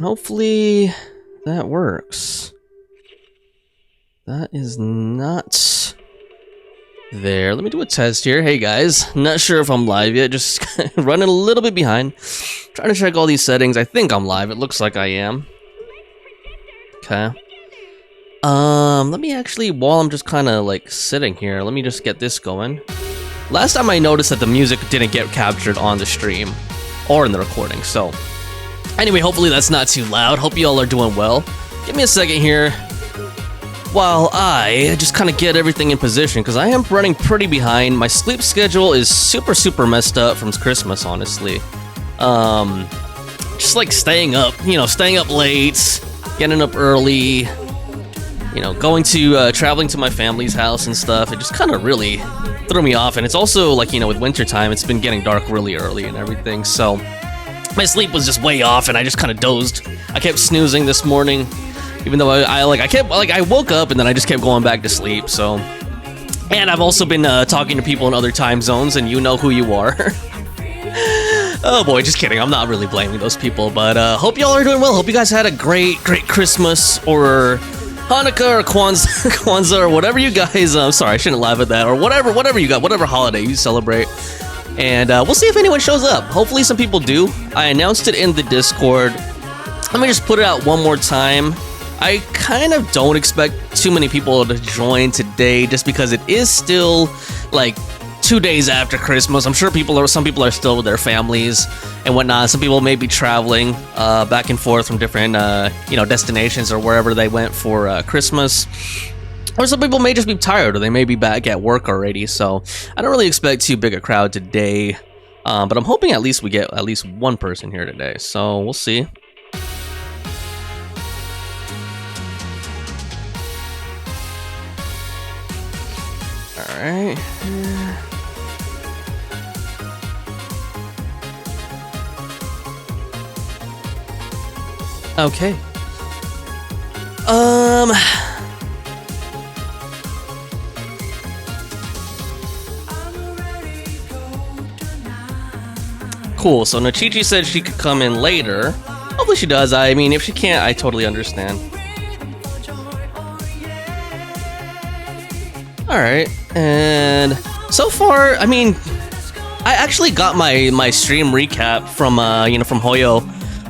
Hopefully that works. That is not there. Let me do a test here. Hey guys, not sure if I'm live yet, just running a little bit behind. Trying to check all these settings. I think I'm live. It looks like I am. Okay. Let me actually, while I'm just kind of like sitting here, let me just get this going. Last time I noticed that the music didn't get captured on the stream or in the recording, so anyway, hopefully that's not too loud. Hope you all are doing well. Give me a second here while I just kind of get everything in position, because I am running pretty behind. My sleep schedule is super messed up from Christmas, honestly. Just like staying up, staying up late, getting up early, traveling to my family's house and stuff. It just kind of really threw me off. And it's also like, with winter time, it's been getting dark really early and everything. So my sleep was just way off and I just kind of dozed. I kept snoozing this morning, even though I woke up and then I just kept going back to sleep. So, and I've also been talking to people in other time zones, and you know who you are. Oh boy, just kidding. I'm not really blaming those people, but hope y'all are doing well. Hope you guys had a great Christmas or Hanukkah or Kwanzaa or whatever you guys, sorry, I shouldn't laugh at that, or whatever you got, whatever holiday you celebrate. And we'll see if anyone shows up. Hopefully some people do. I announced it in the Discord. Let me just put it out one more time. I kind of don't expect too many people to join today, just because it is still like 2 days after Christmas. I'm sure some people are still with their families and whatnot. Some people may be traveling back and forth from different destinations or wherever they went for Christmas. Or some people may just be tired, or they may be back at work already. So I don't really expect too big a crowd today, but I'm hoping at least we get at least one person here today. So we'll see. All right. Okay. Cool, so Nachichi said she could come in later. Hopefully she does. I mean, if she can't, I totally understand. Alright, and so far, I mean, I actually got my stream recap from Hoyo.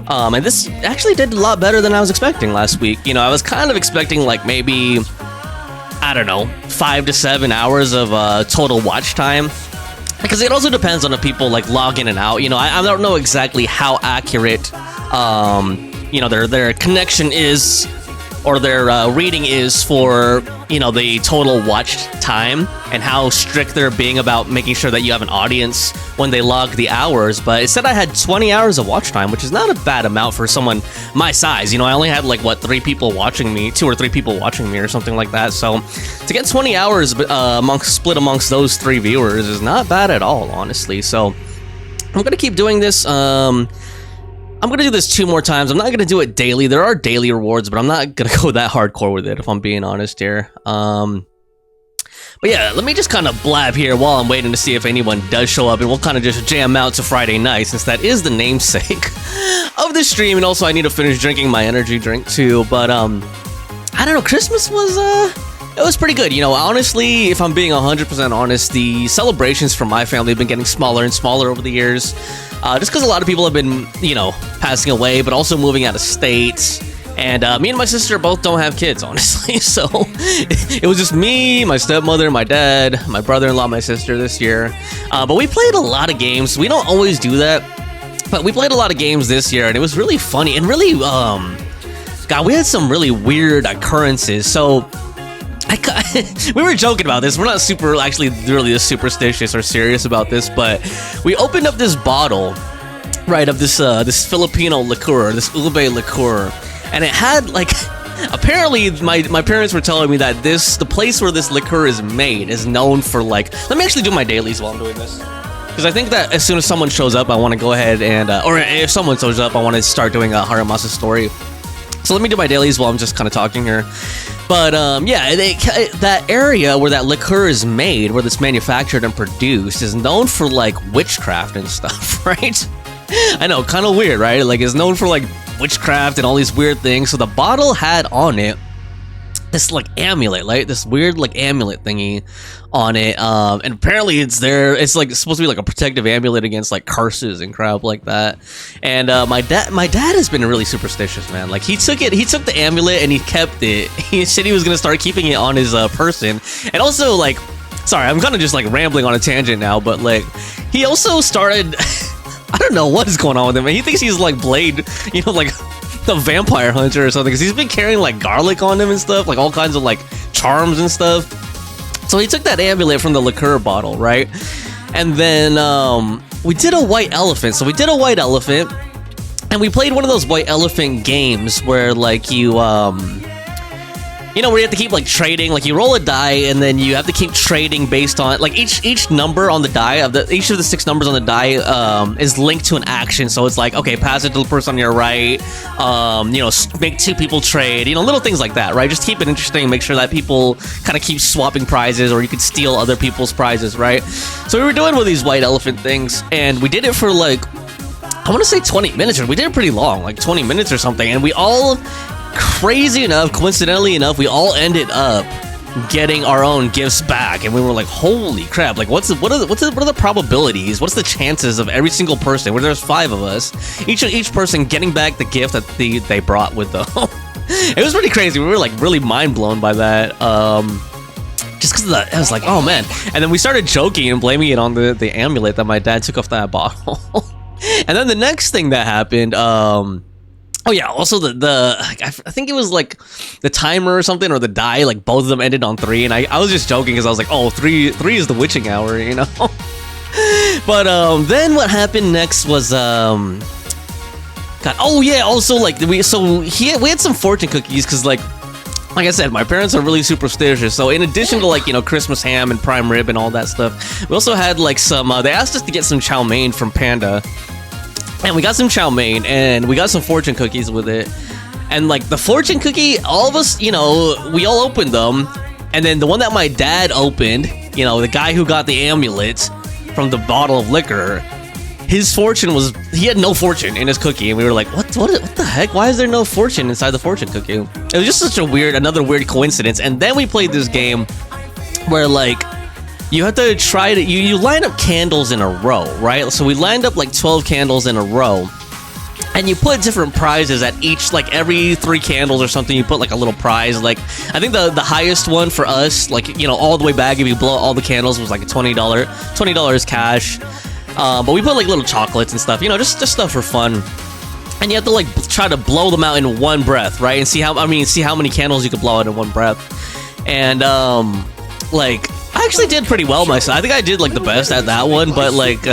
And this actually did a lot better than I was expecting last week. I was kind of expecting like maybe, I don't know, 5 to 7 hours of total watch time. Because it also depends on the people like log in and out. I don't know exactly how accurate, their connection is, or their reading is for, the total watched time, and how strict they're being about making sure that you have an audience when they log the hours. But it said I had 20 hours of watch time, which is not a bad amount for someone my size. I only had like, 3 people watching me, 2 or 3 people watching me or something like that. So to get 20 hours split amongst those 3 viewers is not bad at all, honestly. So I'm gonna keep doing this. I'm gonna do this 2 more times. I'm not gonna do it daily. There are daily rewards, but I'm not gonna go that hardcore with it, if I'm being honest here. But yeah, let me just kind of blab here while I'm waiting to see if anyone does show up, and we'll kind of just jam out to Friday night, since that is the namesake of the stream. And also I need to finish drinking my energy drink too. But I don't know, Christmas was it was pretty good. Honestly, if I'm being 100% honest, the celebrations for my family have been getting smaller and smaller over the years. Just because a lot of people have been, passing away, but also moving out of state. And me and my sister both don't have kids, honestly. So it was just me, my stepmother, my dad, my brother-in-law, my sister this year. But we played a lot of games. We don't always do that, but we played a lot of games this year, and it was really funny. And really, God, we had some really weird occurrences. So we were joking about this. We're not really superstitious or serious about this, but we opened up this bottle, right, of this Filipino liqueur, this ube liqueur, and it had like, apparently my parents were telling me that the place where this liqueur is made is known for like, let me actually do my dailies while I'm doing this, because I think that as soon as someone shows up, I want to go ahead and, or if someone shows up, I want to start doing a Harumasa story. So let me do my dailies while I'm just kind of talking here. But yeah, that area where that liqueur is made, where it's manufactured and produced, is known for like witchcraft and stuff, right? I know, kind of weird, right? Like, it's known for like witchcraft and all these weird things. So the bottle had on it this like amulet, right? This weird like amulet thingy on it, and apparently it's like supposed to be like a protective amulet against like curses and crap like that. And my dad has been really superstitious, man. Like he took the amulet and he kept it. He said he was gonna start keeping it on his person. And also, like, sorry, I'm kind of just like rambling on a tangent now, but like he also started I don't know what is going on with him, man. He thinks he's like Blade, you know, like the vampire hunter or something, because he's been carrying like garlic on him and stuff, like all kinds of like charms and stuff. So he took that amulet from the liqueur bottle, right? And then we did a white elephant. So we did a white elephant, and we played one of those white elephant games where like you know, where you have to keep like trading, like you roll a die and then you have to keep trading based on like each number on the die of each of the 6 numbers on the die is linked to an action. So it's like, okay, pass it to the person on your right, you know, make 2 people trade, you know, little things like that, right? Just keep it interesting, make sure that people kind of keep swapping prizes, or you could steal other people's prizes, right? So we were doing one of these white elephant things, and we did it for like, I want to say 20 minutes, or we did it pretty long, like 20 minutes or something, and we all, crazy enough, coincidentally enough, we all ended up getting our own gifts back, and we were like, holy crap, like what are the probabilities, what's the chances of every single person, where there's 5 of us, each person getting back the gift that they brought with them. It was pretty crazy. We were like really mind blown by that, just because of that. I was like, oh man. And then we started joking and blaming it on the amulet that my dad took off that bottle. And then the next thing that happened, oh yeah, also I think it was like the timer or something, or the die, like both of them ended on 3, and I was just joking because I was like, oh, 3 is the witching hour, you know. But then what happened next was God, oh yeah, also like we had some fortune cookies, because like I said, my parents are really superstitious. So in addition to like, you know, Christmas ham and prime rib and all that stuff, we also had like some they asked us to get some chow mein from Panda. And we got some chow mein, and we got some fortune cookies with it. And like the fortune cookie, all of us, you know, we all opened them. And then the one that my dad opened, you know, the guy who got the amulet from the bottle of liquor, his fortune was, he had no fortune in his cookie. And we were like, what the heck? Why is there no fortune inside the fortune cookie? It was just such a another weird coincidence. And then we played this game where like, you have to try to, you line up candles in a row, right? So we lined up like 12 candles in a row, and you put different prizes at each, like every 3 candles or something, you put like a little prize. Like, I think the highest one for us, like, you know, all the way back, if you blow out all the candles, was like a $20 cash. But we put like little chocolates and stuff, you know, just stuff for fun. And you have to like try to blow them out in one breath, right? And see how many candles you could blow out in one breath. And like, I actually did pretty well myself. I think I did like the best at that one, but like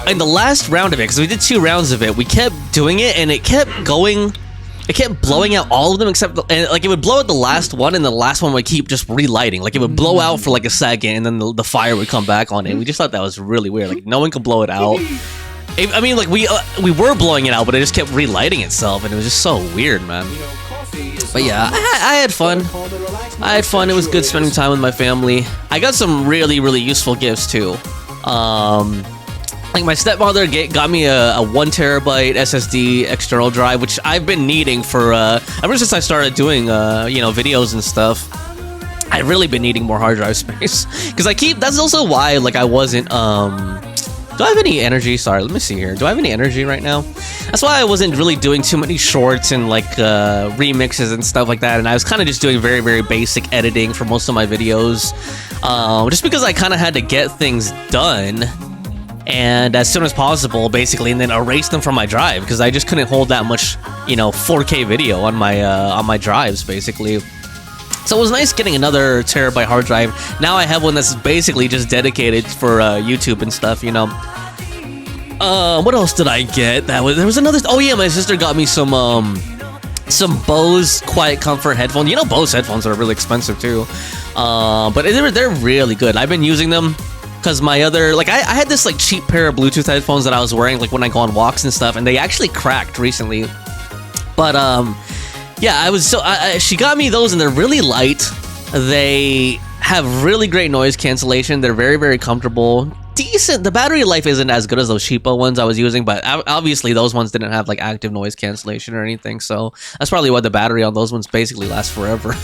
in the last round of it, because we did 2 rounds of it, we kept doing it, and it kept going. It kept blowing out all of them, except and like it would blow out the last one, and the last one would keep just relighting. Like it would blow out for like a second, and then the fire would come back on it. And we just thought that was really weird. Like no one could blow it out. I mean, like we were blowing it out, but it just kept relighting itself, and it was just so weird, man. But yeah, I had fun. It was good spending time with my family. I got some really, really useful gifts too. Like my stepmother got me a 1 terabyte SSD external drive, which I've been needing for ever since I started doing you know, videos and stuff. I've really been needing more hard drive space, because that's also why like I wasn't do I have any energy? Sorry, let me see here. Do I have any energy right now? That's why I wasn't really doing too many shorts and like remixes and stuff like that, and I was kind of just doing very, very basic editing for most of my videos, just because I kind of had to get things done and as soon as possible, basically, and then erase them from my drive, because I just couldn't hold that much, you know, 4K video on my drives, basically. So it was nice getting another terabyte hard drive. Now I have one that's basically just dedicated for YouTube and stuff, you know. What else did I get? There was another. Oh yeah, my sister got me some Bose Quiet Comfort headphones. You know, Bose headphones are really expensive too, but they're really good. I've been using them because my other, like, I had this like cheap pair of Bluetooth headphones that I was wearing like when I go on walks and stuff, and they actually cracked recently. But yeah, she got me those, and they're really light. They have really great noise cancellation. They're very, very comfortable. decent. The battery life isn't as good as those cheapo ones I was using, but obviously those ones didn't have like active noise cancellation or anything, so that's probably why the battery on those ones basically lasts forever.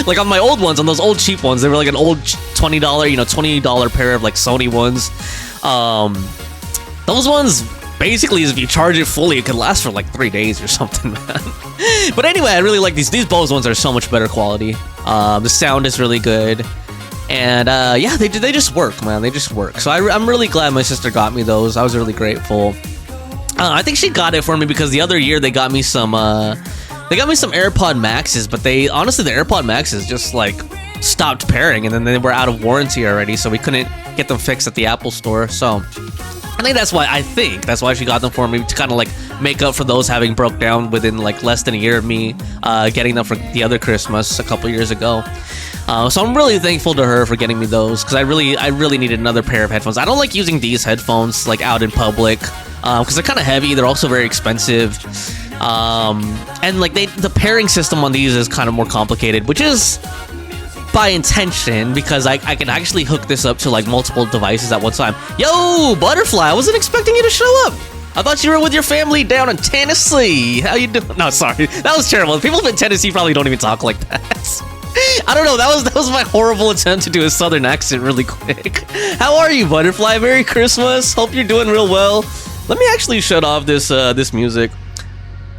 Like on my old ones, on those old cheap ones, they were like an old $20, you know, $20 pair of like Sony ones. Those ones basically, if you charge it fully, it could last for like 3 days or something, man. But anyway, I really like these Bose ones. Are so much better quality. The sound is really good. And yeah, they just work, man. They just work. So I'm really glad my sister got me those. I was really grateful. I think she got it for me because the other year they got me some AirPod Maxes, but honestly the AirPod Maxes just like stopped pairing, and then they were out of warranty already, so we couldn't get them fixed at the Apple store. So I think that's why she got them for me, to kind of like make up for those having broke down within like less than a year of me getting them for the other Christmas a couple years ago. So I'm really thankful to her for getting me those, because I really needed another pair of headphones. I don't like using these headphones like out in public because they're kind of heavy. They're also very expensive, and like the pairing system on these is kind of more complicated, which is by intention, because I can actually hook this up to like multiple devices at one time. Yo, Butterfly, I wasn't expecting you to show up. I thought you were with your family down in Tennessee. How you doing? No, sorry, that was terrible. People in Tennessee probably don't even talk like that. I don't know. That was my horrible attempt to do a southern accent really quick. How are you, Butterfly? Merry Christmas. Hope you're doing real well. Let me actually shut off this this music.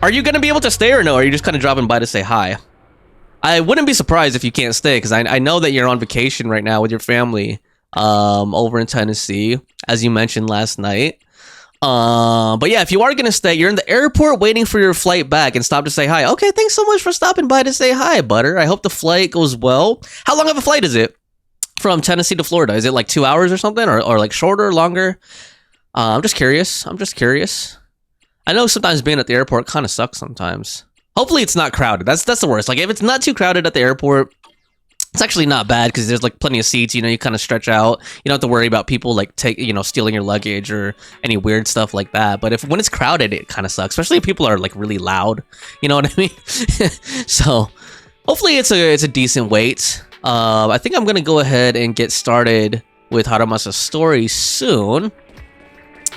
Are you gonna be able to stay or no? Or are you just kind of dropping by to say hi? I wouldn't be surprised if you can't stay, because I know that you're on vacation right now with your family over in Tennessee, as you mentioned last night. But yeah, if you are gonna stay, you're in the airport waiting for your flight back and stop to say hi. Okay, thanks so much for stopping by to say hi, Butter. I hope the flight goes well. How long of a flight is it from Tennessee to Florida? Is it like 2 hours or something, or like shorter, longer? I'm just curious. I know sometimes being at the airport kind of sucks sometimes. Hopefully it's not crowded. That's the worst. Like if it's not too crowded at the airport, it's actually not bad, because there's like plenty of seats. You know, you kind of stretch out. You don't have to worry about people like stealing your luggage or any weird stuff like that. But when it's crowded, it kind of sucks, especially if people are like really loud. You know what I mean? So hopefully it's a decent wait. I think I'm gonna go ahead and get started with Harumasa's story soon.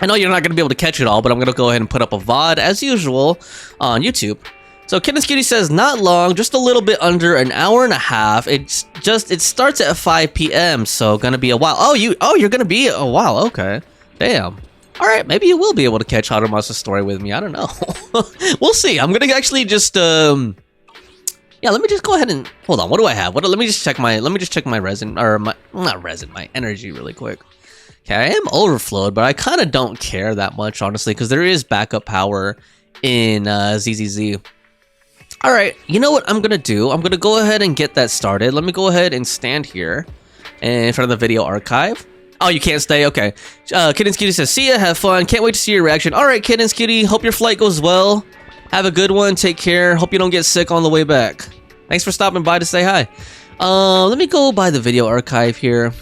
I know you're not gonna be able to catch it all, but I'm gonna go ahead and put up a VOD as usual on YouTube. So Kitten's Cutie says, not long, just a little bit under an hour and a half. It starts at 5 p.m. so gonna be a while. Oh, you're gonna be a while. Okay, damn. All right, maybe you will be able to catch Harumasa's story with me. I don't know. We'll see. I'm gonna actually just yeah. Let me just go ahead and hold on. What do I have? Let me just check my resin, or my energy really quick. Okay, I am overflowed, but I kind of don't care that much, honestly, because there is backup power in ZZZ. All right, you know what I'm gonna do? I'm gonna go ahead and get that started. Let me go ahead and stand here in front of the video archive. Oh, you can't stay? Okay. Kitten's Cutie says, see ya, have fun. Can't wait to see your reaction. All right, Kitten's Cutie, hope your flight goes well. Have a good one. Take care. Hope you don't get sick on the way back. Thanks for stopping by to say hi. Let me go by the video archive here.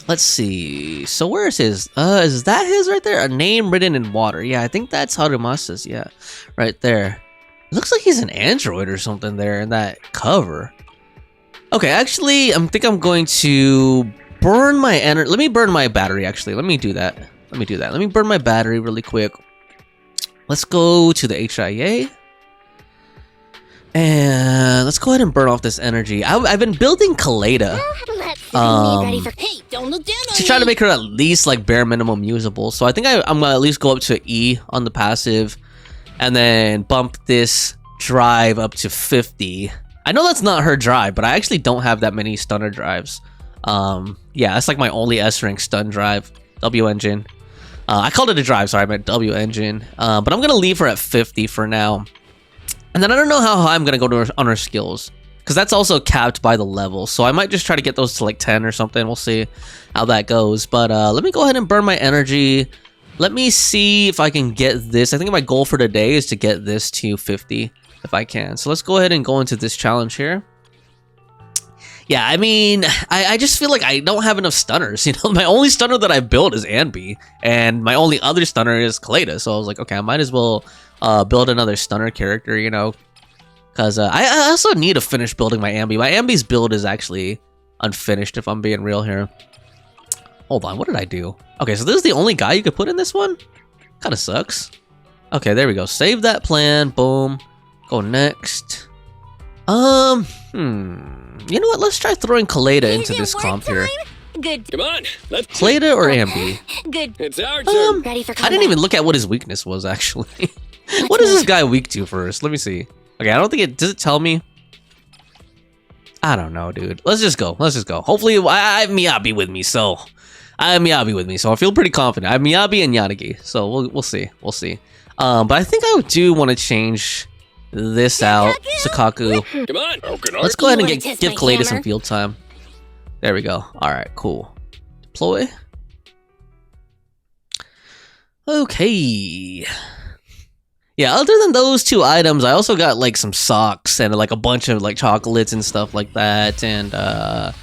Let's see. So where is his? Is that his right there? A name written in water. Yeah, I think that's Harumasa's. Yeah, right there. It looks like he's an android or something there in that cover. Okay, actually, I think I'm going to burn my energy. Let me burn my battery, actually. Let me do that. Let me burn my battery really quick. Let's go to the HIA. And let's go ahead and burn off this energy. I've been building Kaleda to try to make her at least like bare minimum usable. So I think I'm gonna at least go up to E on the passive, and then bump this drive up to 50. I know that's not her drive, but I actually don't have that many stunner drives. Yeah, that's like my only S rank stun drive. W engine. I called it a drive, sorry, I meant W engine. But I'm gonna leave her at 50 for now. And then I don't know how high I'm gonna go on her skills, because that's also capped by the level. So I might just try to get those to like 10 or something. We'll see how that goes. But let me go ahead and burn my energy. Let me see if I can get this. I think my goal for today is to get this to 50 if I can. So let's go ahead and go into this challenge here. Yeah, I mean, I just feel like I don't have enough stunners. You know, my only stunner that I built is Anby, and my only other stunner is Kaleda. So I was like, okay, I might as well build another stunner character, you know, because I also need to finish building my Anby. My Anby's build is actually unfinished, if I'm being real here. hold on, what did I do? Okay, so this is the only guy you could put in this one? Kind of sucks. Okay, there we go. Save that plan. Boom. Go next. You know what? Let's try throwing Kaleda into this comp here. Good. Come on, let's Kaleda or Ambi? Good. It's our turn. Ready for combat. I didn't even look at what his weakness was, actually. What is this guy weak to first? Let me see. Okay, I don't think it... Does it tell me? I don't know, dude. Let's just go. Let's just go. Hopefully, I have Miyabi with me, so... I feel pretty confident. I have Miyabi and Yanagi, so we'll see. We'll see. But I think I do want to change this out. Sakaku. Come on. Let's go ahead and You give wanna test my Kaleda some hammer? field time. There we go. Alright, cool. Deploy. Okay. Yeah, other than those two items, I also got like some socks and like a bunch of like chocolates and stuff like that, and a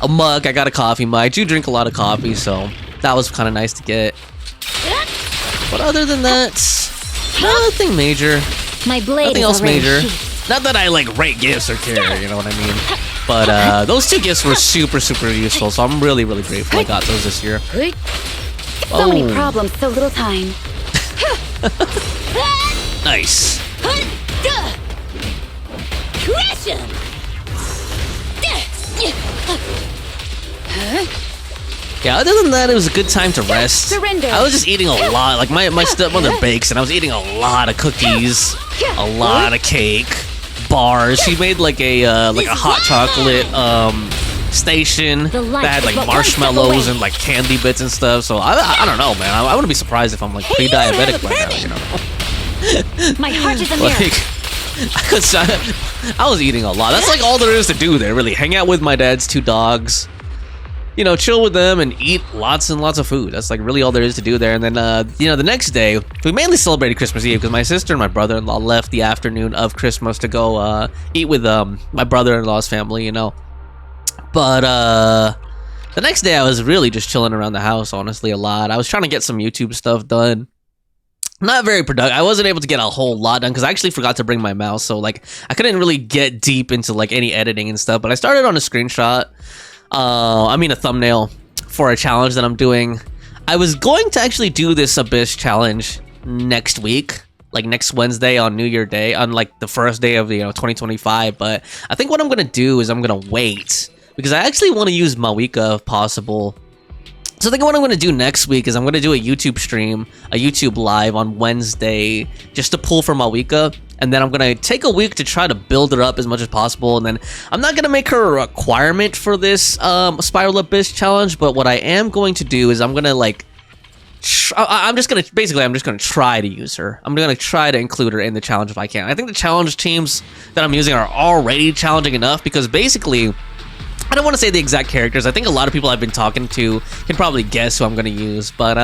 mug. I got a coffee mug. I do drink a lot of coffee, so that was kind of nice to get. But other than that, nothing major. My blade Nothing is else already major. sheathed. Not that I like rate gifts or care, you know what I mean? But those two gifts were super useful, so I'm really grateful I got those this year. So many Oh. problems, so little time. Nice. Crush him! Yeah, other than that, it was a good time to rest. Surrender. I was just eating a lot. Like, my stepmother bakes, and I was eating a lot of cookies, a lot of cake, bars. She made, like a hot chocolate, station that had, like, marshmallows and, like, candy bits and stuff. So, I don't know, man. I wouldn't be surprised if I'm, like, pre-diabetic right now, you know? My heart is a mirror. Like, I was eating a lot. That's, like, all there is to do there, really. Hang out with my dad's two dogs. You know, chill with them and eat lots and lots of food. That's like really all there is to do there. And then, you know, the next day, we mainly celebrated Christmas Eve because my sister and my brother-in-law left the afternoon of Christmas to go eat with my brother-in-law's family, you know. But the next day, I was really just chilling around the house, honestly, a lot. I was trying to get some YouTube stuff done. Not very productive. I wasn't able to get a whole lot done because I actually forgot to bring my mouse. So, like, I couldn't really get deep into, like, any editing and stuff. But I started on a screenshot. A thumbnail for a challenge that I'm doing. I was going to actually do this Abyss challenge next week, like next Wednesday on New Year Day, on like the first day of 2025. But I think what I'm gonna do is I'm gonna wait because I actually want to use Mawika if possible. So I think what I'm gonna do next week is I'm gonna do a YouTube stream, a YouTube live on Wednesday, just to pull for Mawika. And then I'm going to take a week to try to build her up as much as possible. And then I'm not going to make her a requirement for this Spiral Abyss challenge. But what I am going to do is I'm going to like... I'm just going to try to use her. I'm going to try to include her in the challenge if I can. I think the challenge teams that I'm using are already challenging enough. Because basically... I don't want to say the exact characters. I think a lot of people I've been talking to can probably guess who I'm going to use. But...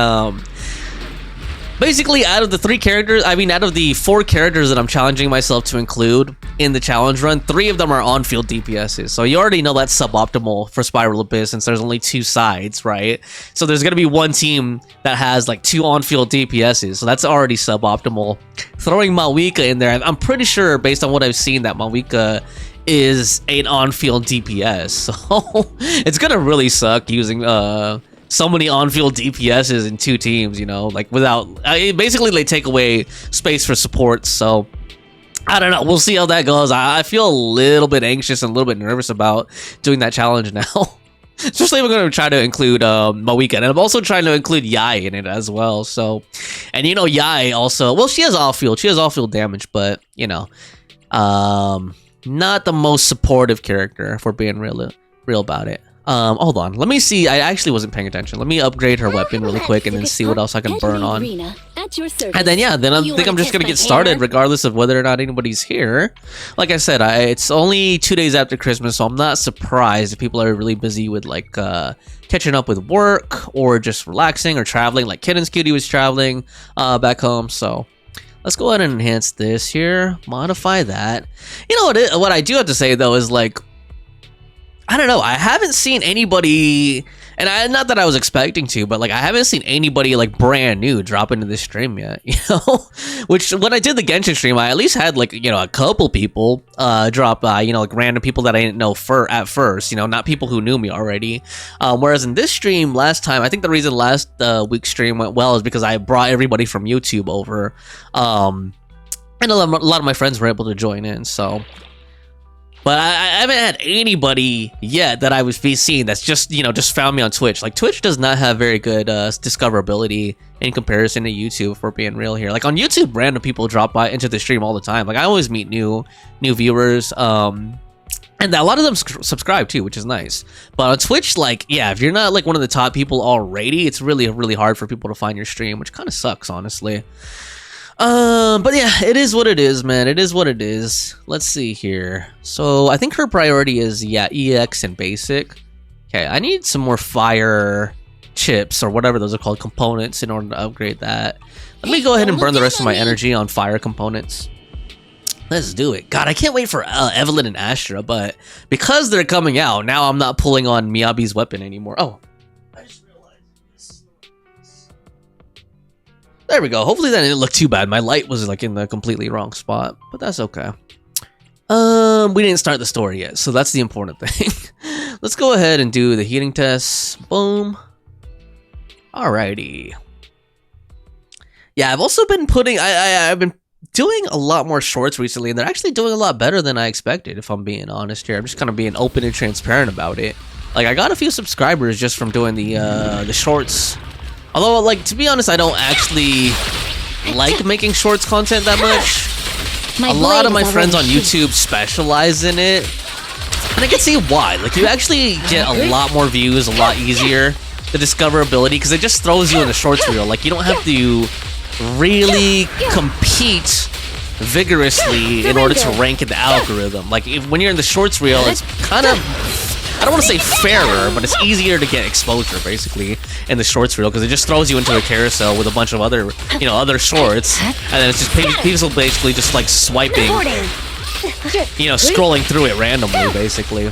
basically, out of the 4 characters that I'm challenging myself to include in the challenge run, 3 of them are on-field DPSs. So you already know that's suboptimal for Spiral Abyss since there's only 2 sides, right? So there's going to be one team that has like 2 on-field DPSs. So that's already suboptimal. Throwing Mawika in there, I'm pretty sure based on what I've seen that Mawika is an on-field DPS. So it's going to really suck using... so many on-field DPSs in 2 teams, you know, like without... basically, they take away space for support, so... I don't know. We'll see how that goes. I feel a little bit anxious and a little bit nervous about doing that challenge now. Especially if I'm going to try to include Mawika. And I'm also trying to include Yai in it as well, so... And, you know, Yai also... Well, she has off-field. She has off-field damage, but, you know... not the most supportive character, if we're being real about it. Hold on. Let me see. I actually wasn't paying attention. Let me upgrade her weapon really quick and then see what else I can burn on. And then, yeah, then I think I'm just going to get started regardless of whether or not anybody's here. Like I said, it's only 2 days after Christmas, so I'm not surprised if people are really busy with, like, catching up with work or just relaxing or traveling. Like, Kid and Cutie was traveling back home, so... Let's go ahead and enhance this here. Modify that. You know what I do have to say, though, is, like... I don't know. I haven't seen anybody And not that I was expecting to, but like I haven't seen anybody like brand new drop into this stream yet, you know. Which when I did the Genshin stream, I at least had like, you know, a couple people drop by, you know, like random people that I didn't know at first, you know, not people who knew me already. Whereas in this stream last time, I think the reason last week's stream went well is because I brought everybody from YouTube over, and a lot of my friends were able to join in. So. But I haven't had anybody yet that I was seeing that's just, you know, just found me on Twitch. Like, Twitch does not have very good discoverability in comparison to YouTube, if we're being real here. Like, on YouTube, random people drop by into the stream all the time. Like, I always meet new viewers, and a lot of them subscribe, too, which is nice. But on Twitch, like, yeah, if you're not, like, one of the top people already, it's really, really hard for people to find your stream, which kind of sucks, honestly. But yeah, it is what it is, man. It is what it is. Let's see here. So I think her priority is, yeah, EX and basic. Okay, I need some more fire chips or whatever those are called, components, in order to upgrade that. Let me go ahead and burn the rest of my energy on fire components. Let's do it. God, I can't wait for Evelyn and Astra, but because they're coming out, now I'm not pulling on Miyabi's weapon anymore. Oh, I just realized this. There we go. Hopefully that didn't look too bad. My light was like in the completely wrong spot, but that's okay. We didn't start the story yet, so that's the important thing. Let's go ahead and do the heating tests. Boom. Alrighty. Yeah, I've also been putting... I've been doing a lot more shorts recently, and they're actually doing a lot better than I expected, if I'm being honest here. I'm just kind of being open and transparent about it. Like, I got a few subscribers just from doing the shorts. Although, like, to be honest, I don't actually like making shorts content that much. A lot of my friends on YouTube specialize in it, and I can see why. Like, you actually get a lot more views, a lot easier. The discoverability, because it just throws you in the shorts reel. Like, you don't have to really compete vigorously in order to rank in the algorithm. Like, when you're in the shorts reel, it's kind of, I don't want to say fairer, but it's easier to get exposure, basically, in the shorts reel, because it just throws you into a carousel with a bunch of other, you know, other shorts, and then it's just people basically just like swiping, you know, scrolling through it randomly, basically.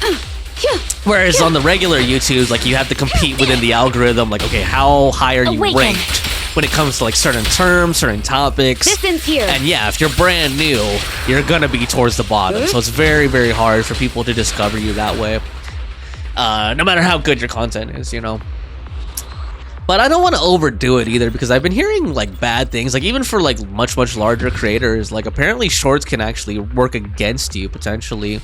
Whereas on the regular YouTubes, like, you have to compete within the algorithm, like, okay, how high are you ranked when it comes to like certain terms, certain topics. And yeah, if you're brand new, you're gonna be towards the bottom. So it's very, very hard for people to discover you that way. No matter how good your content is, you know. But I don't want to overdo it either, because I've been hearing like bad things, like even for like much larger creators, like apparently shorts can actually work against you potentially.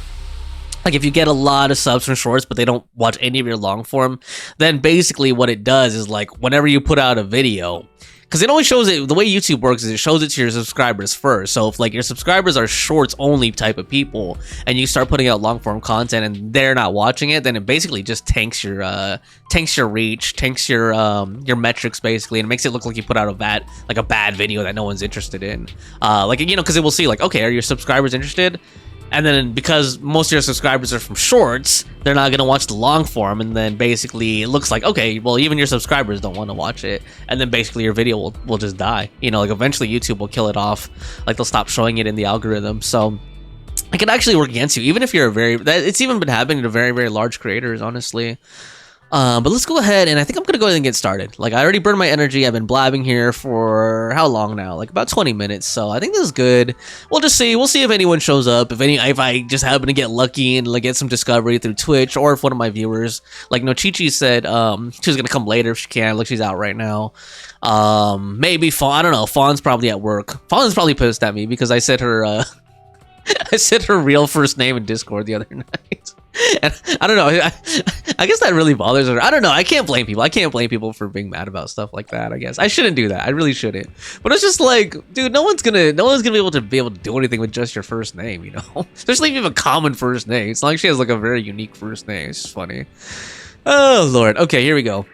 Like, if you get a lot of subs from shorts, but they don't watch any of your long form, then basically what it does is, like, whenever you put out a video, because it always shows it, the way YouTube works is it shows it to your subscribers first. So if, like, your subscribers are shorts only type of people, and you start putting out long form content and they're not watching it, then it basically just tanks your reach, tanks your metrics, basically, and it makes it look like you put out a bad video that no one's interested in. Like, you know, because it will see, like, okay, are your subscribers interested? And then because most of your subscribers are from shorts, they're not going to watch the long form, and then basically it looks like, okay, well, even your subscribers don't want to watch it, and then basically your video will just die. You know, like, eventually YouTube will kill it off. Like, they'll stop showing it in the algorithm. So it can actually work against you, even if you're it's even been happening to very, very large creators, honestly. But let's go ahead, and I think I'm gonna go ahead and get started. Like, I already burned my energy. I've been blabbing here for how long now? Like, about 20 minutes. So I think this is good. We'll just see. We'll see if anyone shows up. If I just happen to get lucky and like get some discovery through Twitch, or if one of my viewers, like Nochichi said, she's gonna come later if she can. Like, she's out right now. Maybe Fawn. I don't know. Fawn's probably at work. Fawn's probably pissed at me because I said her I said her real first name in Discord the other night. And I don't know. I guess that really bothers her. I don't know. I can't blame people. I can't blame people for being mad about stuff like that. I guess I shouldn't do that. I really shouldn't. But it's just like, dude, no one's gonna be able to do anything with just your first name, you know? Especially if you have a common first name. It's not like she has like a very unique first name. It's just funny. Oh Lord. Okay, here we go.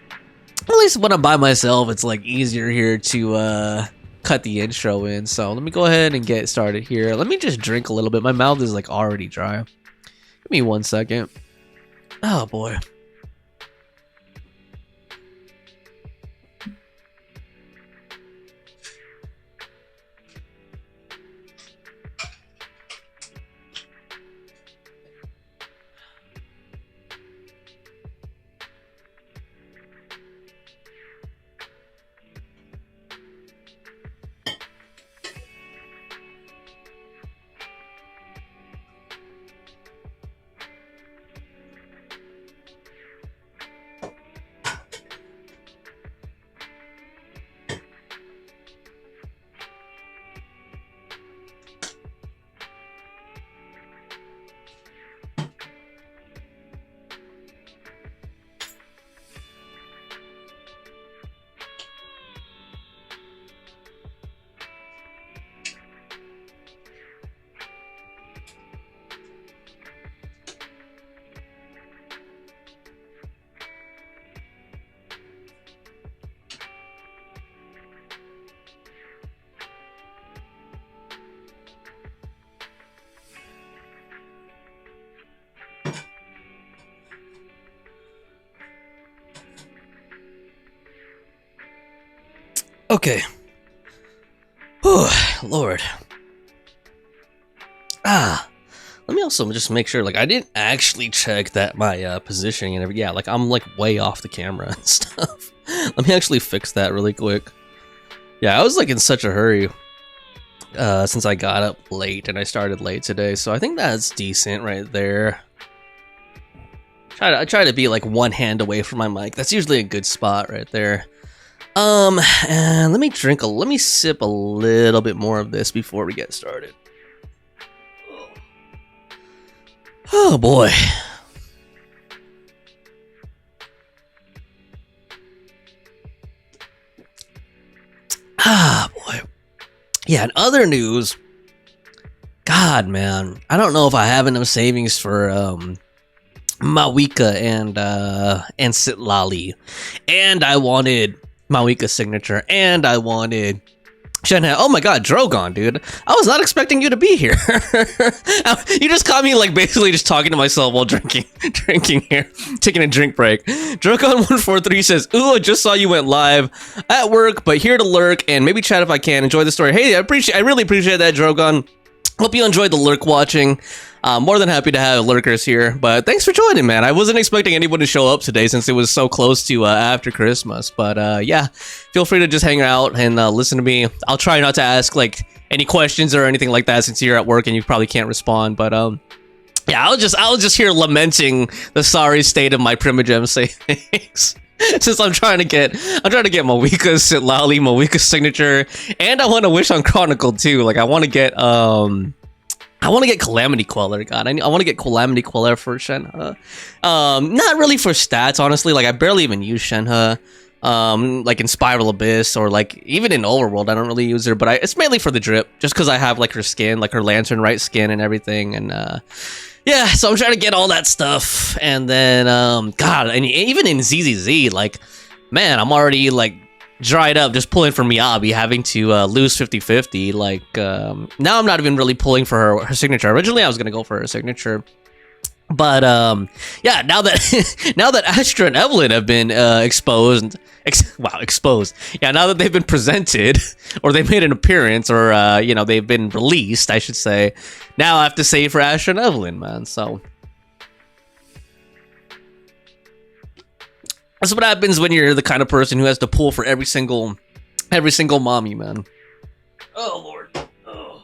At least when I'm by myself, it's like easier here to cut the intro in. So let me go ahead and get started here. Let me just drink a little bit. My mouth is like already dry. Give me 1 second. Oh boy. Okay. Oh, Lord. Let me also just make sure, like, I didn't actually check that my positioning and everything. Yeah, like, I'm, like, way off the camera and stuff. Let me actually fix that really quick. Yeah, I was, like, in such a hurry since I got up late and I started late today, so I think that's decent right there. I try to be, like, one hand away from my mic. That's usually a good spot right there. And let me sip a little bit more of this before we get started. Oh boy. Boy. Yeah, in other news, God, man, I don't know if I have enough savings for Mawika and Sitlali, and I wanted Mawika's signature, and I wanted Shenhe. Oh my god, Drogon, dude. I was not expecting you to be here. You just caught me, like, basically just talking to myself while drinking here, taking a drink break. Drogon143 says, ooh, I just saw you went live at work, but here to lurk and maybe chat if I can. Enjoy the story. Hey, I really appreciate that, Drogon. Hope you enjoyed the lurk watching. More than happy to have lurkers here, but thanks for joining, man. I wasn't expecting anyone to show up today since it was so close to after Christmas, but yeah, feel free to just hang out and listen to me. I'll try not to ask, like, any questions or anything like that since you're at work and you probably can't respond, but yeah, I was just here lamenting the sorry state of my Primogem savings. Since I'm trying to get Mawika's Sitlali, Mawika's signature, and I want to wish on Chronicle too. Like, I want to get Calamity Queller. God, I want to get Calamity Queller for Shenhe. Not really for stats, honestly. Like, I barely even use Shenhe. Like in Spiral Abyss or like even in Overworld, I don't really use her, but it's mainly for the drip, just because I have like her skin, like her Lantern Right skin and everything, and yeah, so I'm trying to get all that stuff, and then God, and even in ZZZ, like, man, I'm already like dried up just pulling for Miyabi, having to lose 50-50. Like, now I'm not even really pulling for her signature. Originally, I was gonna go for her signature, but yeah, now that Astra and Evelyn have been exposed. Yeah, now that they've been presented, or they made an appearance, or you know, they've been released, I should say. Now I have to save for Astra and Evelyn, man. So that's what happens when you're the kind of person who has to pull for every single mommy, man. Oh Lord. Oh.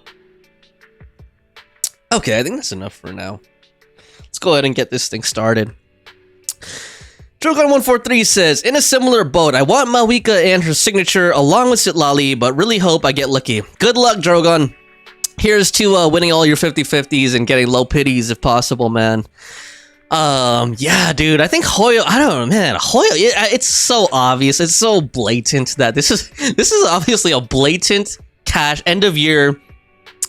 Okay, I think that's enough for now. Let's go ahead and get this thing started. Drogon143 says, in a similar boat, I want Mawika and her signature along with Sitlali, but really hope I get lucky. Good luck, Drogon. Here's to winning all your 50-50s and getting low pities if possible, man. Yeah, dude, I think Hoyo, I don't know, man, Hoyo, it's so obvious, it's so blatant that this is obviously a blatant cash end of year,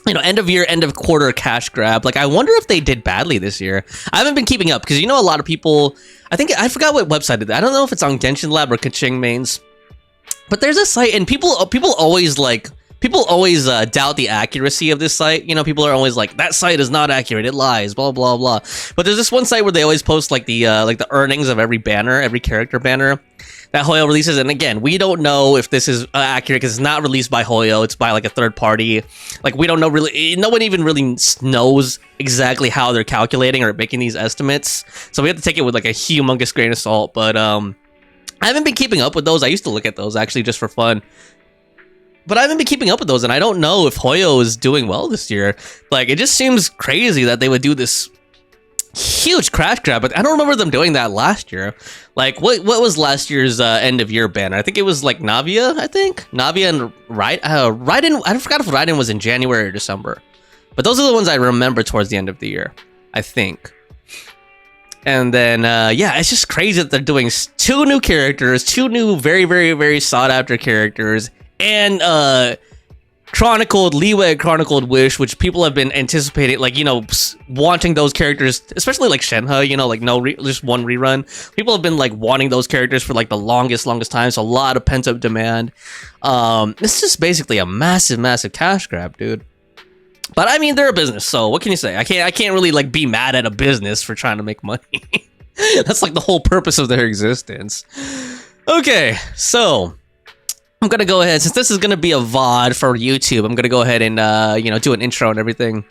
you know, end of quarter cash grab. Like, I wonder if they did badly this year. I haven't been keeping up because, you know, a lot of people, I forgot what website it is. I don't know if it's on Genshin Lab or Kaching Mains, but there's a site, and people always doubt the accuracy of this site. You know, people are always like, that site is not accurate, it lies, blah blah blah. But there's this one site where they always post like the earnings of every banner, every character banner that Hoyo releases, and again, we don't know if this is accurate because it's not released by Hoyo, it's by like a third party. Like, we don't know really, no one even really knows exactly how they're calculating or making these estimates, so we have to take it with like a humongous grain of salt. But I haven't been keeping up with those. I used to look at those actually just for fun, but I haven't been keeping up with those, and I don't know if Hoyo is doing well this year. Like, it just seems crazy that they would do this huge crash grab, but I don't remember them doing that last year. Like, what was last year's end of year banner? I think it was like Navia. Navia and Raiden. I forgot if Raiden was in January or December, but those are the ones I remember towards the end of the year, I think. And then yeah, it's just crazy that they're doing 2 new characters, 2 new very, very, very sought after characters, and chronicled Wish, which people have been anticipating, like, you know, wanting those characters, especially like Shenhe, you know, like just one rerun. People have been like wanting those characters for like the longest time, so a lot of pent up demand. It's just basically a massive cash grab, dude. But I mean, they're a business, so what can you say? I can't really like be mad at a business for trying to make money. That's like the whole purpose of their existence. Okay, so I'm gonna go ahead, since this is gonna be a VOD for YouTube, I'm gonna go ahead and, do an intro and everything.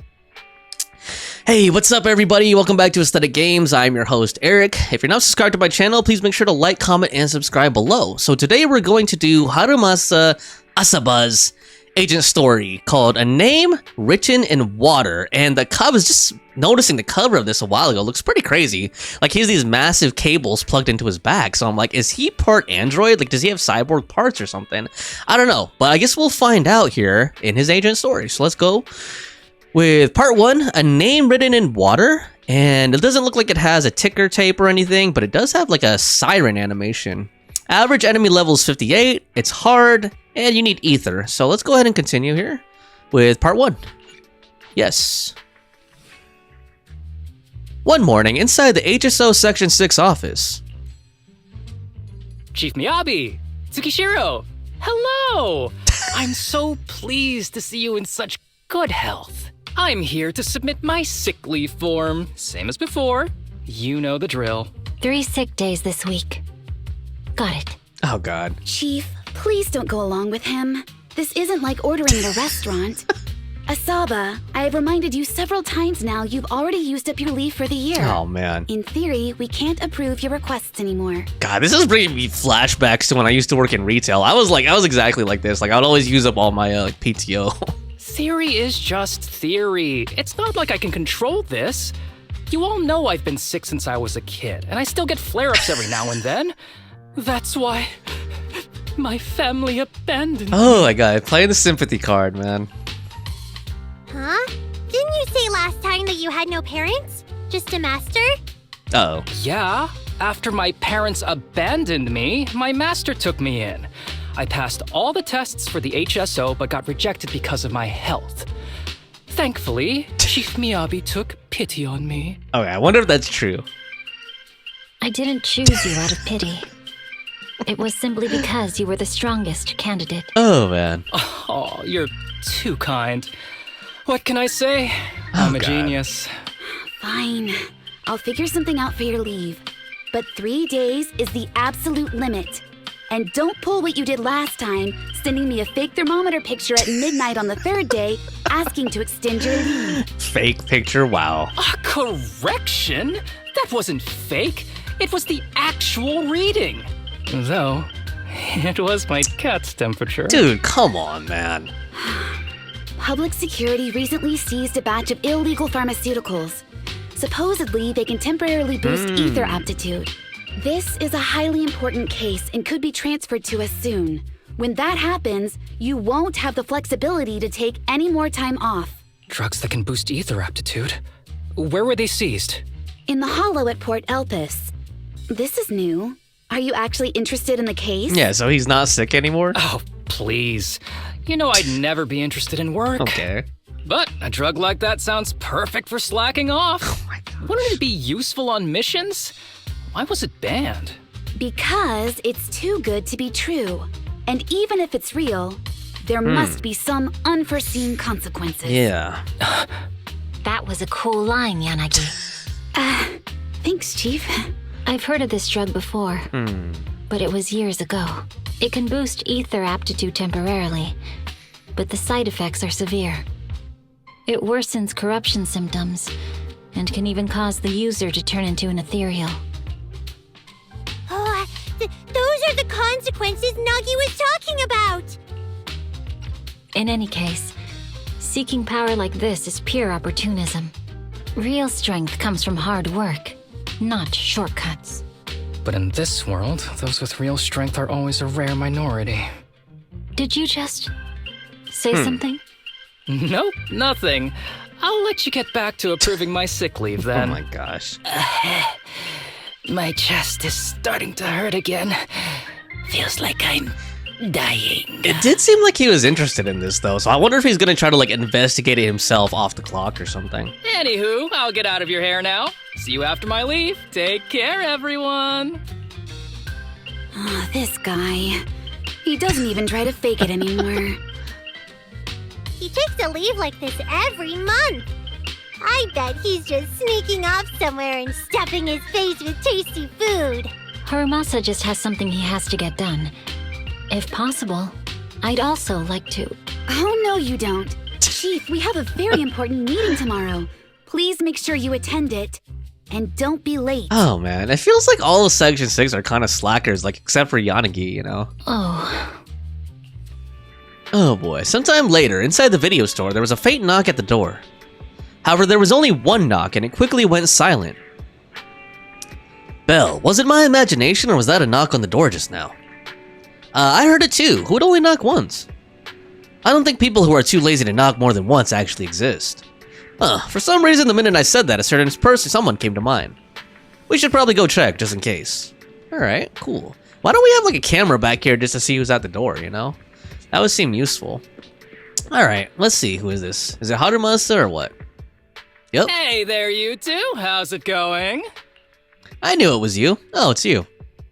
Hey, what's up everybody? Welcome back to Aesthetic Games. I'm your host, Eric. If you're not subscribed to my channel, please make sure to like, comment, and subscribe below. So today we're going to do Harumasa Asaba's agent story called A Name Written in Water. And the cover, is just noticing the cover of this a while ago, looks pretty crazy. Like he has these massive cables plugged into his back. So I'm like, is he part android? Like, does he have cyborg parts or something? I don't know, but I guess we'll find out here in his agent story. So let's go with part 1, A Name Written in Water. And it doesn't look like it has a ticker tape or anything, but it does have like a siren animation. Average enemy level is 58, it's hard, and you need ether. So let's go ahead and continue here with part 1. Yes. One morning inside the HSO Section 6 office. Chief Miyabi! Tsukishiro! Hello! I'm so pleased to see you in such good health. I'm here to submit my sick leave form. Same as before. You know the drill. 3 sick days this week. Got it. Oh god. Chief, please don't go along with him. This isn't like ordering at a restaurant. Asaba, I have reminded you several times now you've already used up your leave for the year. Oh man. In theory, we can't approve your requests anymore. God, this is bringing me flashbacks to when I used to work in retail. I was exactly like this. Like, I would always use up all my PTO. Theory is just theory. It's not like I can control this. You all know I've been sick since I was a kid, and I still get flare-ups every now and then. That's why my family abandoned me. Oh my god, playing the sympathy card, man. Huh? Didn't you say last time that you had no parents? Just a master? Uh-oh. Yeah, after my parents abandoned me, my master took me in. I passed all the tests for the HSO but got rejected because of my health. Thankfully, Chief Miyabi took pity on me. Okay, I wonder if that's true. I didn't choose you out of pity. It was simply because you were the strongest candidate. Oh man. Oh, you're too kind. What can I say? I'm a genius. Fine. I'll figure something out for your leave. But 3 days is the absolute limit. And don't pull what you did last time, sending me a fake thermometer picture at midnight on the 3rd day, asking to extend your leave. Fake picture, wow. A correction? That wasn't fake. It was the actual reading. Though, it was my cat's temperature. Dude, come on, man. Public security recently seized a batch of illegal pharmaceuticals. Supposedly, they can temporarily boost ether aptitude. This is a highly important case and could be transferred to us soon. When that happens, you won't have the flexibility to take any more time off. Drugs that can boost ether aptitude? Where were they seized? In the hollow at Port Elpis. This is new. Are you actually interested in the case? Yeah, so he's not sick anymore? Oh, please. You know I'd never be interested in work. Okay. But a drug like that sounds perfect for slacking off. Oh my god. Wouldn't it be useful on missions? Why was it banned? Because it's too good to be true. And even if it's real, there must be some unforeseen consequences. Yeah. That was a cool line, Yanagi. Thanks, Chief. I've heard of this drug before, but it was years ago. It can boost ether aptitude temporarily, but the side effects are severe. It worsens corruption symptoms and can even cause the user to turn into an ethereal. Oh, those are the consequences Nagi was talking about! In any case, seeking power like this is pure opportunism. Real strength comes from hard work, not shortcuts. But in this world, those with real strength are always a rare minority. Did you just say something? Nope, nothing. I'll let you get back to approving my sick leave Oh then. my gosh. My chest is starting to hurt again. Feels like I'm dying. It did seem like he was interested in this though, so I wonder if he's gonna try to like investigate it himself off the clock or something. Anywho, I'll get out of your hair now. See you after my leave. Take care, everyone. Oh, this guy. He doesn't even try to fake it anymore. He takes a leave like this every month. I bet he's just sneaking off somewhere and stuffing his face with tasty food. Harumasa just has something he has to get done. If possible, I'd also like to. Oh, no, you don't. Chief, we have a very important meeting tomorrow. Please make sure you attend it. And don't be late. Oh man, it feels like all of Section 6 are kind of slackers, like except for Yanagi, you know? Oh. Oh boy, sometime later, inside the video store, there was a faint knock at the door. However, there was only one knock, and it quickly went silent. Bell, was it my imagination, or was that a knock on the door just now? I heard it too. Who would only knock once? I don't think people who are too lazy to knock more than once actually exist. For some reason, the minute I said that, a certain person, someone came to mind. We should probably go check, just in case. Alright, cool. Why don't we have like a camera back here just to see who's at the door, you know? That would seem useful. Alright, let's see, who is this? Is it Harumasa or what? Yep. Hey there, you two. How's it going? I knew it was you. Oh, it's you.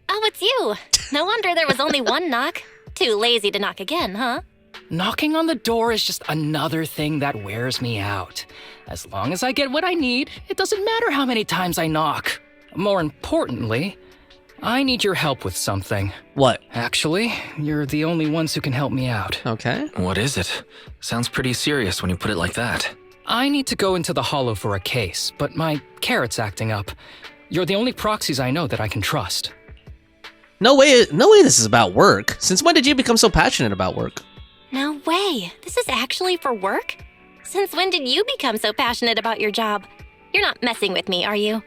Oh, it's you. No wonder there was only one knock. Too lazy to knock again, huh? Knocking on the door is just another thing that wears me out. As long as I get what I need, it doesn't matter how many times I knock. More importantly, I need your help with something. What? Actually, you're the only ones who can help me out. Okay. What is it? Sounds pretty serious when you put it like that. I need to go into the Hollow for a case, but my carrot's acting up. You're the only proxies I know that I can trust. No way this is about work. Since when did you become so passionate about work? No way. This is actually for work? Since when did you become so passionate about your job? You're not messing with me, are you?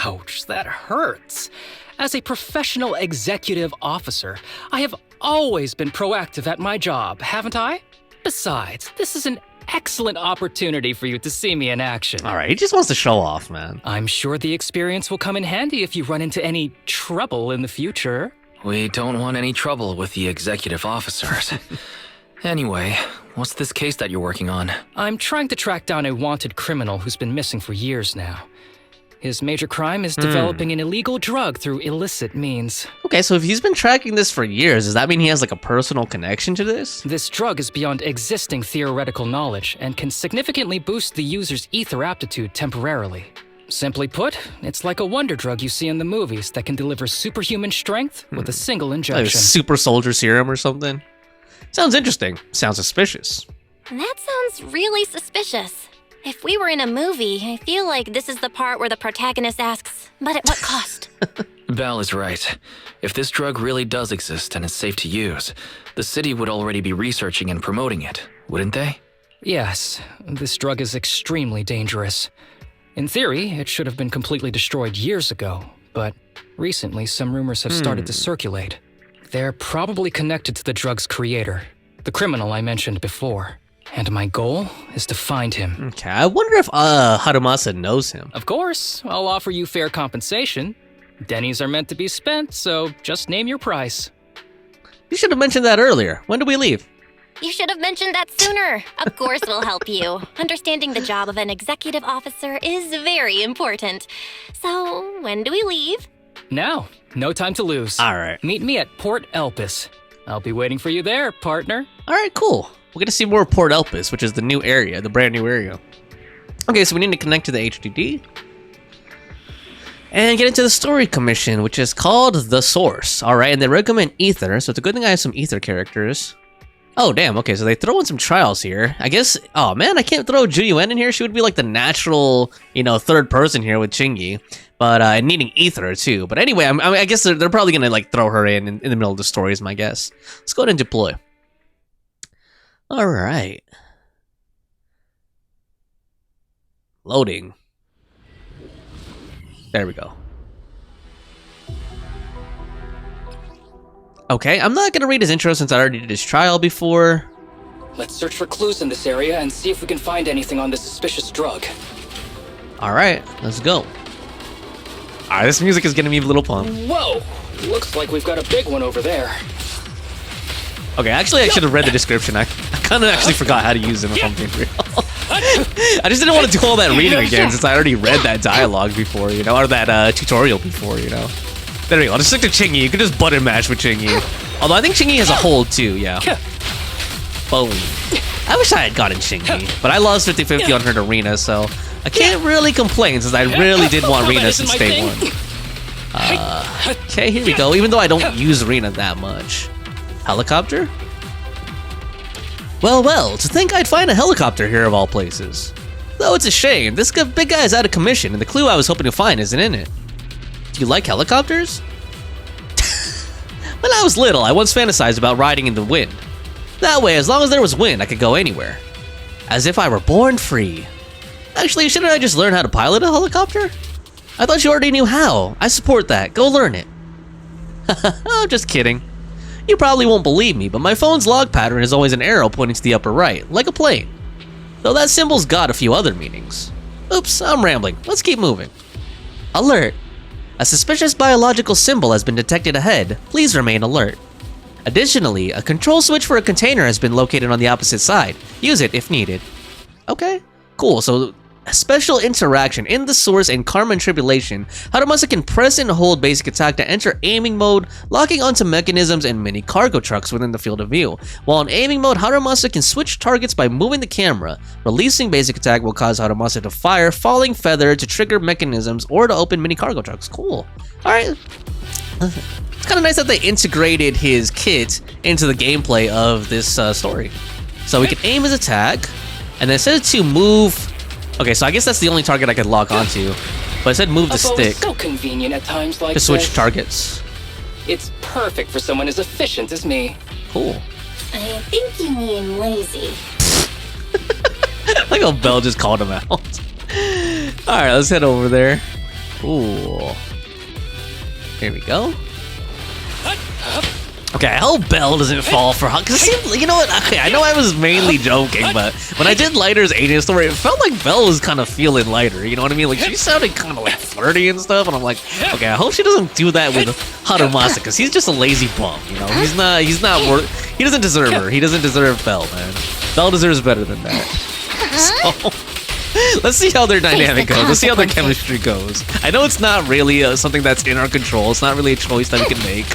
Ouch, that hurts. As a professional executive officer, I have always been proactive at my job, haven't I? Besides, this is an excellent opportunity for you to see me in action. Alright, he just wants to show off, man. I'm sure the experience will come in handy if you run into any trouble in the future. We don't want any trouble with the executive officers. Anyway, what's this case that you're working on? I'm trying to track down a wanted criminal who's been missing for years now. His major crime is developing an illegal drug through illicit means. Okay, so if he's been tracking this for years, does that mean he has like a personal connection to this? This drug is beyond existing theoretical knowledge and can significantly boost the user's ether aptitude temporarily. Simply put, it's like a wonder drug you see in the movies that can deliver superhuman strength with a single Like a injection. super soldier serum or something? Sounds interesting. Sounds suspicious. That sounds really suspicious. If we were in a movie, I feel like this is the part where the protagonist asks, but at what cost? Belle is right. If this drug really does exist and is safe to use, the city would already be researching and promoting it, wouldn't they? Yes, this drug is extremely dangerous. In theory, it should have been completely destroyed years ago, but recently some rumors have started to circulate. They're probably connected to the drug's creator, the criminal I mentioned before. And my goal is to find him. Okay, I wonder if Harumasa knows him. Of course, I'll offer you fair compensation. Denny's are meant to be spent, so just name your price. You should have mentioned that earlier. When do we leave? You should have mentioned that sooner. Of course we'll help you. Understanding the job of an executive officer is very important. So, when do we leave? Now, no time to lose. Alright. Meet me at Port Elpis. I'll be waiting for you there, partner. Alright, cool. We're gonna see more of Port Elpis, which is the new area, the brand new area. Okay, so we need to connect to the HDD. And get into the story commission, which is called The Source. Alright, and they recommend Ether, so it's a good thing I have some Ether characters. Oh, damn, okay, so they throw in some trials here. I guess, oh man, I can't throw Juyuen in here. She would be like the natural, you know, third person here with Chingy. But needing Ether too. But anyway, I guess they're probably gonna like throw her in the middle of the story is my guess. Let's go ahead and deploy. Alright. Loading. There we go. Okay, I'm not gonna read his intro since I already did his trial before. Let's search for clues in this area and see if we can find anything on this suspicious drug. Alright, let's go. Alright, this music is getting me a little pumped. Whoa! Looks like we've got a big one over there. Okay, actually I should have read the description. I kind of actually forgot how to use them if I'm being real. I just didn't want to do all that reading again since I already read that dialogue before, you know, or that tutorial before, you know. There we go, I'll just stick to Chingy. You can just button mash with Chingy. Although I think Chingy has a hold too, yeah. Boom. I wish I had gotten Chingy, but I lost 50-50 on her to Rena, so I can't really complain since I really did want Rena since day one. Okay, here we go, even though I don't use Rena that much. Helicopter? Well, well, to think I'd find a helicopter here of all places. Though it's a shame, this big guy is out of commission and the clue I was hoping to find isn't in it. Do you like helicopters? When I was little, I once fantasized about riding in the wind. That way, as long as there was wind, I could go anywhere. As if I were born free. Actually, shouldn't I just learn how to pilot a helicopter? I thought you already knew how. I support that. Go learn it. I'm just kidding. You probably won't believe me, but my phone's log pattern is always an arrow pointing to the upper right, like a plane. Though that symbol's got a few other meanings. Oops, I'm rambling. Let's keep moving. Alert. A suspicious biological symbol has been detected ahead. Please remain alert. Additionally, a control switch for a container has been located on the opposite side. Use it if needed. Okay, cool. So, a special interaction in the Source and Carmen Tribulation. Harumasa can press and hold basic attack to enter aiming mode, locking onto mechanisms and mini cargo trucks within the field of view. While in aiming mode, Harumasa can switch targets by moving the camera. Releasing basic attack will cause Harumasa to fire Falling Feather to trigger mechanisms or to open mini cargo trucks. Cool. Alright. It's kind of nice that they integrated his kit into the gameplay of this story. So we can aim his attack, and then it said to move. Okay, so I guess that's the only target I could lock onto. But it said move the stick So convenient at times like to switch this. targets. It's perfect for someone as efficient as me. Cool. I think you mean lazy. Like how Belle just called him out. Alright, let's head over there. Ooh. Here we go. Okay, I hope Belle doesn't fall for Huck. Cause it seemed, you know what? Okay, I know I was mainly joking, but when I did Lighter's agent story, it felt like Belle was kind of feeling Lighter. You know what I mean? Like she sounded kind of like flirty and stuff, and I'm like, okay, I hope she doesn't do that with Harumasa, because he's just a lazy bum. You know, he's not worth. He doesn't deserve her. He doesn't deserve Belle, man. Belle deserves better than that. So, let's see how their dynamic goes. Let's see how their chemistry goes. I know it's not really something that's in our control. It's not really a choice that we can make.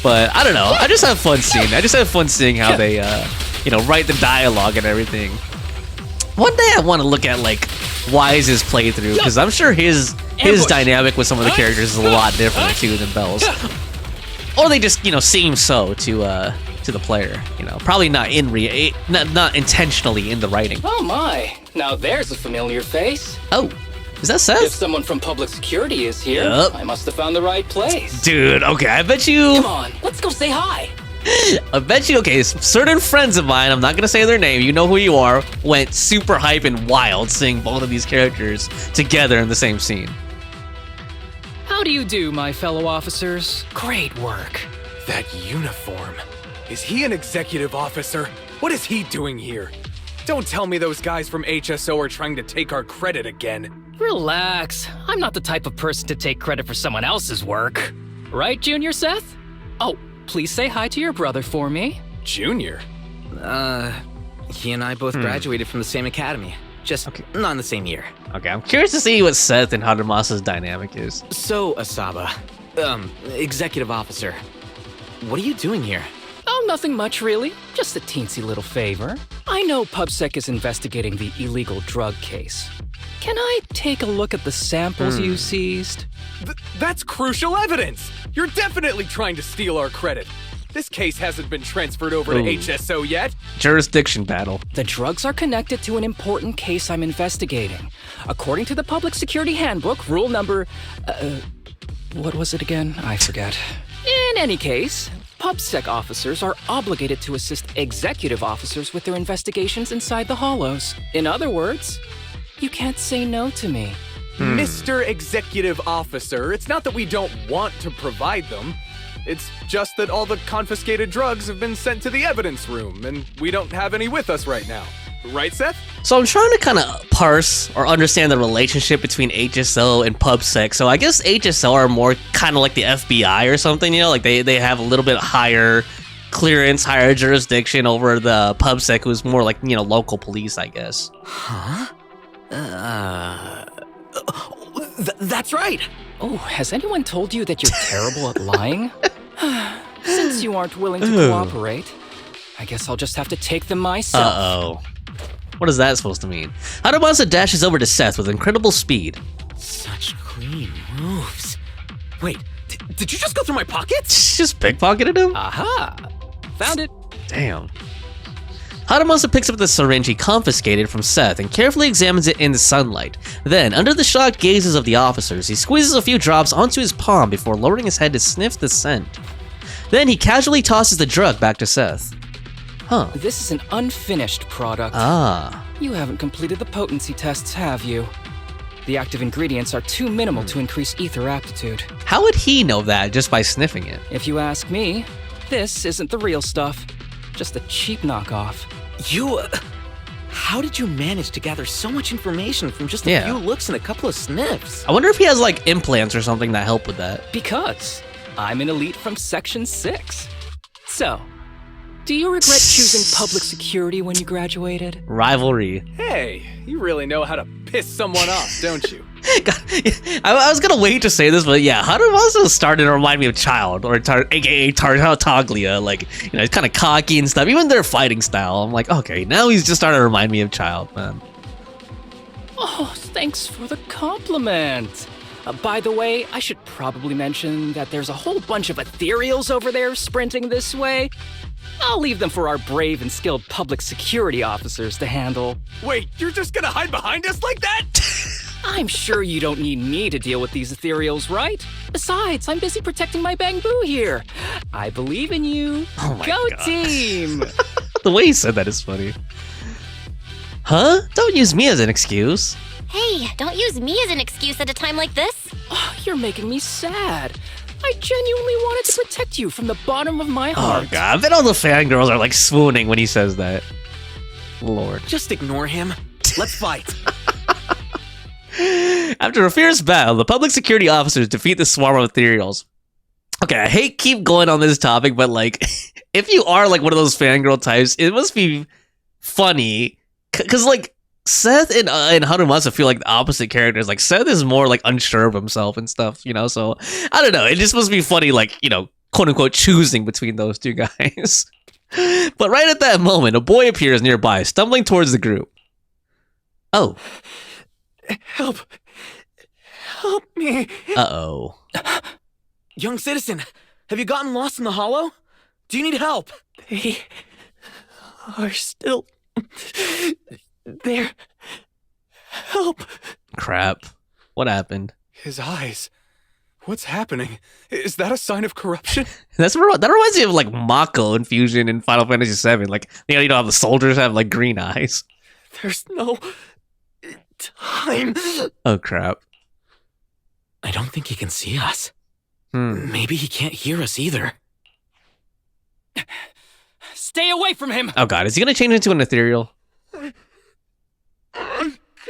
But I don't know. I just have fun seeing. I just have fun seeing how they, write the dialogue and everything. One day I want to look at like Wise's playthrough, because I'm sure his dynamic with some of the characters is a lot different too than Belle's. Or they just seem so to the player. Probably not not intentionally in the writing. Oh my! Now there's a familiar face. Oh. Is that If Seth? someone from public security is here, Yep. I must have found the right place. Dude, okay, I bet you... Come on, let's go say hi. I bet you, okay, certain friends of mine, I'm not gonna say their name, you know who you are, went super hype and wild seeing both of these characters together in the same scene. How do you do, my fellow officers? Great work. That uniform. Is he an executive officer? What is he doing here? Don't tell me those guys from HSO are trying to take our credit again. Relax. I'm not the type of person to take credit for someone else's work. Right, Junior Seth? Oh, please say hi to your brother for me. Junior? He and I both graduated from the same academy. Just not in the same year. Okay, I'm curious to see what Seth and Harumasa's dynamic is. So, Asaba, executive officer, what are you doing here? Oh, nothing much really. Just a teensy little favor. I know PubSec is investigating the illegal drug case. Can I take a look at the samples you seized? That's crucial evidence! You're definitely trying to steal our credit. This case hasn't been transferred over to HSO yet. Jurisdiction battle. The drugs are connected to an important case I'm investigating. According to the Public Security Handbook, rule number... what was it again? I forget. In any case, PubSec officers are obligated to assist executive officers with their investigations inside the hollows. In other words, you can't say no to me. Mr. Executive Officer, it's not that we don't want to provide them. It's just that all the confiscated drugs have been sent to the evidence room, and we don't have any with us right now. Right, Seth? So I'm trying to kind of parse or understand the relationship between HSO and PubSec. So I guess HSO are more kind of like the FBI or something, like they have a little bit higher clearance, higher jurisdiction over the PubSec, who's more like, local police, I guess. Huh? That's right! Oh, has anyone told you that you're terrible at lying? Since you aren't willing to cooperate, I guess I'll just have to take them myself. Uh-oh. What is that supposed to mean? Harumasa dashes over to Seth with incredible speed. Such clean moves. Wait, did you just go through my pockets? Just pickpocketed him? Aha! Found it. Damn. Harumasa picks up the syringe he confiscated from Seth and carefully examines it in the sunlight. Then, under the shocked gazes of the officers, he squeezes a few drops onto his palm before lowering his head to sniff the scent. Then he casually tosses the drug back to Seth. Huh. This is an unfinished product. Ah. You haven't completed the potency tests, have you? The active ingredients are too minimal to increase ether aptitude. How would he know that just by sniffing it? If you ask me, this isn't the real stuff. Just a cheap knockoff. How did you manage to gather so much information from just a few looks and a couple of sniffs? I wonder if he has like implants or something that help with that. Because I'm an elite from Section 6. So, do you regret choosing public security when you graduated? Rivalry. Hey, you really know how to piss someone off, don't you? God, I was gonna wait to say this, but yeah, Harumasa started to remind me of Child, or aka Tartaglia. Like, you know, he's kind of cocky and stuff. Even their fighting style, I'm like, okay, now he's just starting to remind me of Child, man. Oh, thanks for the compliment. By the way, I should probably mention that there's a whole bunch of ethereals over there sprinting this way. I'll leave them for our brave and skilled public security officers to handle. Wait, you're just gonna hide behind us like that? I'm sure you don't need me to deal with these ethereals, right? Besides, I'm busy protecting my bamboo here. I believe in you. Oh my Go God. team! The way he said that is funny. Huh? Don't use me as an excuse. Hey, don't use me as an excuse at a time like this. Oh, you're making me sad. I genuinely wanted to protect you from the bottom of my heart. Oh God, I bet all the fangirls are like swooning when he says that. Lord. Just ignore him. Let's fight. After a fierce battle, the public security officers defeat the swarm of ethereals. Okay, I hate keep going on this topic, but like, if you are like one of those fangirl types, it must be funny. Cause like, Seth and Harumasa feel like the opposite characters. Like, Seth is more like unsure of himself and stuff, you know? So, I don't know. It just must be funny, like, you know, quote unquote, choosing between those two guys. But right at that moment, a boy appears nearby, stumbling towards the group. Oh. Help me. Uh-oh. Young citizen, have you gotten lost in the hollow? Do you need help? They are still there. Help. Crap. What happened? His eyes. What's happening? Is that a sign of corruption? That reminds me of like Mako infusion in Final Fantasy VII. Like, you know how the soldiers have like green eyes. There's no time. Oh crap. I don't think he can see us. Hmm. Maybe he can't hear us either. Stay away from him! Oh God, is he gonna change into an ethereal?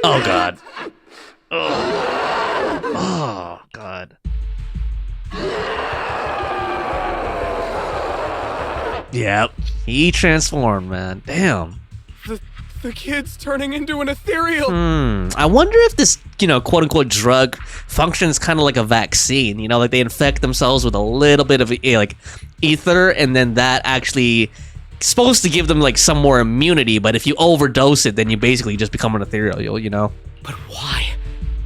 Oh God. Oh God. Yep, he transformed, man. Damn. The kid's turning into an ethereal. I wonder if this, you know, quote unquote drug functions kind of like a vaccine. You know, like they infect themselves with a little bit of like ether, and then that actually supposed to give them like some more immunity. But if you overdose it, then you basically just become an ethereal. You know. But why?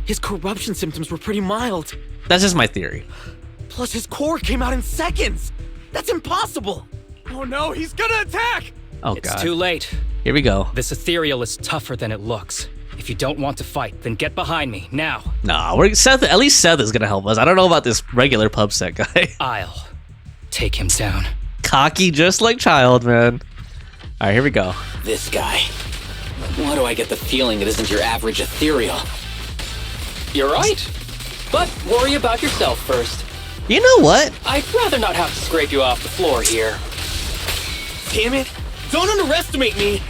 His corruption symptoms were pretty mild. That's just my theory. Plus, his core came out in seconds. That's impossible. Oh no, he's gonna attack! Oh It's God. too late. Here we go. This ethereal is tougher than it looks. If you don't want to fight, then get behind me, now. Nah, Seth. At least Seth is gonna help us. I don't know about this regular pub set guy. I'll take him down. Cocky, just like Child, man. All right, here we go. This guy. Why do I get the feeling it isn't your average ethereal? You're right. But worry about yourself first. You know what? I'd rather not have to scrape you off the floor here. Damn it! Don't underestimate me!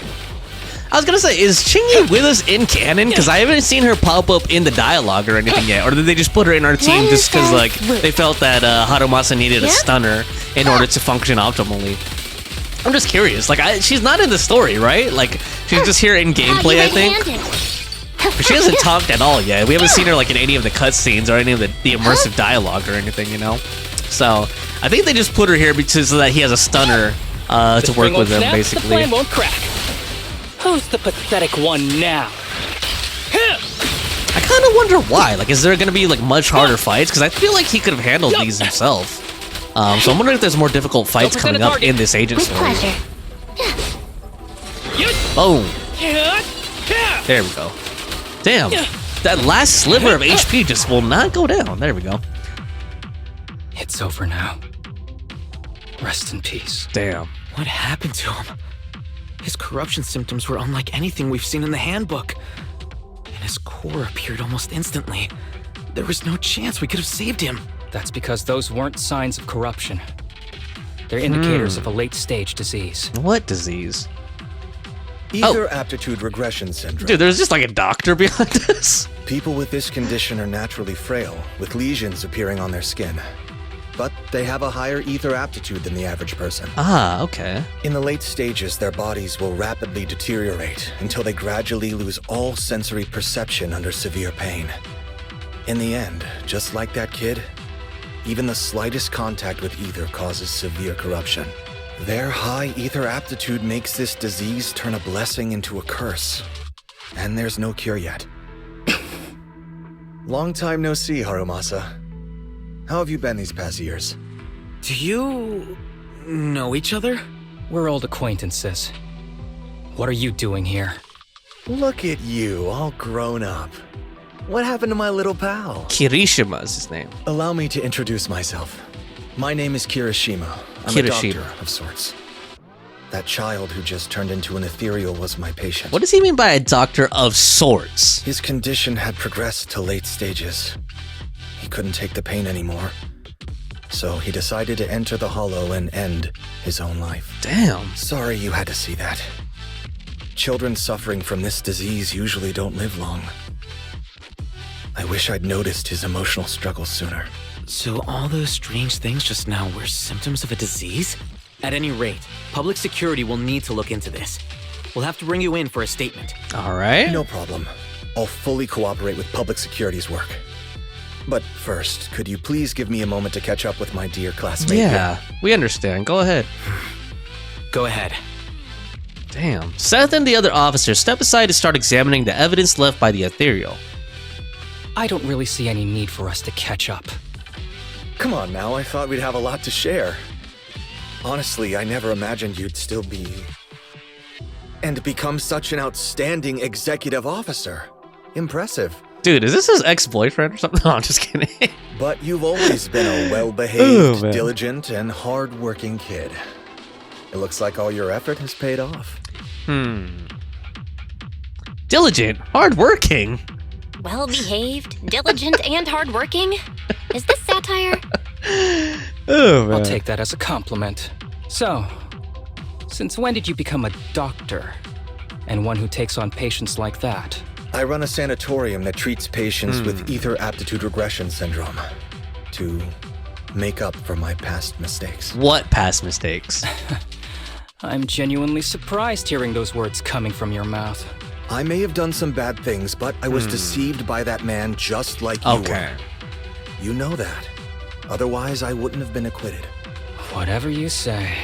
I was gonna say, is Chingy with us in canon? Because I haven't seen her pop up in the dialogue or anything yet. Or did they just put her in our team just because like they felt that Harumasa needed a stunner in order to function optimally? I'm just curious. Like, she's not in the story, right? Like, she's just here in gameplay, I think. But she hasn't talked at all yet. We haven't seen her like in any of the cutscenes or any of the immersive dialogue or anything, you know? So, I think they just put her here because so that he has a stunner to work with him, basically. The plan won't crack. Who's the pathetic one now? I kind of wonder why. Like, is there going to be like much harder fights? Because I feel like he could have handled these himself. So I'm wondering if there's more difficult fights coming up in this agent story. Pleasure. Boom. There we go. Damn. That last sliver of HP just will not go down. There we go. It's over now. Rest in peace. Damn. What happened to him? His corruption symptoms were unlike anything we've seen in the handbook. And his core appeared almost instantly. There was no chance we could have saved him. That's because those weren't signs of corruption. They're indicators of a late-stage disease. What disease? Ether aptitude regression syndrome. Dude, there's just like a doctor behind this. People with this condition are naturally frail, with lesions appearing on their skin. But they have a higher ether aptitude than the average person. Ah, okay. In the late stages, their bodies will rapidly deteriorate until they gradually lose all sensory perception under severe pain. In the end, just like that kid, even the slightest contact with ether causes severe corruption. Their high ether aptitude makes this disease turn a blessing into a curse. And there's no cure yet. Long time no see, Harumasa. How have you been these past years? Do you know each other? We're old acquaintances. What are you doing here? Look at you, all grown up. What happened to my little pal? Kirishima is his name. Allow me to introduce myself. My name is Kirishima. I'm a doctor of sorts. That child who just turned into an ethereal was my patient. What does he mean by a doctor of sorts? His condition had progressed to late stages. He couldn't take the pain anymore. So he decided to enter the Hollow and end his own life. Damn. Sorry you had to see that. Children suffering from this disease usually don't live long. I wish I'd noticed his emotional struggles sooner. So all those strange things just now were symptoms of a disease? At any rate, public security will need to look into this. We'll have to bring you in for a statement. All right. No problem. I'll fully cooperate with public security's work. But first, could you please give me a moment to catch up with my dear classmate? Yeah, we understand. Go ahead. Go ahead. Damn. Seth and the other officers step aside to start examining the evidence left by the ethereal. I don't really see any need for us to catch up. Come on now, I thought we'd have a lot to share. Honestly, I never imagined you'd still be... and become such an outstanding executive officer. Impressive. Dude, is this his ex-boyfriend or something? No, I'm just kidding. But you've always been a well-behaved, diligent, and hard-working kid. It looks like all your effort has paid off. Diligent, hard-working. Well-behaved, diligent, and hardworking? Is this satire? Oh, man. I'll take that as a compliment. So, since when did you become a doctor? And one who takes on patients like that? I run a sanatorium that treats patients with ether aptitude regression syndrome to make up for my past mistakes. What past mistakes? I'm genuinely surprised hearing those words coming from your mouth. I may have done some bad things, but I was deceived by that man just like you were. You know that. Otherwise, I wouldn't have been acquitted. Whatever you say.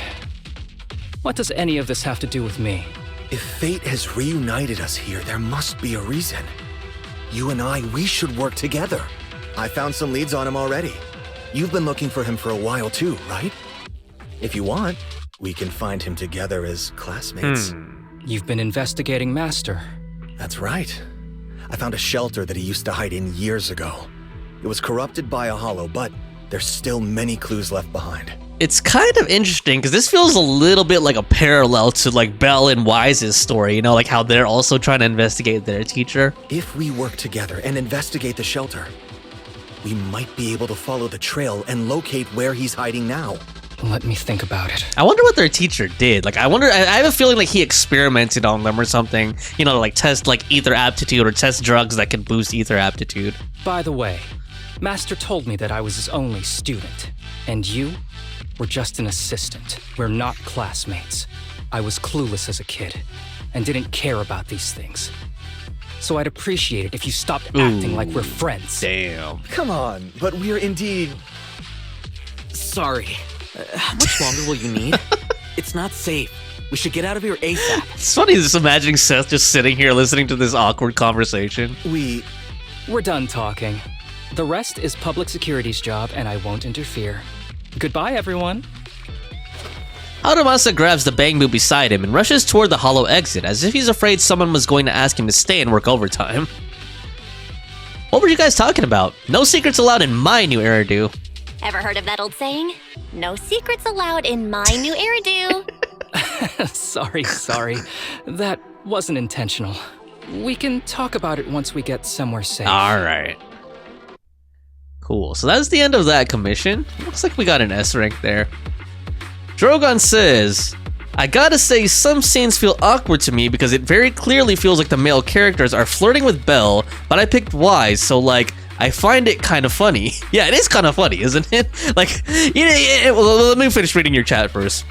What does any of this have to do with me? If fate has reunited us here, there must be a reason. You and I, we should work together. I found some leads on him already. You've been looking for him for a while too, right? If you want, we can find him together as classmates. You've been investigating Master. That's right. I found a shelter that he used to hide in years ago. It was corrupted by a hollow, but there's still many clues left behind. It's kind of interesting because this feels a little bit like a parallel to like Belle and Wise's story, you know, like how they're also trying to investigate their teacher. If we work together and investigate the shelter, we might be able to follow the trail and locate where he's hiding now. Let me think about it. I wonder what their teacher did. Like, I have a feeling like he experimented on them or something, you know, like test like ether aptitude or test drugs that can boost ether aptitude. By the way, Master told me that I was his only student, and you were just an assistant. We're not classmates. I was clueless as a kid and didn't care about these things. So I'd appreciate it if you stopped acting like we're friends. Damn. Come on, but we're indeed... Sorry. How much longer will you need? It's not safe. We should get out of here ASAP. It's funny just imagining Seth just sitting here listening to this awkward conversation. We're done talking. The rest is public security's job, and I won't interfere. Goodbye, everyone. Harumasa grabs the bang boot beside him and rushes toward the hollow exit, as if he's afraid someone was going to ask him to stay and work overtime. What were you guys talking about? No secrets allowed in my new hairdo. Ever heard of that old saying? No secrets allowed in my new hairdo. Sorry. That wasn't intentional. We can talk about it once we get somewhere safe. Alright. Cool, so that's the end of that commission. Looks like we got an S rank there. Drogon says, I gotta say some scenes feel awkward to me because it very clearly feels like the male characters are flirting with Belle, but I picked Wise, so like, I find it kind of funny. Yeah, it is kind of funny, isn't it? Like, well, let me finish reading your chat first.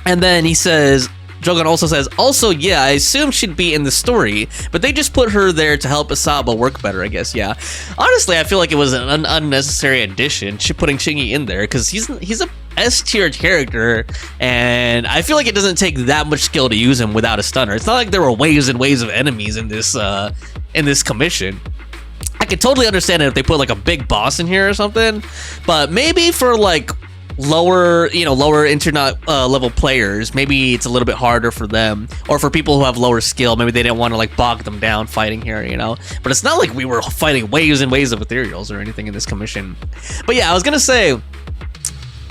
And then he says, Drogon also says, also, yeah, I assume she'd be in the story, but they just put her there to help Asaba work better, I guess, yeah. Honestly, I feel like it was an unnecessary addition, putting Shingi in there, because he's a S-tier character, and I feel like it doesn't take that much skill to use him without a stunner. It's not like there were waves and waves of enemies in this commission. I could totally understand it if they put like a big boss in here or something, but maybe for like lower internet level players, maybe it's a little bit harder for them, or for people who have lower skill, maybe they didn't want to like bog them down fighting here, but it's not like we were fighting waves and waves of ethereals or anything in this commission. But yeah, I was gonna say,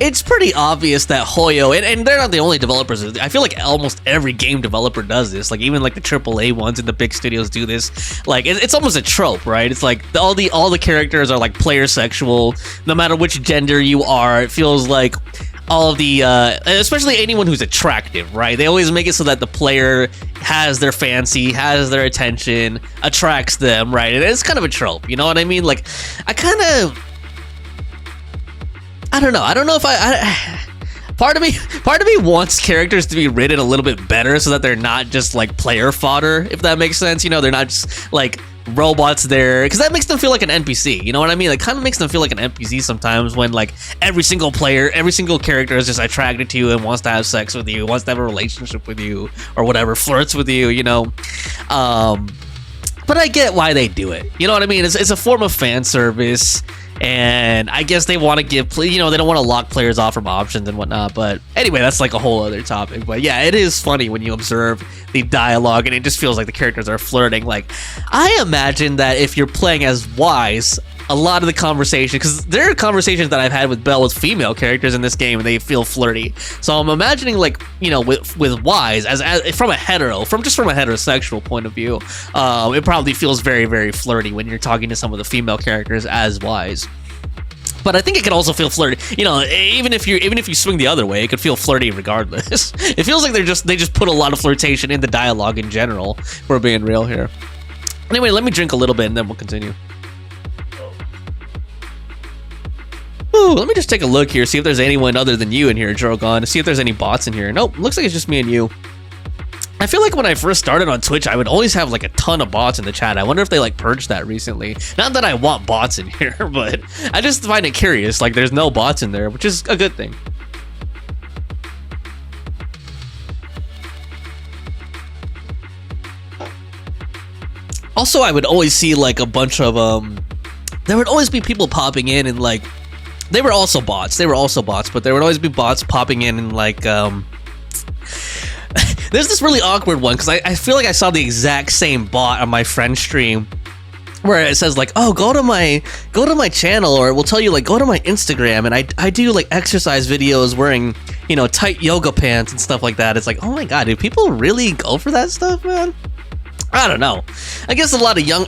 it's pretty obvious that Hoyo, and they're not the only developers. I feel like almost every game developer does this. Like even like the AAA ones and the big studios do this. Like it's almost a trope, right? It's like all the characters are like player sexual. No matter which gender you are, it feels like all of the, especially anyone who's attractive, right? They always make it so that the player has their fancy, has their attention, attracts them, right? And it's kind of a trope, you know what I mean? Like I don't know if part of me wants characters to be written a little bit better so that they're not just like player fodder, if that makes sense. They're not just like robots there, because that makes them feel like an NPC, you know what I mean? It kind of makes them feel like an NPC sometimes when like every single character is just attracted to you and wants to have sex with you, wants to have a relationship with you or whatever, flirts with you, but I get why they do it, you know what I mean? It's a form of fan service, and I guess they want to give, they don't want to lock players off from options and whatnot. But anyway, that's like a whole other topic. But yeah, it is funny when you observe the dialogue and it just feels like the characters are flirting. Like, I imagine that if you're playing as Wise, a lot of the conversation, because there are conversations that I've had with Belle with female characters in this game and they feel flirty. So I'm imagining like, with Wise as from a heterosexual point of view, it probably feels very, very flirty when you're talking to some of the female characters as Wise. But I think it could also feel flirty, even if you swing the other way, it could feel flirty regardless. It feels like they just put a lot of flirtation in the dialogue in general, if we're being real here. Anyway, let me drink a little bit and then we'll continue. Ooh, let me just take a look here, see if there's anyone other than you in here, Drogon, see if there's any bots in here. Nope, looks like it's just me and you. I feel like when I first started on Twitch, I would always have like a ton of bots in the chat. I wonder if they like purged that recently. Not that I want bots in here, but I just find it curious. Like there's no bots in there, which is a good thing. Also, I would always see like a bunch of there would always be people popping in and like they were also bots, but there would always be bots popping in and like there's this really awkward one because I feel like I saw the exact same bot on my friend's stream where it says like, oh, go to my channel, or it will tell you like, go to my Instagram, and I do like exercise videos wearing, tight yoga pants and stuff like that. It's like, oh my god, do people really go for that stuff, man? I don't know. I guess a lot of young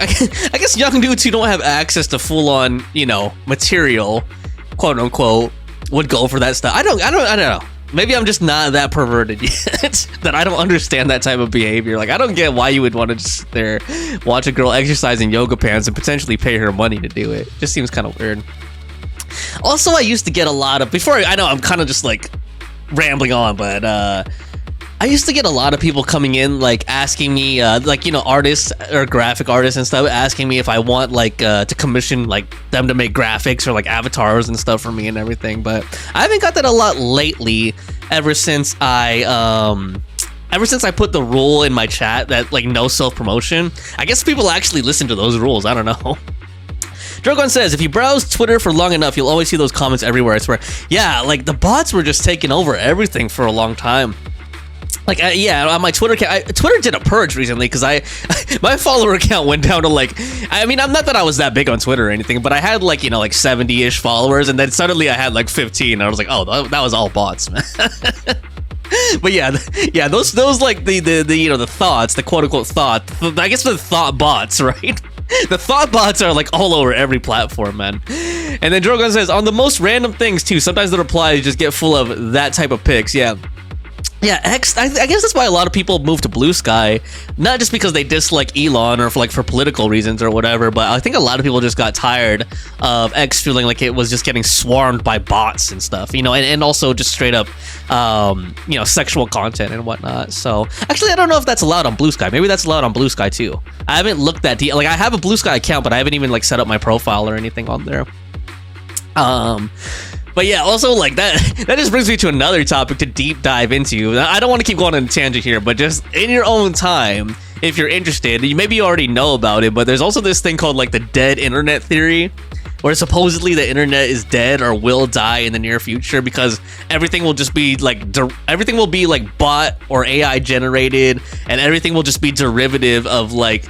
dudes who don't have access to full on, material, quote unquote, would go for that stuff. I don't know. Maybe I'm just not that perverted yet that I don't understand that type of behavior. Like, I don't get why you would want to just sit there, watch a girl exercise in yoga pants and potentially pay her money to do it. Just seems kind of weird. Also, I used to get a lot of, I know I'm kind of just like rambling on, but I used to get a lot of people coming in like asking me, artists or graphic artists and stuff, asking me if I want like to commission like them to make graphics or like avatars and stuff for me and everything. But I haven't got that a lot lately. Ever since I put the rule in my chat that like no self promotion. I guess people actually listen to those rules. I don't know. Drogon says, if you browse Twitter for long enough, you'll always see those comments everywhere. I swear. Yeah, like the bots were just taking over everything for a long time. Like, yeah, on my Twitter account, Twitter did a purge recently because my follower account went down to like, I mean, I'm not that I was that big on Twitter or anything, but I had like, you know, like 70-ish followers, and then suddenly I had like 15, and I was like, oh, that was all bots, man. But yeah, those like the you know, the thoughts, the quote unquote thought, I guess the thought bots, right? The thought bots are like all over every platform, man. And then Drogon says, on the most random things too, sometimes the replies just get full of that type of pics. Yeah, X, I guess that's why a lot of people move to Blue Sky, not just because they dislike Elon or for political reasons or whatever, but I think a lot of people just got tired of X feeling like it was just getting swarmed by bots and stuff, you know, and also just straight up, you know, sexual content and whatnot. So actually, I don't know if that's allowed on Blue Sky. Maybe that's allowed on Blue Sky too. I haven't looked that deep. Like, I have a Blue Sky account, but I haven't even like set up my profile or anything on there. But yeah, also like that just brings me to another topic to deep dive into. I don't want to keep going on a tangent here, but just in your own time, if you're interested, maybe you already know about it, but there's also this thing called like the dead internet theory, where supposedly the internet is dead or will die in the near future because everything will just be like everything will be like bot or AI generated, and everything will just be derivative of like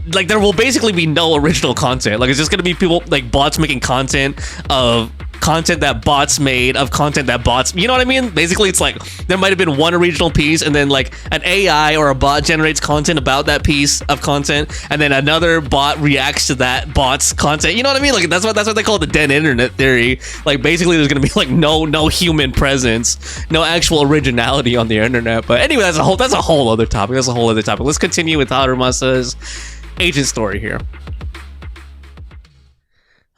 there will basically be no original content. Like, it's just gonna be people like bots making content of content that bots made of content that bots, you know what I mean? Basically, it's like there might have been one original piece, and then like an AI or a bot generates content about that piece of content, and then another bot reacts to that bot's content. You know what I mean? Like, that's what they call the dead internet theory. Like, basically, there's gonna be like no human presence, no actual originality on the internet. But anyway, that's a whole other topic. Let's continue with Harumasa's agent story here.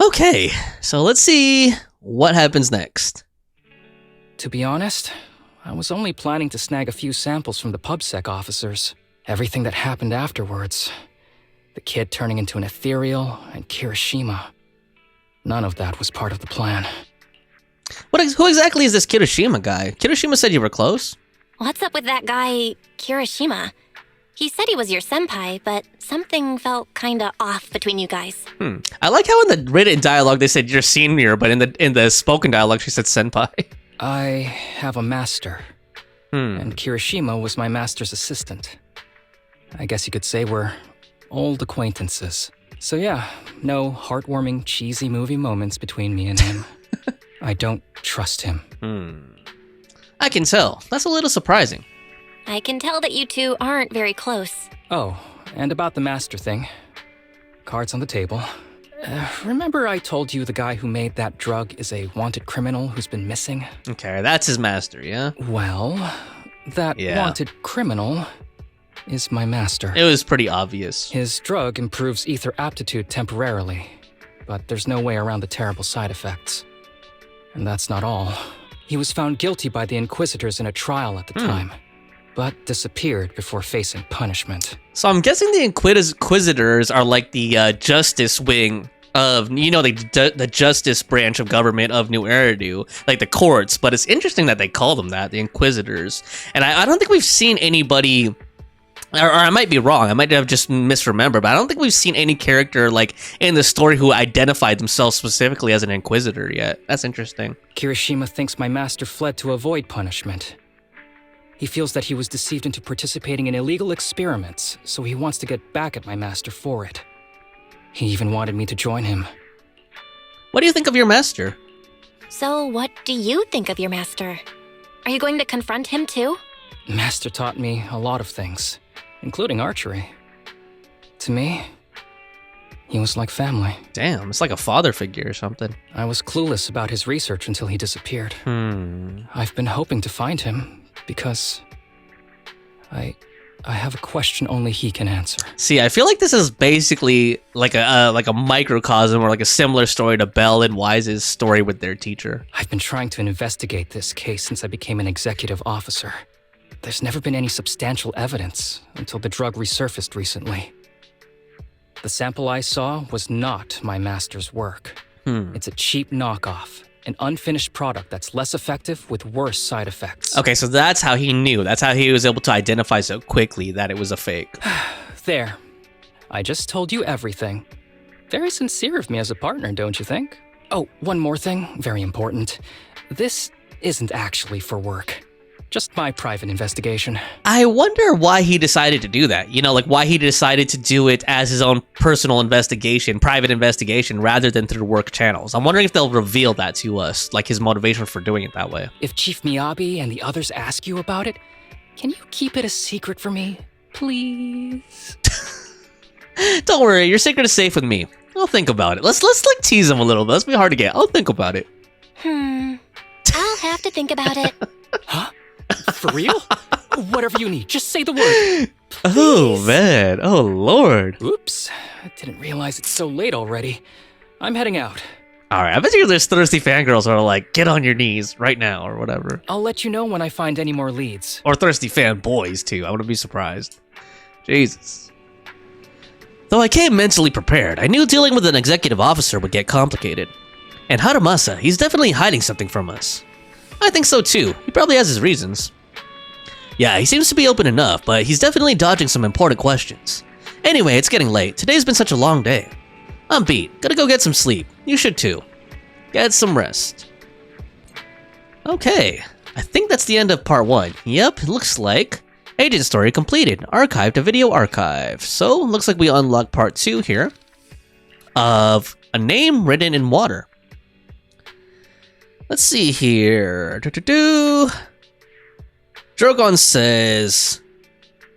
Okay, so let's see what happens next. To be honest, I was only planning to snag a few samples from the PubSec officers. Everything that happened afterwards. The kid turning into an ethereal and Kirishima. None of that was part of the plan. Who exactly is this Kirishima guy? Kirishima said you were close? What's up with that guy, Kirishima? He said he was your senpai, but something felt kinda off between you guys. I like how in the written dialogue they said you're senior, but in the spoken dialogue she said senpai. I have a master. And Kirishima was my master's assistant. I guess you could say we're old acquaintances. So yeah, no heartwarming, cheesy movie moments between me and him. I don't trust him. I can tell. That's a little surprising. I can tell that you two aren't very close. Oh, and about the master thing. Cards on the table. Remember I told you the guy who made that drug is a wanted criminal who's been missing? Okay, that's his master, yeah? Well, that wanted criminal is my master. It was pretty obvious. His drug improves ether aptitude temporarily, but there's no way around the terrible side effects. And that's not all. He was found guilty by the Inquisitors in a trial at the time, but disappeared before facing punishment. So I'm guessing the Inquisitors are like the justice wing of, you know, the justice branch of government of New Eridu, like the courts, but it's interesting that they call them that, the Inquisitors. And I don't think we've seen anybody, or I might be wrong, I might have just misremembered, but I don't think we've seen any character like in the story who identified themselves specifically as an Inquisitor yet. That's interesting. Kirishima thinks my master fled to avoid punishment. He feels that he was deceived into participating in illegal experiments, so he wants to get back at my master for it. He even wanted me to join him. What do you think of your master? So what do you think of your master? Are you going to confront him too? Master taught me a lot of things, including archery. To me, he was like family. Damn, it's like a father figure or something. I was clueless about his research until he disappeared. I've been hoping to find him because I have a question only he can answer. See, I feel like this is basically like a microcosm or like a similar story to Bell and Wise's story with their teacher. I've been trying to investigate this case since I became an executive officer. There's never been any substantial evidence until the drug resurfaced recently. The sample I saw was not my master's work. It's a cheap knockoff. An unfinished product that's less effective with worse side effects. Okay, so that's how he knew. That's how he was able to identify so quickly that it was a fake. There. I just told you everything. Very sincere of me as a partner, don't you think? Oh, one more thing, very important. This isn't actually for work. Just my private investigation. I wonder why he decided to do that. You know, like why he decided to do it as his own personal investigation, private investigation, rather than through work channels. I'm wondering if they'll reveal that to us, like his motivation for doing it that way. If Chief Miyabi and the others ask you about it, can you keep it a secret for me? Please? Don't worry, your secret is safe with me. I'll think about it. Let's like tease him a little bit. Let's be hard to get. I'll think about it. I'll have to think about it. Huh? For real? Whatever you need, just say the word. Oh, man. Oh, Lord. Oops. I didn't realize it's so late already. I'm heading out. All right, I bet you there's thirsty fangirls who are like, get on your knees right now or whatever. I'll let you know when I find any more leads. Or thirsty fanboys, too. I wouldn't be surprised. Jesus. Though I came mentally prepared, I knew dealing with an executive officer would get complicated. And Harumasa, he's definitely hiding something from us. I think so too. He probably has his reasons. Yeah, he seems to be open enough, but he's definitely dodging some important questions. Anyway, it's getting late. Today's been such a long day. I'm beat. Gotta go get some sleep. You should too. Get some rest. Okay. I think that's the end of part 1. Yep, it looks like. Agent story completed. Archived to video archive. So, looks like we unlocked part 2 here. Of a name written in water. Let's see here. Drogon says,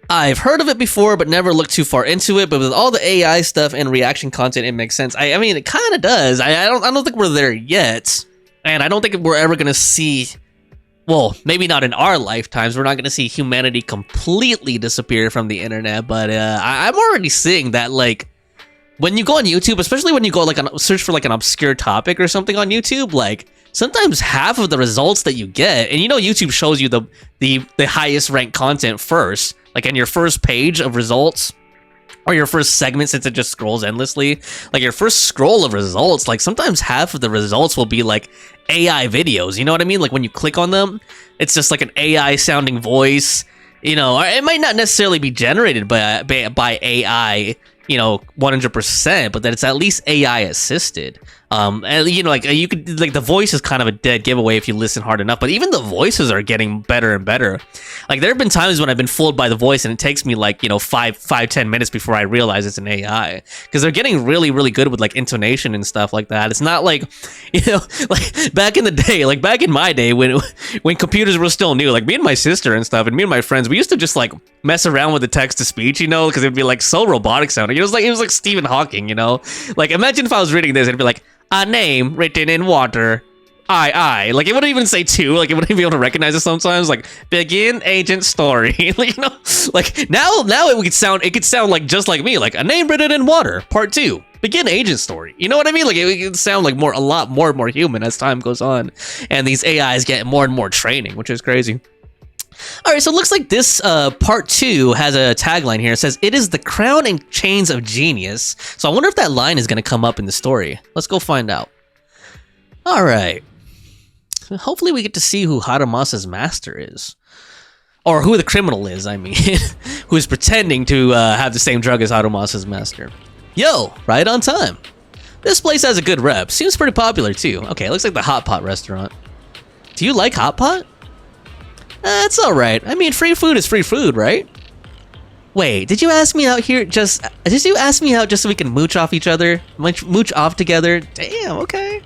I've heard of it before, but never looked too far into it. But with all the AI stuff and reaction content, it makes sense. I mean, it kind of does. I don't think we're there yet, and I don't think we're ever gonna see. Well, maybe not in our lifetimes. We're not gonna see humanity completely disappear from the internet. But I'm already seeing that, like, when you go on YouTube, especially when you go like search for like an obscure topic or something on YouTube, like. Sometimes half of the results that you get, and you know YouTube shows you the highest ranked content first, like in your first page of results, or your first segment since it just scrolls endlessly. Like your first scroll of results, like sometimes half of the results will be like AI videos, you know what I mean? Like when you click on them, it's just like an AI sounding voice, you know, or it might not necessarily be generated by AI, you know, 100%, but that it's at least AI assisted. And you know, like you could, like the voice is kind of a dead giveaway if you listen hard enough, but even the voices are getting better and better. Like there have been times when I've been fooled by the voice and it takes me like, you know, 5-10 minutes before I realize it's an AI, because they're getting really, really good with like intonation and stuff like that. It's not like, you know, like back in the day, like back in my day when computers were still new, like me and my sister and stuff, and me and my friends, we used to just like mess around with the text to speech, you know, because it'd be like so robotic sounding. It was like Stephen Hawking, you know. Like imagine if I was reading this and it'd be like, a name written in water. I. Like, it wouldn't even say 2. Like, it wouldn't be able to recognize it sometimes. Like, begin agent story. Like, you know? Like, now it could sound like just like me. Like, a name written in water. Part 2. Begin agent story. You know what I mean? Like, it could sound like a lot more human as time goes on. And these AIs get more and more training, which is crazy. All right, so it looks like this part 2 has a tagline here. It says, it is the crown and chains of genius. So I wonder if that line is going to come up in the story. Let's go find out. All right. Hopefully we get to see who Harumasa's master is. Or who the criminal is, I mean. Who's pretending to have the same drug as Harumasa's master. Yo, right on time. This place has a good rep. Seems pretty popular, too. Okay, it looks like the Hot Pot restaurant. Do you like Hot Pot? It's alright. I mean, free food is free food, right? Wait, did you ask me out here just so we can mooch off each other? Mooch off together? Damn, okay.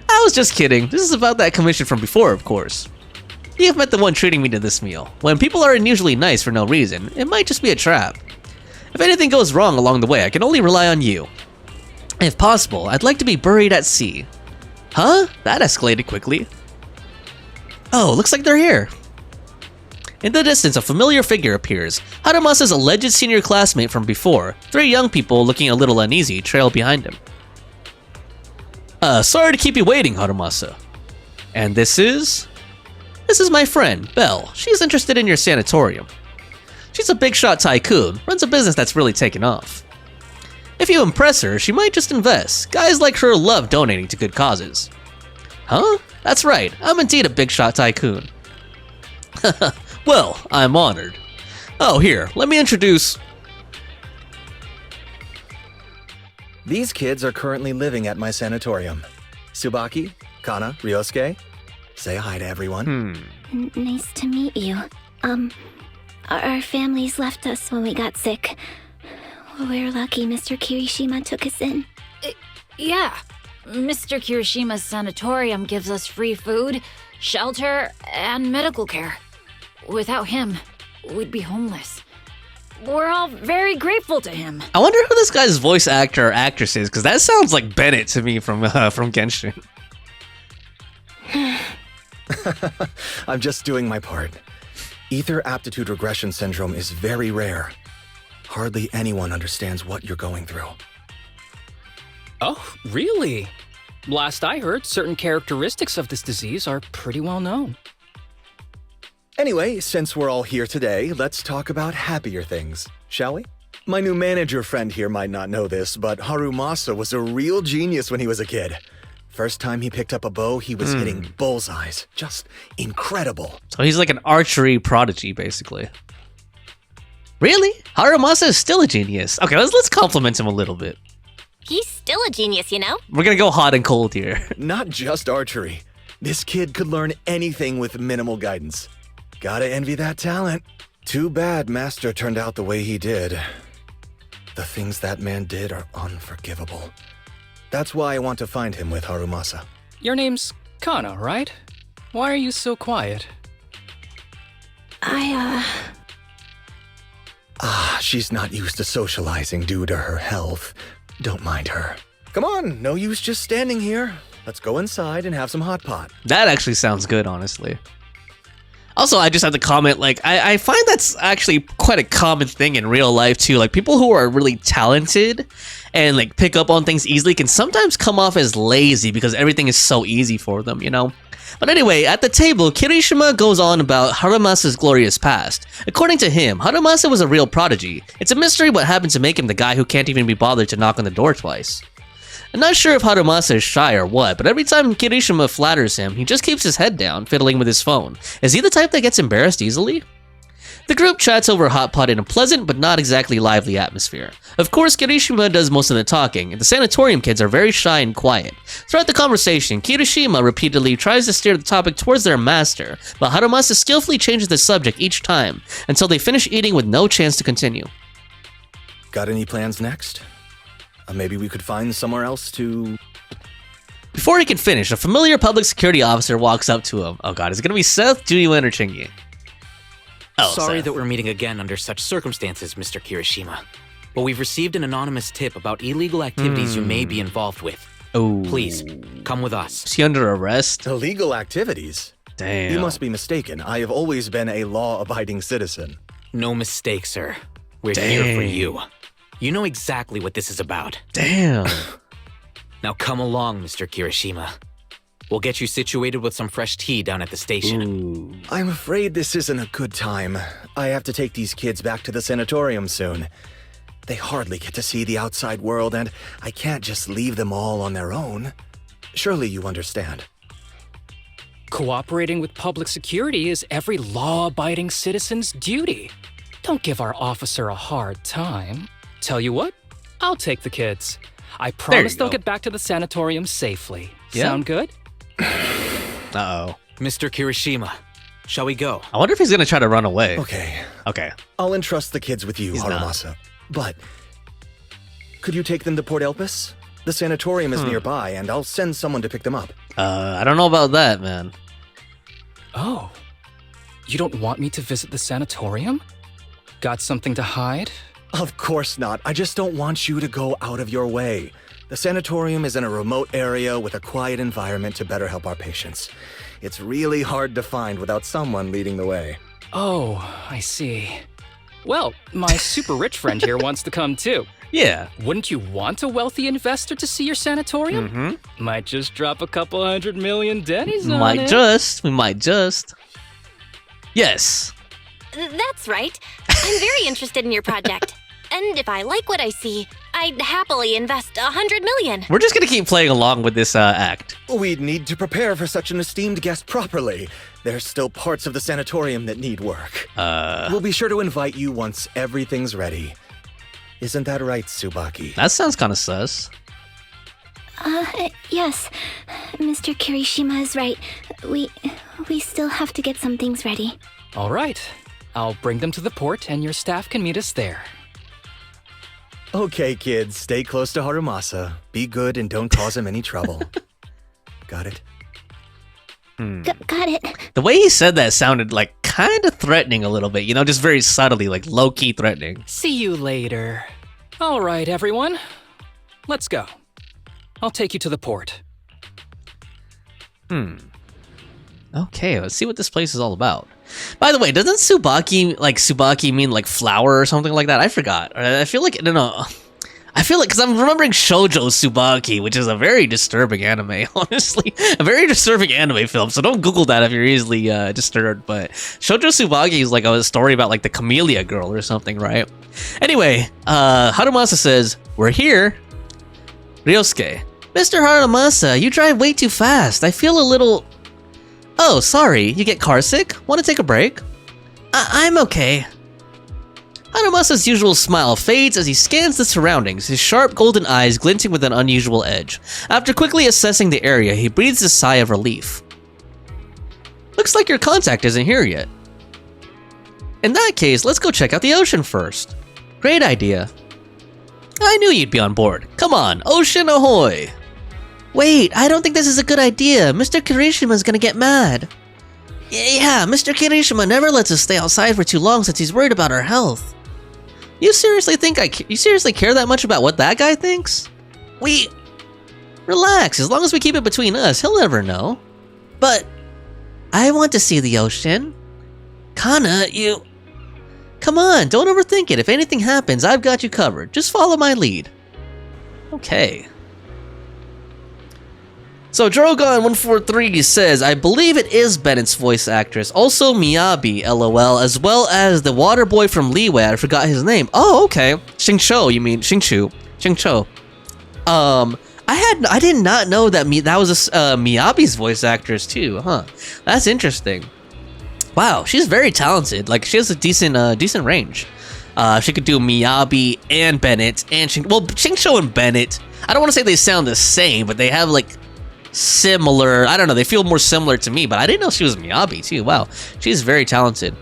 I was just kidding. This is about that commission from before, of course. You've met the one treating me to this meal. When people are unusually nice for no reason, it might just be a trap. If anything goes wrong along the way, I can only rely on you. If possible, I'd like to be buried at sea. Huh? That escalated quickly. Oh, looks like they're here. In the distance, a familiar figure appears. Harumasa's alleged senior classmate from before. 3 young people, looking a little uneasy, trail behind him. Sorry to keep you waiting, Harumasa. And this is? This is my friend, Belle. She's interested in your sanatorium. She's a big-shot tycoon, runs a business that's really taken off. If you impress her, she might just invest. Guys like her love donating to good causes. Huh? That's right, I'm indeed a big-shot tycoon. Well, I'm honored. Oh, here, let me introduce... These kids are currently living at my sanatorium. Tsubaki, Kana, Ryosuke, say hi to everyone. Nice to meet you. Our families left us when we got sick. We're lucky Mr. Kirishima took us in. Yeah. Mr. Kirishima's sanatorium gives us free food, shelter, and medical care. Without him, we'd be homeless. We're all very grateful to him. I wonder who this guy's voice actor or actress is, because that sounds like Bennett to me from Genshin. I'm just doing my part. Ether aptitude regression syndrome is very rare. Hardly anyone understands what you're going through. Oh, really? Last I heard, certain characteristics of this disease are pretty well known. Anyway, since we're all here today, let's talk about happier things, shall we? My new manager friend here might not know this, but Harumasa was a real genius when he was a kid. First time he picked up a bow, he was hitting bullseyes. Just incredible. So he's like an archery prodigy, basically. Really? Harumasa is still a genius. Okay, let's compliment him a little bit. He's still a genius, you know? We're gonna go hot and cold here. Not just archery. This kid could learn anything with minimal guidance. Gotta envy that talent. Too bad Master turned out the way he did. The things that man did are unforgivable. That's why I want to find him with Harumasa. Your name's Kana, right? Why are you so quiet? She's not used to socializing due to her health. Don't mind her. Come on, no use just standing here. Let's go inside and have some hot pot. That actually sounds good, honestly. Also, I just have to comment, like, I find that's actually quite a common thing in real life, too. Like, people who are really talented and, like, pick up on things easily can sometimes come off as lazy because everything is so easy for them, you know? But anyway, at the table, Kirishima goes on about Harumasa's glorious past. According to him, Harumasa was a real prodigy. It's a mystery what happened to make him the guy who can't even be bothered to knock on the door twice. I'm not sure if Harumasa is shy or what, but every time Kirishima flatters him, he just keeps his head down, fiddling with his phone. Is he the type that gets embarrassed easily? The group chats over hot pot in a pleasant but not exactly lively atmosphere. Of course, Kirishima does most of the talking, and the sanatorium kids are very shy and quiet. Throughout the conversation, Kirishima repeatedly tries to steer the topic towards their master, but Harumasa skillfully changes the subject each time, until they finish eating with no chance to continue. Got any plans next? Maybe we could find somewhere else to... Before he can finish, a familiar public security officer walks up to him. Oh god, is it gonna be Seth, Juyu, or Chingy? Oh, Sorry Seth. that we're meeting again under such circumstances, Mr. Kirishima. But we've received an anonymous tip about illegal activities you may be involved with. Oh. Please, come with us. Is he under arrest? Illegal activities? Damn. You must be mistaken. I have always been a law-abiding citizen. No mistake, sir. We're here for you. You know exactly what this is about. Damn. Now come along, Mr. Kirishima. We'll get you situated with some fresh tea down at the station. Ooh. I'm afraid this isn't a good time. I have to take these kids back to the sanatorium soon. They hardly get to see the outside world, and I can't just leave them all on their own. Surely you understand. Cooperating with public security is every law-abiding citizen's duty. Don't give our officer a hard time. Tell you what, I'll take the kids. I promise they'll get back to the sanatorium safely. Yeah. Sound good? Uh-oh. Mr. Kirishima, shall we go? I wonder if he's gonna try to run away. Okay. Okay. I'll entrust the kids with you, Harumasa. But could you take them to Port Elpis? The sanatorium is nearby, and I'll send someone to pick them up. I don't know about that, man. Oh. You don't want me to visit the sanatorium? Got something to hide? Of course not. I just don't want you to go out of your way. The sanatorium is in a remote area with a quiet environment to better help our patients. It's really hard to find without someone leading the way. Oh, I see. Well, my super rich friend here wants to come too. Yeah. Wouldn't you want a wealthy investor to see your sanatorium? Mm-hmm. Might just drop a couple $100 million dennies on Might it. We might just. Yes. That's right. I'm very interested in your project. And if I like what I see, I'd happily invest $100 million. We're just gonna keep playing along with this act. We'd need to prepare for such an esteemed guest properly. There's still parts of the sanatorium that need work. We'll be sure to invite you once everything's ready. Isn't that right, Tsubaki? That sounds kind of sus. Yes. Mr. Kirishima is right. We still have to get some things ready. All right. I'll bring them to the port, and your staff can meet us there. Okay, kids, stay close to Harumasa. Be good and don't cause him any trouble. Got it? Got it. The way he said that sounded like kind of threatening a little bit, you know, just very subtly, like low-key threatening. See you later. All right, everyone. Let's go. I'll take you to the port. Okay, let's see what this place is all about. By the way, doesn't Tsubaki mean like flower or something like that? I forgot. I feel like, no. I feel like, because I'm remembering Shoujo Tsubaki, which is a very disturbing anime, honestly. A very disturbing anime film, so don't Google that if you're easily disturbed. But Shoujo Tsubaki is like a story about like the Camellia Girl or something, right? Anyway, Harumasa says, we're here. Ryosuke, Mr. Harumasa, you drive way too fast. I feel a little... Oh, sorry, you get car sick? Want to take a break? I'm okay. Harumasa's usual smile fades as he scans the surroundings, his sharp golden eyes glinting with an unusual edge. After quickly assessing the area, he breathes a sigh of relief. Looks like your contact isn't here yet. In that case, let's go check out the ocean first. Great idea. I knew you'd be on board. Come on, ocean ahoy! Wait, I don't think this is a good idea. Mr. Kirishima's gonna get mad. Yeah, Mr. Kirishima never lets us stay outside for too long since he's worried about our health. You seriously care that much about what that guy thinks? Relax, as long as we keep it between us, he'll never know. But I want to see the ocean. Kana, come on, don't overthink it. If anything happens, I've got you covered. Just follow my lead. Okay. So Drogon143 says, I believe it is Bennett's voice actress. Also Miyabi, lol, as well as the water boy from Leeway. I forgot his name. Oh, okay. Xingqiu, you mean Xingqiu. I did not know that that was Miyabi's voice actress too, huh? That's interesting. Wow, she's very talented. Like, she has a decent range. She could do Miyabi and Bennett and Xingqiu and Bennett. I don't want to say they sound the same, but they have like similar, I don't know, they feel more similar to me, but I didn't know she was Miyabi too. Wow, she's very talented.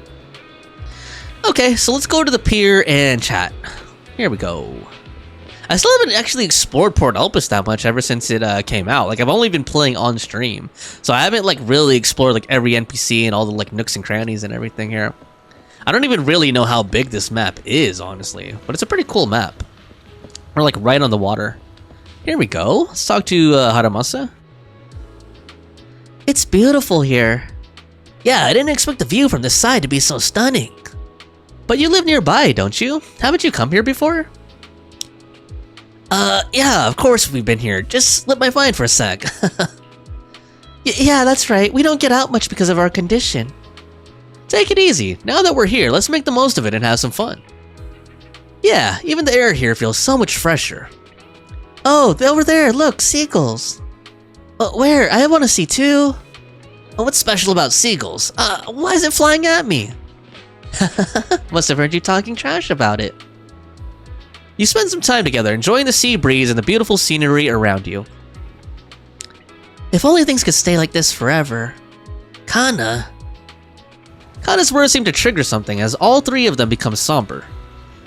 Okay, so let's go to the pier and chat. Here we go. I still haven't actually explored Port Elpis that much ever since it came out. Like, I've only been playing on stream, so I haven't like really explored like every NPC and all the like nooks and crannies and everything here. I don't even really know how big this map is, honestly, but it's a pretty cool map. We're like right on the water. Here we go. Let's talk to Harumasa. It's beautiful here. Yeah, I didn't expect the view from this side to be so stunning. But you live nearby, don't you? Haven't you come here before? Yeah, of course we've been here. Just slip my mind for a sec. Yeah, that's right. We don't get out much because of our condition. Take it easy. Now that we're here, let's make the most of it and have some fun. Yeah, even the air here feels so much fresher. Oh, over there, look, seagulls. Where? I want to see too. What's special about seagulls? Why is it flying at me? Must have heard you talking trash about it. You spend some time together, enjoying the sea breeze and the beautiful scenery around you. If only things could stay like this forever. Kana's words seem to trigger something as all three of them become somber.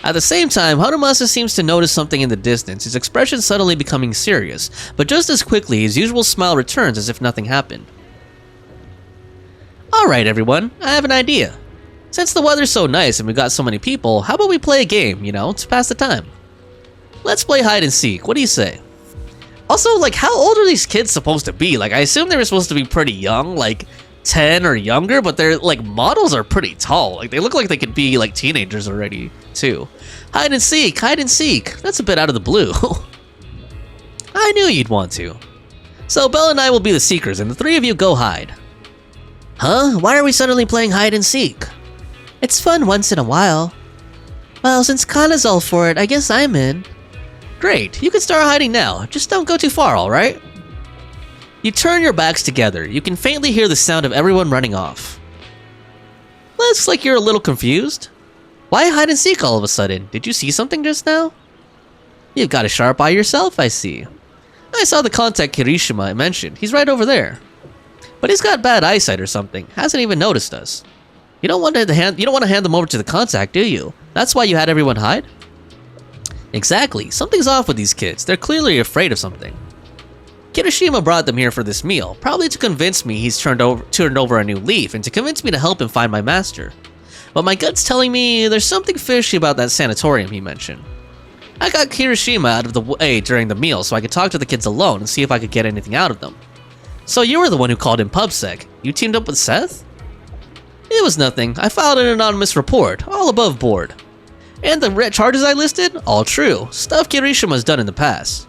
At the same time, Harumasa seems to notice something in the distance, his expression suddenly becoming serious, but just as quickly his usual smile returns as if nothing happened. Alright everyone, I have an idea. Since the weather's so nice and we got so many people, how about we play a game, you know, to pass the time? Let's play hide and seek, what do you say? Also, like, how old are these kids supposed to be? Like, I assume they were supposed to be pretty young, like 10 or younger, but their like models are pretty tall. Like, they look like they could be like teenagers already too. Hide and seek, that's a bit out of the blue. I knew you'd want to. So Belle and I will be the seekers and the three of you go hide. Huh? Why are we suddenly playing hide and seek? It's fun once in a while. Well, since Kana's all for it, I guess I'm in. Great, you can start hiding now. Just don't go too far, alright? You turn your backs together. You can faintly hear the sound of everyone running off. Looks like you're a little confused. Why hide and seek all of a sudden? Did you see something just now? You've got a sharp eye yourself, I see. I saw the contact Kirishima mentioned. He's right over there. But he's got bad eyesight or something. Hasn't even noticed us. You don't want to hand them over to the contact, do you? That's why you had everyone hide? Exactly. Something's off with these kids. They're clearly afraid of something. Kirishima brought them here for this meal, probably to convince me he's turned over a new leaf and to convince me to help him find my master. But my gut's telling me there's something fishy about that sanatorium he mentioned. I got Kirishima out of the way during the meal so I could talk to the kids alone and see if I could get anything out of them. So you were the one who called in PubSec. You teamed up with Seth? It was nothing. I filed an anonymous report, all above board. And the charges I listed? All true. Stuff Kirishima's done in the past.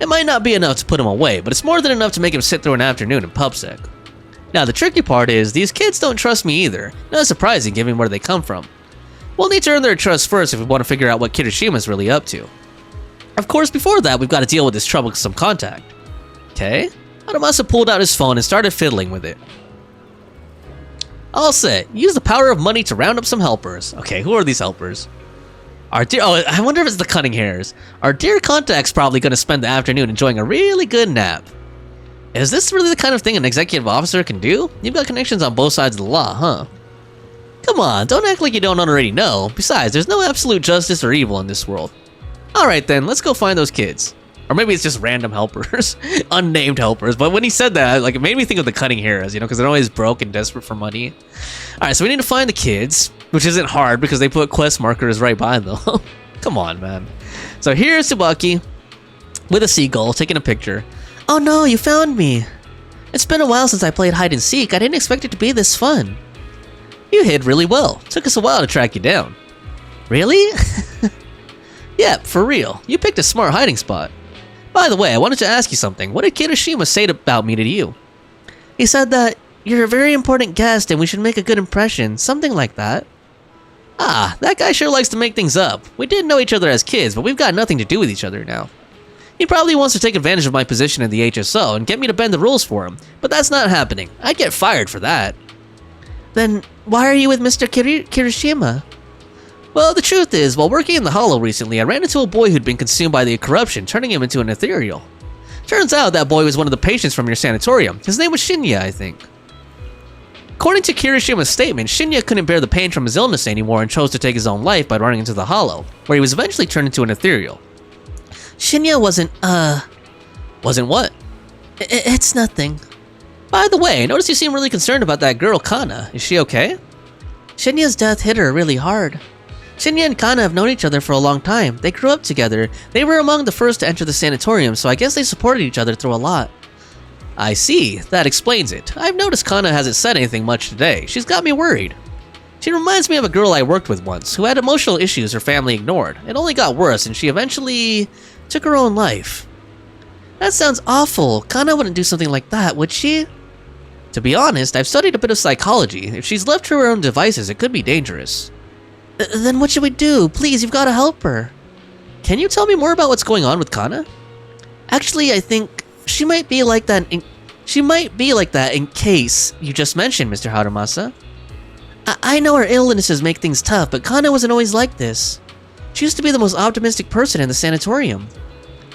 It might not be enough to put him away, but it's more than enough to make him sit through an afternoon in PubSec. Now the tricky part is, these kids don't trust me either. Not surprising given where they come from. We'll need to earn their trust first if we want to figure out what Kirishima's really up to. Of course, before that, we've got to deal with this troublesome contact. Okay? Harumasa pulled out his phone and started fiddling with it. All set. Use the power of money to round up some helpers. Okay, who are these helpers? I wonder if it's the cunning hairs. Our dear contact's probably going to spend the afternoon enjoying a really good nap. Is this really the kind of thing an executive officer can do? You've got connections on both sides of the law, huh? Come on, don't act like you don't already know. Besides, there's no absolute justice or evil in this world. Alright then, let's go find those kids. Or maybe it's just random helpers. Unnamed helpers. But when he said that, like, it made me think of the cunning hairs, because they're always broke and desperate for money. Alright, so we need to find the kids, which isn't hard because they put quest markers right behind them. Come on, man. So here's Tsubaki with a seagull taking a picture. Oh no, you found me. It's been a while since I played hide and seek. I didn't expect it to be this fun. You hid really well. Took us a while to track you down. Really? Yep, for real. You picked a smart hiding spot. By the way, I wanted to ask you something. What did Kirishima say about me to you? He said that you're a very important guest and we should make a good impression. Something like that. Ah, that guy sure likes to make things up. We didn't know each other as kids, but we've got nothing to do with each other now. He probably wants to take advantage of my position in the HSO and get me to bend the rules for him, but that's not happening. I'd get fired for that. Then why are you with Mr. Kirishima? Well, the truth is, while working in the Hollow recently, I ran into a boy who'd been consumed by the corruption, turning him into an ethereal. Turns out that boy was one of the patients from your sanatorium. His name was Shinya, I think. According to Kirishima's statement, Shinya couldn't bear the pain from his illness anymore and chose to take his own life by running into the Hollow, where he was eventually turned into an ethereal. Shinya wasn't what? It's nothing. By the way, I noticed you seem really concerned about that girl, Kana. Is she okay? Shinya's death hit her really hard. Shinya and Kana have known each other for a long time. They grew up together. They were among the first to enter the sanatorium, so I guess they supported each other through a lot. I see. That explains it. I've noticed Kana hasn't said anything much today. She's got me worried. She reminds me of a girl I worked with once, who had emotional issues her family ignored. It only got worse, and she eventually took her own life. That sounds awful. Kana wouldn't do something like that, would she? To be honest, I've studied a bit of psychology. If she's left to her own devices, it could be dangerous. Then what should we do? Please, you've got to help her. Can you tell me more about what's going on with Kana? Actually, I think she might be like that in case you just mentioned, Mr. Harumasa. I know her illnesses make things tough, but Kana wasn't always like this. She used to be the most optimistic person in the sanatorium.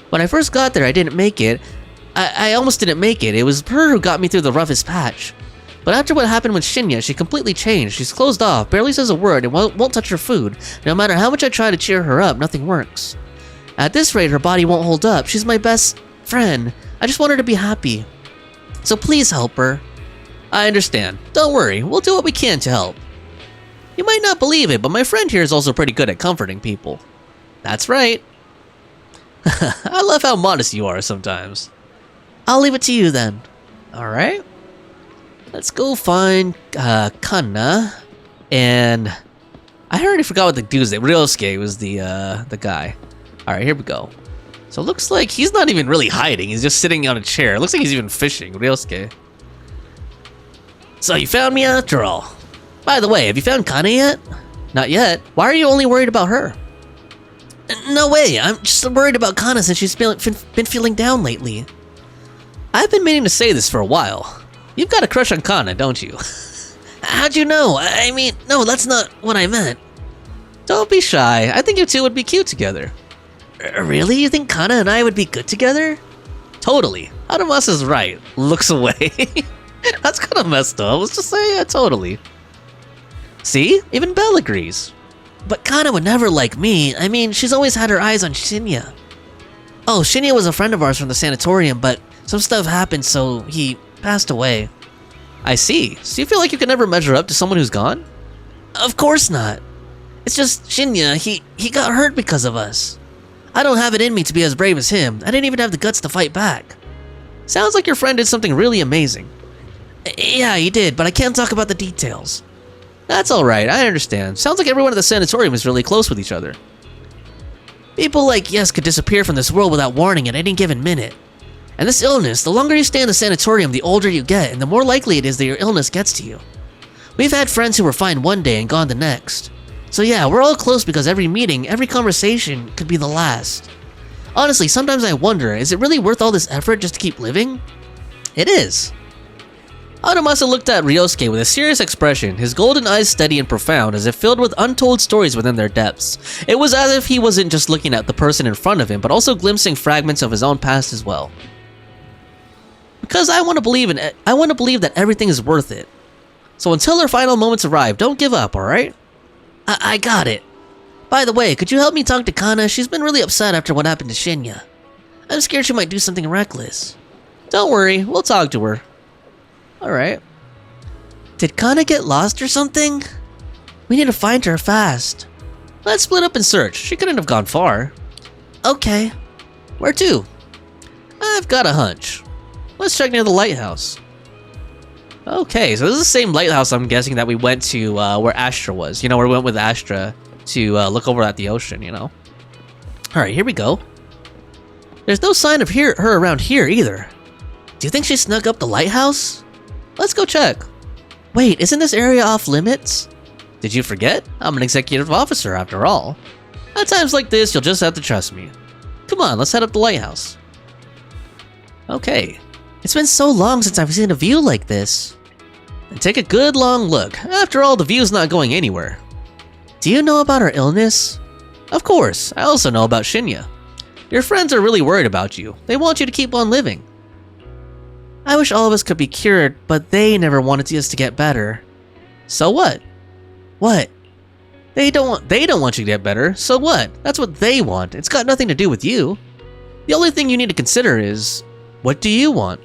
When I first got there, I didn't make it. I almost didn't make it. It was her who got me through the roughest patch. But after what happened with Shinya, she completely changed. She's closed off, barely says a word, and won't touch her food. No matter how much I try to cheer her up, nothing works. At this rate, her body won't hold up. She's my best friend. I just want her to be happy. So please help her. I understand. Don't worry, we'll do what we can to help. You might not believe it, but my friend here is also pretty good at comforting people. That's right. I love how modest you are sometimes. I'll leave it to you then. Alright. Let's go find Kana. And I already forgot what the dude's name. Ryosuke was the guy. Alright, here we go. So it looks like he's not even really hiding. He's just sitting on a chair. It looks like he's even fishing. Ryosuke. So you found me after all. By the way, have you found Kana yet? Not yet. Why are you only worried about her? No way. I'm just worried about Kana since she's been feeling down lately. I've been meaning to say this for a while. You've got a crush on Kana, don't you? How'd you know? I mean, no, that's not what I meant. Don't be shy. I think you two would be cute together. Really? You think Kana and I would be good together? Totally. Harumasa's right. Looks away. That's kind of messed up. Let's just say, yeah, totally. See? Even Belle agrees. But Kana would never like me. I mean, she's always had her eyes on Shinya. Oh, Shinya was a friend of ours from the sanatorium, but some stuff happened, so he passed away. I see. So you feel like you can never measure up to someone who's gone? Of course not. It's just Shinya, he got hurt because of us. I don't have it in me to be as brave as him. I didn't even have the guts to fight back. Sounds like your friend did something really amazing. Yeah, he did, but I can't talk about the details. That's alright, I understand. Sounds like everyone at the sanatorium is really close with each other. People like Yes could disappear from this world without warning at any given minute. And this illness, the longer you stay in the sanatorium, the older you get, and the more likely it is that your illness gets to you. We've had friends who were fine one day and gone the next. So yeah, we're all close because every meeting, every conversation could be the last. Honestly, sometimes I wonder, is it really worth all this effort just to keep living? It is. Harumasa looked at Ryosuke with a serious expression, his golden eyes steady and profound as if filled with untold stories within their depths. It was as if he wasn't just looking at the person in front of him, but also glimpsing fragments of his own past as well. Because I want to believe that everything is worth it. So until our final moments arrive, don't give up, alright? I got it. By the way, could you help me talk to Kana? She's been really upset after what happened to Shinya. I'm scared she might do something reckless. Don't worry, we'll talk to her. Alright. Did Kana get lost or something? We need to find her fast. Let's split up and search. She couldn't have gone far. Okay. Where to? I've got a hunch. Let's check near the lighthouse. Okay, so this is the same lighthouse I'm guessing that we went to where Astra was. You know, where we went with Astra to look over at the ocean, you know? Alright, here we go. There's no sign of her around here either. Do you think she snuck up the lighthouse? Let's go check. Wait, isn't this area off limits? Did you forget? I'm an executive officer after all. At times like this, you'll just have to trust me. Come on, let's head up the lighthouse. Okay. It's been so long since I've seen a view like this. And take a good long look. After all, the view's not going anywhere. Do you know about her illness? Of course, I also know about Shinya. Your friends are really worried about you. They want you to keep on living. I wish all of us could be cured, but they never wanted us to get better. So what? What? They don't want you to get better, so what? That's what they want. It's got nothing to do with you. The only thing you need to consider is, what do you want?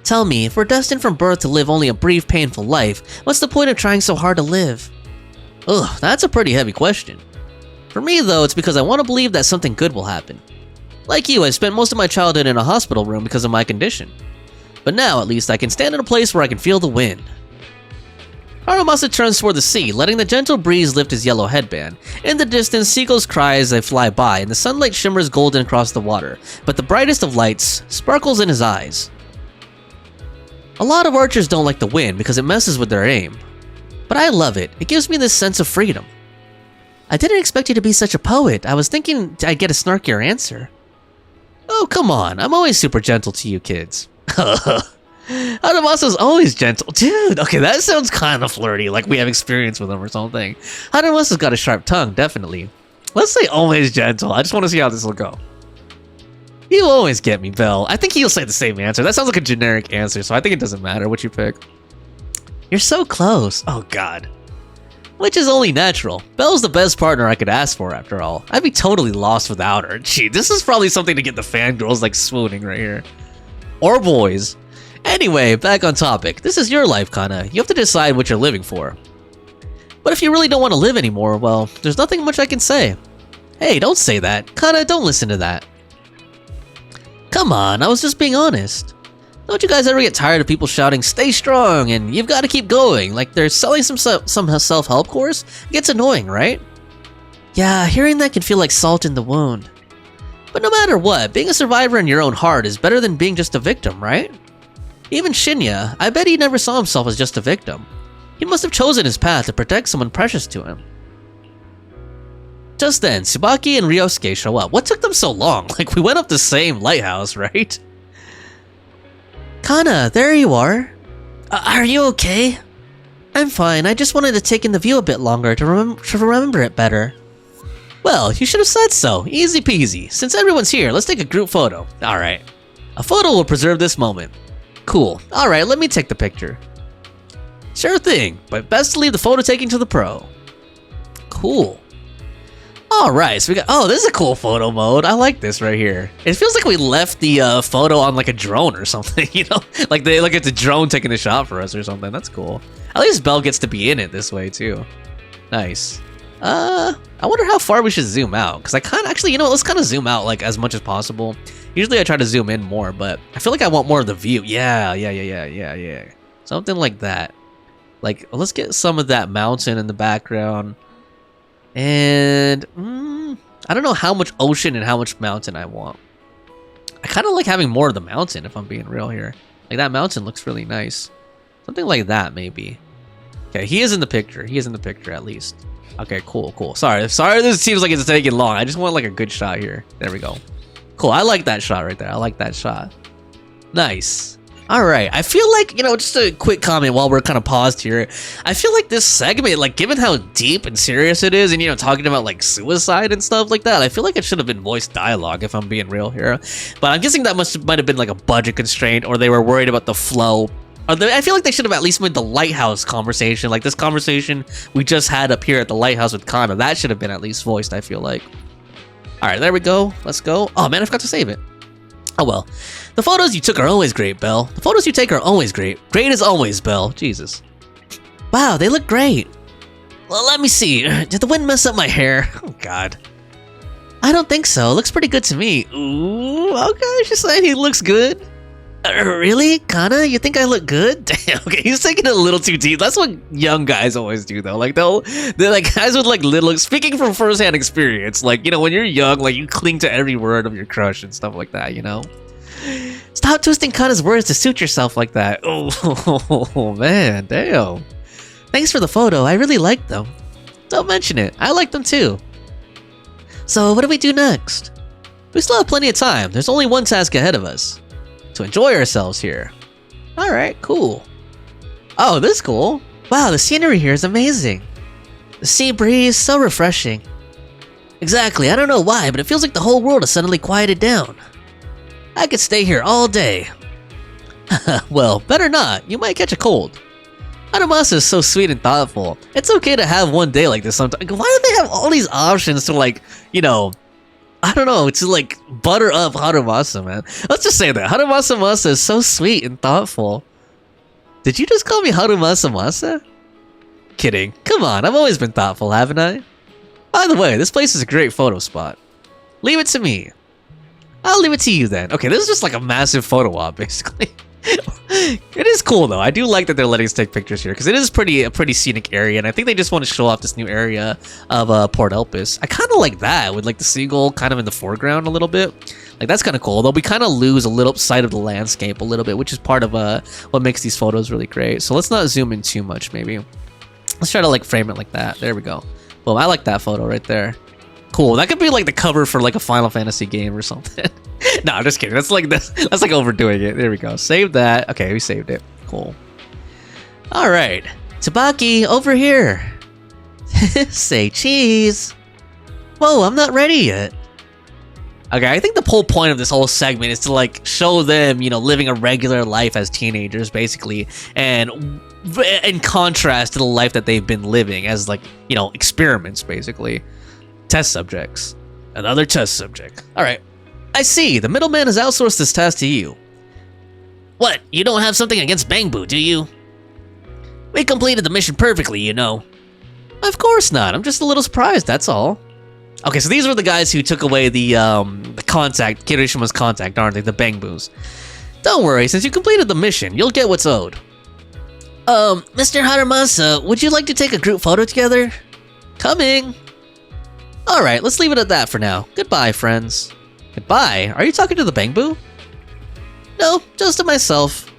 Tell me, if we're destined from birth to live only a brief, painful life, what's the point of trying so hard to live? Ugh, that's a pretty heavy question. For me though, it's because I want to believe that something good will happen. Like you, I spent most of my childhood in a hospital room because of my condition. But now, at least, I can stand in a place where I can feel the wind. Harumasa turns toward the sea, letting the gentle breeze lift his yellow headband. In the distance, seagulls cry as they fly by, and the sunlight shimmers golden across the water, but the brightest of lights sparkles in his eyes. A lot of archers don't like the wind because it messes with their aim. But I love it. It gives me this sense of freedom. I didn't expect you to be such a poet. I was thinking I'd get a snarkier answer. Oh, come on. I'm always super gentle to you kids. Harumasa's always gentle. Dude, okay, that sounds kind of flirty, like we have experience with him or something. Harumasa's got a sharp tongue, definitely. Let's say always gentle. I just want to see how this will go. You always get me, Belle. I think he'll say the same answer. That sounds like a generic answer, so I think it doesn't matter what you pick. You're so close. Oh, God. Which is only natural. Belle's the best partner I could ask for, after all. I'd be totally lost without her. Gee, this is probably something to get the fangirls, like, swooning right here. Or boys. Anyway, back on topic. This is your life, Kana. You have to decide what you're living for. But if you really don't want to live anymore, well, there's nothing much I can say. Hey, don't say that. Kana, don't listen to that. Come on, I was just being honest. Don't you guys ever get tired of people shouting, stay strong, and you've got to keep going, like they're selling some self-help course? It gets annoying, right? Yeah, hearing that can feel like salt in the wound. But no matter what, being a survivor in your own heart is better than being just a victim, right? Even Shinya, I bet he never saw himself as just a victim. He must have chosen his path to protect someone precious to him. Just then, Tsubaki and Ryosuke show up. What took them so long? Like, we went up the same lighthouse, right? Kana, there you are. Are you okay? I'm fine. I just wanted to take in the view a bit longer to remember it better. Well, you should have said so. Easy peasy. Since everyone's here, let's take a group photo. Alright. A photo will preserve this moment. Cool. Alright, let me take the picture. Sure thing, but best to leave the photo taking to the pro. Cool. Alright, so we got... Oh, this is a cool photo mode. I like this right here. It feels like we left the photo on like a drone or something, you know? Like it's a drone taking a shot for us or something. That's cool. At least Belle gets to be in it this way too. Nice. I wonder how far we should zoom out. Because I kind of... Actually, you know what? Let's kind of zoom out like as much as possible. Usually I try to zoom in more, but I feel like I want more of the view. Yeah. Something like that. Like, let's get some of that mountain in the background. And I don't know how much ocean and how much mountain I want. I kind of like having more of the mountain if I'm being real here. Like that mountain looks really nice. Something like that maybe. Okay, he is in the picture. He is in the picture at least. Okay, cool. Sorry, this seems like it's taking long. I just want like a good shot here. There we go. Cool, I like that shot right there. I like that shot. Nice. Alright, I feel like, you know, just a quick comment while we're kind of paused here. I feel like this segment, like, given how deep and serious it is, and, you know, talking about, like, suicide and stuff like that, I feel like it should have been voice dialogue, if I'm being real here. But I'm guessing that might have been, like, a budget constraint, or they were worried about the flow. I feel like they should have at least made the lighthouse conversation, like this conversation we just had up here at the lighthouse with Kana. That should have been at least voiced, I feel like. Alright, there we go. Let's go. Oh, man, I forgot to save it. Oh well. The photos you took are always great, Belle. The photos you take are always great. Great as always, Belle. Jesus. Wow, they look great. Well, let me see. Did the wind mess up my hair? Oh, God. I don't think so. Looks pretty good to me. Ooh, okay, she's saying he looks good. Really? Kana, you think I look good? Damn, okay, he's taking it a little too deep. That's what young guys always do, though. Like, they're like guys with like little, speaking from first-hand experience, like, you know, when you're young, like, you cling to every word of your crush and stuff like that, you know? Stop twisting Kana's words to suit yourself like that. Oh, man, damn. Thanks for the photo. I really liked them. Don't mention it. I like them too. So, what do we do next? We still have plenty of time. There's only one task ahead of us. To enjoy ourselves here. Alright, cool. Oh, this is cool. Wow, the scenery here is amazing. The sea breeze, so refreshing. Exactly, I don't know why, but it feels like the whole world has suddenly quieted down. I could stay here all day. Well, better not. You might catch a cold. Harumasa is so sweet and thoughtful. It's okay to have one day like this sometimes. Why do they have all these options to, like, you know, I don't know, to like butter up Harumasa, man. Let's just say that. Harumasa Masa is so sweet and thoughtful. Did you just call me Harumasa Masa? Kidding. Come on, I've always been thoughtful, haven't I? By the way, this place is a great photo spot. Leave it to me. I'll leave it to you then. Okay, this is just like a massive photo op, basically. It is cool though. I do like that they're letting us take pictures here because it is a pretty scenic area, and I think they just want to show off this new area of Port Elpis. I kind of like that with like the seagull kind of in the foreground a little bit. Like that's kind of cool. Though we kind of lose a little sight of the landscape a little bit, which is part of what makes these photos really great. So let's not zoom in too much. Maybe let's try to like frame it like that. There we go. Boom. I like that photo right there. Cool. That could be like the cover for like a Final Fantasy game or something. No, I'm just kidding. That's like overdoing it. There we go. Save that. Okay, we saved it. Cool. All right. Tsubaki, over here. Say cheese. Whoa, I'm not ready yet. Okay, I think the whole point of this whole segment is to like show them, you know, living a regular life as teenagers, basically, and in contrast to the life that they've been living as like, you know, experiments, basically. Test subjects. Another test subject. All right. I see. The middleman has outsourced this task to you. What? You don't have something against Bangbu, do you? We completed the mission perfectly, you know. Of course not. I'm just a little surprised, that's all. Okay, so these were the guys who took away the contact, Kirishima's contact, aren't they? The Bangbus. Don't worry, since you completed the mission, you'll get what's owed. Mr. Harumasa, would you like to take a group photo together? Coming. Alright, let's leave it at that for now. Goodbye, friends. Goodbye? Are you talking to the Bangbu? No, just to myself.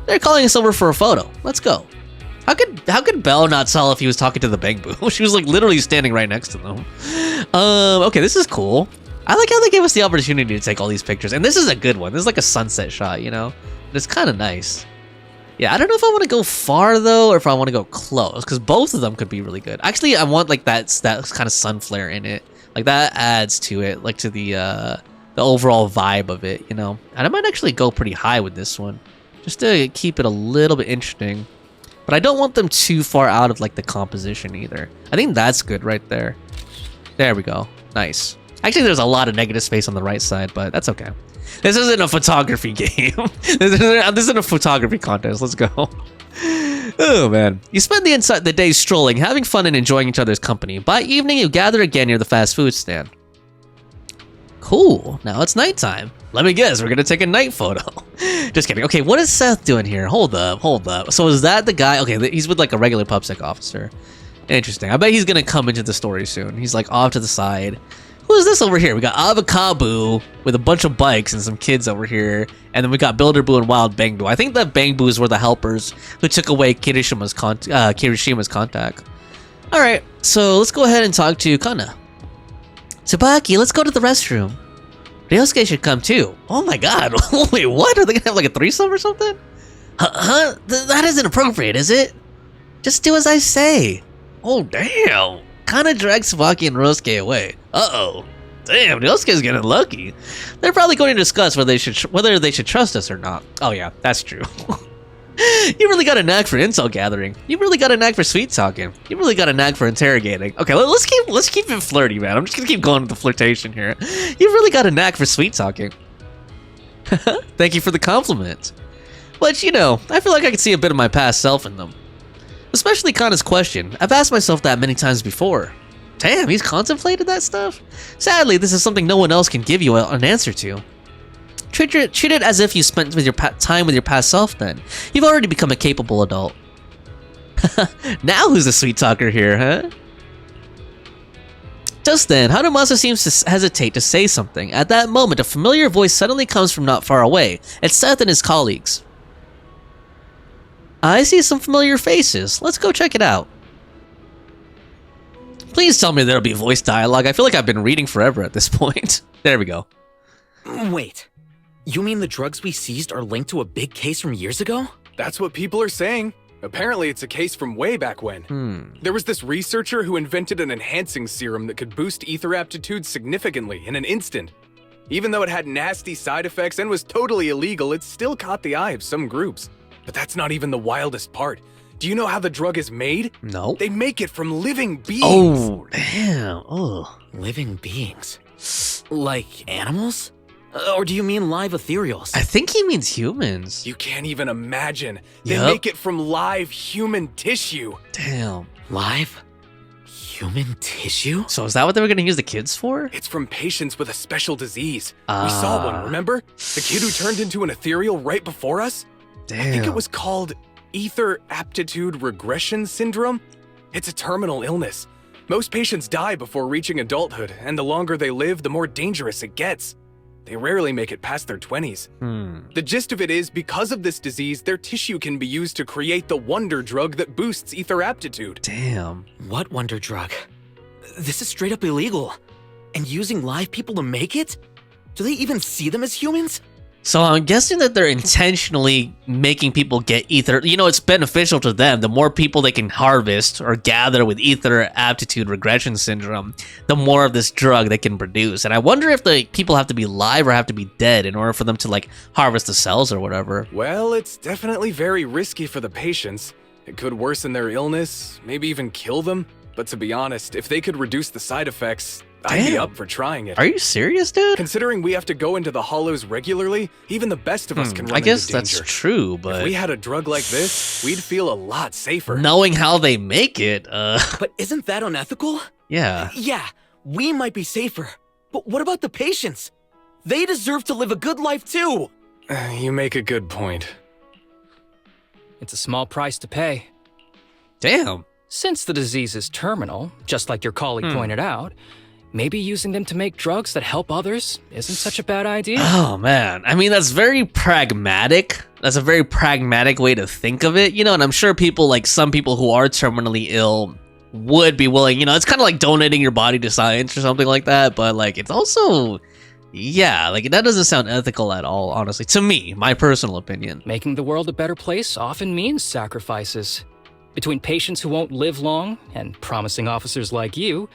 They're calling us over for a photo. Let's go. How could Belle not tell if he was talking to the Bangbu? She was like literally standing right next to them. Okay, this is cool. I like how they gave us the opportunity to take all these pictures. And this is a good one. This is like a sunset shot, you know? It's kind of nice. Yeah, I don't know if I want to go far though, or if I want to go close, because both of them could be really good. Actually, I want like that kind of sun flare in it. Like that adds to it, like to the overall vibe of it, you know. And I might actually go pretty high with this one, just to keep it a little bit interesting. But I don't want them too far out of like the composition either. I think that's good right there. There we go. Nice. Actually, there's a lot of negative space on the right side, but that's okay. This isn't a photography game. This isn't a photography contest. Let's go. Oh man. You spend the day strolling, having fun and enjoying each other's company. By evening, you gather again near the fast food stand. Cool. Now it's nighttime. Let me guess, we're gonna take a night photo. Just kidding. Okay, what is Seth doing here? Hold up. So is that the guy? Okay, he's with like a regular PubSec officer. Interesting. I bet he's gonna come into the story soon. He's like off to the side. Who is this over here? We got Avocado with a bunch of bikes and some kids over here. And then we got Builderboo and Wild Bangbu. I think that Bangboos were the helpers who took away Kirishima's contact. Alright, so let's go ahead and talk to Kana. Tsubaki, let's go to the restroom. Ryosuke should come too. Oh my god, wait, what? Are they gonna have like a threesome or something? Huh? That isn't appropriate, is it? Just do as I say. Oh damn. Kana drags Tsubaki and Ryosuke away. Uh-oh. Damn, Ryosuke's getting lucky. They're probably going to discuss whether they should trust us or not. Oh yeah, that's true. You really got a knack for insult gathering. You really got a knack for sweet talking. You really got a knack for interrogating. Okay, let's keep it flirty, man. I'm just gonna keep going with the flirtation here. You really got a knack for sweet talking. Thank you for the compliment. But you know, I feel like I can see a bit of my past self in them. Especially Kana's question. I've asked myself that many times before. Damn, he's contemplated that stuff? Sadly, this is something no one else can give you an answer to. Treat it as if you spent with your time with your past self then. You've already become a capable adult. Now who's the sweet talker here, huh? Just then, Harumasa seems to hesitate to say something. At that moment, a familiar voice suddenly comes from not far away. It's Seth and his colleagues. I see some familiar faces. Let's go check it out. Please tell me there'll be voice dialogue. I feel like I've been reading forever at this point. There we go. Wait. You mean the drugs we seized are linked to a big case from years ago? That's what people are saying. Apparently it's a case from way back when. There was this researcher who invented an enhancing serum that could boost ether aptitude significantly in an instant. Even though it had nasty side effects and was totally illegal, it still caught the eye of some groups. But that's not even the wildest part. Do you know how the drug is made? No. They make it from living beings. Oh, damn. Oh. Living beings? Like animals? Or do you mean live ethereals? I think he means humans. You can't even imagine. They make it from live human tissue. Damn. Live human tissue? So is that what they were going to use the kids for? It's from patients with a special disease. We saw one, remember? The kid who turned into an ethereal right before us? Damn. I think it was called ether aptitude regression syndrome. It's a terminal illness. Most patients die before reaching adulthood, and the longer they live, the more dangerous it gets. They rarely make it past their 20s. The gist of it is, because of this disease, their tissue can be used to create the wonder drug that boosts ether aptitude. Damn. What wonder drug? This is straight up illegal. And using live people to make it? Do they even see them as humans? So I'm guessing that they're intentionally making people get ether. You know, it's beneficial to them. The more people they can harvest or gather with ether aptitude regression syndrome, the more of this drug they can produce. And I wonder if the people have to be live or have to be dead in order for them to like harvest the cells or whatever. Well, it's definitely very risky for the patients. It could worsen their illness, maybe even kill them. But to be honest, if they could reduce the side effects, I'd be up for trying it. Are you serious, dude? Considering we have to go into the hollows regularly, even the best of us can run I guess into danger. that's true, but if we had a drug like this, we'd feel a lot safer. Knowing how they make it, But isn't that unethical? Yeah. Yeah, we might be safer. But what about the patients? They deserve to live a good life too. You make a good point. It's a small price to pay. Damn. Since the disease is terminal, just like your colleague pointed out, maybe using them to make drugs that help others isn't such a bad idea. Oh, man. I mean, that's very pragmatic. That's a very pragmatic way to think of it, you know, and I'm sure people, like some people who are terminally ill would be willing, you know, it's kind of like donating your body to science or something like that, but like, it's also Yeah, like that doesn't sound ethical at all, honestly. To me, my personal opinion. Making the world a better place often means sacrifices. Between patients who won't live long and promising officers like you,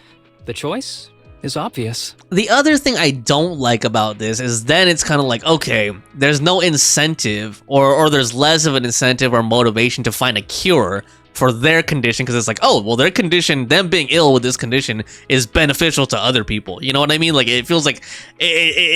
the choice is obvious. The other thing I don't like about this is then it's kind of like, okay, there's no incentive or there's less of an incentive or motivation to find a cure for their condition, because it's like, oh, well, their condition, them being ill with this condition is beneficial to other people. You know what I mean? Like, it feels like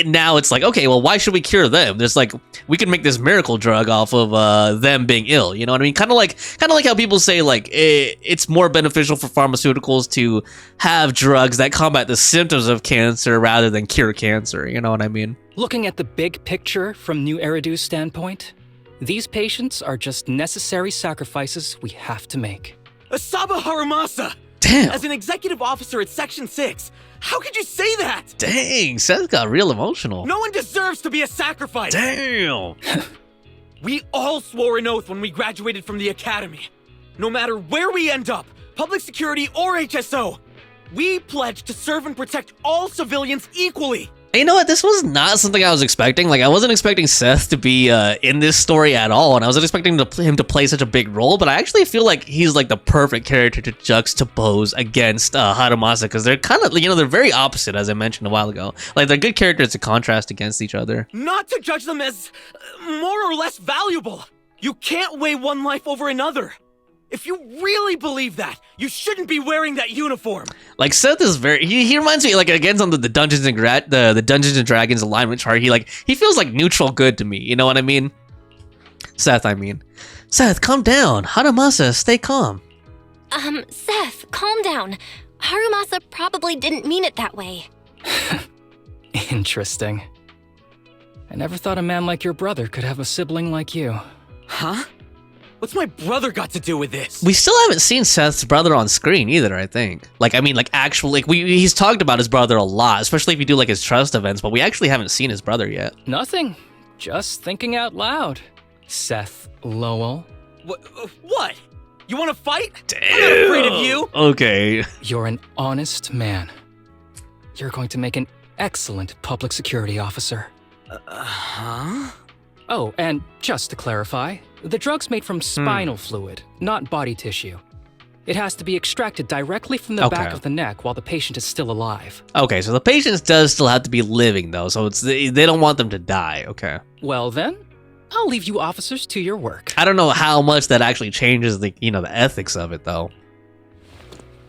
now it's like, okay, well, why should we cure them? There's like, we can make this miracle drug off of them being ill. You know what I mean? Kind of like how people say like it's more beneficial for pharmaceuticals to have drugs that combat the symptoms of cancer rather than cure cancer. You know what I mean? Looking at the big picture from New Eridu's standpoint, these patients are just necessary sacrifices we have to make. Asaba Harumasa! Damn! As an executive officer at Section 6, how could you say that? Dang, Seth got real emotional. No one deserves to be a sacrifice! Damn! We all swore an oath when we graduated from the academy. No matter where we end up, public security or HSO, we pledge to serve and protect all civilians equally. And you know what? This was not something I was expecting. Like, I wasn't expecting Seth to be in this story at all, and I wasn't expecting him to play such a big role, but I actually feel like he's like the perfect character to juxtapose against Harumasa, because they're kind of, you know, they're very opposite, as I mentioned a while ago. Like, they're good characters to contrast against each other. Not to judge them as more or less valuable. You can't weigh one life over another. If you really believe that, you shouldn't be wearing that uniform. Like, Seth is very, he reminds me, like, again, on the Dungeons and the Dungeons and Dragons alignment chart, he feels like neutral good to me, you know what I mean? Seth, calm down. Harumasa, stay calm. Seth, calm down. Harumasa probably didn't mean it that way. Interesting. I never thought a man like your brother could have a sibling like you. Huh? What's my brother got to do with this? We still haven't seen Seth's brother on screen either, I think. Like, I mean, like, actually, like, he's talked about his brother a lot, especially if you do, like, his trust events, but we actually haven't seen his brother yet. Nothing. Just thinking out loud. Seth Lowell. What? You want to fight? Damn. I'm not afraid of you. Okay. You're an honest man. You're going to make an excellent public security officer. Huh? Oh, and just to clarify, the drug's made from spinal fluid, not body tissue. It has to be extracted directly from the back of the neck while the patient is still alive. Okay, so the patient does still have to be living, though, so they don't want them to die, okay. Well then, I'll leave you officers to your work. I don't know how much that actually changes the, you know, the ethics of it, though.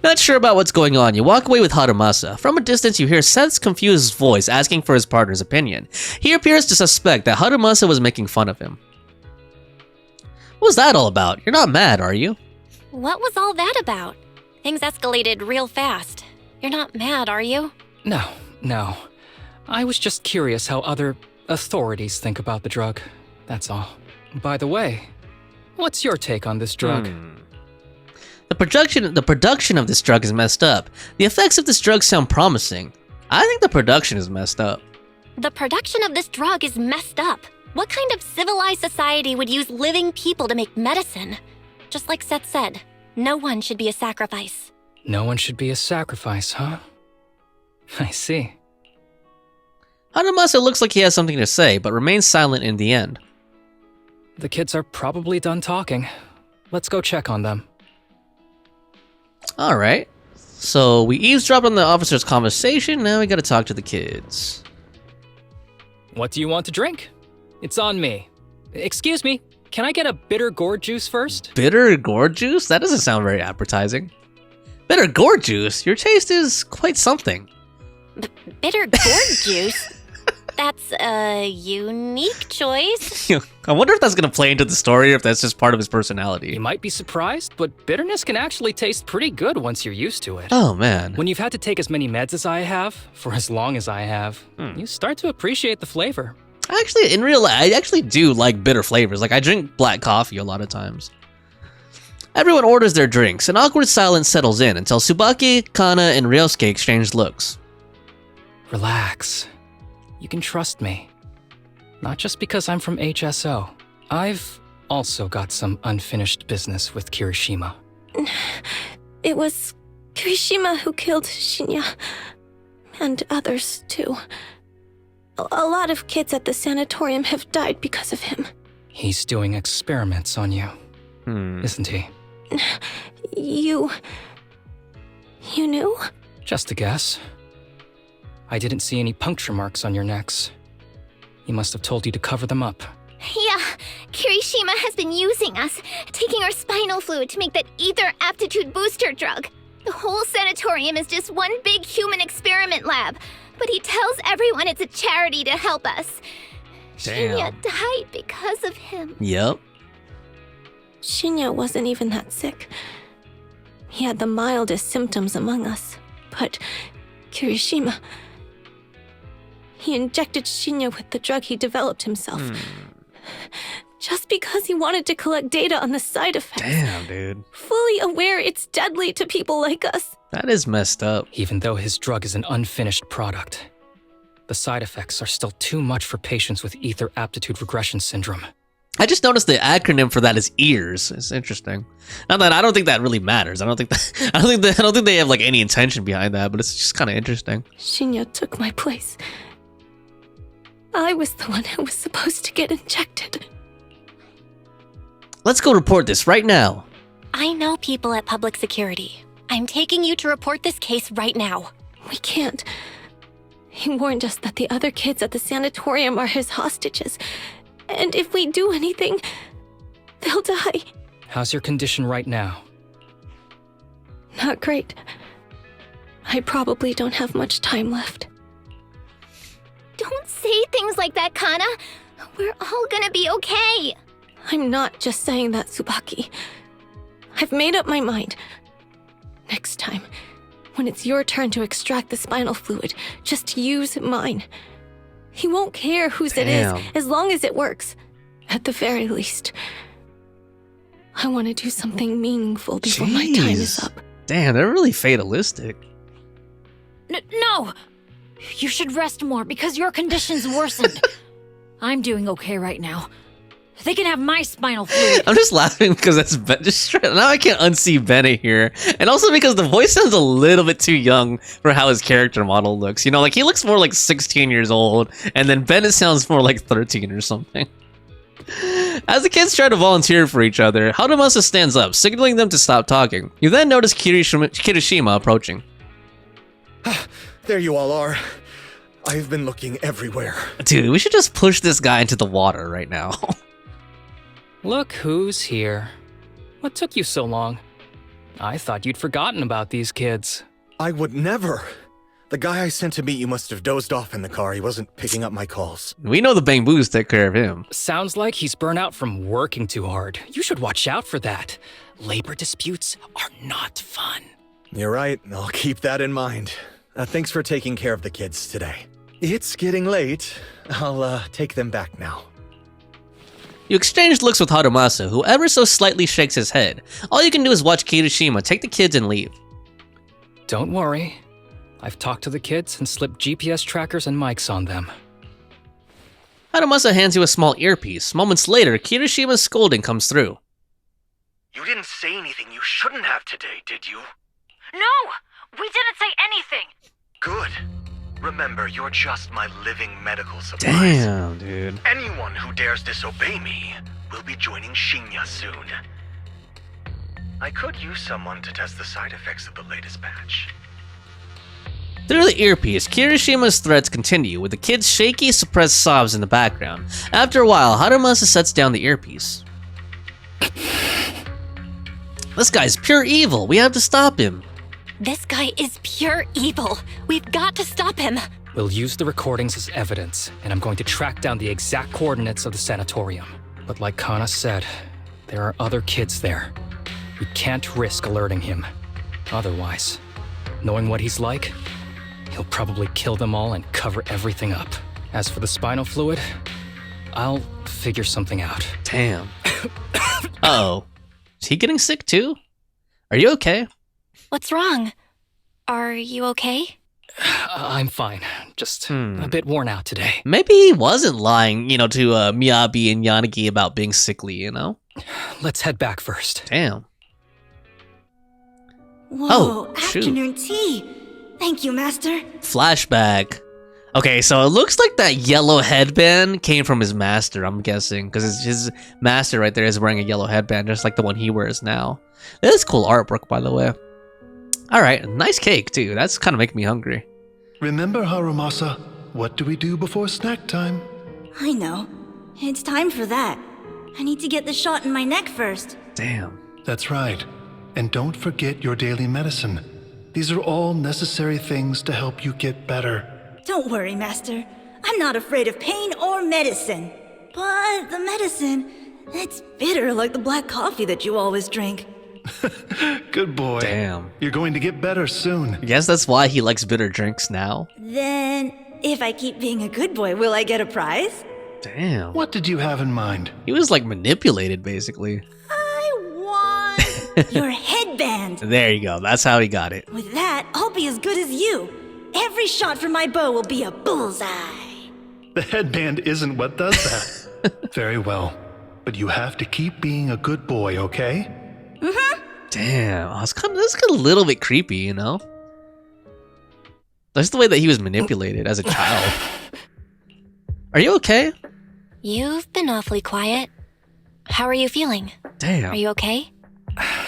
Not sure about what's going on. You walk away with Harumasa. From a distance, you hear Seth's confused voice asking for his partner's opinion. He appears to suspect that Harumasa was making fun of him. What was that all about? You're not mad, are you? What was all that about? Things escalated real fast. You're not mad, are you? No. I was just curious how other authorities think about the drug. That's all. By the way, what's your take on this drug? The production of this drug is messed up. The effects of this drug sound promising. I think the production is messed up. The production of this drug is messed up. What kind of civilized society would use living people to make medicine? Just like Seth said, no one should be a sacrifice. No one should be a sacrifice, huh? I see. Harumasa looks like he has something to say, but remains silent in the end. The kids are probably done talking. Let's go check on them. Alright. So we eavesdropped on the officer's conversation, now we gotta talk to the kids. What do you want to drink? It's on me. Excuse me, can I get a bitter gourd juice first? Bitter gourd juice? That doesn't sound very appetizing. Bitter gourd juice? Your taste is quite something. Bitter gourd juice? That's a unique choice. I wonder if that's going to play into the story or if that's just part of his personality. You might be surprised, but bitterness can actually taste pretty good once you're used to it. Oh, man. When you've had to take as many meds as I have, for as long as I have, you start to appreciate the flavor. Actually, in real life, I actually do like bitter flavors. Like, I drink black coffee a lot of times. Everyone orders their drinks. An awkward silence settles in until Tsubaki, Kana, and Ryosuke exchange looks. Relax. You can trust me. Not just because I'm from HSO. I've also got some unfinished business with Kirishima. It was Kirishima who killed Shinya. And others, too. A lot of kids at the sanatorium have died because of him. He's doing experiments on you, isn't he? You knew? Just a guess. I didn't see any puncture marks on your necks. He must have told you to cover them up. Yeah, Kirishima has been using us, taking our spinal fluid to make that ether aptitude booster drug. The whole sanatorium is just one big human experiment lab, but he tells everyone it's a charity to help us. Shinya died because of him. Yep. Shinya wasn't even that sick. He had the mildest symptoms among us, but Kirishima... He injected Shinya with the drug he developed himself. Just because he wanted to collect data on the side effects. Damn, dude. Fully aware it's deadly to people like us. That is messed up. Even though his drug is an unfinished product, the side effects are still too much for patients with ether aptitude regression syndrome. I just noticed the acronym for that is EARS. It's interesting. Not that I don't think that really matters. I don't think they have like any intention behind that, but it's just kind of interesting. Shinya took my place. I was the one who was supposed to get injected. Let's go report this right now. I know people at public security. I'm taking you to report this case right now. We can't. He warned us that the other kids at the sanatorium are his hostages. And if we do anything, they'll die. How's your condition right now? Not great. I probably don't have much time left. Don't say things like that, Kana. We're all gonna be okay. I'm not just saying that, Tsubaki. I've made up my mind. Next time, when it's your turn to extract the spinal fluid, just use mine. He won't care whose it is, as long as it works. At the very least. I want to do something meaningful before my time is up. Damn, they're really fatalistic. No! You should rest more because your condition's worsened. I'm doing okay right now. They can have my spinal fluid. I'm just laughing because that's just straight. Now I can't unsee Bennett here. And also because the voice sounds a little bit too young for how his character model looks. You know, like he looks more like 16 years old. And then Bennett sounds more like 13 or something. As the kids try to volunteer for each other, Harumasa stands up, signaling them to stop talking. You then notice Kirishima approaching. There you all are. I've been looking everywhere. Dude, we should just push this guy into the water right now. Look who's here. What took you so long? I thought you'd forgotten about these kids. I would never. The guy I sent to meet you must have dozed off in the car. He wasn't picking up my calls. We know the Bamboos take care of him. Sounds like he's burnt out from working too hard. You should watch out for that. Labor disputes are not fun. You're right. I'll keep that in mind. Thanks for taking care of the kids today. It's getting late. I'll take them back now. You exchange looks with Harumasa, who ever so slightly shakes his head. All you can do is watch Kirishima take the kids and leave. Don't worry. I've talked to the kids and slipped GPS trackers and mics on them. Harumasa hands you a small earpiece. Moments later, Kirishima's scolding comes through. You didn't say anything you shouldn't have today, did you? No! We didn't say anything! Good. Remember, you're just my living medical supplies. Damn, dude. Anyone who dares disobey me will be joining Shinya soon. I could use someone to test the side effects of the latest batch. Through the earpiece, Kirishima's threats continue, with the kids' shaky, suppressed sobs in the background. After a while, Harumasa sets down the earpiece. This guy's pure evil. We have to stop him. This guy is pure evil. We've got to stop him. We'll use the recordings as evidence, and I'm going to track down the exact coordinates of the sanatorium. But like Kana said, there are other kids there. We can't risk alerting him. Otherwise, knowing what he's like, he'll probably kill them all and cover everything up. As for the spinal fluid, I'll figure something out. Damn. Uh-oh. Is he getting sick too? Are you okay? What's wrong? Are you okay? I'm fine. Just a bit worn out today. Maybe he wasn't lying, to Miyabi and Yanagi about being sickly, Let's head back first. Damn. Whoa, Oh, shoot. afternoon tea. Thank you, Master. Flashback. Okay, so it looks like that yellow headband came from his master, I'm guessing, because his master right there is wearing a yellow headband, just like the one he wears now. That is cool artwork, by the way. Alright, nice cake, too. That's kind of making me hungry. Remember, Harumasa, what do we do before snack time? I know. It's time for that. I need to get the shot in my neck first. Damn. That's right. And don't forget your daily medicine. These are all necessary things to help you get better. Don't worry, Master. I'm not afraid of pain or medicine. But the medicine, it's bitter like the black coffee that you always drink. Good boy. Damn. You're going to get better soon. I guess that's why he likes bitter drinks now. Then, if I keep being a good boy, will I get a prize? Damn. What did you have in mind? He was like manipulated, basically. I want your headband. There you go. That's how he got it. With that, I'll be as good as you. Every shot from my bow will be a bullseye. The headband isn't what does that. Very well. But you have to keep being a good boy, okay? Mm-hmm. Damn. Oh, that's kind of a little bit creepy, you know? That's the way that he was manipulated as a child. Are you okay? You've been awfully quiet. How are you feeling? Damn. Are you okay?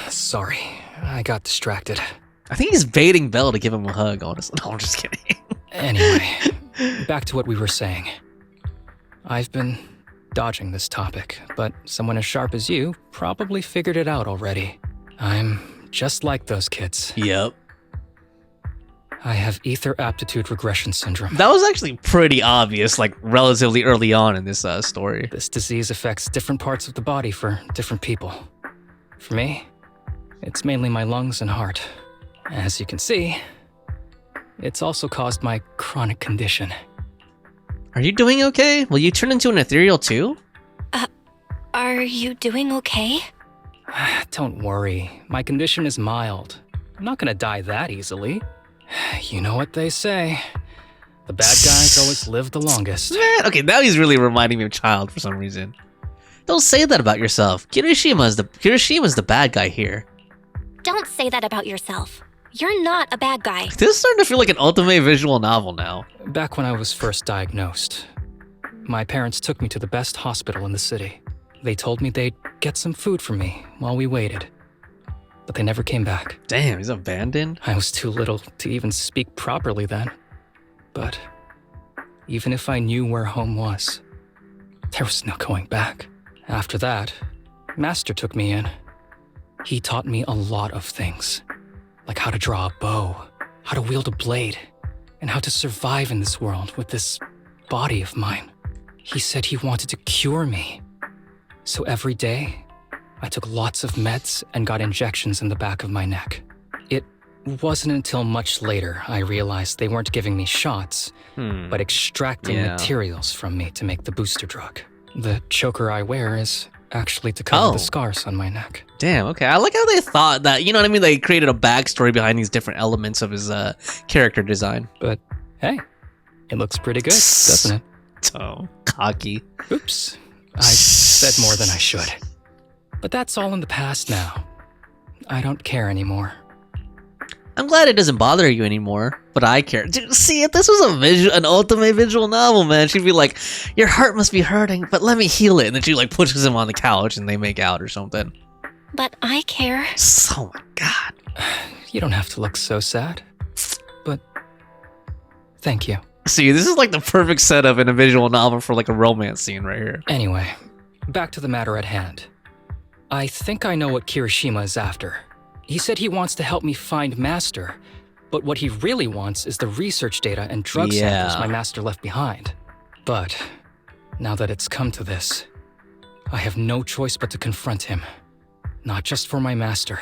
Sorry, I got distracted. I think he's baiting Belle to give him a hug, honestly. No, I'm just kidding. Anyway, back to what we were saying. I've been dodging this topic, but someone as sharp as you probably figured it out already. I'm just like those kids. Yep. I have ether aptitude regression syndrome. That was actually pretty obvious, like relatively early on in this story. This disease affects different parts of the body for different people. For me, it's mainly my lungs and heart. As you can see, it's also caused my chronic condition. Are you doing okay? Will you turn into an ethereal too? Are you doing okay? Don't worry, my condition is mild. I'm not gonna die that easily. You know what they say. The bad guys always live the longest. Man, okay, now he's really reminding me of Child for some reason. Don't say that about yourself. Kirishima's the bad guy here. Don't say that about yourself. You're not a bad guy. This is starting to feel like an ultimate visual novel now. Back when I was first diagnosed, my parents took me to the best hospital in the city. They told me they'd get some food for me while we waited. But they never came back. Damn, he's abandoned? I was too little to even speak properly then. But even if I knew where home was, there was no going back. After that, Master took me in. He taught me a lot of things, like how to draw a bow, how to wield a blade, and how to survive in this world with this body of mine. He said he wanted to cure me. So every day, I took lots of meds and got injections in the back of my neck. It wasn't until much later I realized they weren't giving me shots, but extracting materials from me to make the booster drug. The choker I wear is actually to cover the scars on my neck. Damn, okay. I like how they thought that, you know what I mean? They created a backstory behind these different elements of his character design. But hey, it looks pretty good, doesn't it? Oh, cocky. Oops, I said more than I should. But that's all in the past now. I don't care anymore. I'm glad it doesn't bother you anymore, but I care. Dude, see, if this was an ultimate visual novel, man, she'd be like, your heart must be hurting, but let me heal it. And then she like pushes him on the couch and they make out or something. But I care. Oh my god. You don't have to look so sad. But thank you. See, this is like the perfect setup in a visual novel for like a romance scene right here. Anyway, back to the matter at hand. I think I know what Kirishima is after. He said he wants to help me find Master, but what he really wants is the research data and drug samples my Master left behind. But now that it's come to this, I have no choice but to confront him. Not just for my Master,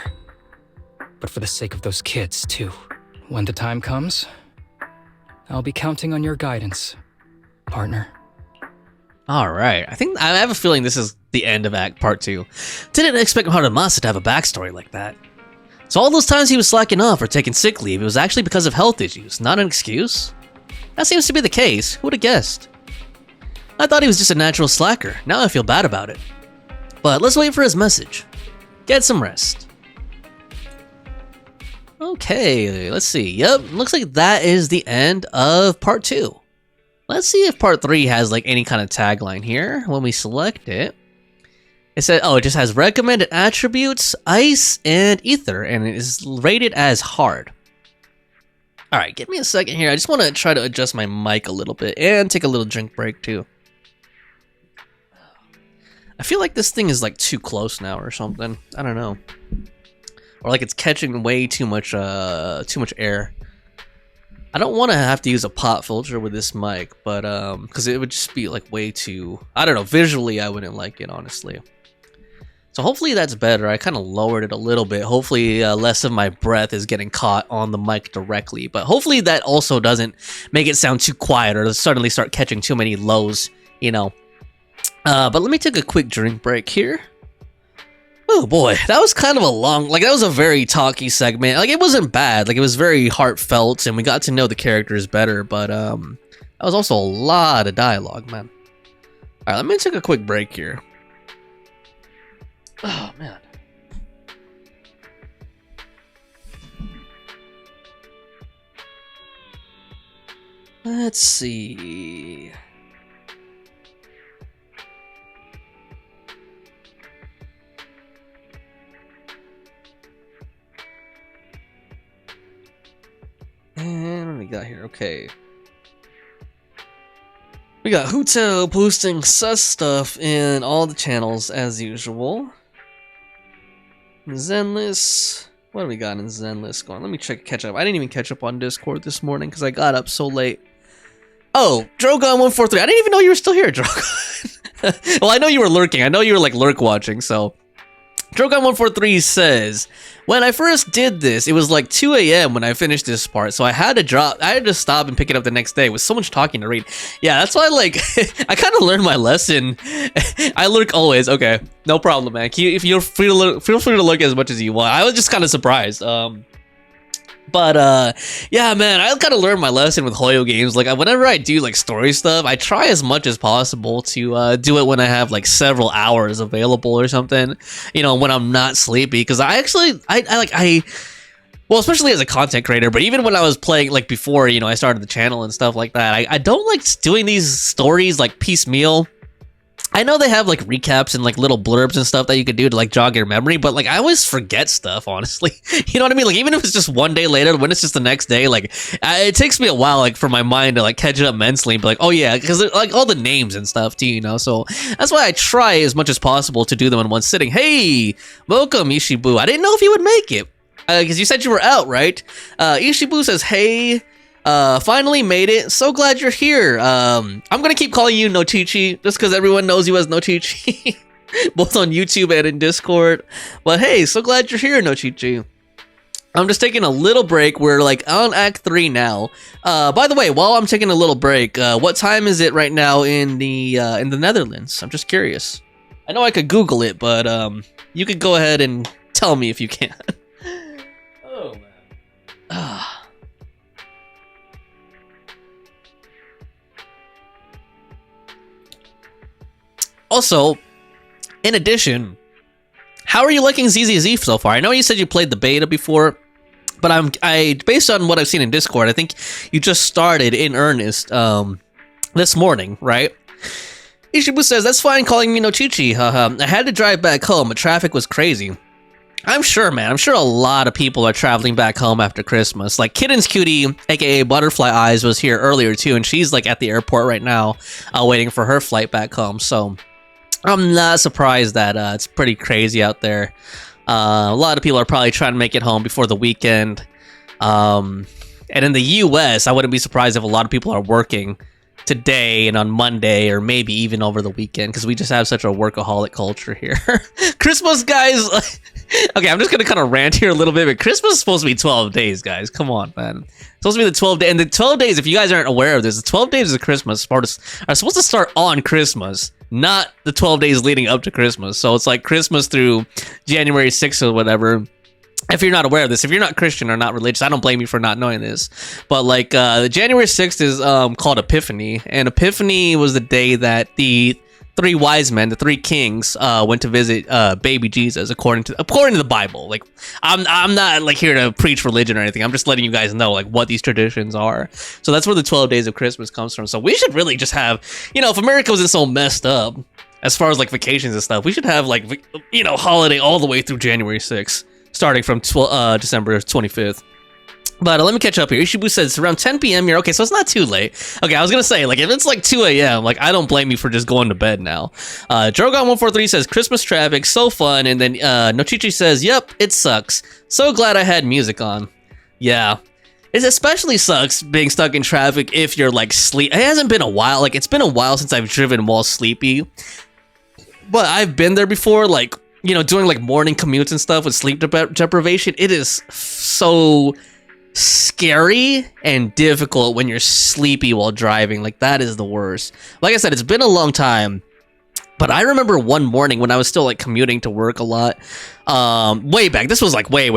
but for the sake of those kids too. When the time comes, I'll be counting on your guidance, partner. Alright, I have a feeling this is the end of Part 2. Didn't expect Harumasa to have a backstory like that. So all those times he was slacking off or taking sick leave, it was actually because of health issues, not an excuse? That seems to be the case, who would have guessed? I thought he was just a natural slacker, now I feel bad about it. But let's wait for his message. Get some rest. Okay, let's see. Yep, looks like that is the end of Part 2. Let's see if part 3 has like any kind of tagline here. When we select it, it said, oh, it just has recommended attributes, ice, and ether, and it is rated as hard. All right, give me a second here. I just want to try to adjust my mic a little bit and take a little drink break too. I feel like this thing is like too close now or something. I don't know. Or like it's catching way too much air. I don't want to have to use a pop filter with this mic, but because it would just be like way too, I don't know, visually I wouldn't like it, honestly. So hopefully that's better. I kind of lowered it a little bit. Hopefully less of my breath is getting caught on the mic directly, but hopefully that also doesn't make it sound too quiet or suddenly start catching too many lows, you know. But let me take a quick drink break here. Oh boy, that was kind of a long, like that was a very talky segment. Like it wasn't bad, like it was very heartfelt and we got to know the characters better, but that was also a lot of dialogue, man. Alright, let me take a quick break here. Oh man. Let's see. And what do we got here? Okay. We got Huto posting sus stuff in all the channels as usual. Zenless. What do we got in Zenless going? Let me catch up. I didn't even catch up on Discord this morning because I got up so late. Oh, Drogon143. I didn't even know you were still here, Drogon. Well, I know you were lurking. I know you were like lurk watching, so. Drogon143 says, when I first did this, it was like 2 a.m. when I finished this part, so I had to stop and pick it up the next day with so much talking to read. Yeah, that's why, like, I kind of learned my lesson. I lurk always. Okay, no problem, man. If you're free to look, feel free to look as much as you want. I was just kind of surprised. But yeah, man, I kind of learned my lesson with Hoyo games. Like, whenever I do like story stuff, I try as much as possible to do it when I have like several hours available or something. You know, when I'm not sleepy, because well, especially as a content creator, but even when I was playing, like before, you know, I started the channel and stuff like that, I don't like doing these stories like piecemeal. I know they have like recaps and like little blurbs and stuff that you could do to like jog your memory, but like I always forget stuff, honestly. You know what I mean? Like even if it's just one day later, when it's just the next day, like it takes me a while like for my mind to like catch up mentally and be like, oh yeah, because like all the names and stuff too, you know? So that's why I try as much as possible to do them in one sitting. Hey, welcome Ishibu. I didn't know if you would make it because you said you were out, right? Ishibu says, hey, finally made it. So glad you're here. I'm gonna keep calling you Nochichi just because everyone knows you as Nochichi, both on YouTube and in Discord. But hey, so glad you're here, Nochichi. I'm just taking a little break. We're like on Act 3 now. By the way, while I'm taking a little break, what time is it right now in the Netherlands? I'm just curious. I know I could Google it, but you could go ahead and tell me if you can. Oh man. Also, in addition, how are you liking ZZZ so far? I know you said you played the beta before, but I based on what I've seen in Discord, I think you just started in earnest this morning, right? Ishibu says, that's fine calling me Nochichi, haha. I had to drive back home, but traffic was crazy. I'm sure, man. I'm sure a lot of people are traveling back home after Christmas. Like Kitten's Cutie, aka Butterfly Eyes, was here earlier too, and she's like at the airport right now, waiting for her flight back home, so I'm not surprised that it's pretty crazy out there. A lot of people are probably trying to make it home before the weekend. And in the US, I wouldn't be surprised if a lot of people are working today and on Monday or maybe even over the weekend because we just have such a workaholic culture here. Christmas, guys. Okay, I'm just going to kind of rant here a little bit, but Christmas is supposed to be 12 days, guys. Come on, man. It's supposed to be the 12 days. And the 12 days, if you guys aren't aware of this, the 12 days of Christmas are supposed to start on Christmas, not the 12 days leading up to Christmas. So it's like Christmas through January 6th or whatever. If you're not aware of this, if you're not Christian or not religious, I don't blame you for not knowing this. But like January 6th is called Epiphany, and Epiphany was the day that the three wise men, the three kings, went to visit baby Jesus according to the Bible. Like, I'm not like here to preach religion or anything. I'm just letting you guys know like what these traditions are. So that's where the 12 days of Christmas comes from. So we should really just have, if America wasn't so messed up as far as like vacations and stuff, we should have like holiday all the way through January 6th, starting from December 25th. But let me catch up here. Ishibu says it's around 10 p.m. here. Okay, so it's not too late. Okay, I was gonna say, like, if it's like 2 a.m., like, I don't blame you for just going to bed now. Drogon143 says Christmas traffic, so fun. And then Nochichi says, yep, it sucks. So glad I had music on. Yeah. It especially sucks being stuck in traffic if you're like sleep. It hasn't been a while. Like, it's been a while since I've driven while sleepy. But I've been there before, like, doing like morning commutes and stuff with sleep deprivation. It is so scary and difficult when you're sleepy while driving. Like, that is the worst. Like I said, it's been a long time, but I remember one morning when I was still like commuting to work a lot, way back. This was like way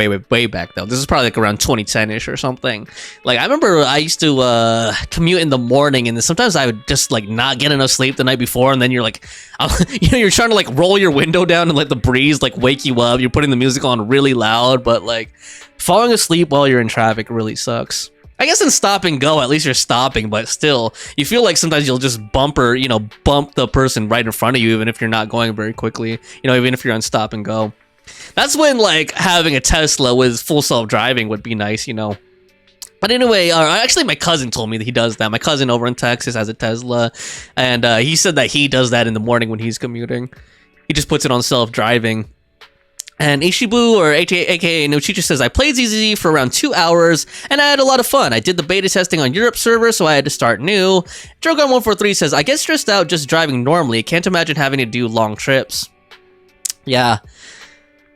back though. This is probably like around 2010ish or something. Like, I remember I used to commute in the morning, and then sometimes I would just like not get enough sleep the night before, and then you're like you're trying to like roll your window down and let the breeze like wake you up. You're putting the music on really loud, but like falling asleep while you're in traffic really sucks. I guess in stop and go, at least you're stopping, but still, you feel like sometimes you'll just bump the person right in front of you, even if you're not going very quickly, even if you're on stop and go. That's when, like, having a Tesla with full self-driving would be nice, But anyway, actually, my cousin told me that he does that. My cousin over in Texas has a Tesla, and he said that he does that in the morning when he's commuting. He just puts it on self-driving. And Ishibu, or aka Nochicha, says, I played ZZZ for around 2 hours, and I had a lot of fun. I did the beta testing on Europe server, so I had to start new. Drogon143 says, I get stressed out just driving normally. Can't imagine having to do long trips. Yeah.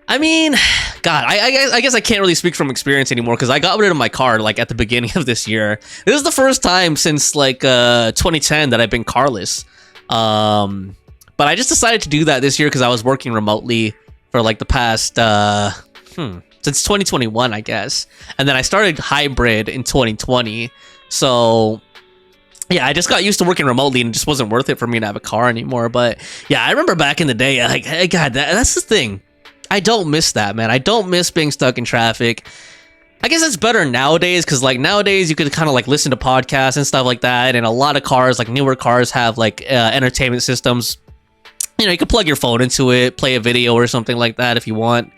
I mean, God, I guess I can't really speak from experience anymore, because I got rid of my car, like, at the beginning of this year. This is the first time since, like, 2010 that I've been carless. But I just decided to do that this year because I was working remotely for like the past since 2021, I guess, and then I started hybrid in 2020. So yeah, I just got used to working remotely, and it just wasn't worth it for me to have a car anymore. But yeah, I remember back in the day, like, hey, God, that's the thing. I don't miss that, man. I don't miss being stuck in traffic. I guess it's better nowadays, because like nowadays you could kind of like listen to podcasts and stuff like that, and a lot of cars, like newer cars, have like entertainment systems. You can plug your phone into it, play a video or something like that if you want.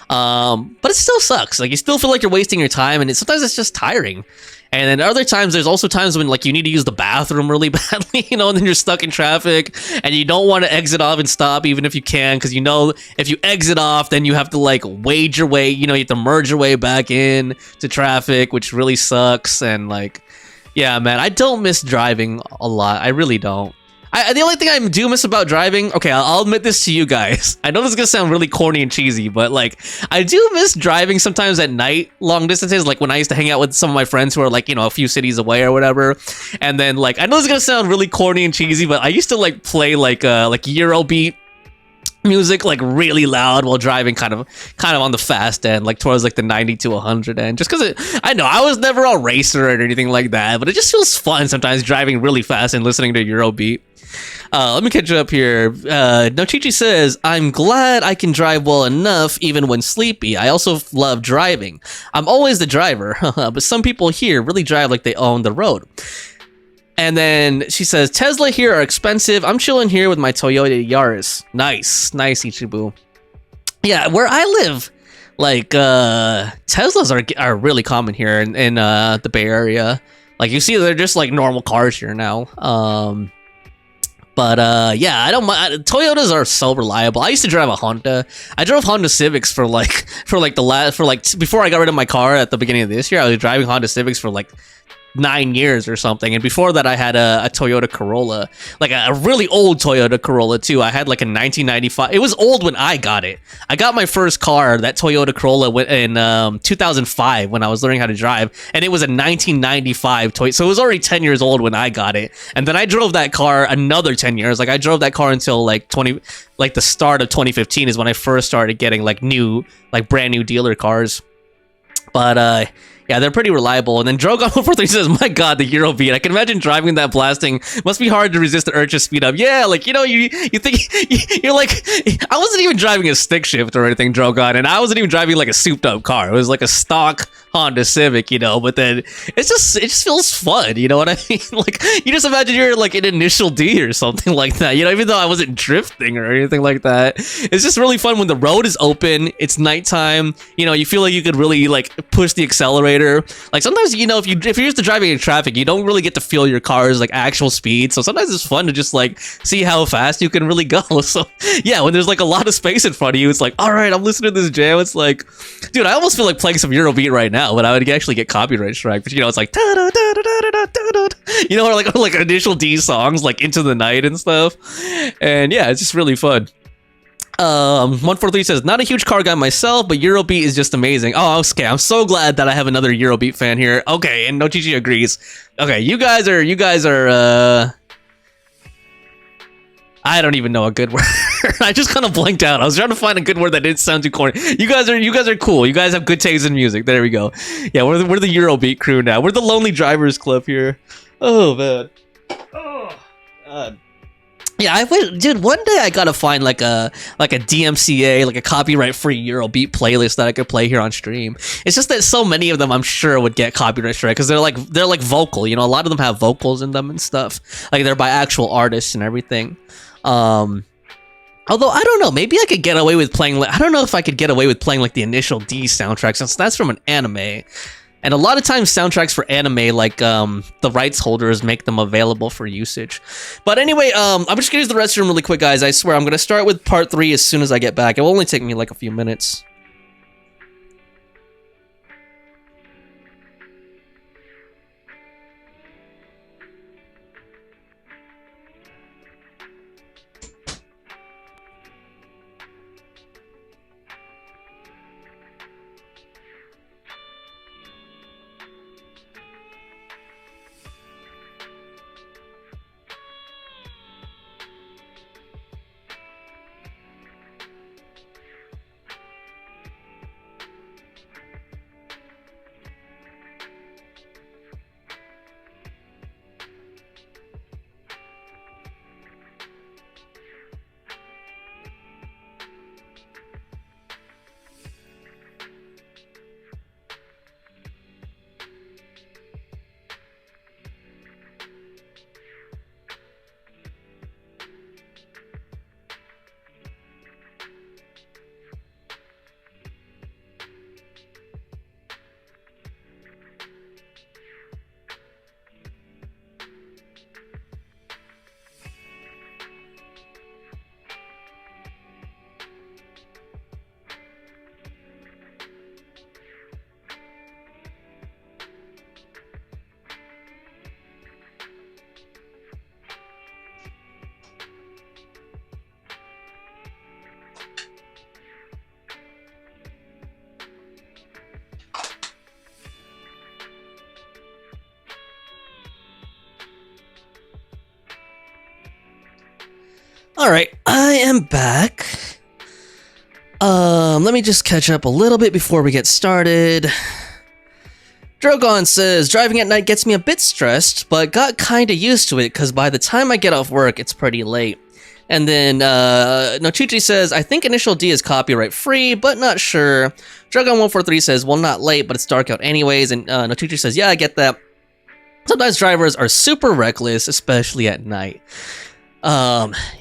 But it still sucks. Like, you still feel like you're wasting your time, and sometimes it's just tiring. And then other times, there's also times when like you need to use the bathroom really badly, and then you're stuck in traffic, and you don't want to exit off and stop even if you can, because if you exit off, then you have to like wade your way, you have to merge your way back in to traffic, which really sucks. And like, yeah, man, I don't miss driving a lot. I really don't. The only thing I do miss about driving, okay, I'll admit this to you guys. I know this is gonna sound really corny and cheesy, but like, I do miss driving sometimes at night, long distances, like when I used to hang out with some of my friends who are like, a few cities away or whatever. And then like, I know this is gonna sound really corny and cheesy, but I used to like play like Eurobeat music like really loud while driving, kind of on the fast end, like towards like the 90 to 100 end, just because I know I was never a racer or anything like that, but it just feels fun sometimes driving really fast and listening to Eurobeat. Let me catch you up here. Nochichi says, I'm glad I can drive well enough even when sleepy. I also love driving. I'm always the driver, but some people here really drive like they own the road. And then she says, Tesla here are expensive. I'm chilling here with my Toyota Yaris. Nice Ichibu. Yeah, where I live, like Teslas are really common here in the Bay Area. Like, you see, they're just like normal cars here now. But yeah, I don't mind. Toyotas are so reliable. I used to drive a Honda. I drove Honda Civics before I got rid of my car at the beginning of this year. I was driving Honda Civics for like 9 years or something, and before that I had a Toyota Corolla, like a really old Toyota Corolla too. I had like a 1995. It was old when I got it. I got my first car, that Toyota Corolla, in 2005 when I was learning how to drive, and it was a 1995 Toyota, so it was already 10 years old when I got it. And then I drove that car another 10 years. Like, I drove that car until like the start of 2015 is when I first started getting like brand new dealer cars. But yeah, they're pretty reliable. And then Drogon 143 says, my god, the Euro beat. I can imagine driving that blasting. Must be hard to resist the urge to speed up. Yeah, like, you know, you think, you're like, I wasn't even driving a stick shift or anything, Drogon, and I wasn't even driving like a souped up car. It was like a stock Honda Civic, you know, but then it just feels fun, you know what I mean? Like, you just imagine you're like an Initial D or something like that, you know, even though I wasn't drifting or anything like that. It's just really fun when the road is open, it's nighttime, you know, you feel like you could really like push the accelerator. Like sometimes, you know, if you're used to driving in traffic, you don't really get to feel your car's like actual speed. So sometimes it's fun to just like see how fast you can really go. So yeah, when there's like a lot of space in front of you, it's like, all right, I'm listening to this jam. It's like, dude, I almost feel like playing some Eurobeat right now, but I would actually get copyright strike. But you know, it's like, you know, or like Initial D songs like Into the Night and stuff. And yeah, it's just really fun. 143 says, not a huge car guy myself, but Eurobeat is just amazing. Oh, okay, I'm so glad that I have another Eurobeat fan here. Okay, and Nochichi agrees. Okay, you guys are I don't even know a good word. I just kind of blanked out. I was trying to find a good word that didn't sound too corny. You guys are cool. You guys have good taste in music. There we go. Yeah, we're the Eurobeat crew now. We're the Lonely Drivers Club here. Oh man. Oh god. Yeah, I wish, dude, one day I gotta find like a DMCA, like a copyright-free Eurobeat playlist that I could play here on stream. It's just that so many of them, I'm sure, would get copyright strike because they're like vocal. You know, a lot of them have vocals in them and stuff. Like they're by actual artists and everything. Although I don't know, maybe I could get away with playing. I don't know if I could get away with playing like the Initial D soundtrack since that's from an anime. And a lot of times soundtracks for anime, like the rights holders make them available for usage. But anyway, I'm just gonna use the restroom really quick, guys. I swear I'm gonna start with part 3 as soon as I get back. It will only take me like a few minutes. Alright, I am back. Let me just catch up a little bit before we get started. Drogon says, driving at night gets me a bit stressed, but got kinda used to it because by the time I get off work, it's pretty late. And then Nochichi says, I think Initial D is copyright free, but not sure. Dragon143 says, well, not late, but it's dark out anyways. And Nochichi says, yeah, I get that. Sometimes drivers are super reckless, especially at night.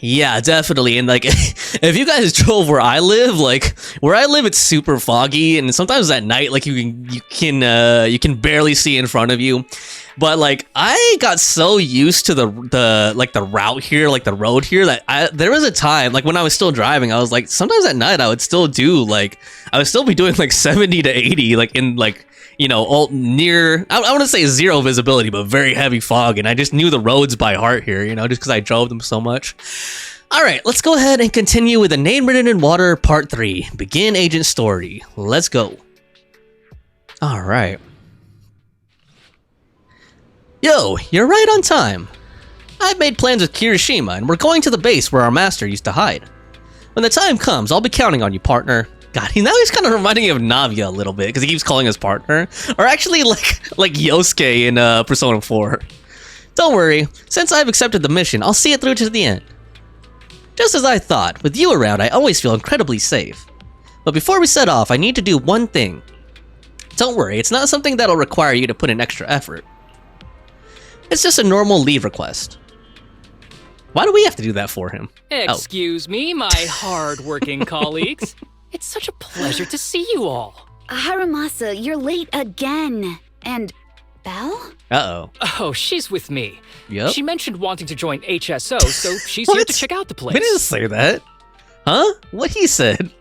Yeah, definitely. And like, if you guys drove where I live, it's super foggy, and sometimes at night, like you can barely see in front of you. But like, I got so used to the route here, like the road here, that there was a time, like when I was still driving, I was like, sometimes at night I would still be doing like 70 to 80, like in like, you know, all near, I want to say zero visibility, but very heavy fog. And I just knew the roads by heart here, you know, just because I drove them so much. All right, let's go ahead and continue with A Name Written in Water Part 3. Begin Agent Story. Let's go. All right. Yo, you're right on time. I've made plans with Kirishima, and we're going to the base where our master used to hide. When the time comes, I'll be counting on you, partner. God, he's kind of reminding me of Navia a little bit because he keeps calling his partner, or actually like Yosuke in Persona 4. Don't worry, since I've accepted the mission, I'll see it through to the end. Just as I thought, with you around, I always feel incredibly safe. But before we set off, I need to do one thing. Don't worry, it's not something that'll require you to put in extra effort. It's just a normal leave request. Why do we have to do that for him? Excuse me, my hard-working colleagues. It's such a pleasure to see you all. Harumasa, you're late again. And Belle? Uh-oh. Oh, she's with me. Yep. She mentioned wanting to join HSO, so she's here to check out the place. We didn't say that. Huh? What he said?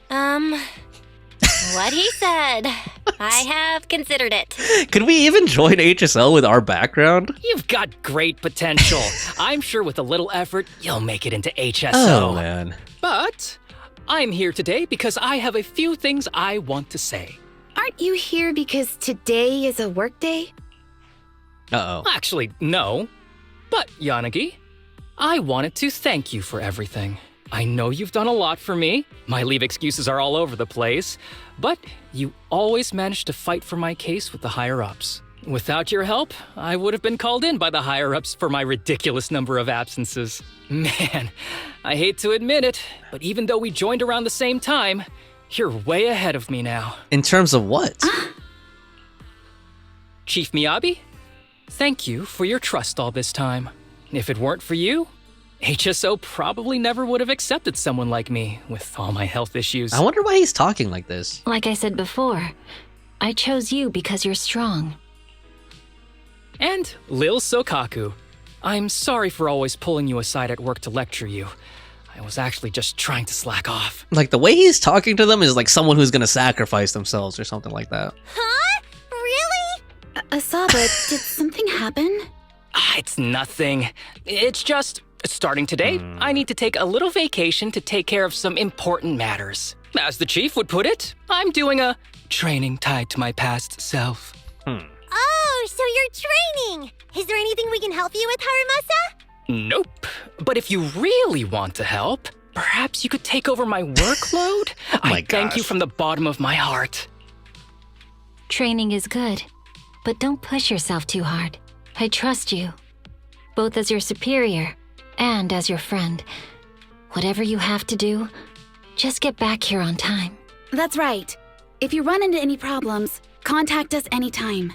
What he said. I have considered it. Could we even join HSL with our background? You've got great potential. I'm sure with a little effort, you'll make it into HSO. Oh, man. But I'm here today because I have a few things I want to say. Aren't you here because today is a work day? Uh-oh. Actually, no. But, Yanagi, I wanted to thank you for everything. I know you've done a lot for me. My leave excuses are all over the place. But you always managed to fight for my case with the higher-ups. Without your help, I would have been called in by the higher-ups for my ridiculous number of absences. Man, I hate to admit it, but even though we joined around the same time, you're way ahead of me now. In terms of what? Chief Miyabi, thank you for your trust all this time. If it weren't for you, HSO probably never would have accepted someone like me with all my health issues. I wonder why he's talking like this. Like I said before, I chose you because you're strong. And Lil Sokaku, I'm sorry for always pulling you aside at work to lecture you. I was actually just trying to slack off. Like, the way he's talking to them is like someone who's gonna sacrifice themselves or something like that. Huh? Really? Asaba, did something happen? It's nothing. It's just, starting today, I need to take a little vacation to take care of some important matters. As the chief would put it, I'm doing a training tied to my past self. Oh, so you're training. Is there anything we can help you with, Harumasa? Nope. But if you really want to help, perhaps you could take over my workload? I thank you from the bottom of my heart. Training is good, but don't push yourself too hard. I trust you, both as your superior and as your friend. Whatever you have to do, just get back here on time. That's right. If you run into any problems, contact us anytime.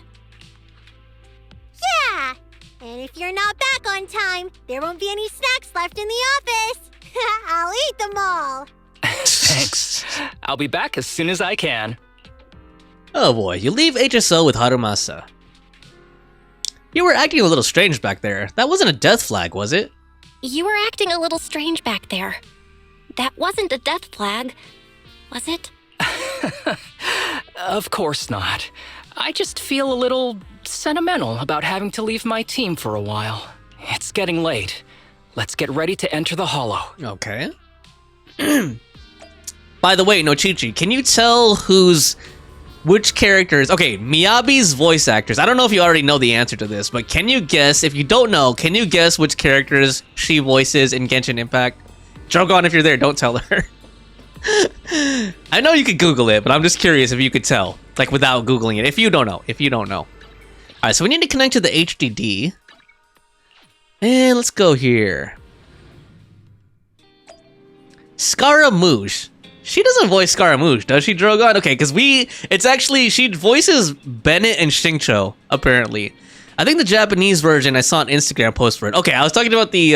Yeah! And if you're not back on time, there won't be any snacks left in the office. I'll eat them all. Thanks. I'll be back as soon as I can. Oh boy, you leave HSO with Harumasa. You were acting a little strange back there. That wasn't a death flag, was it? You were acting a little strange back there. That wasn't a death flag, was it? Of course not. I just feel a little sentimental about having to leave my team for a while. It's getting late. Let's get ready to enter the Hollow. Okay. By the way, Nochichi, can you tell which characters... Okay, Miyabi's voice actors. I don't know if you already know the answer to this, but can you guess, if you don't know, can you guess which characters she voices in Genshin Impact? Drogon, if you're there, don't tell her. I know you could Google it, but I'm just curious if you could tell. Like, without Googling it. If you don't know. Alright, so we need to connect to the HDD. And let's go here. Scaramouche. She doesn't voice Scaramouche, does she, Drogon? Okay, because she voices Bennett and Xingqiu, apparently. I think the Japanese version, I saw an Instagram post for it. Okay, I was talking about the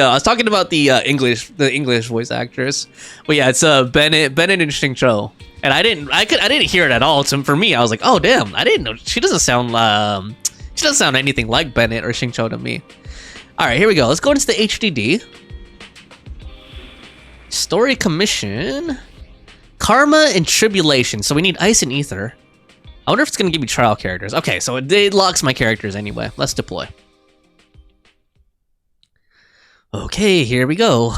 English voice actors. But yeah, it's Bennett and Xingqiu. And I didn't hear it at all. So for me, I was like, oh damn, I didn't know. She doesn't sound anything like Bennett or Xingqiu to me. All right, here we go. Let's go into the HDD. Story commission. Karma and Tribulation. So we need Ice and Ether. I wonder if it's going to give me trial characters. Okay, so it locks my characters anyway. Let's deploy. Okay, here we go.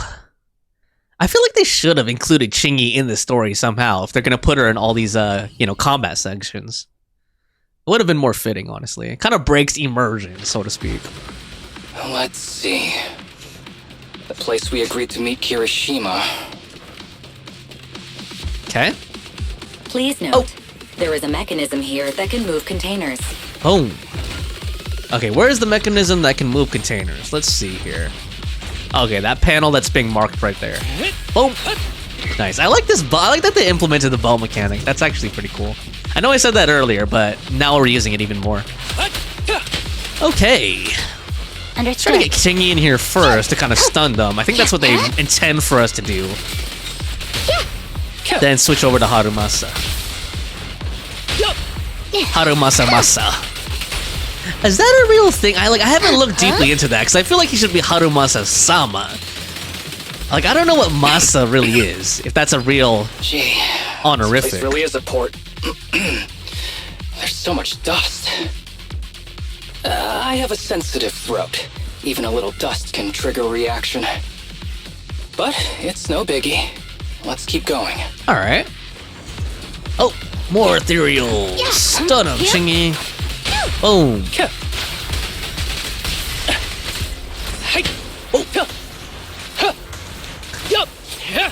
I feel like they should have included Chingy in the story somehow if they're going to put her in all these, combat sections. It would have been more fitting, honestly. It kind of breaks immersion, so to speak. Let's see. The place we agreed to meet Kirishima. Okay. Please note, there is a mechanism here that can move containers. Oh. Okay, where is the mechanism that can move containers? Let's see here. Okay, that panel that's being marked right there. Boom. Nice. I like this. I like that they implemented the bow mechanic. That's actually pretty cool. I know I said that earlier, but now we're using it even more. Okay. Understood. Try to get Kingy in here first to kind of stun them. I think that's what they intend for us to do. Then switch over to Harumasa. Harumasa Masa. Is that a real thing? I haven't looked deeply into that because I feel like he should be Harumasa Sama. Like, I don't know what Masa really is. If that's a real honorific. This place really is a port. There's so much dust. I have a sensitive throat. Even a little dust can trigger a reaction. But it's no biggie. Let's keep going. All right. Oh, more ethereal. Stun him, Shingy. Boom.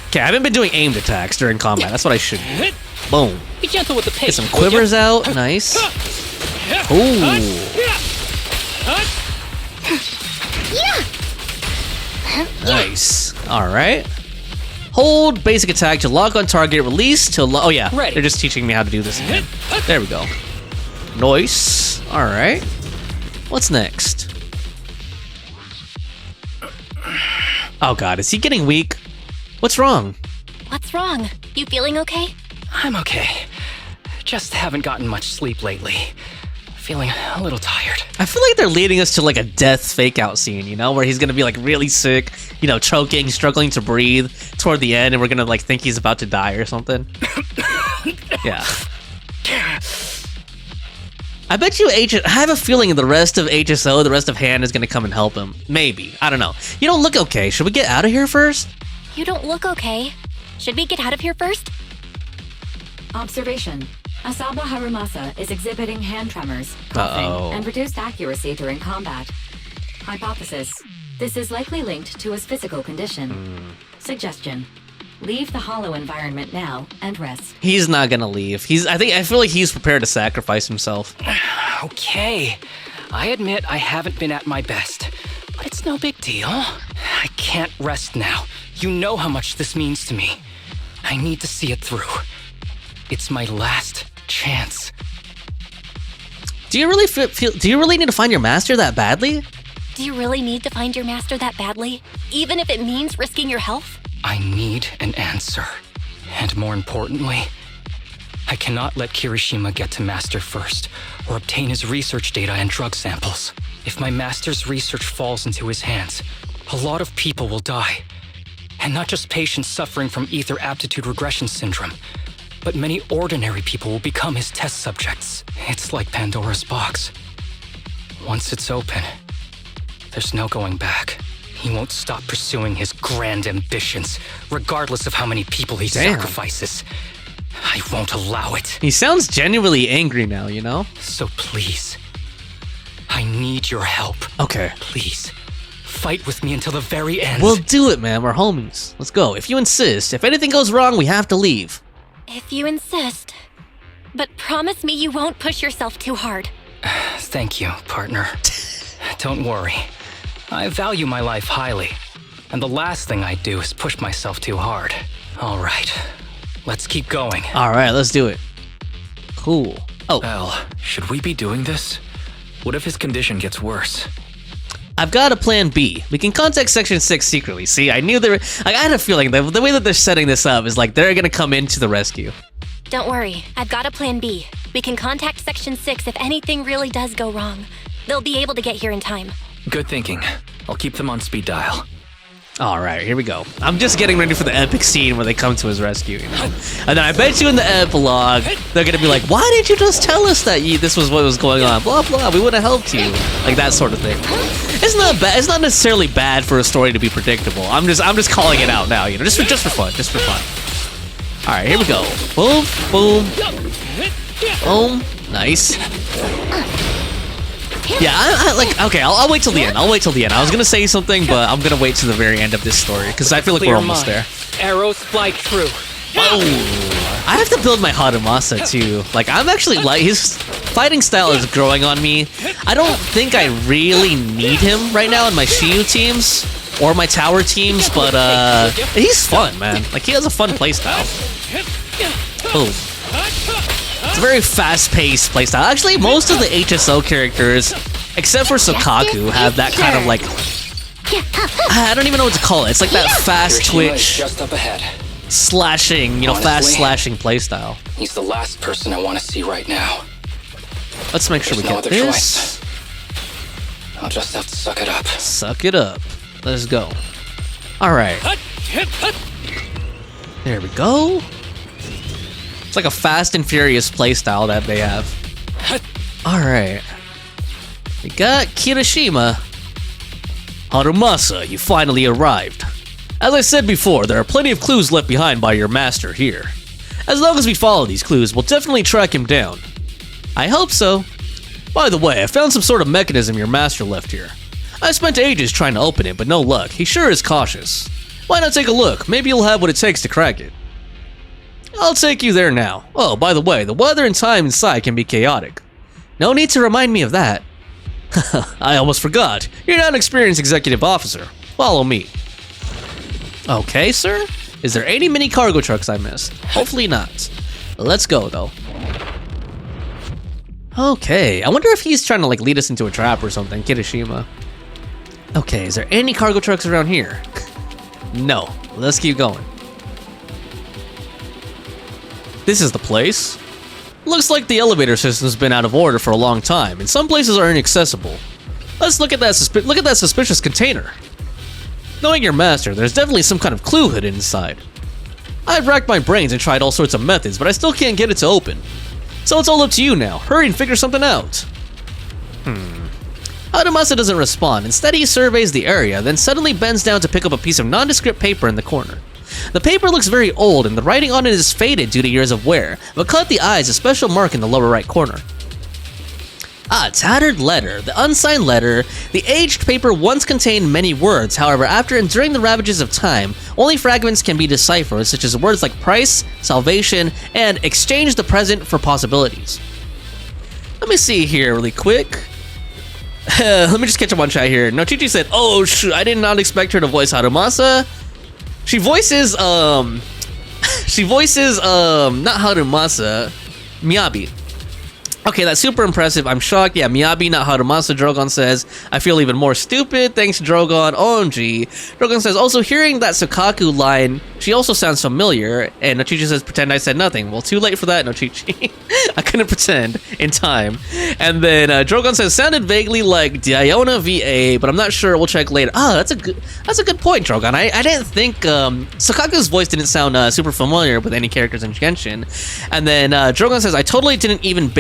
Okay, I haven't been doing aimed attacks during combat. That's what I should do. Boom. Be gentle with the pace. Get some quivers out. Nice. Ooh. Nice. All right. Hold basic attack to lock on target. Release to oh yeah. Ready. They're just teaching me how to do this again. There we go. Nice. All right. What's next? Oh god, is he getting weak? What's wrong? What's wrong? You feeling okay? I'm okay. Just haven't gotten much sleep lately. Feeling a little tired. I feel like they're leading us to like a death fake out scene, you know, where he's gonna be like really sick, you know, choking, struggling to breathe toward the end, and we're gonna like think he's about to die or something. Yeah. I bet you I have a feeling the rest of HSO, the rest of Han is gonna come and help him. Maybe. I don't know. You don't look okay. Should we get out of here first? You don't look okay. Should we get out of here first? Observation. Asaba Harumasa is exhibiting hand tremors, coughing, and reduced accuracy during combat. Hypothesis. This is likely linked to his physical condition. Suggestion. Leave the hollow environment now and rest. He's not gonna leave. I feel like he's prepared to sacrifice himself. Okay. I admit I haven't been at my best, but it's no big deal. I can't rest now. You know how much this means to me. I need to see it through. It's my last chance. Do you really do you really need to find your master that badly? Do you really need to find your master that badly? Even if it means risking your health? I need an answer. And more importantly, I cannot let Kirishima get to Master first, or obtain his research data and drug samples. If my Master's research falls into his hands, a lot of people will die. And not just patients suffering from ether aptitude regression syndrome, but many ordinary people will become his test subjects. It's like Pandora's box. Once it's open, there's no going back. He won't stop pursuing his grand ambitions, regardless of how many people he sacrifices. I won't allow it. He sounds genuinely angry now, you know? So please, I need your help. Okay. Please, fight with me until the very end. We'll do it, man. We're homies. Let's go. If you insist. If anything goes wrong, we have to leave. If you insist. But promise me you won't push yourself too hard. Thank you, partner. Don't worry. I value my life highly, and the last thing I'd do is push myself too hard. All right, let's keep going. All right, let's do it. Cool. Oh. Well, should we be doing this? What if his condition gets worse? I've got a plan B. We can contact Section 6 secretly. See, I knew I had a feeling that the way that they're setting this up is like they're gonna come into the rescue. Don't worry, I've got a plan B. We can contact Section 6 if anything really does go wrong. They'll be able to get here in time. Good thinking. I'll keep them on speed dial. All right, here we go. I'm just getting ready for the epic scene where they come to his rescue, you know? And then I bet you in the epilogue, they're gonna be like, why didn't you just tell us that this was what was going on? Blah, blah, we would have helped you. Like that sort of thing. It's not bad. It's not necessarily bad for a story to be predictable. I'm just calling it out now, you know, just for fun. All right, here we go. Boom, boom, boom. Nice. Yeah, okay, I'll wait till the end. I was gonna say something, but I'm gonna wait to the very end of this story because I feel like we're almost there. Arrows fly true. Oh. I have to build my Harumasa too. Like, I'm actually like, his fighting style is growing on me. I don't think I really need him right now in my Shiyu teams or my tower teams, but he's fun, man. Like, he has a fun playstyle. Boom. It's a very fast-paced playstyle. Actually, most of the HSO characters, except for Sukaku, have that kind of like, I don't even know what to call it. It's like that fast twitch, just up ahead. Slashing, you know, fast slashing playstyle. He's the last person I want to see right now. Let's make sure we get this. I'll just have to suck it up. Suck it up. Let's go. All right. There we go. It's like a fast and furious playstyle that they have. All right. We got Kirishima. Harumasa, you finally arrived. As I said before, there are plenty of clues left behind by your master here. As long as we follow these clues, we'll definitely track him down. I hope so. By the way, I found some sort of mechanism your master left here. I spent ages trying to open it, but no luck. He sure is cautious. Why not take a look? Maybe you'll have what it takes to crack it. I'll take you there now. Oh, by the way, the weather and time inside can be chaotic. No need to remind me of that. I almost forgot. You're not an experienced executive officer. Follow me. Okay, sir. Is there any mini cargo trucks I missed? Hopefully not. Let's go, though. Okay, I wonder if he's trying to like lead us into a trap or something, Kirishima. Okay, is there any cargo trucks around here? No. Let's keep going. This is the place. Looks like the elevator system's been out of order for a long time, and some places are inaccessible. Let's look at that suspicious container. Knowing your master, there's definitely some kind of clue hidden inside. I've racked my brains and tried all sorts of methods, but I still can't get it to open. So it's all up to you now. Hurry and figure something out. Harumasa doesn't respond. Instead, he surveys the area, then suddenly bends down to pick up a piece of nondescript paper in the corner. The paper looks very old, and the writing on it is faded due to years of wear, but caught the eye is a special mark in the lower right corner. Ah, tattered letter. The unsigned letter. The aged paper once contained many words, however, after enduring the ravages of time, only fragments can be deciphered, such as words like price, salvation, and exchange the present for possibilities. Let me see here really quick. Let me just catch up on chat here. No, Chichi said, oh shoot, I did not expect her to voice Harumasa. She voices, not Harumasa, Miyabi. Okay, that's super impressive. I'm shocked. Yeah, Miyabi, not Harumasa, Drogon says. I feel even more stupid. Thanks, Drogon. OMG. Drogon says, also hearing that Sukaku line, she also sounds familiar. And Nochichi says, pretend I said nothing. Well, too late for that, Nochichi. I couldn't pretend in time. And then Drogon says, sounded vaguely like Diona VA, but I'm not sure. We'll check later. Ah, that's a good point, Drogon. I didn't think Sukaku's voice didn't sound super familiar with any characters in Genshin. And then Drogon says, I totally didn't even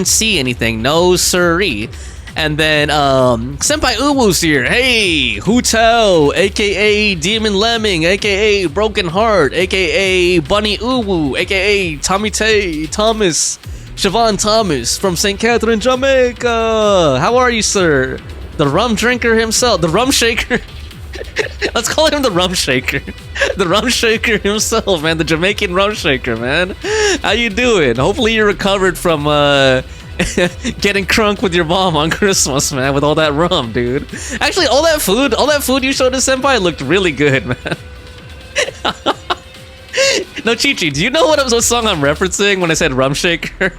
see anything. No siree. And then Senpai Uwu's here. Hey, Hutao, aka Demon Lemming, aka Broken Heart, aka Bunny Uwu, aka Tommy Tay Thomas, Siobhan Thomas from St. Catherine, Jamaica. How are you, sir? The rum drinker himself, the rum shaker. Let's call him the rum shaker. The rum shaker himself, man. The Jamaican rum shaker, man. How you doing? Hopefully you're recovered from getting crunk with your mom on Christmas, man, with all that rum, dude. Actually, all that food you showed us, Senpai, looked really good, man. No, Chi-Chi, do you know what song I'm referencing when I said rum shaker?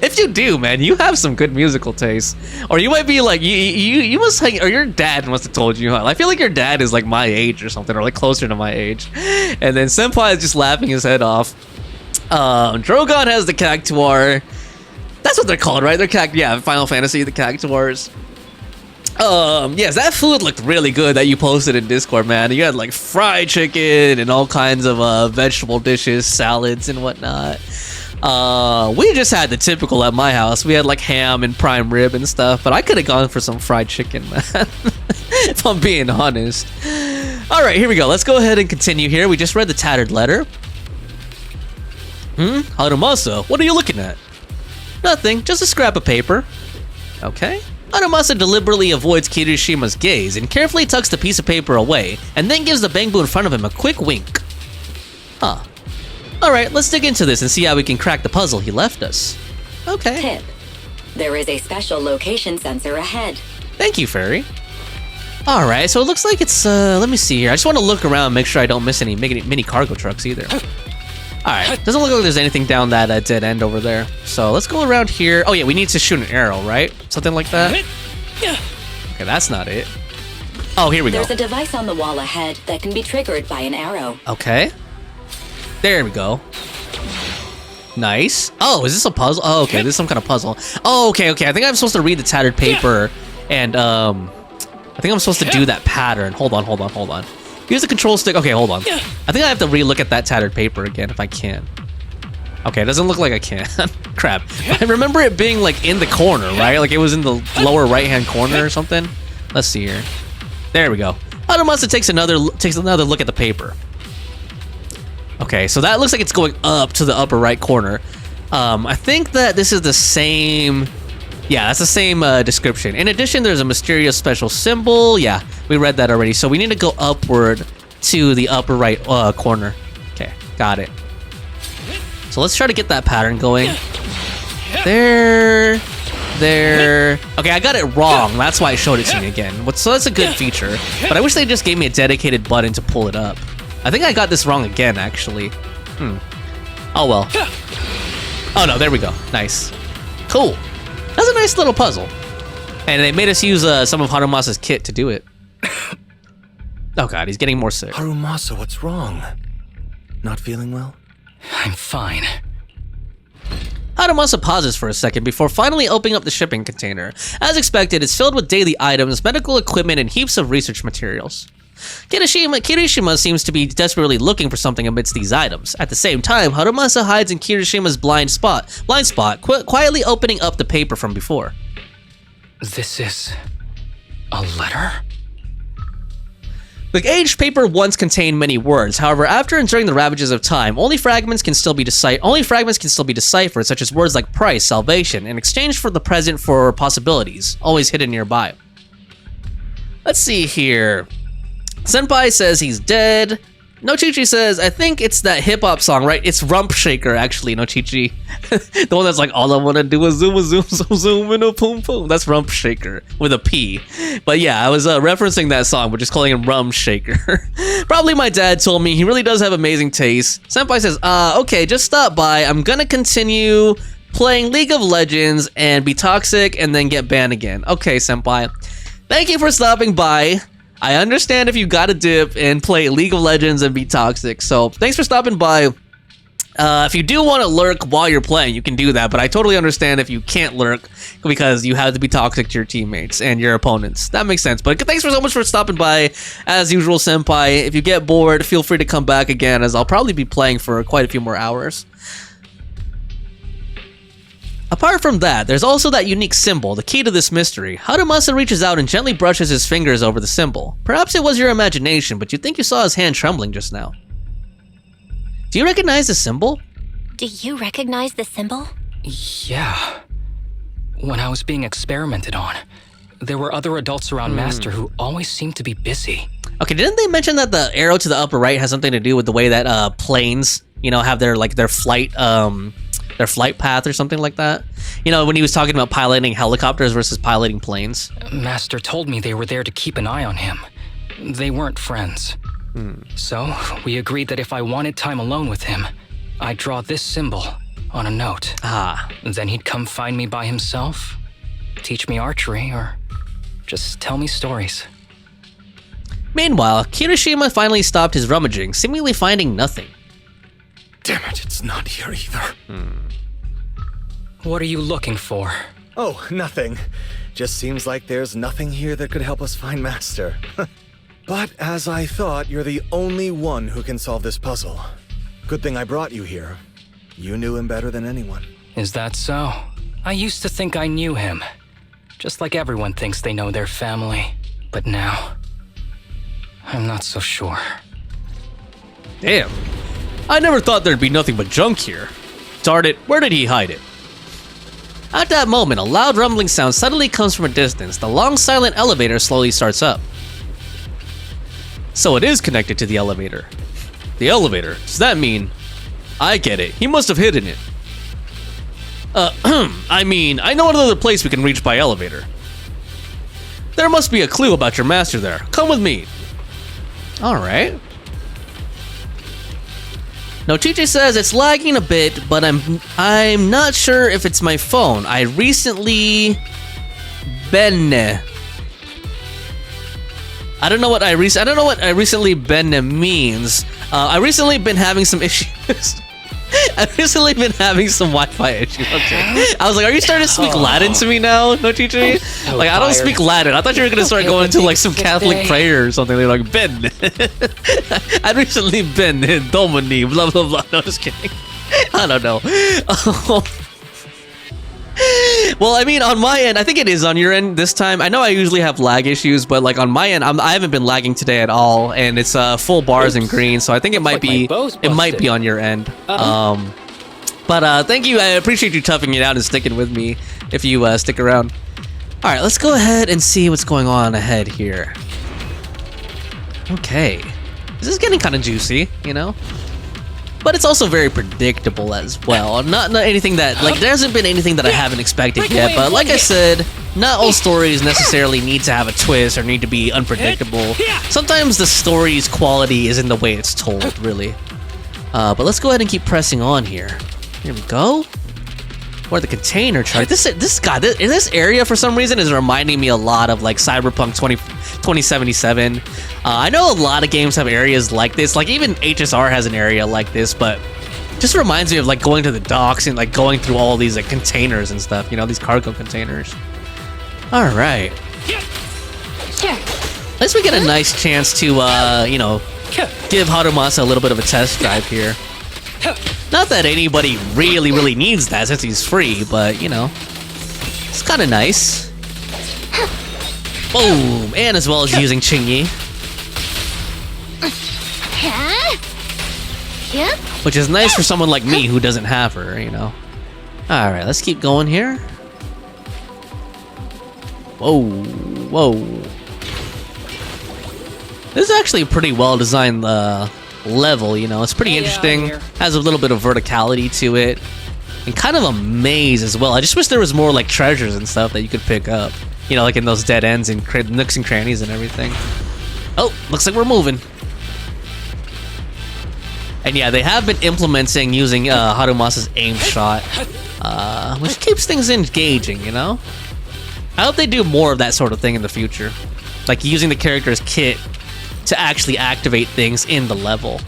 If you do, man, you have some good musical taste. Or you might be like, you must hang, or your dad must have told you. I feel like your dad is like my age or something, or like closer to my age. And then Senpai is just laughing his head off. Drogon has the Cactuar. That's what they're called, right? They're Final Fantasy, the Cactuars. Yes, that food looked really good that you posted in Discord, man. You had like fried chicken and all kinds of vegetable dishes, salads and whatnot. We just had the typical at my house. We had like ham and prime rib and stuff, but I could have gone for some fried chicken, man. If I'm being honest. All right, here we go. Let's go ahead and continue here. We just read the tattered letter. Harumasa, what are you looking at? Nothing, just a scrap of paper. Okay. Harumasa deliberately avoids Kirishima's gaze and carefully tucks the piece of paper away, and then gives the Bangbu in front of him a quick wink. Huh. Alright, let's dig into this and see how we can crack the puzzle he left us. Okay. Tip. There is a special location sensor ahead. Thank you, Fairy. Alright, so it looks like it's, let me see here. I just want to look around and make sure I don't miss any mini cargo trucks either. Alright, doesn't look like there's anything down that dead end over there. So let's go around here. Oh yeah, we need to shoot an arrow, right? Something like that? Okay, that's not it. Oh, here we go. There's a device on the wall ahead that can be triggered by an arrow. Okay. There we go. Nice. Oh, is this a puzzle? Oh, okay, this is some kind of puzzle. Oh, okay. I think I'm supposed to read the tattered paper and, I think I'm supposed to do that pattern. Hold on. Use the control stick. Okay, hold on. I think I have to re-look at that tattered paper again if I can. Okay, it doesn't look like I can. Crap. I remember it being like in the corner, right? Like it was in the lower right-hand corner or something. Let's see here. There we go. Harumasa takes another look at the paper. Okay, so that looks like it's going up to the upper right corner. I think that this is the same. Yeah, that's the same description. In addition, there's a mysterious special symbol. Yeah, we read that already. So we need to go upward to the upper right corner. Okay, got it. So let's try to get that pattern going. There. Okay, I got it wrong. That's why I showed it to me again. So that's a good feature. But I wish they just gave me a dedicated button to pull it up. I think I got this wrong again, actually. Oh, well. Oh, no, there we go. Nice. Cool. That's a nice little puzzle. And they made us use some of Harumasa's kit to do it. Oh god, he's getting more sick. Harumasa, what's wrong? Not feeling well? I'm fine. Harumasa pauses for a second before finally opening up the shipping container. As expected, it's filled with daily items, medical equipment, and heaps of research materials. Kirishima seems to be desperately looking for something amidst these items. At the same time, Harumasa hides in Kirishima's blind spot, quietly opening up the paper from before. This is a letter? The aged paper once contained many words. However, after enduring the ravages of time, only fragments can still be deciphered, such as words like price, salvation, in exchange for the present for possibilities, always hidden nearby. Let's see here. Senpai says he's dead. Nochichi says, I think it's that hip-hop song, right? It's Rump Shaker, actually, Nochichi. The one that's like, all I want to do is zoom, and a boom, boom. That's Rump Shaker, with a P. But yeah, I was referencing that song, but just calling him Rump Shaker. Probably my dad told me he really does have amazing taste. Senpai says, okay, just stop by. I'm gonna continue playing League of Legends and be toxic and then get banned again. Okay, Senpai. Thank you for stopping by. I understand if you gotta dip and play League of Legends and be toxic, so thanks for stopping by. If you do want to lurk while you're playing, you can do that, but I totally understand if you can't lurk because you have to be toxic to your teammates and your opponents. That makes sense, but thanks so much for stopping by. As usual, Senpai, if you get bored, feel free to come back again, as I'll probably be playing for quite a few more hours. Apart from that, there's also that unique symbol, the key to this mystery. Harumasa reaches out and gently brushes his fingers over the symbol. Perhaps it was your imagination, but you think you saw his hand trembling just now. Do you recognize the symbol? Do you recognize the symbol? Yeah. When I was being experimented on, there were other adults around Master who always seemed to be busy. Okay, didn't they mention that the arrow to the upper right has something to do with the way that planes, have their flight path or something like that? When he was talking about piloting helicopters versus piloting planes. Master told me they were there to keep an eye on him. They weren't friends. So, we agreed that if I wanted time alone with him, I'd draw this symbol on a note. Then he'd come find me by himself, teach me archery, or just tell me stories. Meanwhile, Kirishima finally stopped his rummaging, seemingly finding nothing. Damn it, it's not here either. What are you looking for? Oh, nothing. Just seems like there's nothing here that could help us find Master. But as I thought, you're the only one who can solve this puzzle. Good thing I brought you here. You knew him better than anyone. Is that so? I used to think I knew him. Just like everyone thinks they know their family. But now, I'm not so sure. Damn. I never thought there'd be nothing but junk here. Darn it, where did he hide it? At that moment, a loud rumbling sound suddenly comes from a distance. The long, silent elevator slowly starts up. So it is connected to the elevator. The elevator, does that mean... I get it. He must have hidden it. I mean, I know another place we can reach by elevator. There must be a clue about your master there. Come with me. Alright. No, Chichi says it's lagging a bit, but I'm not sure if it's my phone. I recently been. I don't know what I recently been means. I recently been having some issues. I've recently been having some Wi-Fi issues. Okay. I was like, are you starting to speak Latin to me now? No, Chichi? Like, I don't speak Latin. I thought you were gonna start going to like some Catholic prayer or something. They're like, Ben. I've recently been in Domini, blah, blah, blah. No, just kidding. I don't know. Well, I mean, on my end, I think it is on your end this time. I know I usually have lag issues, but like on my end, I haven't been lagging today at all, and it's full bars and green, so I think it might be on your end. But thank you. I appreciate you toughing it out and sticking with me if you stick around. All right, let's go ahead and see what's going on ahead here. Okay, this is getting kind of juicy, you know. But it's also very predictable as well. Not anything that, like, there hasn't been anything that I haven't expected yet. But like I said, not all stories necessarily need to have a twist or need to be unpredictable. Sometimes the story's quality is in the way it's told, really. But let's go ahead and keep pressing on here. Here we go. Or the container chart. This area for some reason is reminding me a lot of like Cyberpunk 2077. I know a lot of games have areas like this. Like even HSR has an area like this, but just reminds me of like going to the docks and like going through all these like containers and stuff. You know, these cargo containers. All right. At least we get a nice chance to you know, give Harumasa a little bit of a test drive here. Not that anybody really needs that since he's free, but you know, it's kind of nice. Boom! And as well as using Chingy. Which is nice for someone like me who doesn't have her, you know. Alright, let's keep going here. Whoa. This is actually a pretty well designed level, you know. It's pretty interesting. Has a little bit of verticality to it. And kind of a maze as well. I just wish there was more like treasures and stuff that you could pick up. You know, like in those dead ends and nooks and crannies and everything. Oh, looks like we're moving. And yeah, they have been implementing using Harumasa's aim shot, which keeps things engaging, you know? I hope they do more of that sort of thing in the future. Like using the character's kit to actually activate things in the level.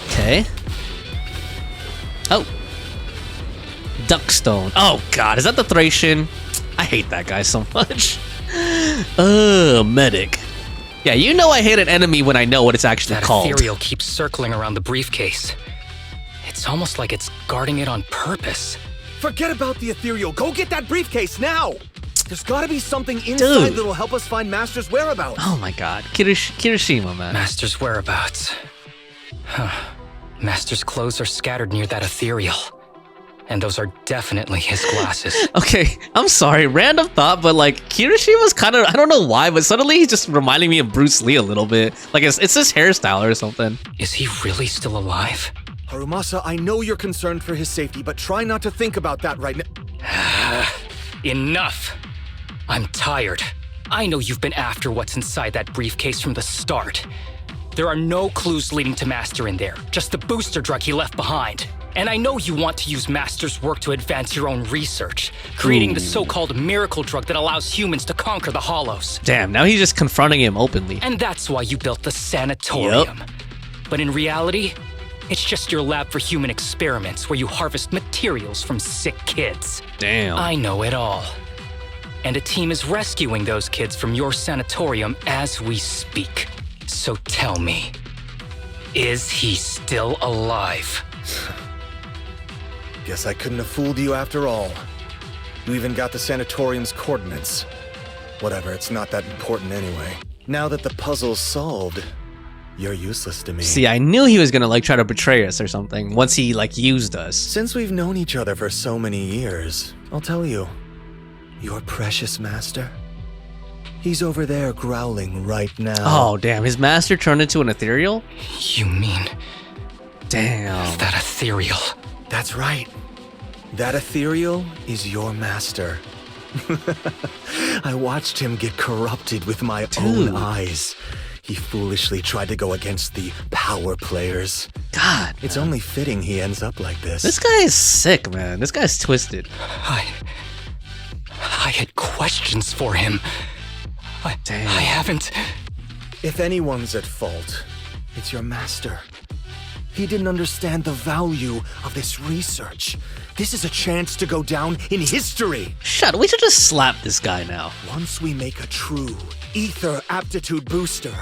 Okay. Oh. Duckstone. Oh god, is that the Thracian? I hate that guy so much. Medic. Yeah, you know I hate an enemy when I know what it's actually called. That ethereal keeps circling around the briefcase. It's almost like it's guarding it on purpose. Forget about the ethereal. Go get that briefcase now! There's gotta be something inside that'll help us find Master's whereabouts. Oh my god. Kirishima, man. Master's whereabouts. Huh. Master's clothes are scattered near that ethereal. And those are definitely his glasses. Okay, I'm sorry, random thought, but like Kirishima's kind of, I don't know why, but suddenly he's just reminding me of Bruce Lee a little bit. Like it's his hairstyle or something. Is he really still alive? Harumasa, I know you're concerned for his safety, but try not to think about that right now. Enough. I'm tired. I know you've been after what's inside that briefcase from the start. There are no clues leading to Master in there, just the booster drug he left behind. And I know you want to use Master's work to advance your own research, creating the so-called miracle drug that allows humans to conquer the Hollows. Damn, now he's just confronting him openly. And that's why you built the sanatorium. Yep. But in reality, it's just your lab for human experiments where you harvest materials from sick kids. Damn. I know it all. And a team is rescuing those kids from your sanatorium as we speak. So tell me, is he still alive? Guess I couldn't have fooled you after all. You even got the sanatorium's coordinates. Whatever, it's not that important anyway. Now that the puzzle's solved, you're useless to me. See, I knew he was gonna like try to betray us or something once he like used us. Since we've known each other for so many years, I'll tell you, your precious master, he's over there growling right now. Oh, damn, his master turned into an ethereal? You mean... Damn. That ethereal. That's right. That ethereal is your master. I watched him get corrupted with my own eyes. He foolishly tried to go against the power players. God. It's only fitting he ends up like this. This guy is sick, man. This guy's twisted. I had questions for him. I haven't... If anyone's at fault, it's your master. He didn't understand the value of this research. This is a chance to go down in history. Shut up, we should just slap this guy now. Once we make a true ether aptitude booster,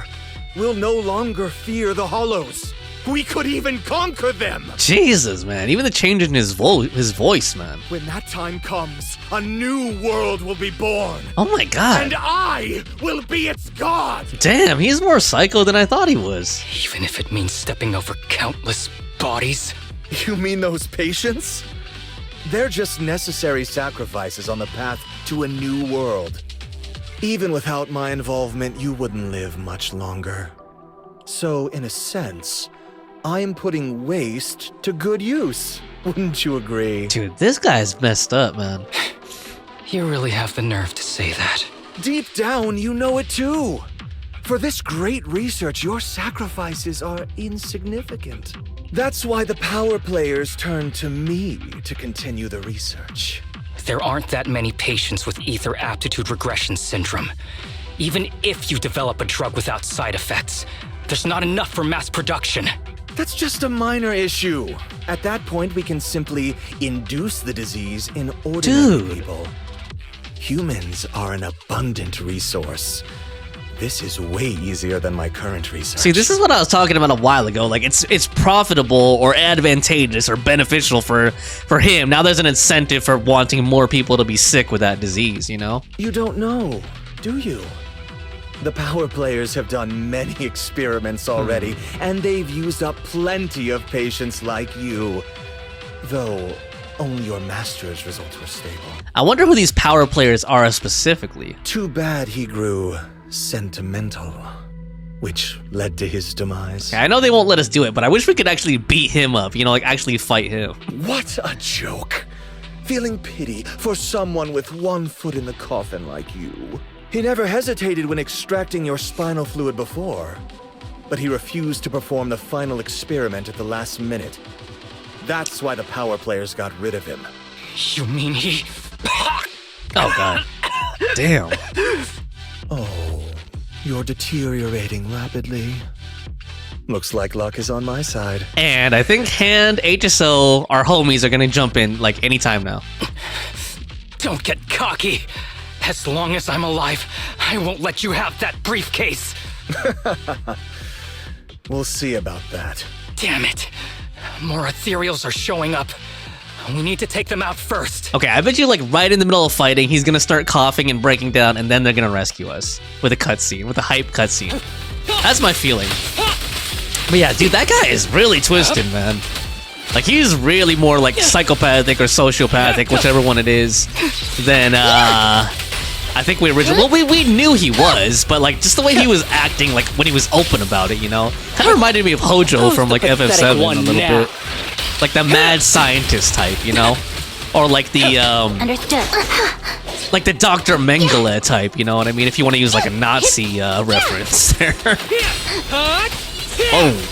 we'll no longer fear the hollows. We could even conquer them! Jesus, man. Even the change in his voice, man. When that time comes, a new world will be born. Oh my god. And I will be its god! Damn, he's more psycho than I thought he was. Even if it means stepping over countless bodies. You mean those patients? They're just necessary sacrifices on the path to a new world. Even without my involvement, you wouldn't live much longer. So, in a sense, I'm putting waste to good use. Wouldn't you agree? Dude, this guy's messed up, man. You really have the nerve to say that. Deep down, you know it too. For this great research, your sacrifices are insignificant. That's why the power players turn to me to continue the research. There aren't that many patients with ether aptitude regression syndrome. Even if you develop a drug without side effects, there's not enough for mass production. That's just a minor issue. At that point, we can simply induce the disease in ordinary people. Humans are an abundant resource. This is way easier than my current research. See, this is what I was talking about a while ago. Like, it's profitable or advantageous or beneficial for him. Now there's an incentive for wanting more people to be sick with that disease, you know? You don't know, do you? The power players have done many experiments already, and they've used up plenty of patients like you. Though, only your master's results were stable. I wonder who these power players are specifically. Too bad he grew sentimental, which led to his demise. I know they won't let us do it, but I wish we could actually beat him up, you know, like actually fight him. What a joke. Feeling pity for someone with one foot in the coffin like you. He never hesitated when extracting your spinal fluid before, but he refused to perform the final experiment at the last minute. That's why the power players got rid of him. You mean he... Oh god. Damn. Oh, you're deteriorating rapidly. Looks like luck is on my side. And I think Hand, HSO, our homies are gonna jump in like anytime now. Don't get cocky. As long as I'm alive, I won't let you have that briefcase. We'll see about that. Damn it. More ethereals are showing up. We need to take them out first. Okay, I bet you like right in the middle of fighting, he's gonna start coughing and breaking down, and then they're gonna rescue us with a cutscene, with a hype cutscene. That's my feeling. But yeah, dude, that guy is really twisted, man. Like, he's really more like psychopathic or sociopathic, whichever one it is, than I think we originally... Well, we knew he was, but like just the way he was acting, like when he was open about it, you know? Kind of reminded me of Hojo from like FF7 a little bit. Like the mad scientist type, you know? Or like the, Understood. like the Dr. Mengele type, you know what I mean? If you want to use like a Nazi reference there. Oh.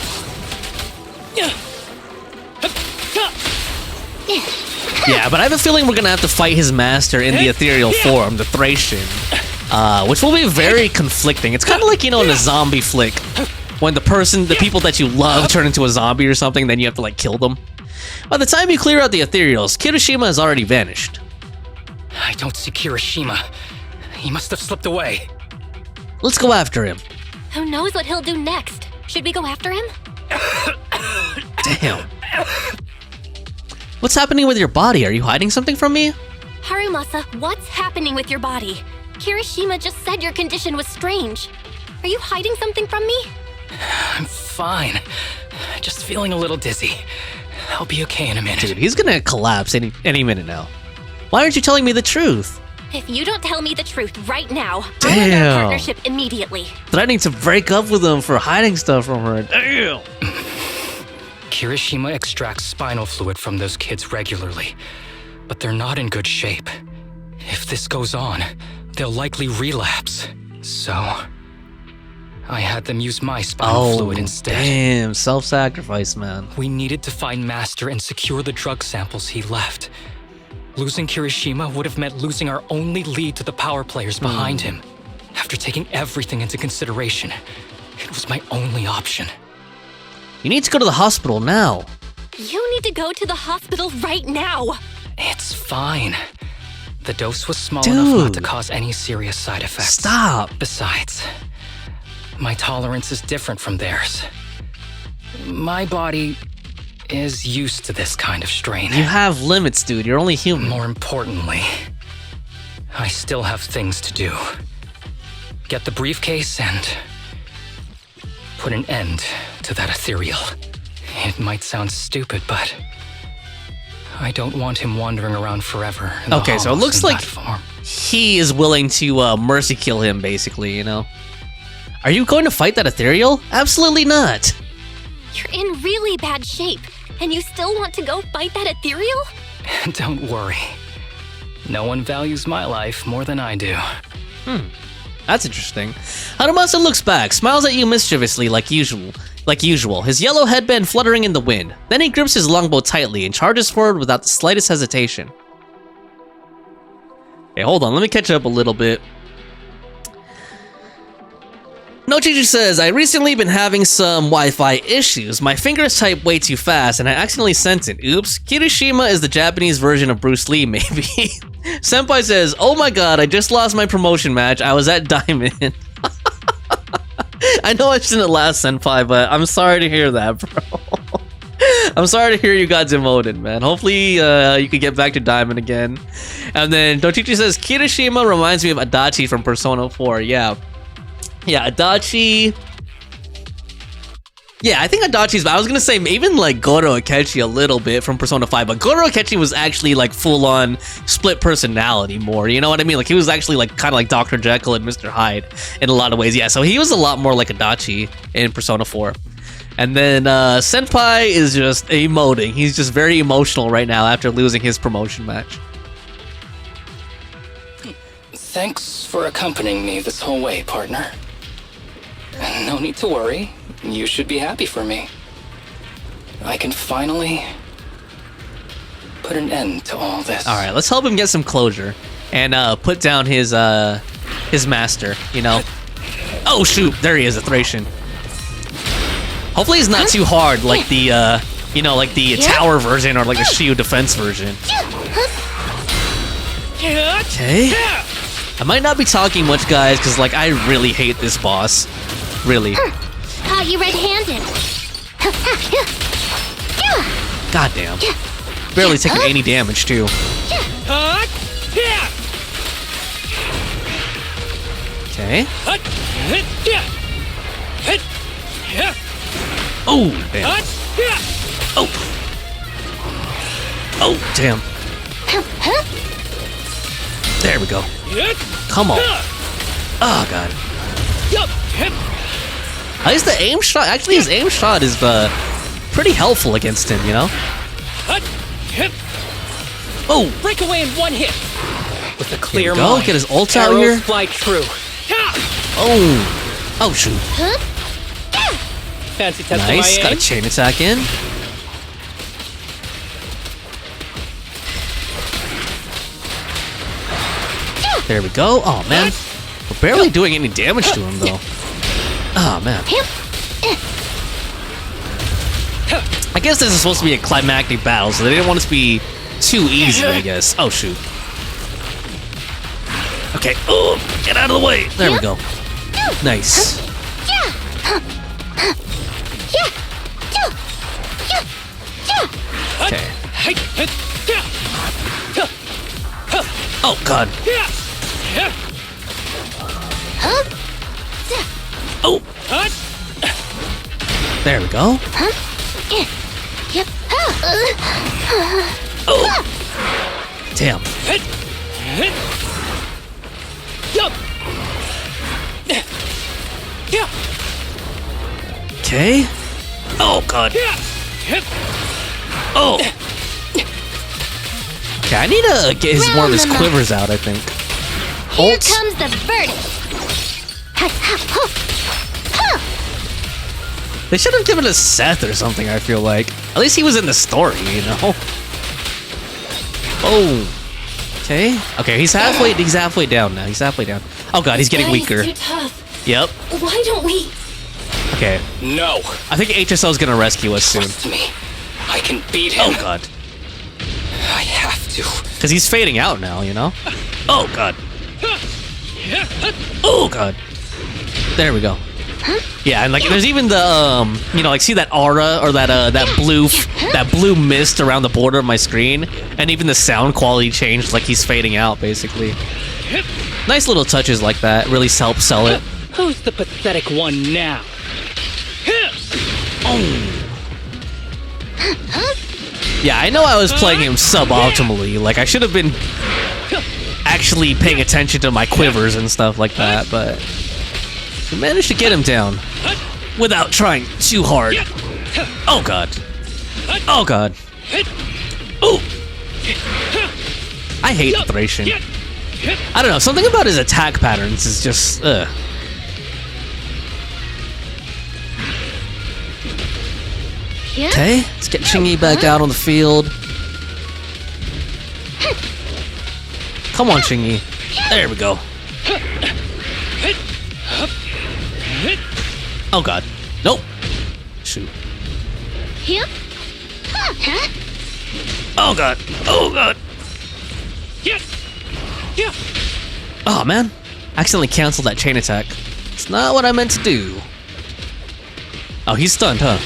Yeah, but I have a feeling we're gonna have to fight his master in the ethereal form, the Thracian, which will be very conflicting. It's kind of like, you know, in a zombie flick, when the people that you love turn into a zombie or something, then you have to like kill them. By the time you clear out the ethereals, Kirishima has already vanished. I don't see Kirishima. He must have slipped away. Let's go after him. Who knows what he'll do next? Should we go after him? Damn. What's happening with your body? Are you hiding something from me? Harumasa, what's happening with your body? Kirishima just said your condition was strange. Are you hiding something from me? I'm fine. Just feeling a little dizzy. I'll be okay in a minute. Dude, he's gonna collapse any minute now. Why aren't you telling me the truth? If you don't tell me the truth right now, I'll Damn. end our partnership immediately. Threatening to break up with him for hiding stuff from her. Damn. Kirishima extracts spinal fluid from those kids regularly, but they're not in good shape. If this goes on, they'll likely relapse. So, I had them use my spinal fluid instead. Damn, self-sacrifice, man. We needed to find Master and secure the drug samples he left. Losing Kirishima would have meant losing our only lead to the power players behind him. After taking everything into consideration, it was my only option. You need to go to the hospital now. You need to go to the hospital right now. It's fine. The dose was small enough not to cause any serious side effects. Stop. Besides, my tolerance is different from theirs. My body is used to this kind of strain. You have limits, dude. You're only human. More importantly, I still have things to do. Get the briefcase and put an end to that ethereal. It might sound stupid, but I don't want him wandering around forever. Okay, so it looks like he is willing to mercy kill him, basically, you know? Are you going to fight that ethereal? Absolutely not. You're in really bad shape, and you still want to go fight that ethereal? Don't worry. No one values my life more than I do. That's interesting. Harumasa looks back, smiles at you mischievously like usual, his yellow headband fluttering in the wind. Then he grips his longbow tightly and charges forward without the slightest hesitation. Okay, hold on, let me catch up a little bit. Nochichi says, I recently been having some Wi-Fi issues. My fingers type way too fast and I accidentally sent it. Oops. Kirishima is the Japanese version of Bruce Lee, maybe. Senpai says, oh my god, I just lost my promotion match. I was at Diamond. I know I shouldn't laugh, Senpai, but I'm sorry to hear that, bro. I'm sorry to hear you got demoted, man. Hopefully, you can get back to Diamond again. And then Nochichi says, Kirishima reminds me of Adachi from Persona 4. Yeah, Adachi. Yeah, I think Adachi's. I was gonna say even like Goro Akechi a little bit from Persona 5, but Goro Akechi was actually like full-on split personality more. You know what I mean? Like he was actually like kind of like Dr. Jekyll and Mr. Hyde in a lot of ways. Yeah, so he was a lot more like Adachi in Persona 4. And then Senpai is just emoting. He's just very emotional right now after losing his promotion match. Thanks for accompanying me this whole way, partner. No need to worry. You should be happy for me. I can finally put an end to all this. All right, let's help him get some closure and put down his master, you know. Oh shoot, there he is, a Thracian. Hopefully he's not too hard like the you know, like the tower version or like the Shield defense version. Okay. I might not be talking much, guys, because like I really hate this boss. Really. Caught you red-handed. God damn. Barely taking any damage too. Okay. Oh, damn. Oh. Oh, damn. There we go. Come on. Oh, God. At least the aim shot, actually his aim shot is pretty helpful against him, you know? Oh! Break away in one hit! With a clear go, mind. get his ult out here. Fly true. Oh! Oh, shoot. Fancy testing nice, my got a aim? chain attack in. There we go. Oh, man. We're barely doing any damage to him, though. Oh, man. I guess this is supposed to be a climactic battle, so they didn't want it to be too easy, I guess. Oh, shoot. Okay. Oh, get out of the way. There we go. Nice. Okay. Oh, God. Oh. There we go. Oh. Damn. Okay. Oh, God. Oh! Okay, I need to get more of his quivers out, I think. Here Ult. comes the verdict. They should have given us Seth or something, I feel like. At least he was in the story, you know? Oh. Okay. Okay, he's halfway down now. He's halfway down. Oh god, he's getting weaker. Too tough. Yep. Why don't we? Okay. No. I think HSO is gonna rescue us soon. Trust me. I can beat him. Oh god. I have to. Because he's fading out now, you know? Oh god. Oh god. There we go. Yeah, and like there's even the you know, like see that aura or that blue mist around the border of my screen, and even the sound quality changed, like he's fading out basically. Nice little touches like that really help sell it. Who's the pathetic one now? Yeah, I know I was playing him suboptimally. Like I should have been actually paying attention to my quivers and stuff like that, but we managed to get him down without trying too hard. Oh god. Oh god. Oh. I hate the Thracian. I don't know, something about his attack patterns is just Okay, let's get Chingy back out on the field. Come on, Chingy. There we go. Oh god. Nope. Shoot. Oh god. Oh god. Oh man. Accidentally canceled that chain attack. It's not what I meant to do. Oh, he's stunned, huh?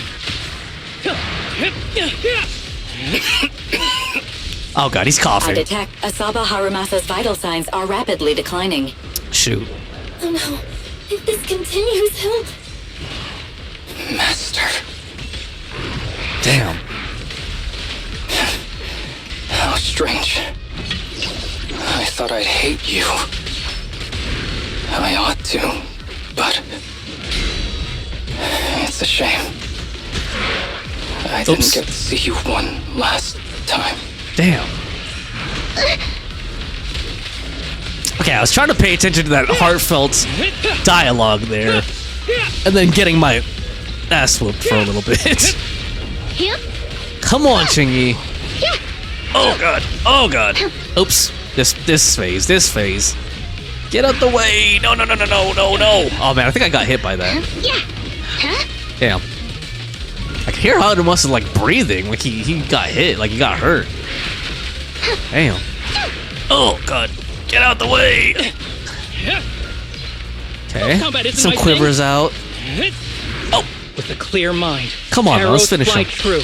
Oh god, he's coughing. I detect Asaba Harumasa's vital signs are rapidly declining. Shoot. Oh no. If this continues, he'll... Master. Damn. How strange. I thought I'd hate you. I ought to, but it's a shame. I didn't get to see you one last time. Damn. Okay, I was trying to pay attention to that heartfelt dialogue there, and then getting my ass whooped for a little bit. Come on, Chingy. Oh god. Oh god. Oops. This phase. Get out the way. No. Oh man, I think I got hit by that. Damn. I can hear how Harumasa like breathing, like he got hit, like he got hurt. Damn. Oh god. Get out the way. Okay. Some quivers out. Oh, with a clear mind. Come on, let's finish fly him. true.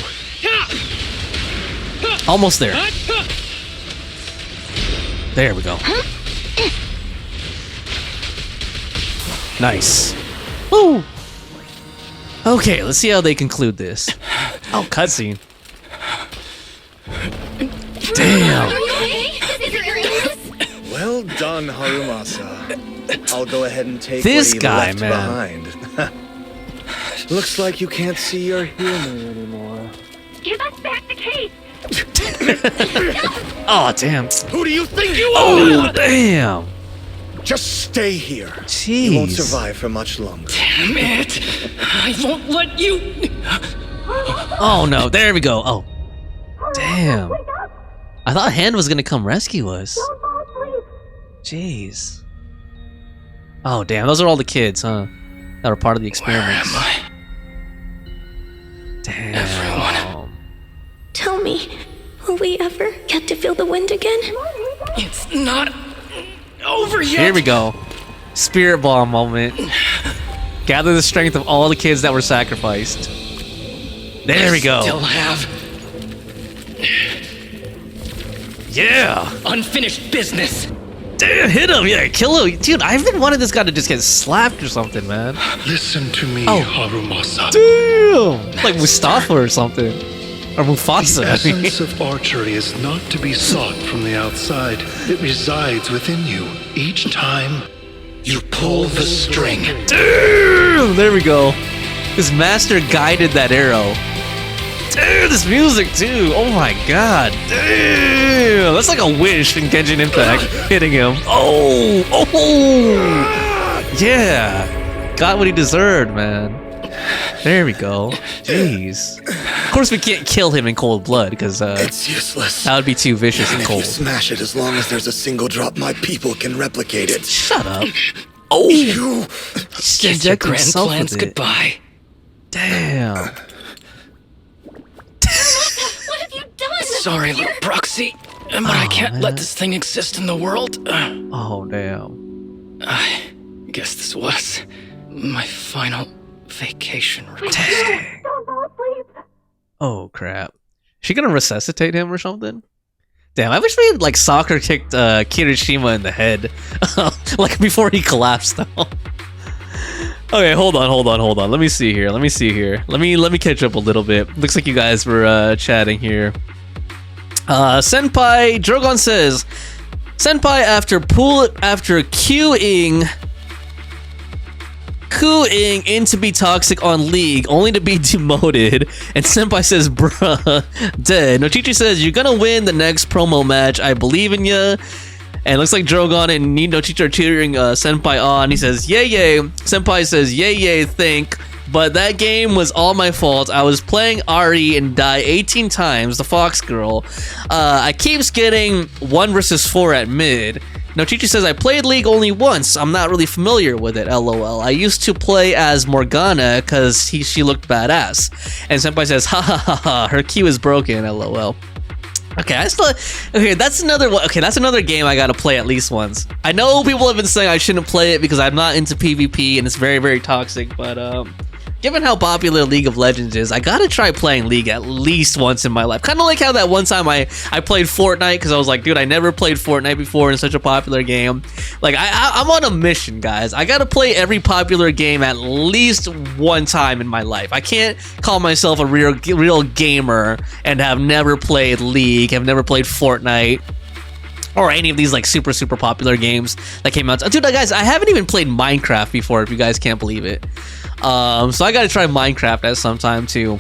Almost there. There we go. Nice. Woo! Okay, let's see how they conclude this. Oh, cutscene. Damn. Well done, Harumasa. I'll go ahead and take This what he guy, left man. behind. Looks like you can't see your humor anymore. Give us back the case! Oh, damn. Who do you think you Oh, are? damn. Just stay here. Jeez. You won't survive for much longer. Damn it! I won't let you. Oh, no. There we go. Oh. Damn. I thought Hand was gonna come rescue us. Jeez. Oh, damn. Those are all the kids, huh? That were part of the experiments. Where am I? Damn. Everyone. Tell me, will we ever get to feel the wind again? It's not over yet. Here we go. Spirit bomb moment. Gather the strength of all the kids that were sacrificed. There we go. Still have Yeah. unfinished business. Damn, hit him. Yeah, kill him. Dude, I've been wanting this guy to just get slapped or something, man. Listen to me, Oh. Harumasa. Damn. Like Mustafa or something. Or Mufasa. The essence of archery is not to be sought from the outside. It resides within you. Each time you pull the string. Damn, there we go. His master guided that arrow. Dude, this music too. Oh my god. Damn. That's like a wish in Genshin Impact hitting him. Oh. Yeah. Got what he deserved, man. There we go. Jeez. Of course, we can't kill him in cold blood because it's useless. That would be too vicious and cold. If you smash it, as long as there's a single drop, my people can replicate it. Shut up. Oh, you. Kiss your grand plans goodbye. Damn. What have you done? Sorry, little proxy, but I can't let this thing exist in the world. Oh, damn. I guess this was my final vacation request. Oh, crap. Is she gonna resuscitate him or something? Damn, I wish we had, like, soccer kicked Kirishima in the head. Like, before he collapsed, though. Okay, hold on. Let me see here. Let me catch up a little bit. Looks like you guys were chatting here. Senpai Drogon says, Senpai, after cooing in to be toxic on League, only to be demoted. And Senpai says, bruh, dead. Nochichi says, you're gonna win the next promo match. I believe in ya. And it looks like Drogon and Nochichi are cheering Senpai on. He says, yay. Senpai says, yay, think. But that game was all my fault. I was playing Ari and die 18 times, the Fox girl. I keeps getting 1 versus 4 at mid. Nochichi says, I played League only once. I'm not really familiar with it, lol. I used to play as Morgana because she looked badass. And Senpai says, ha, her Q is broken, lol. Okay, that's another one. Okay, that's another game I gotta play at least once. I know people have been saying I shouldn't play it because I'm not into PvP and it's very, very toxic, but given how popular League of Legends is, I gotta try playing League at least once in my life. Kind of like how that one time I played Fortnite because I was like, dude, I never played Fortnite before in such a popular game. Like, I'm on a mission, guys. I gotta play every popular game at least one time in my life. I can't call myself a real gamer and have never played League, have never played Fortnite, or any of these like super popular games that came out. Dude, guys, I haven't even played Minecraft before, if you guys can't believe it. So I gotta try Minecraft at some time too.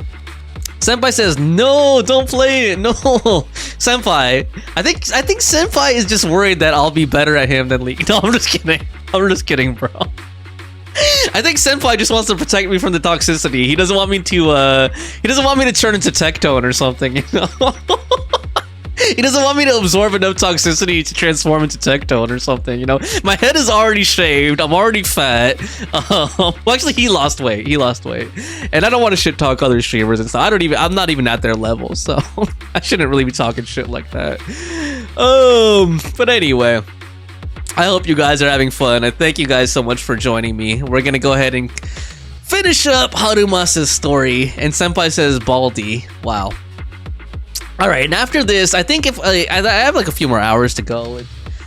Senpai says, no, don't play it. No, Senpai. I think Senpai is just worried that I'll be better at him than League. No, I'm just kidding, bro. I think Senpai just wants to protect me from the toxicity. He doesn't want me to turn into Tectone or something, you know? He doesn't want me to absorb enough toxicity to transform into Tectone or something, you know? My head is already shaved. I'm already fat. Well, actually, he lost weight. And I don't want to shit talk other streamers and stuff. I'm not even at their level, so I shouldn't really be talking shit like that. But anyway, I hope you guys are having fun. I thank you guys so much for joining me. We're going to go ahead and finish up Harumasa's story. And Senpai says Baldy. Wow. All right, and after this, I think if I have like a few more hours to go,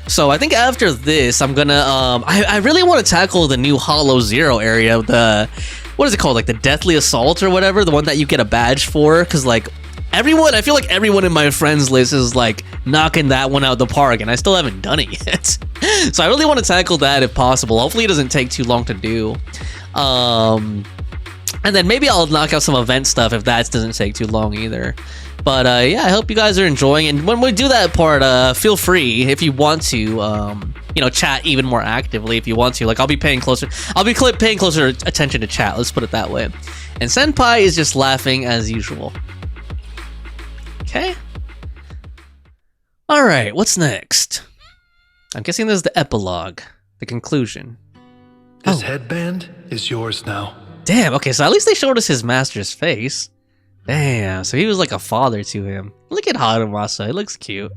so I think after this, I'm gonna I really want to tackle the new Hollow Zero area, what is it called, like the Deathly Assault or whatever, the one that you get a badge for, because like I feel like everyone in my friends list is like knocking that one out of the park, and I still haven't done it yet. So I really want to tackle that if possible. Hopefully, it doesn't take too long to do. And then maybe I'll knock out some event stuff if that doesn't take too long either. But yeah, I hope you guys are enjoying. And when we do that part, feel free if you want to, chat even more actively if you want to. Like I'll be paying closer attention to chat. Let's put it that way. And Senpai is just laughing as usual. Okay. All right, what's next? I'm guessing this is the epilogue, the conclusion. This headband is yours now. Damn. Okay, so at least they showed us his master's face. Damn, so he was like a father to him. Look at Harumasa, it looks cute.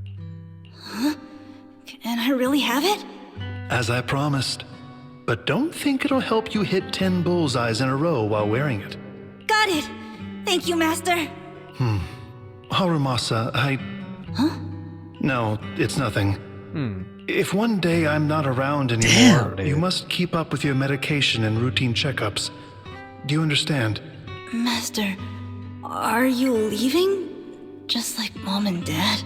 Huh? Can I really have it? As I promised. But don't think it'll help you hit 10 bullseyes in a row while wearing it. Got it! Thank you, Master. Harumasa, Huh? No, it's nothing. If one day I'm not around anymore, you must keep up with your medication and routine checkups. Do you understand? Master, are you leaving? Just like Mom and Dad?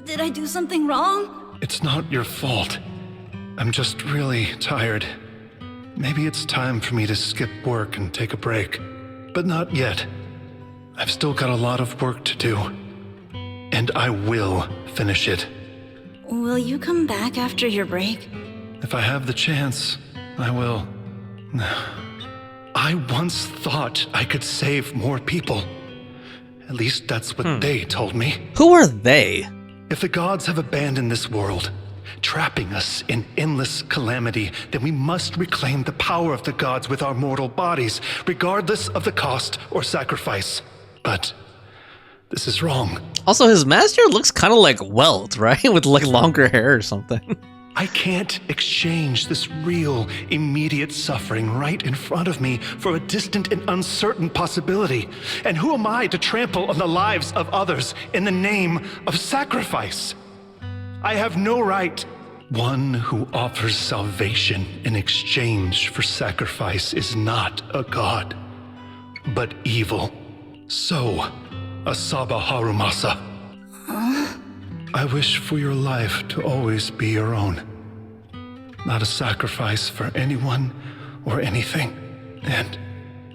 Did I do something wrong? It's not your fault. I'm just really tired. Maybe it's time for me to skip work and take a break. But not yet. I've still got a lot of work to do. And I will finish it. Will you come back after your break? If I have the chance, I will. I once thought I could save more people. At least that's what they told me. Who are they? If the gods have abandoned this world, trapping us in endless calamity, then we must reclaim the power of the gods with our mortal bodies, regardless of the cost or sacrifice. But this is wrong. Also, his master looks kind of like Welt, right? With like longer hair or something. I can't exchange this real, immediate suffering right in front of me for a distant and uncertain possibility. And who am I to trample on the lives of others in the name of sacrifice? I have no right. One who offers salvation in exchange for sacrifice is not a god, but evil. So, Asaba Harumasa. I wish for your life to always be your own. Not a sacrifice for anyone or anything. And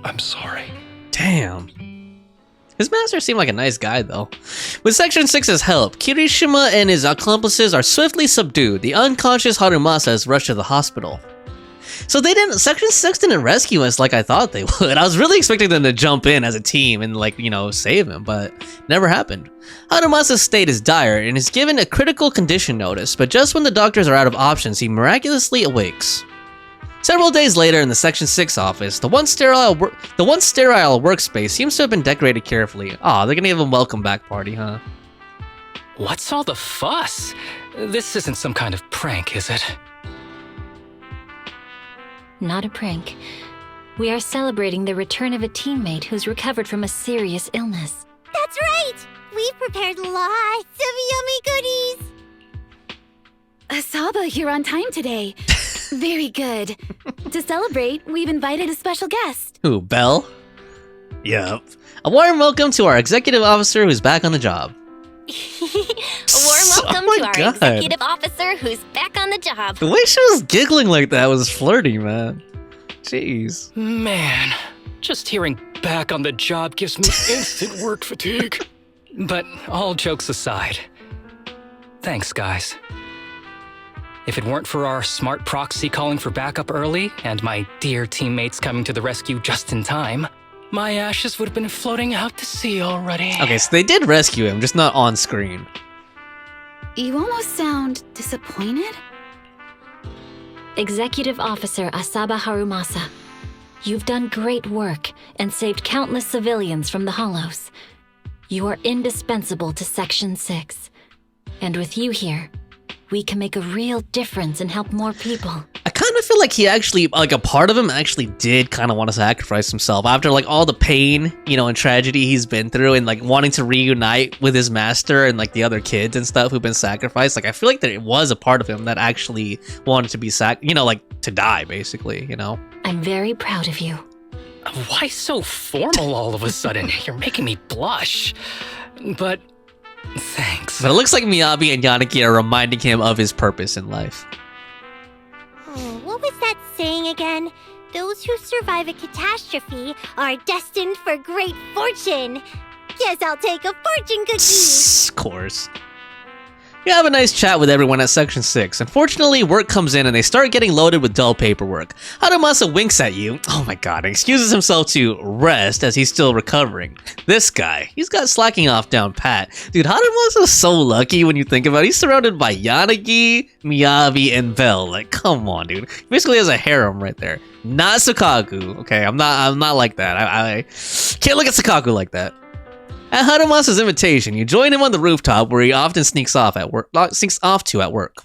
I'm sorry. Damn. His master seemed like a nice guy, though. With Section 6's help, Kirishima and his accomplices are swiftly subdued. The unconscious Harumasa is rushed to the hospital. So Section 6 didn't rescue us like I thought they would. I was really expecting them to jump in as a team and, like, you know, save him, but never happened. Harumasa's state is dire and is given a critical condition notice, but just when the doctors are out of options, he miraculously awakes. Several days later in the Section 6 office, the once sterile workspace seems to have been decorated carefully. Aw, they're gonna give him a welcome back party, huh? What's all the fuss? This isn't some kind of prank, is it? Not a prank. We are celebrating the return of a teammate who's recovered from a serious illness. That's right! We've prepared lots of yummy goodies! Asaba, you're on time today. Very good. To celebrate, we've invited a special guest. Who, Belle? Yep. A warm welcome to our executive officer who's back on the job. A warm welcome to our God. executive officer who's back on the job. The way she was giggling like that was flirty, man. Jeez. Man, just hearing back on the job gives me instant work fatigue. But all jokes aside, thanks, guys. If it weren't for our smart proxy calling for backup early and my dear teammates coming to the rescue just in time, my ashes would have been floating out to sea already. Okay, so they did rescue him, just not on screen. You almost sound disappointed. Executive Officer Asaba Harumasa, you've done great work and saved countless civilians from the Hollows. You are indispensable to Section 6. And with you here, we can make a real difference and help more people. I kind of feel like he actually, like a part of him actually did kind of want to sacrifice himself after like all the pain, you know, and tragedy he's been through and like wanting to reunite with his master and like the other kids and stuff who've been sacrificed. Like I feel like there was a part of him that actually wanted to be like to die basically, you know? I'm very proud of you. Why so formal all of a sudden? You're making me blush. But thanks. But it looks like Miyabi and Yanagi are reminding him of his purpose in life. What was that saying again? Those who survive a catastrophe are destined for great fortune. Guess I'll take a fortune cookie. Of course. You have a nice chat with everyone at Section 6. Unfortunately, work comes in and they start getting loaded with dull paperwork. Harumasa winks at you, oh my god, and excuses himself to rest as he's still recovering. This guy, he's got slacking off down pat. Dude, Harumasa's so lucky when you think about it. He's surrounded by Yanagi, Miyabi, and Belle. Like, come on, dude. He basically has a harem right there. Not Sakagu, okay? I'm not like that. I can't look at Sakagu like that. At Harumasa's invitation, you join him on the rooftop where he often sneaks off to at work.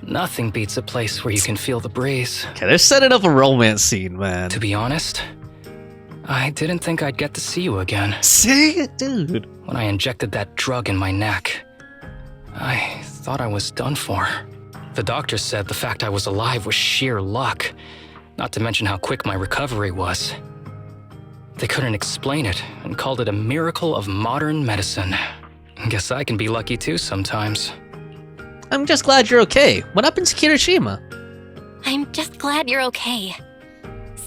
Nothing beats a place where you can feel the breeze. Okay, they're setting up a romance scene, man. To be honest, I didn't think I'd get to see you again. See? Dude. When I injected that drug in my neck, I thought I was done for. The doctor said the fact I was alive was sheer luck, not to mention how quick my recovery was. They couldn't explain it and called it a miracle of modern medicine. Guess I can be lucky too sometimes. I'm just glad you're okay. What happened to Kirishima? I'm just glad you're okay.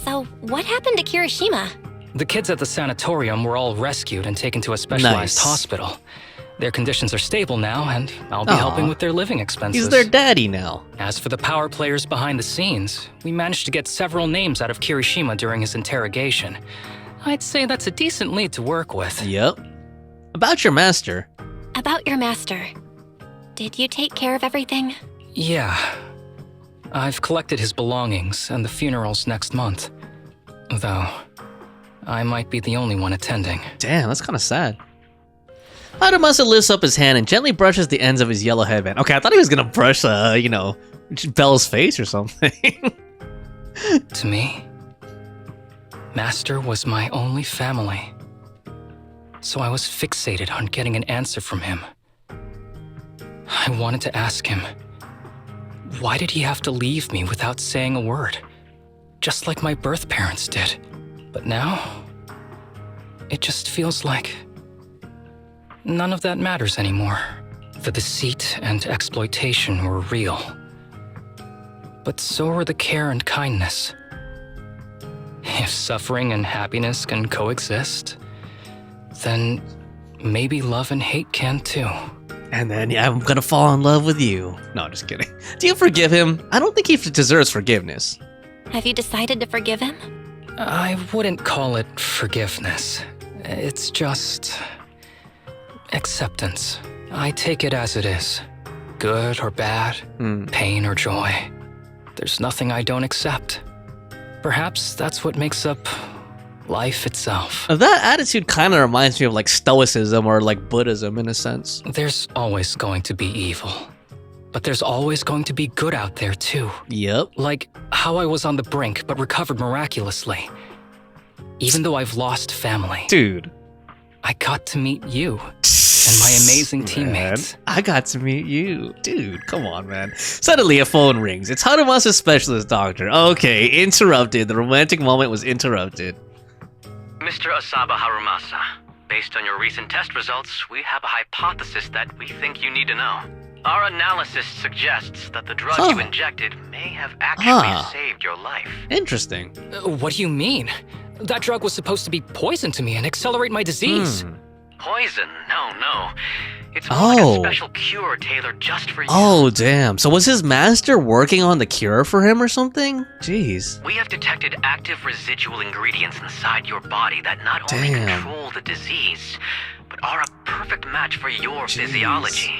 So, what happened to Kirishima? The kids at the sanatorium were all rescued and taken to a specialized Nice. hospital. Their conditions are stable now, and I'll be Aw. helping with their living expenses. He's their daddy now. As for the power players behind the scenes, we managed to get several names out of Kirishima during his interrogation. I'd say that's a decent lead to work with. Yep. About your master. About your master. Did you take care of everything? Yeah. I've collected his belongings, and the funeral's next month. Though, I might be the only one attending. Damn, that's kind of sad. Harumasa lifts up his hand and gently brushes the ends of his yellow headband. Okay, I thought he was gonna brush, Belle's face or something. To me, Master was my only family. So I was fixated on getting an answer from him. I wanted to ask him, why did he have to leave me without saying a word? Just like my birth parents did. But now, it just feels like none of that matters anymore. The deceit and exploitation were real. But so were the care and kindness. If suffering and happiness can coexist, then maybe love and hate can too. And then, yeah, I'm gonna fall in love with you. No, just kidding. Do you forgive him? I don't think he deserves forgiveness. Have you decided to forgive him? I wouldn't call it forgiveness. It's just acceptance. I take it as it is. Good or bad, pain or joy. There's nothing I don't accept. Perhaps that's what makes up life itself. That attitude kind of reminds me of like Stoicism or like Buddhism in a sense. There's always going to be evil. But there's always going to be good out there too. Yep. Like how I was on the brink but recovered miraculously. Even though I've lost family. Dude. I got to meet you and my amazing teammates. I got to meet you. Dude, come on, man. Suddenly a phone rings. It's Harumasa's specialist doctor. Okay, interrupted. The romantic moment was interrupted. Mr. Asaba Harumasa, based on your recent test results, we have a hypothesis that we think you need to know. Our analysis suggests that the drug you injected may have actually saved your life. Interesting. What do you mean? That drug was supposed to be poison to me and accelerate my disease. Poison? No. It's more like a special cure tailored just for you. Oh, damn. So was his master working on the cure for him or something? Jeez. We have detected active residual ingredients inside your body that not only control the disease, but are a perfect match for your physiology.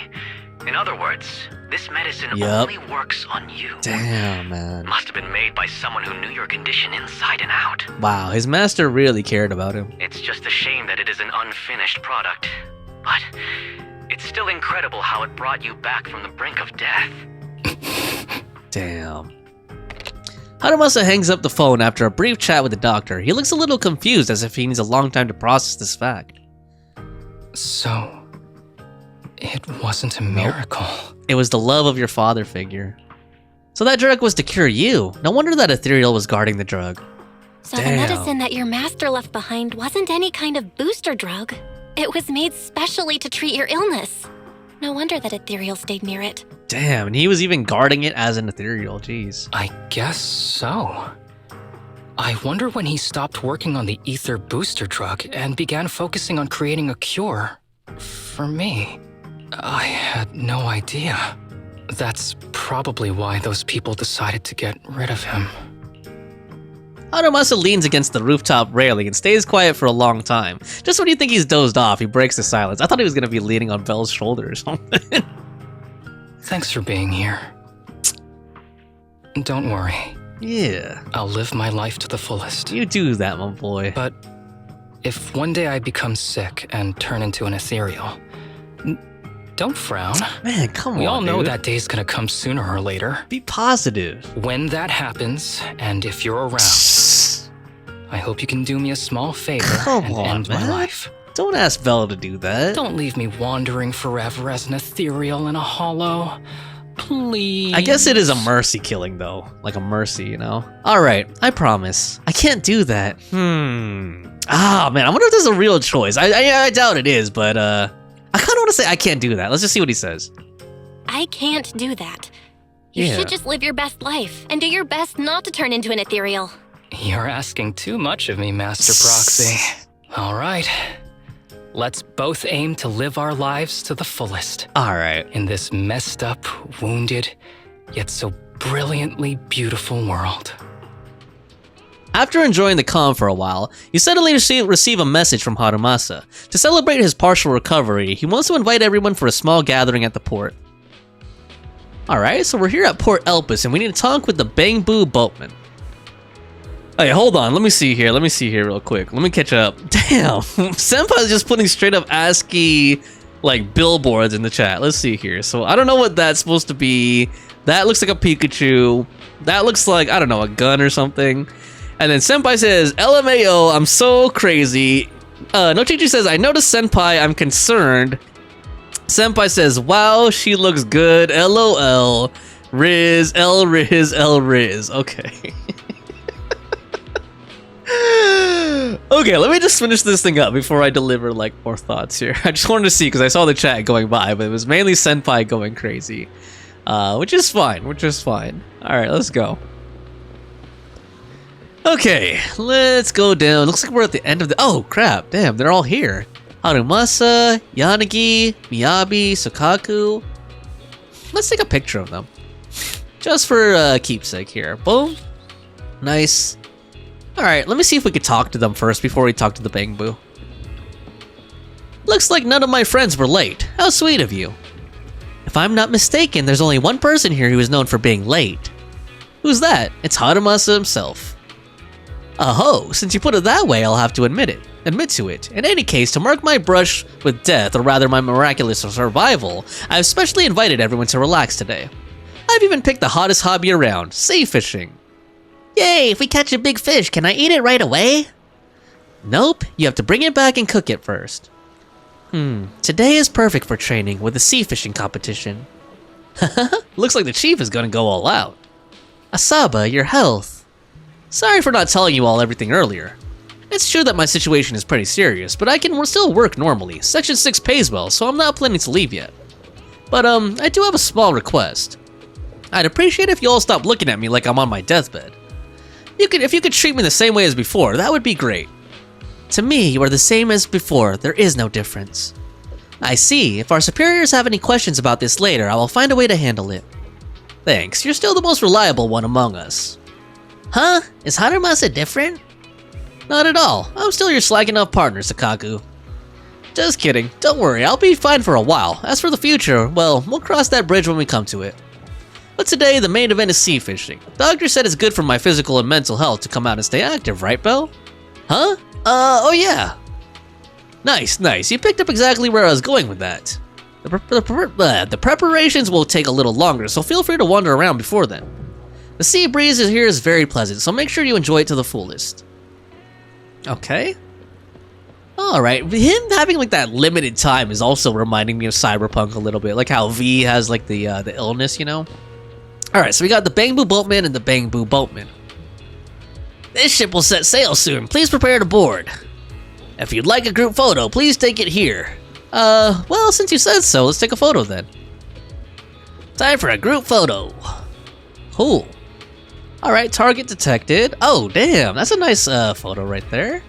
In other words, this medicine only works on you. Damn, man. Must have been made by someone who knew your condition inside and out. Wow, his master really cared about him. It's just a shame that it is an unfinished product. But it's still incredible how it brought you back from the brink of death. Damn. Harumasa hangs up the phone after a brief chat with the doctor. He looks a little confused, as if he needs a long time to process this fact. So, it wasn't a miracle. It was the love of your father figure. So that drug was to cure you. No wonder that ethereal was guarding the drug. So the medicine that your master left behind wasn't any kind of booster drug. It was made specially to treat your illness. No wonder that ethereal stayed near it. Damn, and he was even guarding it as an ethereal, jeez. I guess so. I wonder when he stopped working on the ether booster drug and began focusing on creating a cure for me. I had no idea. That's probably why those people decided to get rid of him. Harumasa leans against the rooftop railing and stays quiet for a long time. Just when you think he's dozed off, he breaks the silence. I thought he was going to be leaning on Belle's shoulder or something. Thanks for being here. Don't worry. Yeah. I'll live my life to the fullest. You do that, my boy. But if one day I become sick and turn into an ethereal, don't frown. Man, come on, We all know dude. that day's gonna come sooner or later. Be positive. When that happens, and if you're around, I hope you can do me a small favor and end my life. Don't ask Belle to do that. Don't leave me wandering forever as an ethereal in a hollow. Please. I guess it is a mercy killing, though. Like a mercy, you know? Alright, I promise. I can't do that. Ah, man, I wonder if there's a real choice. I doubt it is, but, I kind of want to say I can't do that. Let's just see what he says. I can't do that. You should just live your best life and do your best not to turn into an ethereal. You're asking too much of me, Master Proxy. All right. Let's both aim to live our lives to the fullest. All right. In this messed up, wounded, yet so brilliantly beautiful world. After enjoying the calm for a while, you suddenly receive a message from Harumasa. To celebrate his partial recovery, he wants to invite everyone for a small gathering at the port. Alright, so we're here at Port Elpis, and we need to talk with the Bamboo Boatman. Hey, hold on, let me see here real quick. Let me catch up. Damn, Senpai's just putting straight up ASCII, like, billboards in the chat. Let's see here. So, I don't know what that's supposed to be. That looks like a Pikachu. That looks like, I don't know, a gun or something. And then Senpai says, LMAO, I'm so crazy. Nochichi says, I noticed Senpai, I'm concerned. Senpai says, wow, she looks good, LOL. Riz, L Riz, L Riz. Okay. Okay, let me just finish this thing up before I deliver, like, more thoughts here. I just wanted to see, because I saw the chat going by, but it was mainly Senpai going crazy. Which is fine, Alright, let's go. Okay, let's go down. Looks like we're at the end of the... Oh, crap. Damn, they're all here. Harumasa, Yanagi, Miyabi, Sukaku. Let's take a picture of them. Just for keepsake here. Boom. Nice. Alright, let me see if we could talk to them first before we talk to the Bamboo. Looks like none of my friends were late. How sweet of you. If I'm not mistaken, there's only one person here who is known for being late. Who's that? It's Harumasa himself. Oh, since you put it that way, I'll have to admit to it. In any case, to mark my brush with death, or rather my miraculous survival, I've specially invited everyone to relax today. I've even picked the hottest hobby around, sea fishing. Yay, if we catch a big fish, can I eat it right away? Nope, you have to bring it back and cook it first. Today is perfect for training with the sea fishing competition. Looks like the chief is gonna go all out. Asaba, your health. Sorry for not telling you all everything earlier. It's true that my situation is pretty serious, but I can still work normally. Section 6 pays well, so I'm not planning to leave yet. But I do have a small request. I'd appreciate if you all stop looking at me like I'm on my deathbed. If you could treat me the same way as before, that would be great. To me, you are the same as before, there is no difference. I see, if our superiors have any questions about this later, I will find a way to handle it. Thanks, you're still the most reliable one among us. Huh? Is Harumasa different? Not at all. I'm still your slacking up partner, Sukaku. Just kidding. Don't worry, I'll be fine for a while. As for the future, well, we'll cross that bridge when we come to it. But today, the main event is sea fishing. Doctor said it's good for my physical and mental health to come out and stay active, right, Belle? Huh? Oh yeah. Nice. You picked up exactly where I was going with that. The preparations will take a little longer, so feel free to wander around before then. The sea breeze here is very pleasant, so make sure you enjoy it to the fullest. Okay. Alright, him having like that limited time is also reminding me of Cyberpunk a little bit, like how V has like the illness, you know? Alright, so we got the Bamboo Boatman and the Bamboo Boatman. This ship will set sail soon, please prepare to board. If you'd like a group photo, please take it here. Well, since you said so, let's take a photo then. Time for a group photo. Cool. Alright, target detected. Oh, damn, that's a nice photo right there.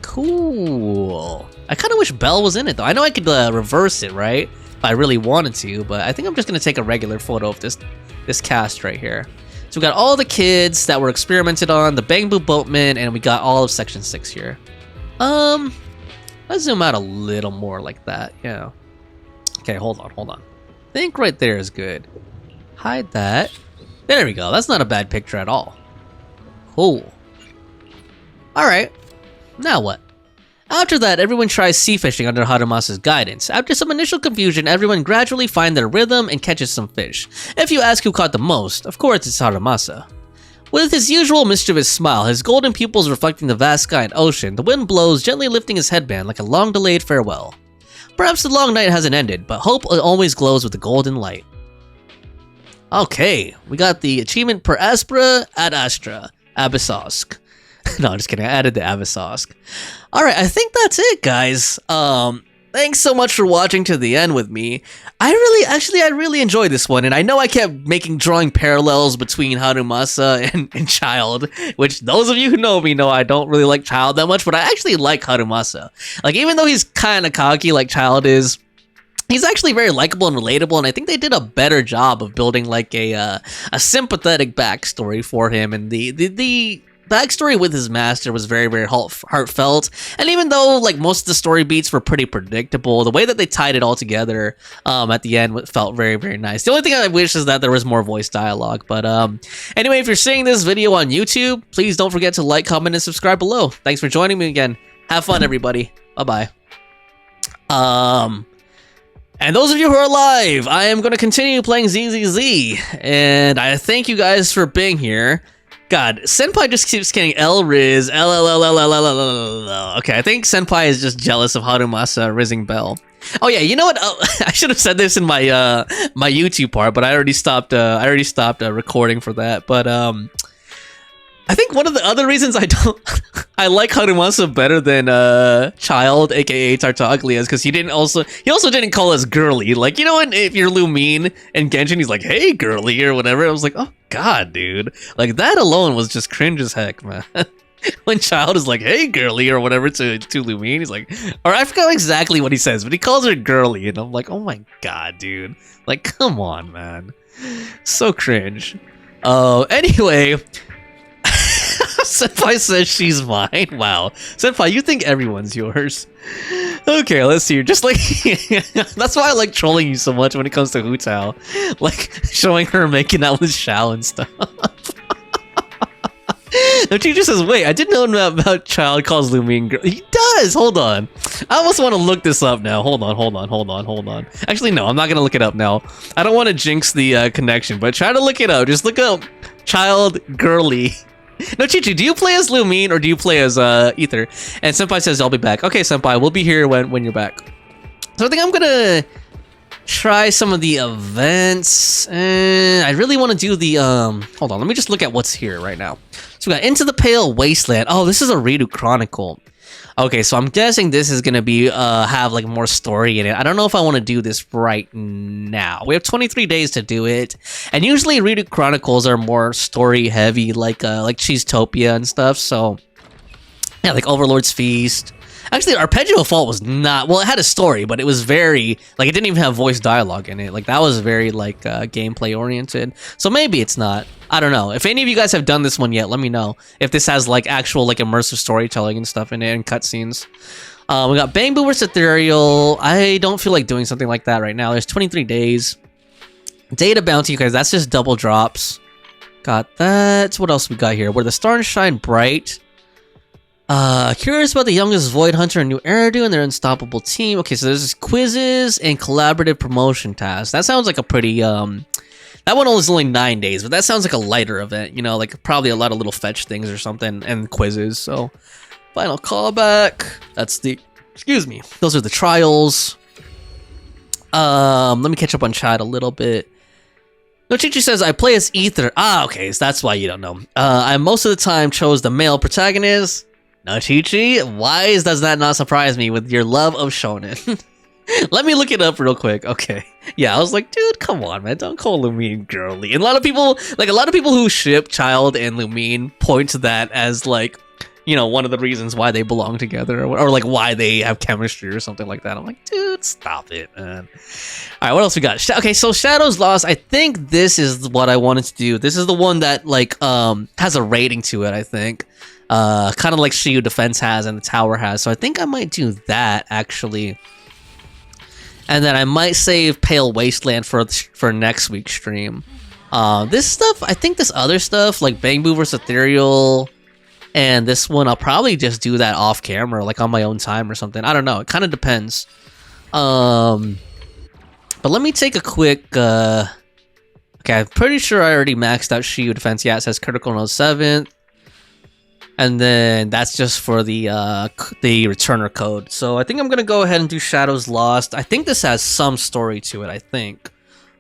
Cool. I kind of wish Belle was in it, though. I know I could reverse it, right? If I really wanted to, but I think I'm just going to take a regular photo of this cast right here. So we got all the kids that were experimented on, the Bamboo Boatman, and we got all of Section 6 here. Let's zoom out a little more like that, yeah. Okay, hold on. I think right there is good. Hide that. There we go, that's not a bad picture at all. Cool. Alright, now what? After that, everyone tries sea fishing under Harumasa's guidance. After some initial confusion, everyone gradually finds their rhythm and catches some fish. If you ask who caught the most, of course it's Harumasa. With his usual mischievous smile, his golden pupils reflecting the vast sky and ocean, the wind blows, gently lifting his headband like a long-delayed farewell. Perhaps the long night hasn't ended, but hope always glows with a golden light. Okay, we got the achievement per aspera ad astra, Abyssosk. No, I'm just kidding, I added the Abyssosk. Alright, I think that's it, guys. thanks so much for watching to the end with me. I really enjoyed this one, and I know I kept drawing parallels between Harumasa and Child, which those of you who know me know I don't really like Child that much, but I actually like Harumasa. Like, even though he's kind of cocky like Child is, he's actually very likable and relatable, and I think they did a better job of building like a sympathetic backstory for him, and the backstory with his master was very, very heartfelt. And even though like most of the story beats were pretty predictable, the way that they tied it all together at the end felt very, very nice. The only thing I wish is that there was more voice dialogue. But anyway, if you're seeing this video on YouTube, please don't forget to like, comment, and subscribe below. Thanks for joining me again. Have fun, everybody. Bye-bye. And those of you who are live, I am going to continue playing ZZZ, and I thank you guys for being here. God, Senpai just keeps getting L-Riz, L. Okay, I think Senpai is just jealous of Harumasa rizzing Bell. Oh yeah, you know what? Oh, I should have said this in my my YouTube part, but I already stopped. Recording for that. But I think one of the other reasons I like Harumasa better than Child, aka Tartaglia, is because he also didn't call us girly. Like, you know, if you're Lumine and Genshin, he's like, hey girly or whatever. I was like, oh god, dude, like that alone was just cringe as heck, man. When Child is like, hey girly or whatever to Lumine, he's like, or I forgot exactly what he says, but he calls her girly, and I'm like, oh my god, dude, like come on, man, so cringe. Anyway. Senpai says she's mine. Wow. Senpai, you think everyone's yours. Okay, let's see. Just like... That's why I like trolling you so much when it comes to Hu Tao. Like, showing her making out with Xiao and stuff. The teacher says, wait, I didn't know about Child calls Lumine girl. He does! Hold on. I almost want to look this up now. Hold on. Actually, no, I'm not going to look it up now. I don't want to jinx the connection, but try to look it up. Just look up Child girly. No, Chichi, do you play as Lumine or do you play as Ether? And Senpai says, I'll be back. Okay, Senpai, we'll be here when you're back. So I think I'm gonna try some of the events. I really want to do the, hold on, let me just look at what's here right now. So we got Into the Pale Wasteland. Oh, this is a Redo Chronicle. Okay, so I'm guessing this is gonna be have like more story in it. I don't know if I want to do this right now. We have 23 days to do it, and usually Redo Chronicles are more story heavy, like Cheesetopia and stuff. So yeah, like Overlord's Feast. Actually, Arpeggio Fault was not, well, it had a story, but it was very, like, it didn't even have voice dialogue in it. Like, that was very, like, gameplay oriented. So maybe it's not. I don't know. If any of you guys have done this one yet, let me know. If this has, like, actual, like, immersive storytelling and stuff in it and cutscenes. We got Bang Boo vs. Ethereal. I don't feel like doing something like that right now. There's 23 days. Data Bounty, guys, that's just double drops. Got that. What else we got here? Where the Stars Shine Bright. Curious about the youngest Void Hunter and New Eridu and their unstoppable team. Okay, so there's quizzes and collaborative promotion tasks. That sounds like a pretty, that one was only 9 days, but that sounds like a lighter event, you know, like probably a lot of little fetch things or something, and quizzes, so. Final callback. That's the, excuse me, those are the trials. Let me catch up on chat a little bit. No, Chichi says, I play as Ether. Ah, okay, so that's why you don't know. I most of the time chose the male protagonist. No, Chi-Chi, why does that not surprise me with your love of shonen? Let me look it up real quick. Okay. Yeah, I was like, dude, come on, man. Don't call Lumine girly. And a lot of people who ship Child and Lumine point to that as, like, you know, one of the reasons why they belong together, or like why they have chemistry or something like that. I'm like, dude, stop it, man. All right, what else we got? Okay, so Shadows Lost. I think this is what I wanted to do. This is the one that, like, has a rating to it, I think. Kind of like Shiyu Defense has and the Tower has. So I think I might do that, actually. And then I might save Pale Wasteland for next week's stream. This stuff, I think this other stuff, like Bang Boo vs. Ethereal, and this one, I'll probably just do that off camera, like on my own time or something. I don't know. It kind of depends. But let me take a quick... Okay, I'm pretty sure I already maxed out Shiyu Defense. Yeah, it says Critical No 7th. And then that's just for the returner code. So I think I'm going to go ahead and do Shadows Lost. I think this has some story to it, I think.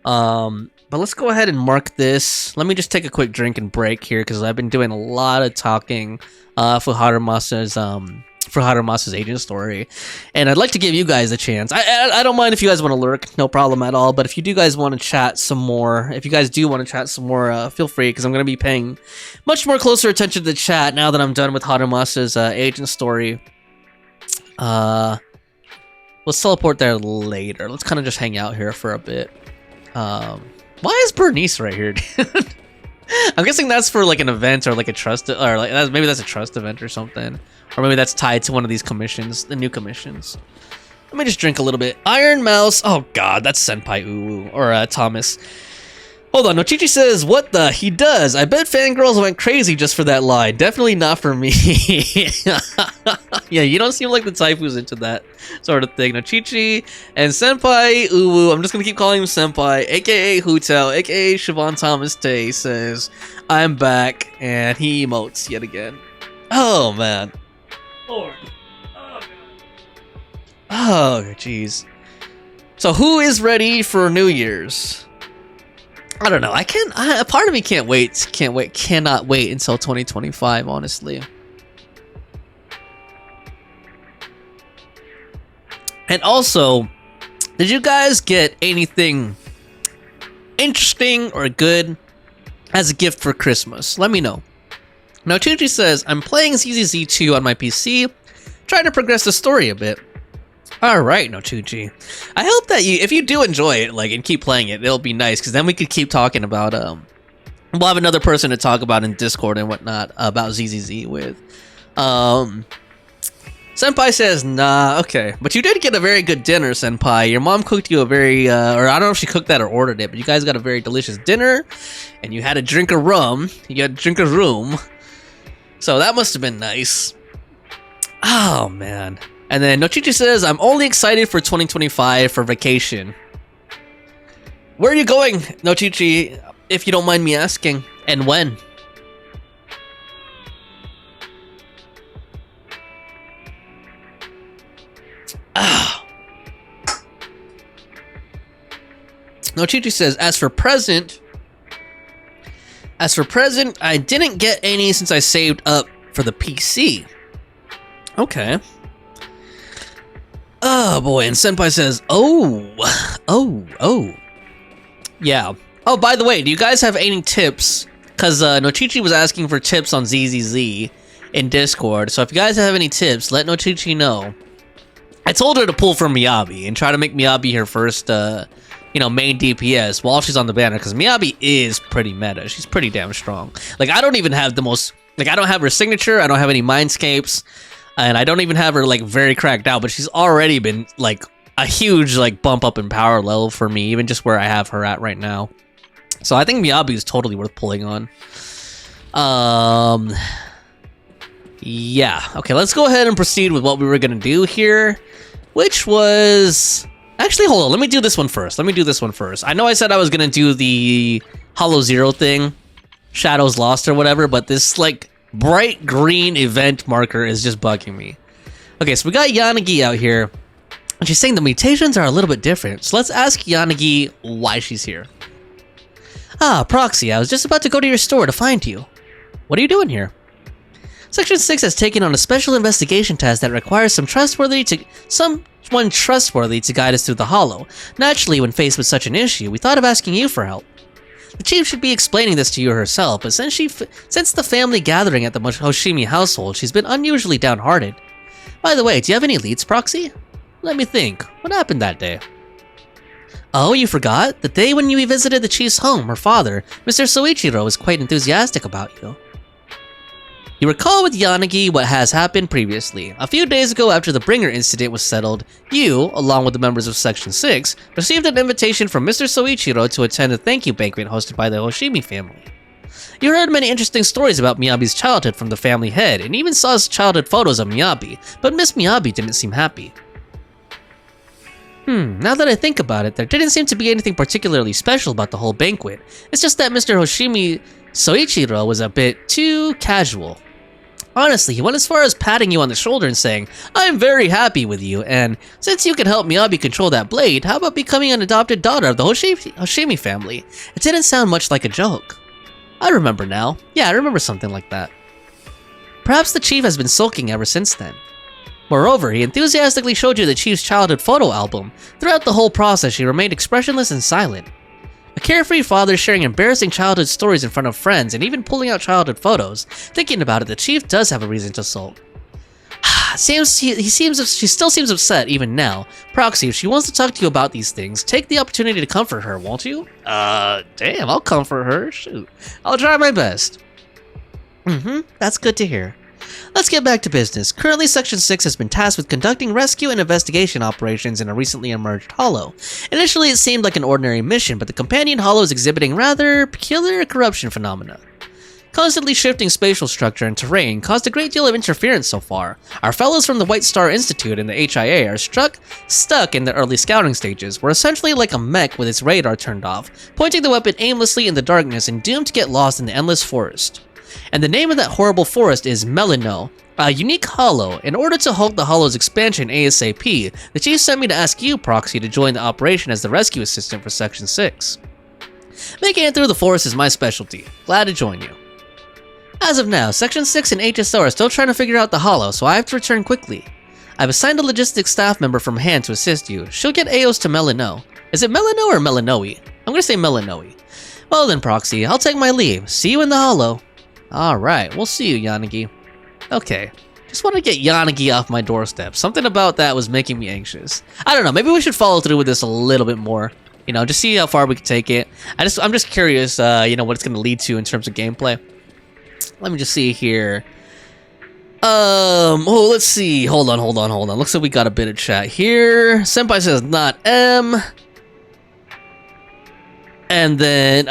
But let's go ahead and mark this. Let me just take a quick drink and break here, because I've been doing a lot of talking for Harumasa's for Harumasa's agent story, and I'd like to give you guys a chance. I don't mind if you guys want to lurk, no problem at all, but if you do guys want to chat some more, feel free, because I'm going to be paying much more closer attention to the chat now that I'm done with Harumasa's agent story. Let's teleport there later. Let's kind of just hang out here for a bit. Why is Bernice right here, dude? I'm guessing that's for like an event or like a trust, or like maybe that's a trust event or something. Or maybe that's tied to one of these commissions, the new commissions. Let me just drink a little bit. Iron Mouse. Oh god, that's Senpai Uwu. Or Thomas. Hold on, Nochichi says, what the? He does. I bet fangirls went crazy just for that line. Definitely not for me. Yeah, you don't seem like the type who's into that sort of thing. Nochichi and Senpai Uwu, I'm just going to keep calling him Senpai, aka Hutao, aka Siobhan Thomas Tay, says, I'm back, and he emotes yet again. Oh, man. Lord. Oh, jeez. So who is ready for New Year's? I don't know. Part of me cannot wait until 2025, honestly. And also, did you guys get anything interesting or good as a gift for Christmas? Let me know. Now, Chuchi says, I'm playing ZZZ 2 on my PC, trying to progress the story a bit. Alright, Nochuchi. I hope that if you do enjoy it, like, and keep playing it, it'll be nice, because then we could keep talking about, we'll have another person to talk about in Discord and whatnot about ZZZ with. Senpai says, nah, okay. But you did get a very good dinner, Senpai. Your mom cooked you a very, or I don't know if she cooked that or ordered it, but you guys got a very delicious dinner, and you had a drink of rum. You had a drink of room. So that must have been nice. Oh, man. And then Nochichi says, I'm only excited for 2025 for vacation. Where are you going, Nochichi, if you don't mind me asking? And when? Nochichi says, as for present, I didn't get any since I saved up for the PC. Okay. Oh boy, and Senpai says, oh. Yeah. Oh, by the way, do you guys have any tips? Because Nochichi was asking for tips on ZZZ in Discord, so if you guys have any tips, let Nochichi know. I told her to pull for Miyabi and try to make Miyabi her first, main DPS while she's on the banner, because Miyabi is pretty meta. She's pretty damn strong. Like, I don't even have the most, like, I don't have her signature, I don't have any mindscapes, and I don't even have her, like, very cracked out, but she's already been, like, a huge, like, bump up in power level for me, even just where I have her at right now. So I think Miyabi is totally worth pulling on. Yeah. Okay, let's go ahead and proceed with what we were gonna do here, which was... Actually, hold on. Let me do this one first. I know I said I was gonna do the Hollow Zero thing, Shadows Lost or whatever, but this, like, bright green event marker is just bugging me. Okay, so we got Yanagi out here, and she's saying the mutations are a little bit different, so let's ask Yanagi why she's here. Ah, Proxy, I was just about to go to your store to find you. What are you doing here? Section 6 has taken on a special investigation task that requires someone trustworthy to guide us through the Hollow. Naturally, when faced with such an issue, we thought of asking you for help. The chief should be explaining this to you herself, but since the family gathering at the Hoshimi household, she's been unusually downhearted. By the way, do you have any leads, Proxy? Let me think. What happened that day? Oh, you forgot? The day when you visited the chief's home, her father, Mr. Soichiro, was quite enthusiastic about you. You recall with Yanagi what has happened previously. A few days ago, after the Bringer incident was settled, you, along with the members of Section 6, received an invitation from Mr. Soichiro to attend a thank you banquet hosted by the Hoshimi family. You heard many interesting stories about Miyabi's childhood from the family head, and even saw childhood photos of Miyabi, but Miss Miyabi didn't seem happy. Now that I think about it, there didn't seem to be anything particularly special about the whole banquet. It's just that Mr. Hoshimi Soichiro was a bit too casual. Honestly, he went as far as patting you on the shoulder and saying, I'm very happy with you, and since you can help Miyabi control that blade, how about becoming an adopted daughter of the Hoshimi family? It didn't sound much like a joke. I remember now. Yeah, I remember something like that. Perhaps the chief has been sulking ever since then. Moreover, he enthusiastically showed you the Chief's childhood photo album. Throughout the whole process, she remained expressionless and silent. A carefree father sharing embarrassing childhood stories in front of friends and even pulling out childhood photos. Thinking about it, the Chief does have a reason to sulk. She still seems upset even now. Proxy, if she wants to talk to you about these things, take the opportunity to comfort her, won't you? Damn, I'll comfort her. Shoot. I'll try my best. That's good to hear. Let's get back to business. Currently, Section 6 has been tasked with conducting rescue and investigation operations in a recently emerged hollow. Initially, it seemed like an ordinary mission, but the companion hollow is exhibiting rather peculiar corruption phenomena. Constantly shifting spatial structure and terrain caused a great deal of interference so far. Our fellows from the White Star Institute and the HIA are stuck in the early scouting stages. We're essentially like a mech with its radar turned off, pointing the weapon aimlessly in the darkness and doomed to get lost in the endless forest. And the name of that horrible forest is Melino, a unique hollow. In order to halt the hollow's expansion ASAP, the Chief sent me to ask you, Proxy, to join the operation as the rescue assistant for Section 6. Making it through the forest is my specialty. Glad to join you. As of now, Section 6 and HSO are still trying to figure out the hollow, so I have to return quickly. I've assigned a logistics staff member from Han to assist you. She'll get Aos to Melino. Is it Melino or Melinoe? I'm gonna say Melinoe. Well then, Proxy, I'll take my leave. See you in the hollow. Alright, we'll see you, Yanagi. Okay, just want to get Yanagi off my doorstep. Something about that was making me anxious. I don't know, maybe we should follow through with this a little bit more. You know, just see how far we can take it. I'm just curious, you know, what it's gonna lead to in terms of gameplay. Let me just see here. Oh, let's see. Hold on. Looks like we got a bit of chat here. Senpai says not M. And then,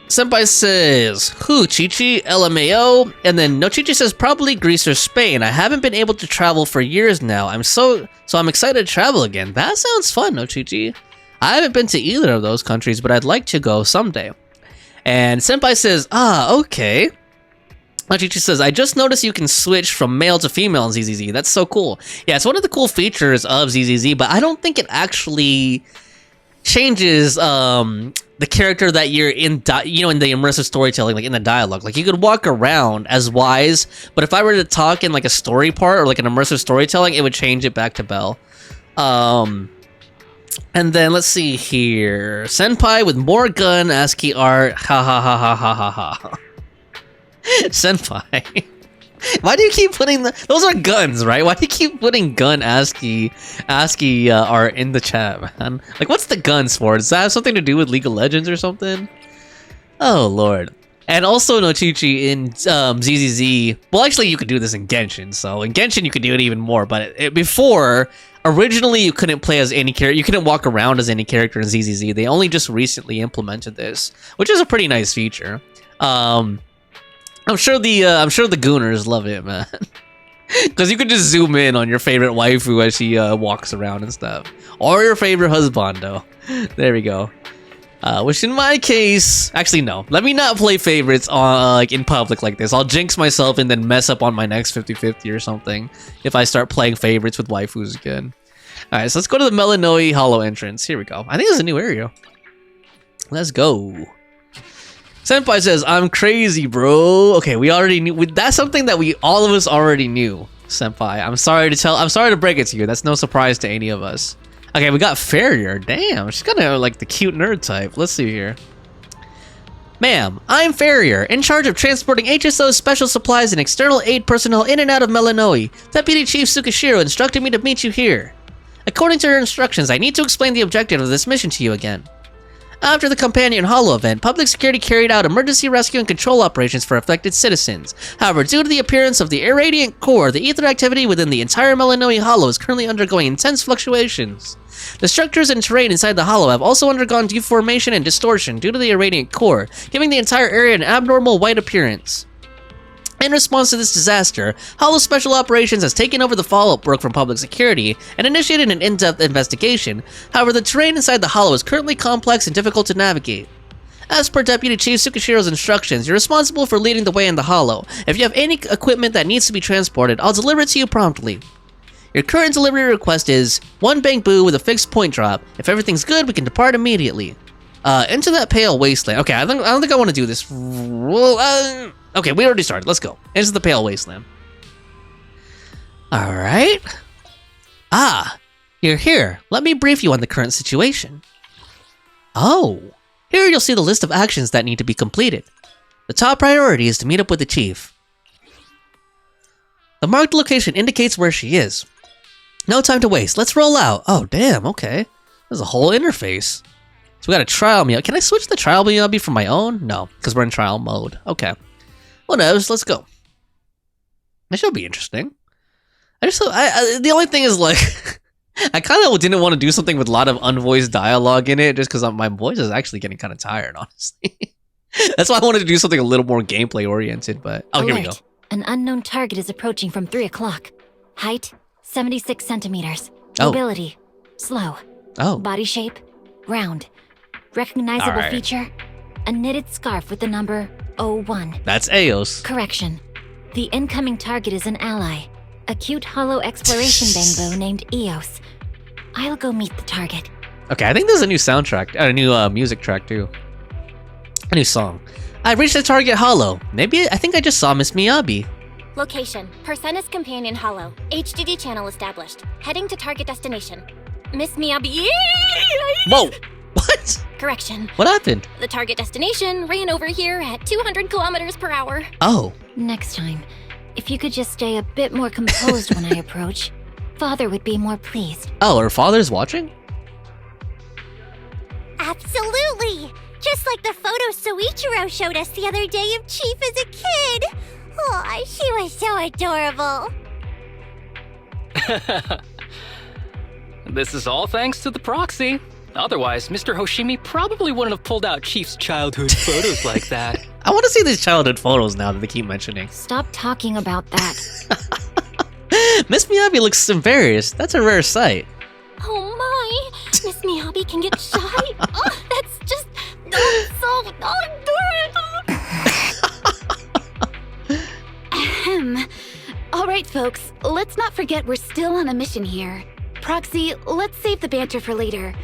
Senpai says, who, Chi-Chi, LMAO? And then No-Chi-Chi says, probably Greece or Spain. I haven't been able to travel for years now. So I'm excited to travel again. That sounds fun, No-Chi-Chi. I haven't been to either of those countries, but I'd like to go someday. And Senpai says, okay. No-Chi-Chi says, I just noticed you can switch from male to female in ZZZ. That's so cool. Yeah, it's one of the cool features of ZZZ, but I don't think it actually changes the character that you're in, in the immersive storytelling, like in the dialogue. Like you could walk around as Wise, but if I were to talk in like a story part or like an immersive storytelling, it would change it back to Belle. And then let's see here. Senpai with more gun ASCII art. Ha ha ha ha ha ha ha. Senpai. Why do you keep putting those are guns, right? Why do you keep putting gun ASCII art in the chat, man? Like, what's the guns for? Does that have something to do with League of Legends or something? Oh, Lord. And also No-Chi-Chi in ZZZ. Well, actually, you could do this in Genshin. So in Genshin, you could do it even more. But before, originally, you couldn't play as any character. You couldn't walk around as any character in ZZZ. They only just recently implemented this, which is a pretty nice feature. I'm sure the Gooners love it, man. Because you could just zoom in on your favorite waifu as she walks around and stuff. Or your favorite husbando. There we go. Which in my case... Actually, no. Let me not play favorites on in public like this. I'll jinx myself and then mess up on my next 50-50 or something if I start playing favorites with waifus again. Alright, so let's go to the Melinoe Hollow entrance. Here we go. I think it's a new area. Let's go. Senpai says, I'm crazy, bro. Okay, we already knew. That's something that all of us already knew, Senpai. I'm sorry to break it to you. That's no surprise to any of us. Okay, we got Farrier. Damn, she's kind of like the cute nerd type. Let's see here. Ma'am, I'm Farrier, in charge of transporting HSO's special supplies and external aid personnel in and out of Melinoe. Deputy Chief Tsukishiro instructed me to meet you here. According to her instructions, I need to explain the objective of this mission to you again. After the Companion Hollow event, public security carried out emergency rescue and control operations for affected citizens. However, due to the appearance of the irradiant core, the ether activity within the entire Melinoe Hollow is currently undergoing intense fluctuations. The structures and terrain inside the hollow have also undergone deformation and distortion due to the irradiant core, giving the entire area an abnormal white appearance. In response to this disaster, Hollow Special Operations has taken over the follow-up work from public security and initiated an in-depth investigation. However, the terrain inside the Hollow is currently complex and difficult to navigate. As per Deputy Chief Tsukishiro's instructions, you're responsible for leading the way in the Hollow. If you have any equipment that needs to be transported, I'll deliver it to you promptly. Your current delivery request is 1 bamboo with a fixed point drop. If everything's good, we can depart immediately. Into that pale wasteland. Okay, I don't think I want to do this. Okay, we already started. Let's go. Into the pale wasteland. Alright. Ah, you're here. Let me brief you on the current situation. Oh, here you'll see the list of actions that need to be completed. The top priority is to meet up with the chief. The marked location indicates where she is. No time to waste. Let's roll out. Oh, damn. Okay. There's a whole interface. So we got a trial Miyabi. Can I switch the trial Miyabi from my own? No, because we're in trial mode. Okay. Well, no, let's go. This should be interesting. The only thing is, like, I kind of didn't want to do something with a lot of unvoiced dialogue in it, just because my voice is actually getting kind of tired, honestly. That's why I wanted to do something a little more gameplay oriented, but... Oh, here we go. An unknown target is approaching from 3 o'clock. Height, 76 centimeters. Oh. Mobility, slow. Oh. Body shape, round. Recognizable Alright. feature, a knitted scarf with the number 01. That's Eos. Correction. The incoming target is an ally. A cute hollow exploration bangbo named Eos. I'll go meet the target. Okay, I think there's a new soundtrack, a new music track too. A new song. I reached the target hollow. Maybe I think I just saw Miss Miyabi. Location, Persena's Companion Hollow. HDD channel established. Heading to target destination. Miss Miyabi... Whoa! What? Correction. What happened? The target destination ran over here at 200 kilometers per hour. Oh. Next time, if you could just stay a bit more composed when I approach, Father would be more pleased. Oh, her father's watching? Absolutely! Just like the photo Soichiro showed us the other day of Chief as a kid. Aw, she was so adorable. This is all thanks to the proxy. Otherwise, Mr. Hoshimi probably wouldn't have pulled out Chief's childhood photos like that. I want to see these childhood photos now that they keep mentioning. Stop talking about that. Miss Miyabi looks embarrassed. That's a rare sight. Oh my! Miss Miyabi can get shy? Oh, that's just... so adorable! Ahem. All right, folks, let's not forget we're still on a mission here. Proxy, let's save the banter for later.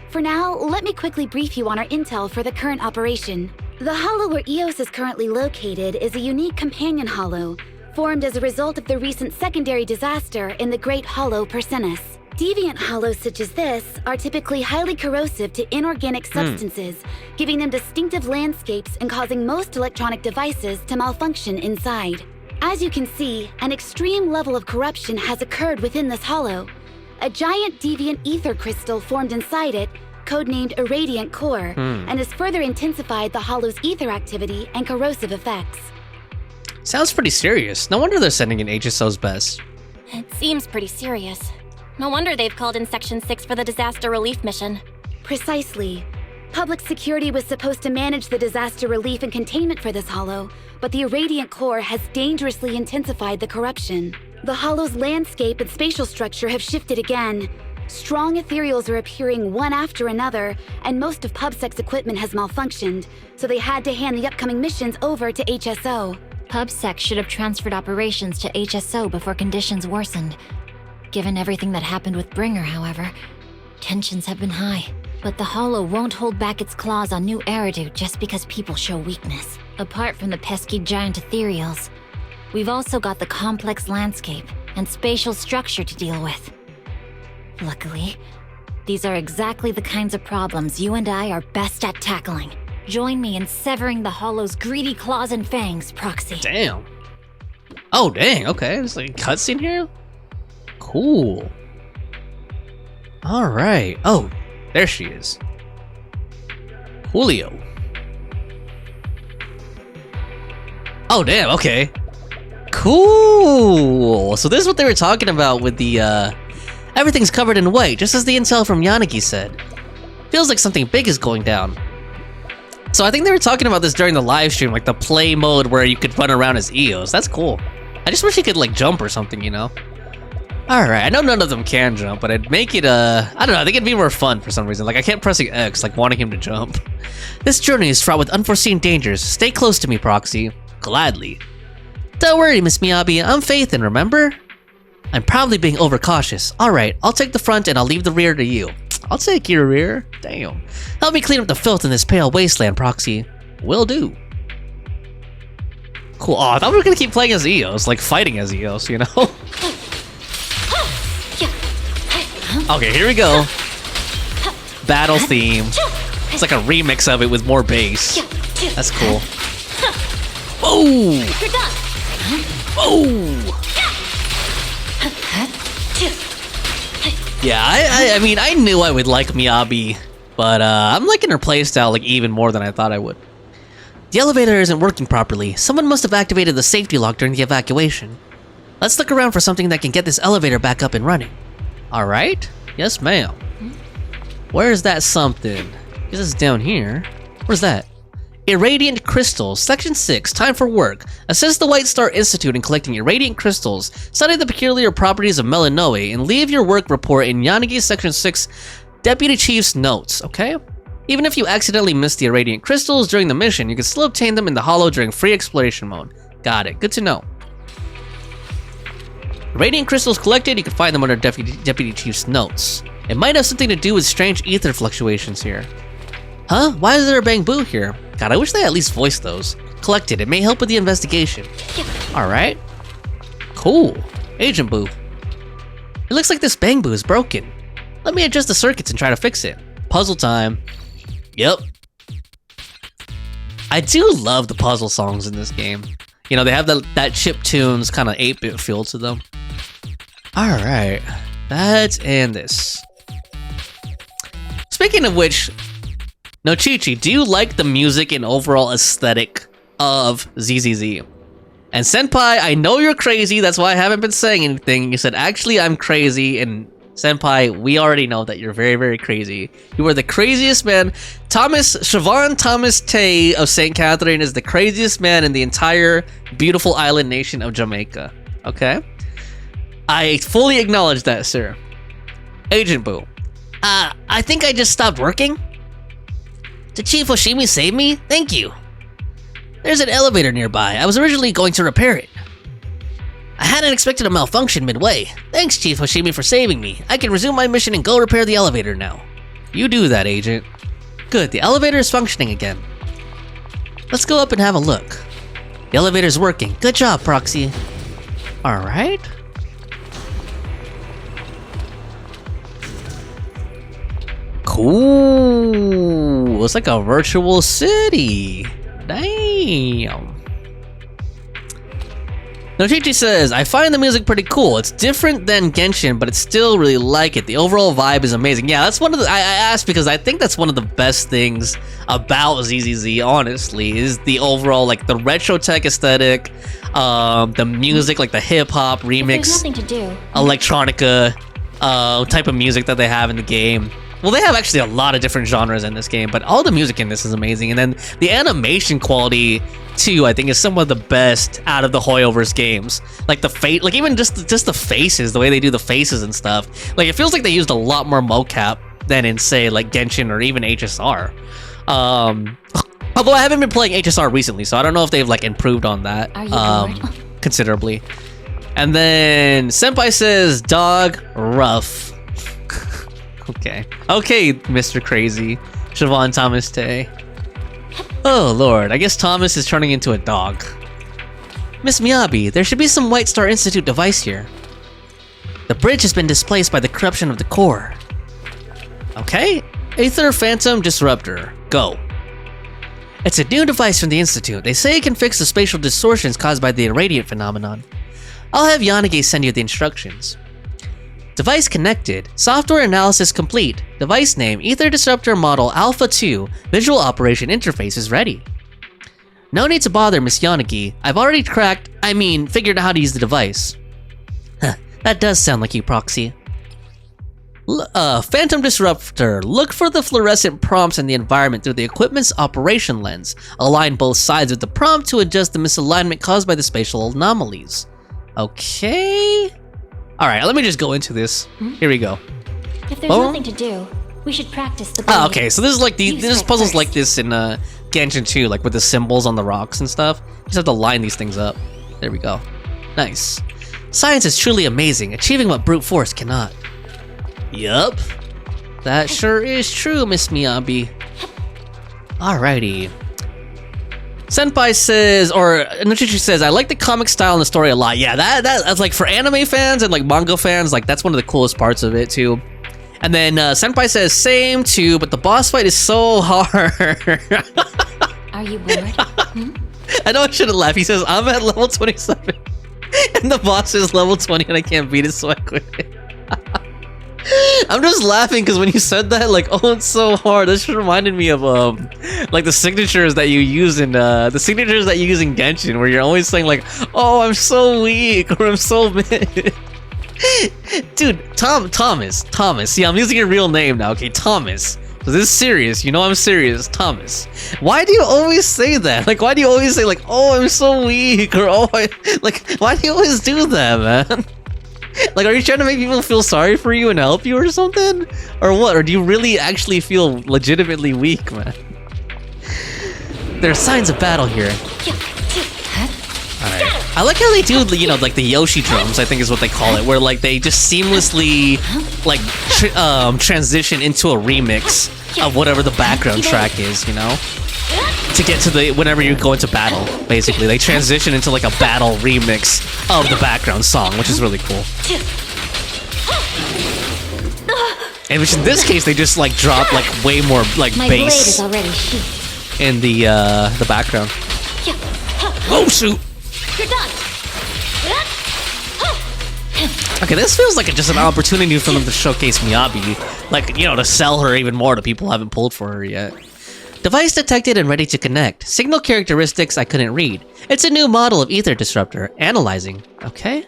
For now, let me quickly brief you on our intel for the current operation. The hollow where Eos is currently located is a unique companion hollow, formed as a result of the recent secondary disaster in the Great Hollow Persenas. Deviant hollows such as this are typically highly corrosive to inorganic substances, giving them distinctive landscapes and causing most electronic devices to malfunction inside. As you can see, an extreme level of corruption has occurred within this hollow. A giant deviant ether crystal formed inside it, codenamed a radiant core, and has further intensified the hollow's ether activity and corrosive effects. Sounds pretty serious. No wonder they're sending in HSO's best. It seems pretty serious. No wonder they've called in Section 6 for the disaster relief mission. Precisely. Public security was supposed to manage the disaster relief and containment for this hollow, but the irradiant core has dangerously intensified the corruption. The hollow's landscape and spatial structure have shifted again. Strong ethereals are appearing one after another, and most of PubSec's equipment has malfunctioned, so they had to hand the upcoming missions over to HSO. PubSec should have transferred operations to HSO before conditions worsened. Given everything that happened with Bringer, however, tensions have been high. But the Hollow won't hold back its claws on new Eridu just because people show weakness. Apart from the pesky giant ethereals, we've also got the complex landscape and spatial structure to deal with. Luckily, these are exactly the kinds of problems you and I are best at tackling. Join me in severing the Hollow's greedy claws and fangs, Proxy. Damn. Oh, dang, okay. There's like a cutscene here? Cool. Alright. Oh, there she is. Julio. Oh, damn, okay. Cool. So this is what they were talking about with the, everything's covered in white, just as the intel from Yanagi said. Feels like something big is going down. So I think they were talking about this during the live stream, like the play mode where you could run around as Eos. That's cool. I just wish he could like jump or something, you know? Alright, I know none of them can jump, but I'd make it, I don't know, I think it'd be more fun for some reason. Like, I kept pressing X, like wanting him to jump. This journey is fraught with unforeseen dangers. Stay close to me, Proxy. Gladly. Don't worry, Miss Miyabi, I'm Faithin, remember? I'm probably being overcautious. Alright, I'll take the front and I'll leave the rear to you. I'll take your rear. Damn. Help me clean up the filth in this pale wasteland, Proxy. Will do. Cool. Oh, I thought we were gonna keep playing as Eos, like fighting as Eos, you know? Okay, here we go. Battle theme. It's like a remix of it with more bass. That's cool. Oh! Oh! Yeah, I mean, I knew I would like Miyabi, but I'm liking her playstyle like even more than I thought I would. The elevator isn't working properly. Someone must have activated the safety lock during the evacuation. Let's look around for something that can get this elevator back up and running. Alright? Yes, ma'am. Where's that something? This is down here. Where's that? Irradiant crystals, section 6, time for work. Assist the White Star Institute in collecting irradiant crystals, study the peculiar properties of Melanoe, and leave your work report in Yanagi section 6 Deputy Chief's notes, okay? Even if you accidentally miss the irradiant crystals during the mission, you can still obtain them in the Hollow during free exploration mode. Got it, good to know. Irradiant crystals collected, you can find them under Deputy Chief's notes. It might have something to do with strange ether fluctuations here. Huh? Why is there a Bang Boo here? God, I wish they at least voiced those. Collected, it may help with the investigation. Alright. Cool. Agent Boo. It looks like this Bang Boo is broken. Let me adjust the circuits and try to fix it. Puzzle time. Yep. I do love the puzzle songs in this game. You know, they have that chiptunes kind of 8-bit feel to them. Alright. Let's end this. Speaking of which, Nochichi, do you like the music and overall aesthetic of ZZZ? And Senpai, I know you're crazy, that's why I haven't been saying anything. You said, actually, I'm crazy, and Senpai, we already know that you're very, very crazy. You are the craziest man. Siobhan Thomas Tay of St. Catherine is the craziest man in the entire beautiful island nation of Jamaica. Okay? I fully acknowledge that, sir. Agent Boo. I think I just stopped working. Did Chief Hoshimi save me? Thank you. There's an elevator nearby. I was originally going to repair it. I hadn't expected a malfunction midway. Thanks, Chief Hoshimi, for saving me. I can resume my mission and go repair the elevator now. You do that, Agent. Good, the elevator is functioning again. Let's go up and have a look. The elevator's working. Good job, Proxy. Alright. Cool. It's like a virtual city. Damn. Nochichi says, I find the music pretty cool. It's different than Genshin, but it's still really like it. The overall vibe is amazing. Yeah, that's one of the... I asked because I think that's one of the best things about ZZZ, honestly, is the overall, like, the retro tech aesthetic, the music, like the hip-hop remix, There's nothing to do. electronica type of music that they have in the game. Well, they have actually a lot of different genres in this game, but all the music in this is amazing. And then the animation quality, too, I think is some of the best out of the Hoyoverse games. Like the like even just the faces, the way they do the faces and stuff. Like it feels like they used a lot more mocap than in, say, like Genshin or even HSR. Although I haven't been playing HSR recently, so I don't know if they've like improved on that considerably. And then Senpai says, dog rough. Okay, Mr. Crazy, Siobhan Thomas Tay. Oh lord, I guess Thomas is turning into a dog. Miss Miyabi, there should be some White Star Institute device here. The bridge has been displaced by the corruption of the core. Okay, Aether Phantom Disruptor, go. It's a new device from the Institute. They say it can fix the spatial distortions caused by the irradiant phenomenon. I'll have Yanagi send you the instructions. Device connected. Software analysis complete. Device name, Ether Disruptor Model Alpha 2. Visual operation interface is ready. No need to bother, Miss Yanagi. I've already figured out how to use the device. Huh, that does sound like you, Proxy. Phantom Disruptor. Look for the fluorescent prompts in the environment through the equipment's operation lens. Align both sides of the prompt to adjust the misalignment caused by the spatial anomalies. Okay... Alright, let me just go into this. Here we go. If there's nothing to do, we should practice the blade. Okay, so this is like there's puzzles like this in Genshin 2, like with the symbols on the rocks and stuff. You just have to line these things up. There we go. Nice. Science is truly amazing, achieving what brute force cannot. Yup. That sure is true, Miss Miyabi. Alrighty. Senpai says, or Nochichi says, I like the comic style and the story a lot. Yeah, that's like for anime fans and like manga fans, like that's one of the coolest parts of it too. And then Senpai says, same too, but the boss fight is so hard. Are you bored? I know I shouldn't laugh. He says, I'm at level 27. And the boss is level 20 and I can't beat it, so I quit it. I'm just laughing because when you said that, like, oh, it's so hard. This just reminded me of like the signatures that you use in Genshin, where you're always saying like, oh, I'm so weak or I'm so mid. Dude, Thomas. See, I'm using your real name now, okay, Thomas. So this is serious. You know I'm serious, Thomas. Why do you always say that? Like, why do you always say like, oh, I'm so weak, or oh, why do you always do that, man? Like, are you trying to make people feel sorry for you and help you or something? Or what? Or do you really actually feel legitimately weak, man? There are signs of battle here. Alright. I like how they do, you know, like the Yoshi drums, I think is what they call it, where like they just seamlessly like transition into a remix of whatever the background track is, you know? To get to the, whenever you go into battle, basically. They transition into like a battle remix of the background song, which is really cool. And which in this case, they just like drop like way more like bass in the background. Oh shoot! You're done. Okay, this feels like just an opportunity for them to showcase Miyabi. Like, you know, to sell her even more to people who haven't pulled for her yet. Device detected and ready to connect. Signal characteristics I couldn't read. It's a new model of ether disruptor. Analyzing. Okay.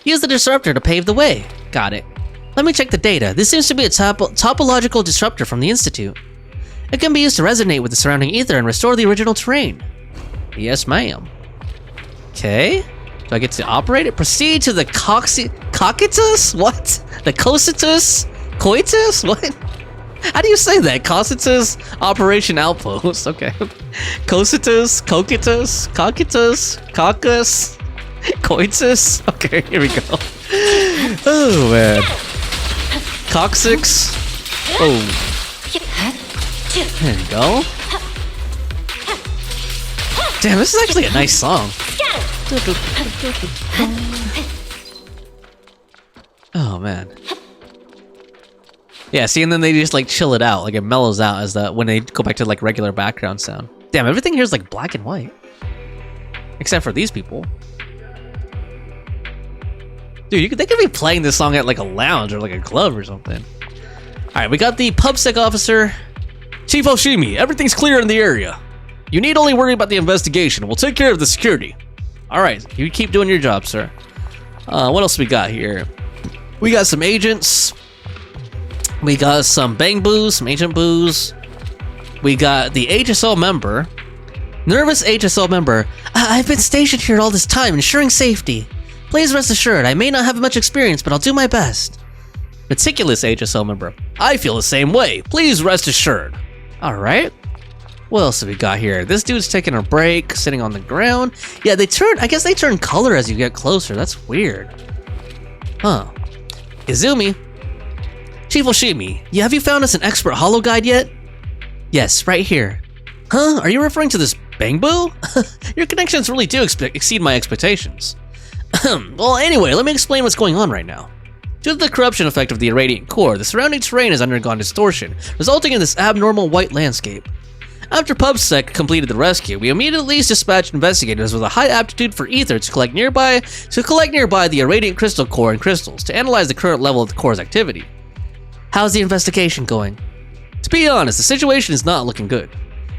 Use the disruptor to pave the way. Got it. Let me check the data. This seems to be a topological disruptor from the Institute. It can be used to resonate with the surrounding ether and restore the original terrain. Yes, ma'am. Okay. Do I get to operate it? Proceed to the cocytus? What? The cocytus? Coitus? What? How do you say that? Cocytus Operation Outpost. Okay. Cocytus, cocytus, caucus, coitus. Okay, here we go. Oh, man. Coccyx. Oh. There you go. Damn, this is actually a nice song. Oh, man. Yeah, see, and then they just like chill it out, like it mellows out as when they go back to like regular background sound. Damn, everything here is like black and white, except for these people. Dude, they could be playing this song at like a lounge or like a club or something. All right, we got the PubSec officer, Chief Oshimi. Everything's clear in the area. You need only worry about the investigation. We'll take care of the security. All right, you keep doing your job, sir. What else we got here? We got some agents. We got some Bang Boos, some Agent Boos. We got the HSO member. Nervous HSO member. I've been stationed here all this time, ensuring safety. Please rest assured, I may not have much experience, but I'll do my best. Meticulous HSO member. I feel the same way. Please rest assured. Alright. What else have we got here? This dude's taking a break, sitting on the ground. Yeah, I guess they turn color as you get closer. That's weird. Huh. Izumi. Chief Oshimi, have you found us an expert holo guide yet? Yes, right here. Huh? Are you referring to this Bangbu? Your connections really do exceed my expectations. Well, anyway, let me explain what's going on right now. Due to the corruption effect of the irradiant core, the surrounding terrain has undergone distortion, resulting in this abnormal white landscape. After PubSec completed the rescue, we immediately dispatched investigators with a high aptitude for ether to collect nearby the irradiant crystal core and crystals to analyze the current level of the core's activity. How's the investigation going? To be honest, the situation is not looking good.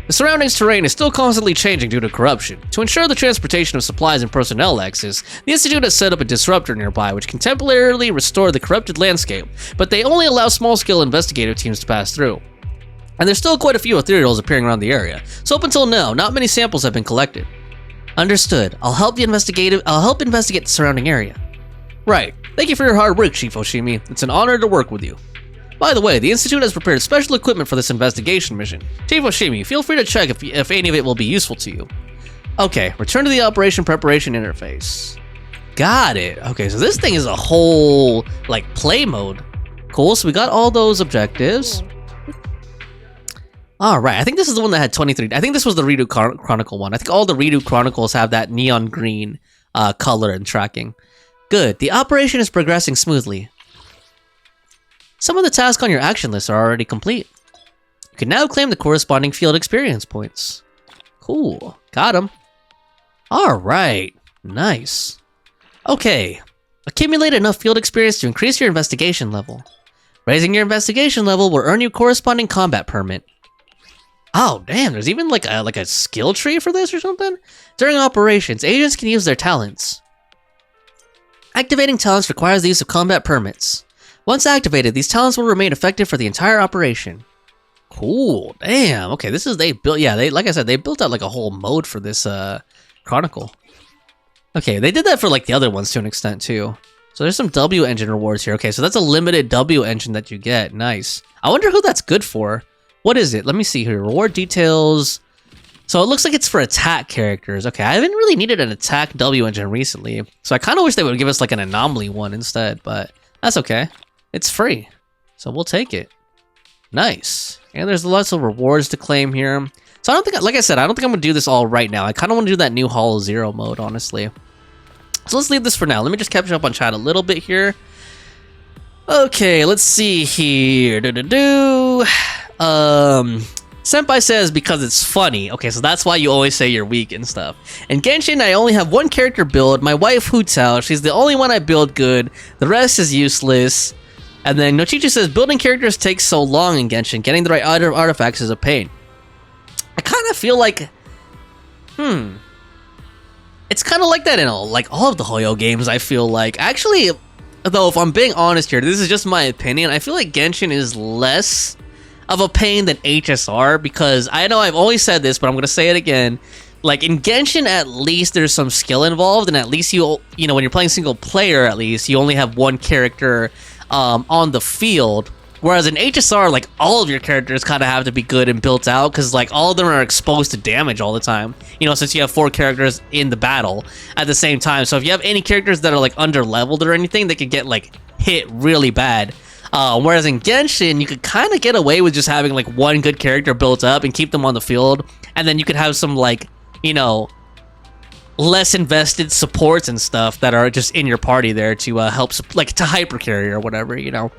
The surroundings terrain is still constantly changing due to corruption. To ensure the transportation of supplies and personnel access, the Institute has set up a disruptor nearby which can temporarily restore the corrupted landscape, but they only allow small-scale investigative teams to pass through. And there's still quite a few ethereals appearing around the area, so up until now, not many samples have been collected. Understood. I'll help investigate the surrounding area. Right. Thank you for your hard work, Chief Oshimi. It's an honor to work with you. By the way, the Institute has prepared special equipment for this investigation mission. Chief Oshimi, feel free to check if any of it will be useful to you. Okay, return to the operation preparation interface. Got it. Okay, so this thing is a whole, like, play mode. Cool, so we got all those objectives. Alright, I think this is the one that had 23. I think this was the Redo Chronicle one. I think all the Redo Chronicles have that neon green color and tracking. Good, the operation is progressing smoothly. Some of the tasks on your action list are already complete. You can now claim the corresponding field experience points. Cool. Got them. Alright. Nice. Okay. Accumulate enough field experience to increase your investigation level. Raising your investigation level will earn you corresponding combat permit. Oh, damn. There's even like a skill tree for this or something? During operations, agents can use their talents. Activating talents requires the use of combat permits. Once activated, these talents will remain effective for the entire operation. Cool. Damn. Okay, this is they built. Yeah, like I said, they built out like a whole mode for this Chronicle. Okay, they did that for like the other ones to an extent too. So there's some W engine rewards here. Okay, so that's a limited W engine that you get. Nice. I wonder who that's good for. What is it? Let me see here. Reward details. So it looks like it's for attack characters. Okay, I haven't really needed an attack W engine recently. So I kind of wish they would give us like an anomaly one instead, but that's okay. It's free. So we'll take it. Nice. And there's lots of rewards to claim here. So I don't think, like I said, I don't think I'm going to do this all right now. I kind of want to do that new Hollow Zero mode, honestly. So let's leave this for now. Let me just catch up on chat a little bit here. Okay, let's see here. Senpai says because it's funny. Okay, so that's why you always say you're weak and stuff. In Genshin, I only have one character build. My wife, Hutao, she's the only one I build good. The rest is useless. And then Nochichi says, building characters takes so long in Genshin. Getting the right artifacts is a pain. I kind of feel like, it's kind of like that in all of the Hoyo games, I feel like. Actually, though, if I'm being honest here, this is just my opinion, I feel like Genshin is less of a pain than HSR, because I know I've always said this, but I'm going to say it again. Like, in Genshin, at least there's some skill involved, and at least you know, when you're playing single player, at least, you only have one character on the field. Whereas in HSR, like, all of your characters kind of have to be good and built out, because, like, all of them are exposed to damage all the time. You know, since you have 4 characters in the battle at the same time. So if you have any characters that are, like, under-leveled or anything, they could get, like, hit really bad. Whereas in Genshin, you could kind of get away with just having, like, one good character built up and keep them on the field. And then you could have some, like, you know, less invested supports and stuff that are just in your party there to help, like, to hyper carry or whatever, you know.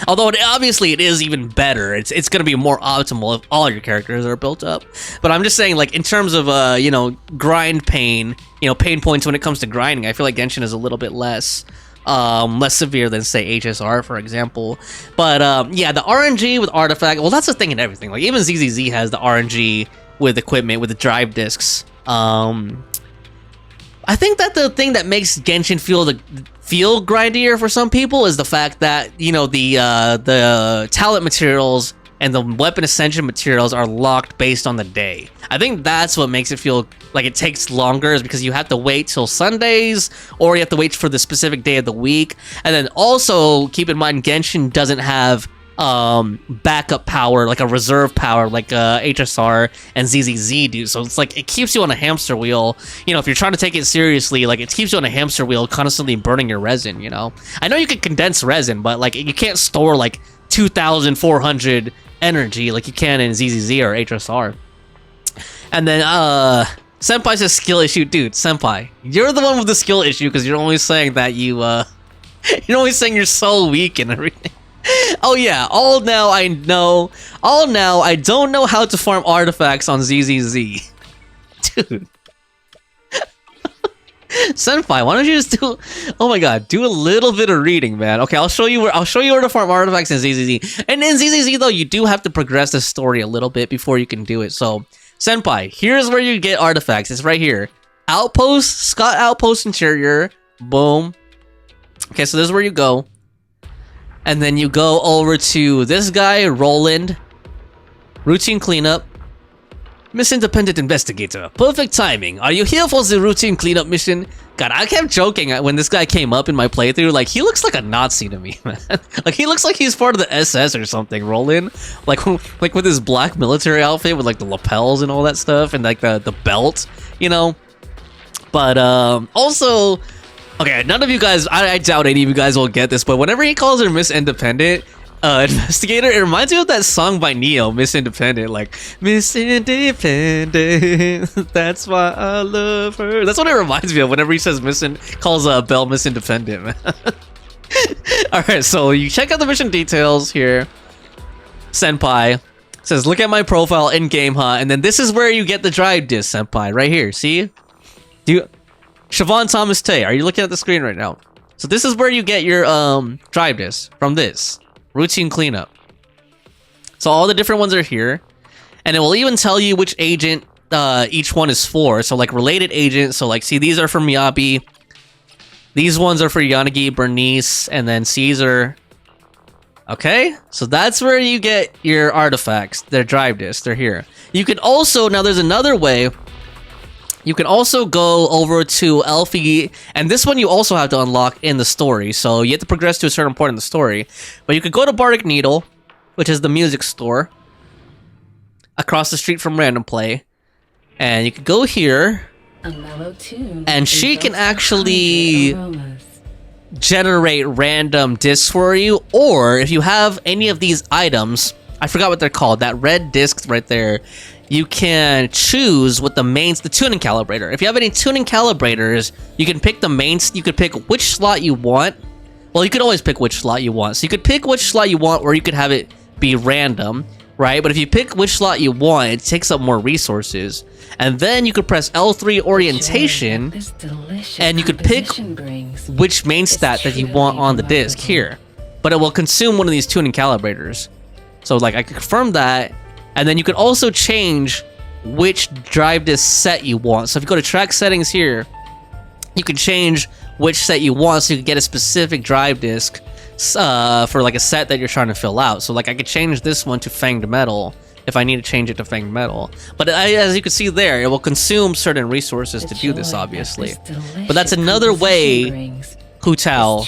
Although obviously it is even better. It's going to be more optimal if all your characters are built up. But I'm just saying, like, in terms of you know, grind pain, you know, pain points when it comes to grinding, I feel like Genshin is a little bit less severe than, say, HSR, for example. But yeah, the RNG with artifact, well, that's the thing in everything. Like, even ZZZ has the RNG with equipment, with the drive discs. I think that the thing that makes Genshin feel grindier for some people is the fact that, you know, the talent materials and the weapon ascension materials are locked based on the day. I think that's what makes it feel like it takes longer, is because you have to wait till Sundays, or you have to wait for the specific day of the week. And then also keep in mind, Genshin doesn't have backup power, like a reserve power, like HSR and ZZZ do. So it's like, it keeps you on a hamster wheel. You know, if you're trying to take it seriously, like, it keeps you on a hamster wheel, constantly burning your resin, you know? I know you can condense resin, but, like, you can't store, like, 2,400 energy like you can in ZZZ or HSR. And then, Senpai says skill issue. Dude, Senpai, you're the one with the skill issue, because you're always saying that you're always saying you're so weak and everything. Oh yeah, all now I don't know how to farm artifacts on ZZZ. Dude. Senpai, why don't you just do, oh my god, do a little bit of reading, man. Okay, I'll show you where to farm artifacts in ZZZ. And in ZZZ though, you do have to progress the story a little bit before you can do it. So, Senpai, here's where you get artifacts. It's right here. Outpost, Scott Outpost Interior. Boom. Okay, so this is where you go. And then you go over to this guy, Roland. Routine cleanup. Miss Independent Investigator. Perfect timing. Are you here for the routine cleanup mission? God, I kept joking when this guy came up in my playthrough. Like, he looks like a Nazi to me, man. Like, he looks like he's part of the SS or something, Roland. Like with his black military outfit with, like, the lapels and all that stuff. And, like, the belt, you know? But, also... Okay, none of you guys, I doubt any of you guys will get this, but whenever he calls her Miss Independent Investigator, it reminds me of that song by Neo, Miss Independent, like, Miss Independent, that's why I love her. That's what it reminds me of whenever he says calls Belle Miss Independent, man. Alright, so you check out the mission details here. Senpai says, look at my profile in game, huh? And then this is where you get the drive disc, Senpai. Right here, see? Siobhan Thomas Tay, are you looking at the screen right now? So this is where you get your drive disc from this. Routine cleanup. So all the different ones are here. And it will even tell you which agent each one is for. So like related agents. So like, see, these are for Miyabi. These ones are for Yanagi, Bernice, and then Caesar. Okay, so that's where you get your artifacts. Their drive discs, they're here. You can also, now there's another way. You can also go over to Elfie, and this one you also have to unlock in the story. So you have to progress to a certain point in the story. But you could go to Bardic Needle, which is the music store, across the street from Random Play. And you could go here, and she can actually generate random discs for you, or if you have any of these items, I forgot what they're called, that red disc right there, you can choose what the tuning calibrator. If you have any tuning calibrators, you can pick the mains, you could pick which slot you want. Well, you could always pick which slot you want. So you could pick which slot you want, or you could have it be random, right? But if you pick which slot you want, it takes up more resources. And then you could press L3 orientation, and you could pick which main stat that you want on the disc here. But it will consume one of these tuning calibrators. So like I could confirm that, and then you could also change which drive disc set you want. So if you go to track settings here, you can change which set you want, so you can get a specific drive disc for like a set that you're trying to fill out. So like I could change this one to Fanged Metal if I need to change it to Fanged Metal. But as you can see there, it will consume certain resources to do this, obviously. But that's another way, Hu Tao,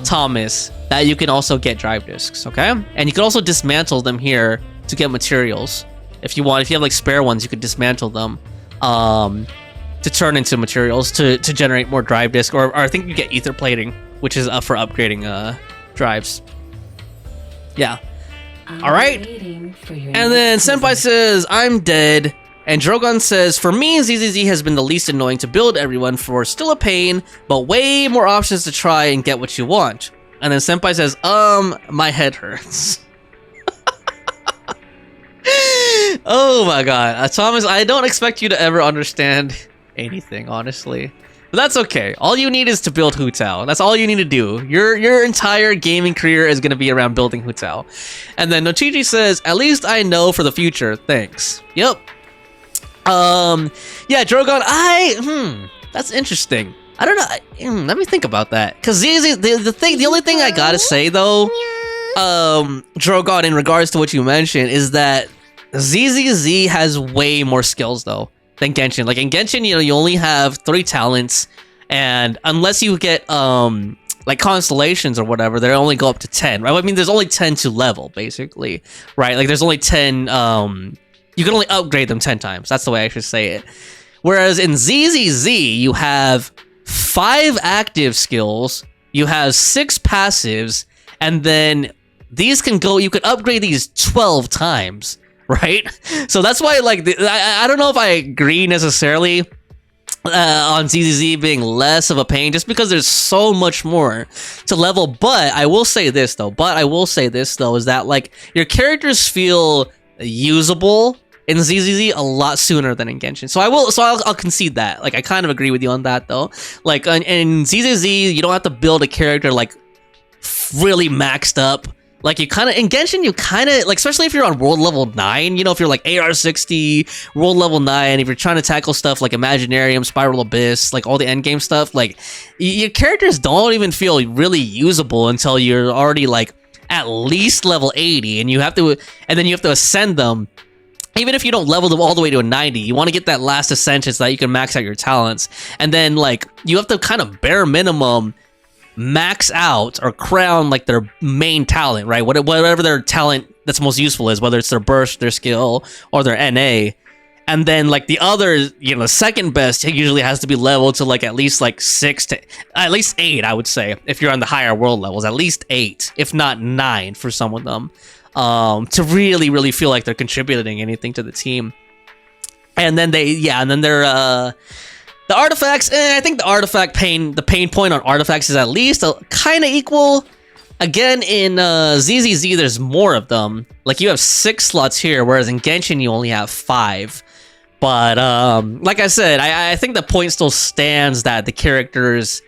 Thomas, that you can also get drive discs, okay? And you can also dismantle them here to get materials. If you want, if you have like spare ones, you could dismantle them to turn into materials to generate more drive disc, or I think you get ether plating, which is for upgrading drives. Yeah. All right. And then Senpai says, I'm dead. And Drogon says, for me, ZZZ has been the least annoying to build everyone for, still a pain, but way more options to try and get what you want. And then Senpai says, my head hurts. Oh my god. Thomas, I don't expect you to ever understand anything, honestly. But that's okay. All you need is to build Hu Tao. That's all you need to do. Your entire gaming career is going to be around building Hu Tao. And then Nochichi says, at least I know for the future. Thanks. Yep. Yeah, Drogon, that's interesting. I don't know. Let me think about that. Because the only thing I gotta say, though, Drogon, in regards to what you mentioned, is that ZZZ has way more skills, though, than Genshin. Like, in Genshin, you only have 3 talents, and unless you get, like, constellations or whatever, they only go up to 10, right? I mean, there's only 10 to level, basically, right? Like, there's only 10, you can only upgrade them 10 times. That's the way I should say it. Whereas in ZZZ, you have 5 active skills, you have 6 passives, and then these can go, you can upgrade these 12 times, right? So that's why, like, I don't know if I agree necessarily on ZZZ being less of a pain, just because there's so much more to level. But I will say this, though, is that, like, your characters feel usable in ZZZ a lot sooner than in Genshin. So I'll concede that. Like, I kind of agree with you on that, though. Like, in ZZZ, you don't have to build a character, like, really maxed up. Like, you kind of, in Genshin, you kind of, like, especially if you're on world level 9, you know, if you're like AR60, world level 9, if you're trying to tackle stuff like Imaginarium, Spiral Abyss, like all the endgame stuff, like, your characters don't even feel really usable until you're already, like, at least level 80, and then you have to ascend them. Even if you don't level them all the way to a 90, you want to get that last ascension so that you can max out your talents. And then, like, you have to kind of bare minimum max out or crown, like, their main talent, right? Whatever their talent that's most useful is, whether it's their burst, their skill, or their NA. And then, like, the other, second best usually has to be leveled to, like, at least, like, at least 8, I would say. If you're on the higher world levels, at least 8, if not 9 for some of them. To really, really feel like they're contributing anything to the team. And then they're The artifacts, I think the pain point on artifacts is at least kind of equal. Again, in ZZZ, there's more of them. Like, you have 6 slots here, whereas in Genshin, you only have 5. But, like I said, I think the point still stands that the characters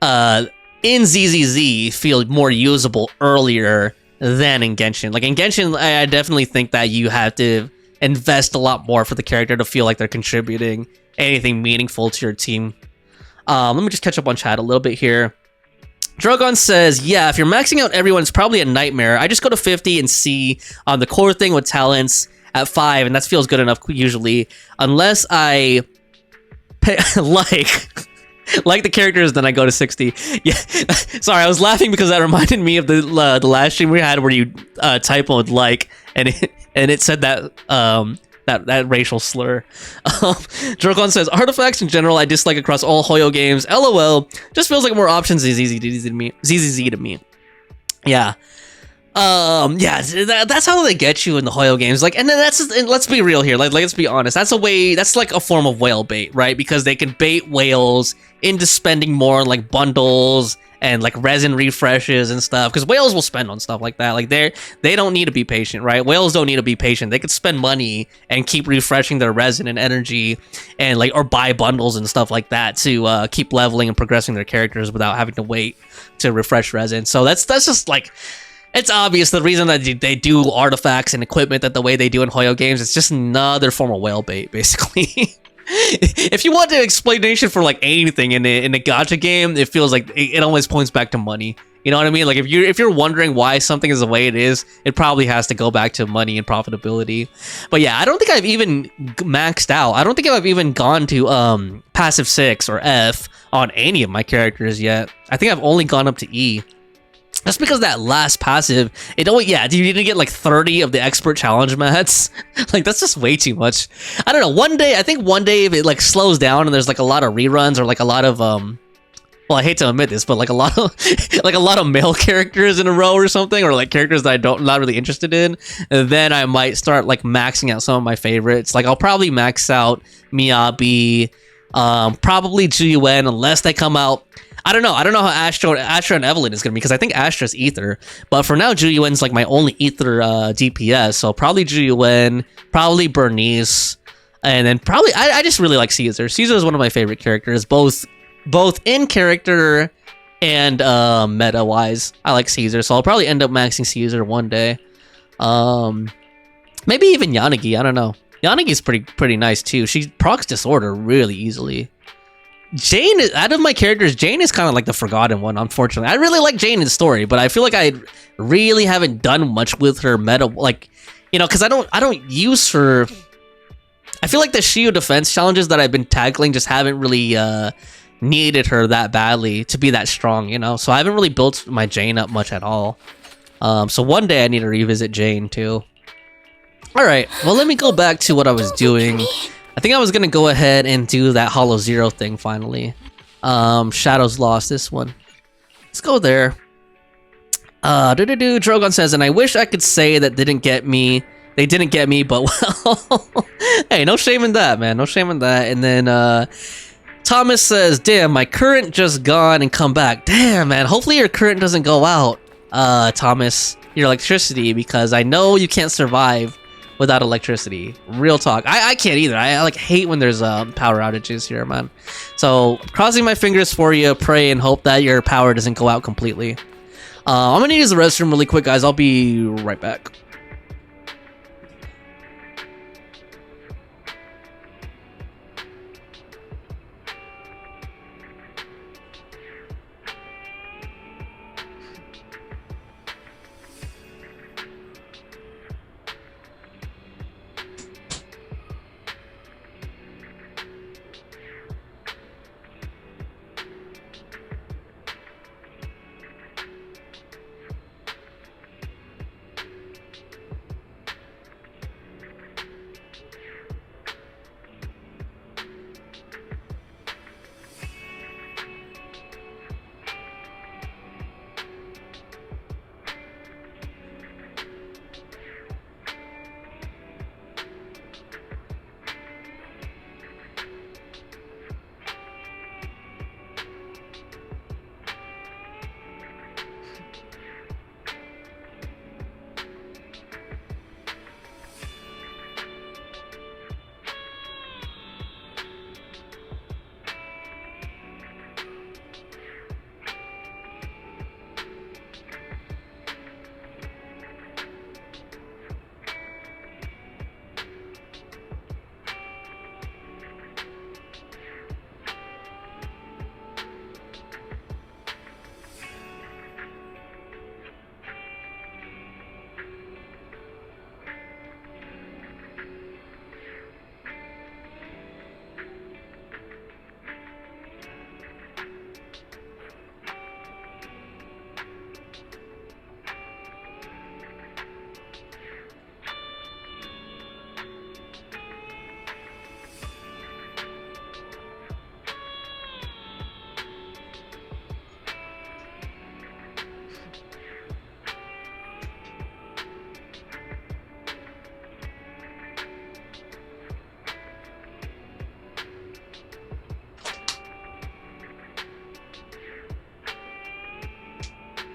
in ZZZ feel more usable earlier than in Genshin. Like, in Genshin, I definitely think that you have to invest a lot more for the character to feel like they're contributing anything meaningful to your team. Let me just catch up on chat a little bit here. Drogon says, yeah, if you're maxing out everyone, it's probably a nightmare. I just go to 50 and see on the core thing with talents at 5, and that feels good enough usually. Unless I like the characters, then I go to 60. Yeah, sorry, I was laughing because that reminded me of the last stream we had where you typoed like, and it said that that racial slur. Drogon says, artifacts in general I dislike across all Hoyo games. LOL. Just feels like more options is ZZZ to me. Yeah. Yeah, that's how they get you in the Hoyo games. Like, and then and let's be real here. Like, let's be honest. That's like a form of whale bait, right? Because they can bait whales into spending more on like bundles and like resin refreshes and stuff. Because whales will spend on stuff like that. Like, they don't need to be patient, right? Whales don't need to be patient. They could spend money and keep refreshing their resin and energy, and like, or buy bundles and stuff like that to keep leveling and progressing their characters without having to wait to refresh resin. So that's just like, it's obvious the reason that they do artifacts and equipment that the way they do in Hoyo games. It's just another form of whale bait, basically. If you want an explanation for like anything in a gacha game, it feels like it always points back to money. You know what I mean? Like, if you're wondering why something is the way it is, it probably has to go back to money and profitability. But yeah, I don't think I've even maxed out. I don't think I've even gone to passive 6 or F on any of my characters yet. I think I've only gone up to E. That's because that last passive, you need to get like 30 of the expert challenge mats. Like, that's just way too much. I don't know. I think one day if it like slows down and there's like a lot of reruns or like a lot of well, I hate to admit this, but like a lot of male characters in a row or something, or like characters that I'm not really interested in, and then I might start like maxing out some of my favorites. Like, I'll probably max out Miyabi, probably Juyuen, unless they come out. I don't know how Astra and Evelyn is going to be, because I think Astra's Ether. But for now, Juyuen's like my only Ether DPS. So probably Juyuen, probably Bernice, and then probably... I just really like Caesar. Caesar is one of my favorite characters, both in character and meta-wise. I like Caesar, so I'll probably end up maxing Caesar one day. Maybe even Yanagi, I don't know. Yanagi's pretty nice too. She procs Disorder really easily. Jane, out of my characters, Jane is kind of like the forgotten one, unfortunately. I really like Jane in the story, but I feel like I really haven't done much with her meta, like, you know, because I don't use her. I feel like the Shio defense challenges that I've been tackling just haven't really needed her that badly to be that strong, you know? So I haven't really built my Jane up much at all. So one day I need to revisit Jane too. Alright, well, let me go back to what I was doing. I think I was gonna go ahead and do that Hollow Zero thing finally. Shadows Lost, this one. Let's go there. Drogon says, and I wish I could say that they didn't get me, but well, hey, no shame in that, man. No shame in that. And then Thomas says, damn, my current just gone and come back. Damn, man. Hopefully your current doesn't go out, Thomas, your electricity, because I know you can't survive without electricity. Real talk. I can't either. I like hate when there's power outages here, man. So crossing my fingers for you, pray and hope that your power doesn't go out completely. I'm gonna use the restroom really quick, guys. I'll be right back.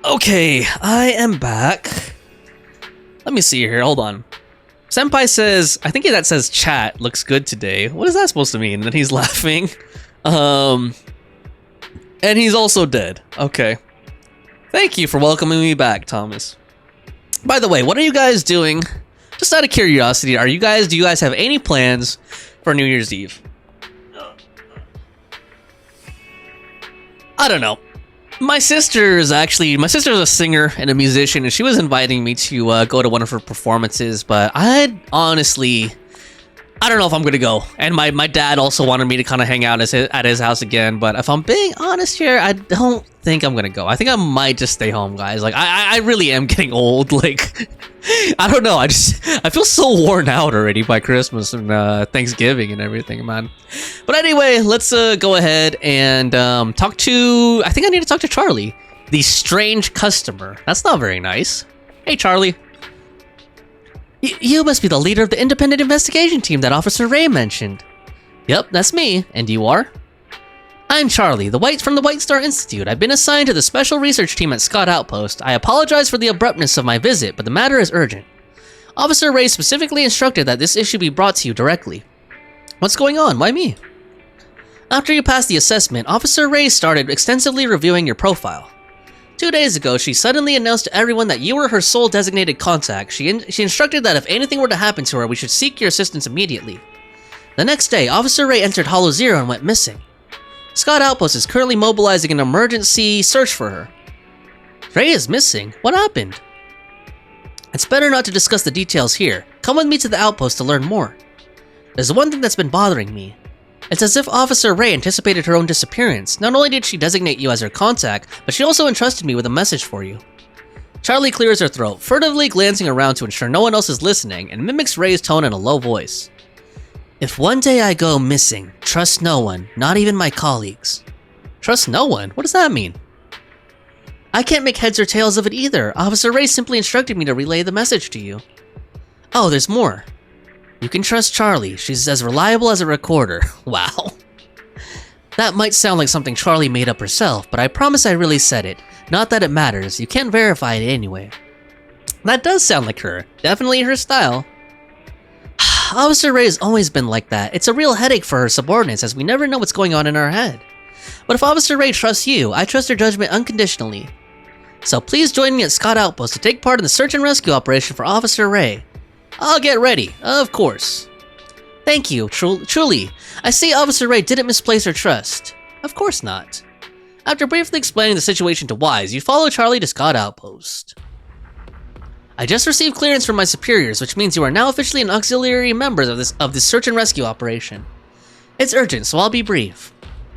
Okay, I am back. Let me see here, hold on. Senpai says, I think that says chat looks good today. What is that supposed to mean? And then he's laughing. And he's also dead. Okay. Thank you for welcoming me back, Thomas. By the way, what are you guys doing? Just out of curiosity, do you guys have any plans for New Year's Eve? I don't know. My sister's a singer and a musician, and she was inviting me to go to one of her performances, but I don't know if I'm gonna go. And my dad also wanted me to kind of hang out at his house again, but if I'm being honest here, I don't think I'm gonna go. I think I might just stay home, guys. Like, I really am getting old. Like, I don't know. I feel so worn out already by Christmas and Thanksgiving and everything, man. But anyway, let's go ahead and I think I need to talk to Charlie, the strange customer. That's not very nice. Hey, Charlie. You must be the leader of the independent investigation team that Officer Ray mentioned. Yep, that's me. And you are? I'm Charlie, from the White Star Institute. I've been assigned to the special research team at Scott Outpost. I apologize for the abruptness of my visit, but the matter is urgent. Officer Ray specifically instructed that this issue be brought to you directly. What's going on? Why me? After you passed the assessment, Officer Ray started extensively reviewing your profile. 2 days ago, she suddenly announced to everyone that you were her sole designated contact. She instructed that if anything were to happen to her, we should seek your assistance immediately. The next day, Officer Ray entered Hollow Zero and went missing. Scott Outpost is currently mobilizing an emergency search for her. Ray is missing? What happened? It's better not to discuss the details here. Come with me to the outpost to learn more. There's one thing that's been bothering me. It's as if Officer Ray anticipated her own disappearance. Not only did she designate you as her contact, but she also entrusted me with a message for you. Charlie clears her throat, furtively glancing around to ensure no one else is listening, and mimics Ray's tone in a low voice. If one day I go missing, trust no one, not even my colleagues. Trust no one? What does that mean? I can't make heads or tails of it either. Officer Ray simply instructed me to relay the message to you. Oh, there's more. You can trust Charlie. She's as reliable as a recorder. Wow. That might sound like something Charlie made up herself, but I promise I really said it. Not that it matters. You can't verify it anyway. That does sound like her. Definitely her style. Officer Ray has always been like that. It's a real headache for her subordinates as we never know what's going on in our head. But if Officer Ray trusts you, I trust her judgment unconditionally. So please join me at Scott Outpost to take part in the search and rescue operation for Officer Ray. I'll get ready, of course. Thank you, truly. I see Officer Ray didn't misplace her trust. Of course not. After briefly explaining the situation to Wise, you follow Charlie to Scott Outpost. I just received clearance from my superiors, which means you are now officially an auxiliary member of this search and rescue operation. It's urgent, so I'll be brief.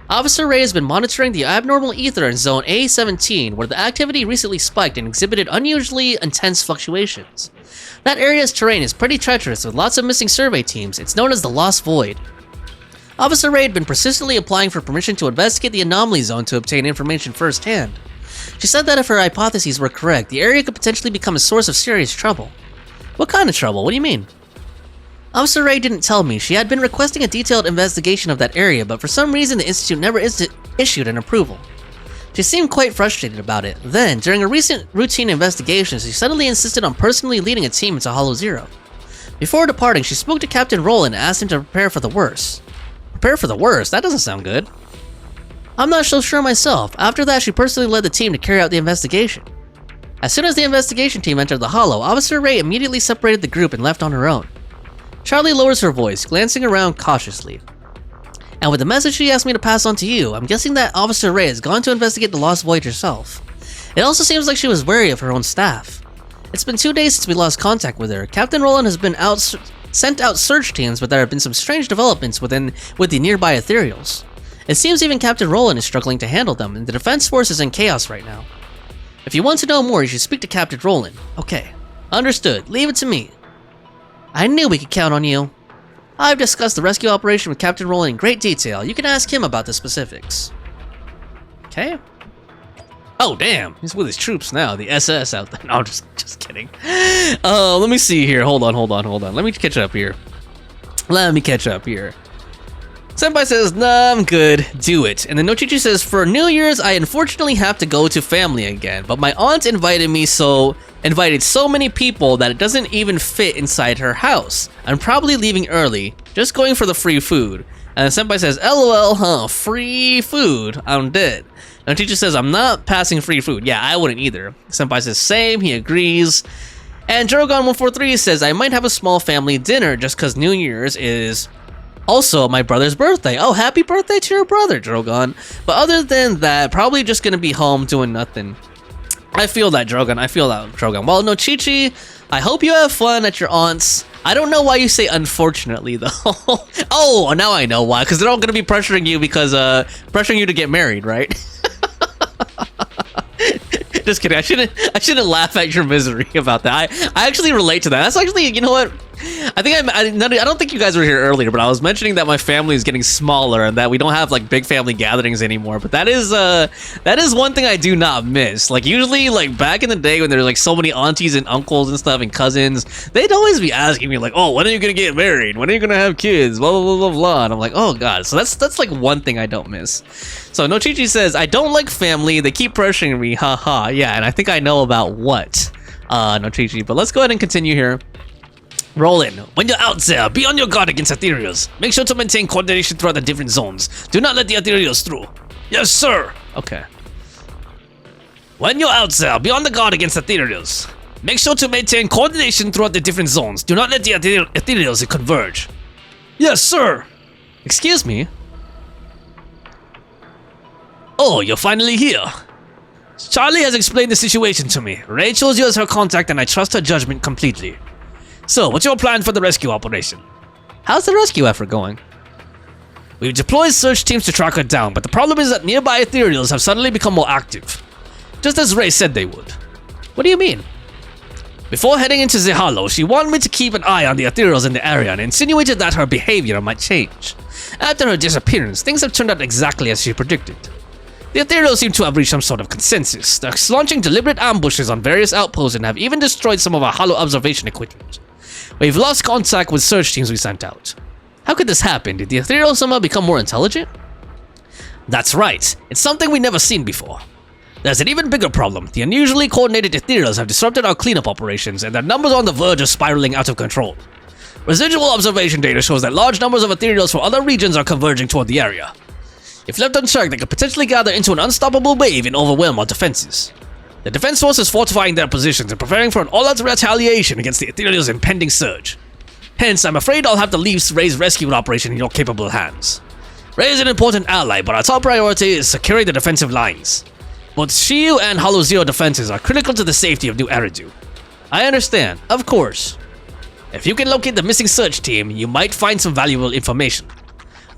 Officer Ray has been monitoring the abnormal ether in Zone A17, where the activity recently spiked and exhibited unusually intense fluctuations. That area's terrain is pretty treacherous with lots of missing survey teams. It's known as the Lost Void. Officer Ray had been persistently applying for permission to investigate the anomaly zone to obtain information firsthand. She said that if her hypotheses were correct, the area could potentially become a source of serious trouble. What kind of trouble? What do you mean? Officer Ray didn't tell me. She had been requesting a detailed investigation of that area, but for some reason the Institute never issued an approval. She seemed quite frustrated about it. Then, during a recent routine investigation, she suddenly insisted on personally leading a team into Hollow Zero. Before departing, she spoke to Captain Roland and asked him to prepare for the worst. Prepare for the worst? That doesn't sound good. I'm not so sure myself. After that, she personally led the team to carry out the investigation. As soon as the investigation team entered the Hollow, Officer Ray immediately separated the group and left on her own. Charlie lowers her voice, glancing around cautiously. And with the message she asked me to pass on to you, I'm guessing that Officer Ray has gone to investigate the Lost Void herself. It also seems like she was wary of her own staff. It's been 2 days since we lost contact with her. Captain Roland has been sent out search teams, but there have been some strange developments with the nearby ethereals. It seems even Captain Roland is struggling to handle them, and the defense force is in chaos right now. If you want to know more, you should speak to Captain Roland. Okay. Understood. Leave it to me. I knew we could count on you. I've discussed the rescue operation with Captain Roland in great detail. You can ask him about the specifics. Okay. Oh, damn. He's with his troops now. The SS out there. No, just kidding. Let me see here. Hold on. Let me catch up here. Senpai says, nah, I'm good. Do it. And then Nochichi says, for New Year's, I unfortunately have to go to family again, but my aunt invited so many people that it doesn't even fit inside her house. I'm probably leaving early, just going for the free food. And then Senpai says, LOL, huh, free food. I'm dead. Nochichi says, I'm not passing free food. Yeah, I wouldn't either. Senpai says, same, he agrees. And Drogon143 says, I might have a small family dinner just because New Year's is also my brother's birthday. Oh, happy birthday to your brother, Drogon. But other than that, probably just gonna be home doing nothing. I feel that, Drogon. I feel that, Drogon. Well, Nochichi, I hope you have fun at your aunt's. I don't know why you say unfortunately, though. Oh, now I know why. Because they're all gonna be pressuring you because, pressuring you to get married, right? Just kidding. I shouldn't laugh at your misery about that. I actually relate to that. That's actually, you know what? I don't think you guys were here earlier, but I was mentioning that my family is getting smaller and that we don't have like big family gatherings anymore. But that is one thing I do not miss. Like usually, like back in the day when there were like so many aunties and uncles and stuff and cousins, they'd always be asking me like, "Oh, when are you gonna get married? When are you gonna have kids?" Blah blah blah blah blah. And I'm like, "Oh God." So that's like one thing I don't miss. So Nochichi says, I don't like family. They keep pressuring me. Haha. Yeah, and I think I know about what, Nochichi. But let's go ahead and continue here. Roll in. When you're out there, be on your guard against ethereals. Make sure to maintain coordination throughout the different zones. Do not let the ethereals through. Yes, sir. Okay. When you're out there, be on the guard against ethereals. Make sure to maintain coordination throughout the different zones. Do not let the ethereals converge. Yes, sir. Excuse me. Oh, you're finally here. Charlie has explained the situation to me. Ray chose you as her contact and I trust her judgment completely. So, what's your plan for the rescue operation? How's the rescue effort going? We've deployed search teams to track her down, but the problem is that nearby ethereals have suddenly become more active. Just as Ray said they would. What do you mean? Before heading into the Hollow, she wanted me to keep an eye on the ethereals in the area and insinuated that her behavior might change. After her disappearance, things have turned out exactly as she predicted. The ethereals seem to have reached some sort of consensus. They're launching deliberate ambushes on various outposts and have even destroyed some of our Hollow observation equipment. We've lost contact with search teams we sent out. How could this happen? Did the ethereals somehow become more intelligent? That's right. It's something we've never seen before. There's an even bigger problem. The unusually coordinated ethereals have disrupted our cleanup operations, and their numbers are on the verge of spiraling out of control. Residual observation data shows that large numbers of ethereals from other regions are converging toward the area. If left unchecked, they could potentially gather into an unstoppable wave and overwhelm our defenses. The defense force is fortifying their positions and preparing for an all-out retaliation against the ethereals' impending surge. Hence, I'm afraid I'll have to leave Ray's rescue operation in your capable hands. Ray is an important ally, but our top priority is securing the defensive lines. Both Shiyu and Hollow Zero defenses are critical to the safety of New Eridu. I understand, of course. If you can locate the missing search team, you might find some valuable information.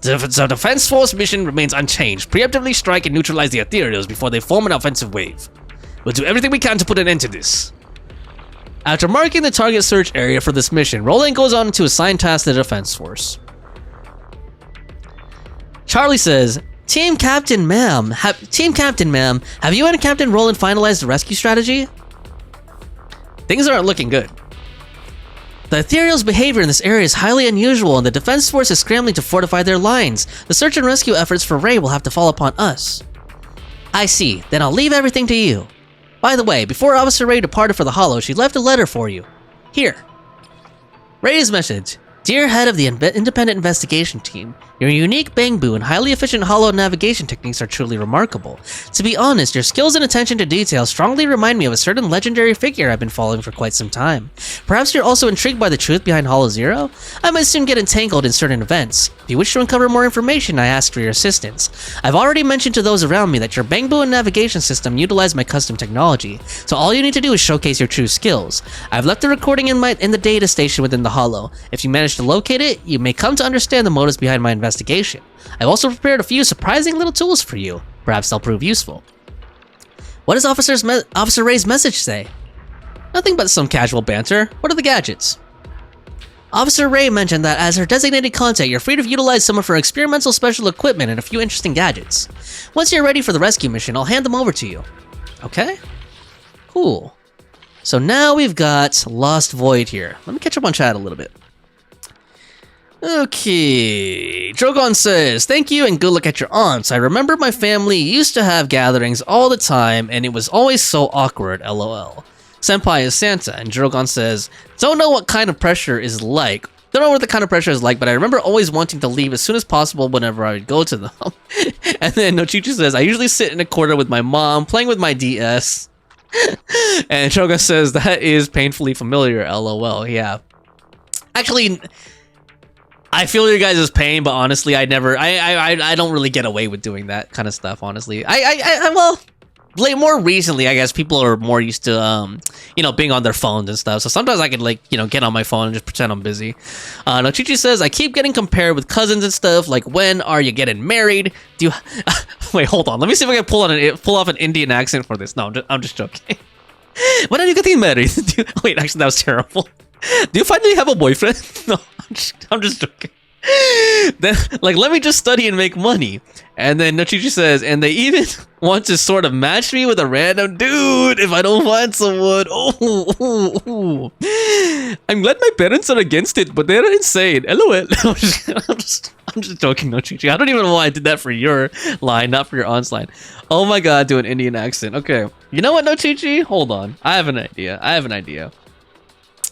The defense force mission remains unchanged. Preemptively strike and neutralize the ethereals before they form an offensive wave. We'll do everything we can to put an end to this. After marking the target search area for this mission, Roland goes on to assign tasks to the defense force. Charlie says, Team Captain, ma'am, have you and Captain Roland finalized the rescue strategy? Things aren't looking good. The ethereal's behavior in this area is highly unusual, and the defense force is scrambling to fortify their lines. The search and rescue efforts for Ray will have to fall upon us. I see. Then I'll leave everything to you. By the way, before Officer Ray departed for the Hollow, she left a letter for you. Here. Ray's message. Dear head of the independent investigation team, your unique Bangbu and highly efficient Hollow navigation techniques are truly remarkable. To be honest, your skills and attention to detail strongly remind me of a certain legendary figure I've been following for quite some time. Perhaps you're also intrigued by the truth behind Hollow Zero? I might soon get entangled in certain events. If you wish to uncover more information, I ask for your assistance. I've already mentioned to those around me that your Bangbu and navigation system utilize my custom technology, so all you need to do is showcase your true skills. I've left the recording in the data station within the Hollow. If you manage to locate it, you may come to understand the motives behind my investigation. I've also prepared a few surprising little tools for you. Perhaps they'll prove useful. What does Officer Ray's message say? Nothing but some casual banter. What are the gadgets? Officer Ray mentioned that as her designated contact, you're free to utilize some of her experimental special equipment and a few interesting gadgets. Once you're ready for the rescue mission, I'll hand them over to you. Okay? Cool. So now we've got Lost Void here. Let me catch up on chat a little bit. Okay, Drogon says, thank you and good luck at your aunt's. I remember my family used to have gatherings all the time and it was always so awkward, lol. Senpai is Santa, and Drogon says, don't know what kind of pressure is like. Don't know what the kind of pressure is like, but I remember always wanting to leave as soon as possible whenever I would go to them. And then Nochichi says, I usually sit in a corner with my mom, playing with my DS. And Drogon says, that is painfully familiar, lol. Yeah. Actually, I feel your guys' pain, but honestly, I don't really get away with doing that kind of stuff, honestly. Well, more recently, I guess people are more used to, you know, being on their phones and stuff. So sometimes I can, like, you know, get on my phone and just pretend I'm busy. Nochichi says, I keep getting compared with cousins and stuff. Like, when are you getting married? Do you... Wait, hold on. Let me see if I can pull off an Indian accent for this. No, I'm just joking. When are you getting married? Wait, actually, that was terrible. Do you finally have a boyfriend? No, I'm just joking. Then, like, let me just study and make money. And then Nochichi says, and they even want to sort of match me with a random dude if I don't find someone. Oh. I'm glad my parents are against it, but they're insane. LOL. I'm just joking, Nochichi. I don't even know why I did that for your line, not for your aunt's line. Oh my god, do an Indian accent. Okay. You know what, Nochichi? Hold on. I have an idea.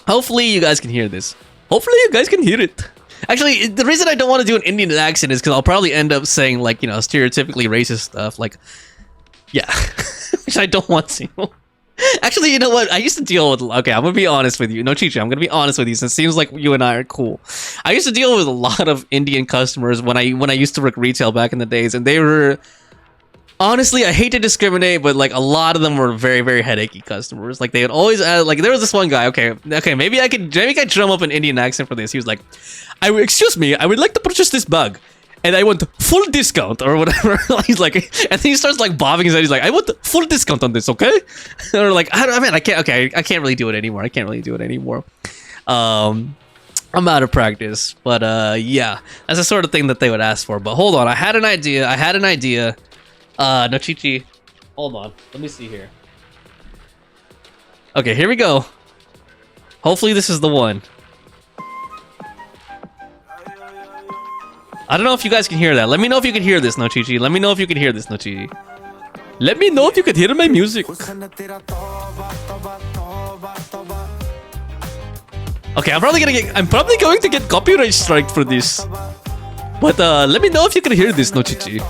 Hopefully you guys can hear this. Hopefully you guys can hear it. Actually, the reason I don't want to do an Indian accent is because I'll probably end up saying, like, you know, stereotypically racist stuff. Like, yeah, which I don't want to. Actually, you know what? I used to deal with... Okay, I'm going to be honest with you. Nochichi, I'm going to be honest with you since it seems like you and I are cool. I used to deal with a lot of Indian customers when I used to work retail back in the days, and they were... Honestly, I hate to discriminate, but like a lot of them were very, very headachy customers. Like they would always like there was this one guy. Okay, maybe I could drum up an Indian accent for this. He was like, "Excuse me, I would like to purchase this bag, and I want full discount or whatever." He's like, and then he starts like bobbing his head. He's like, "I want full discount on this, okay?" And we're like, I can't really do it anymore. I'm out of practice, but yeah, that's the sort of thing that they would ask for. But hold on, I had an idea. Nochichi, hold on. Let me see here. Okay, here we go. Hopefully this is the one. I don't know if you guys can hear that. Let me know if you can hear this, Nochichi. Let me know if you can hear this, Nochichi. Let me know if you could hear my music. Okay, I'm probably going to get copyright strike for this. But let me know if you can hear this, Nochichi.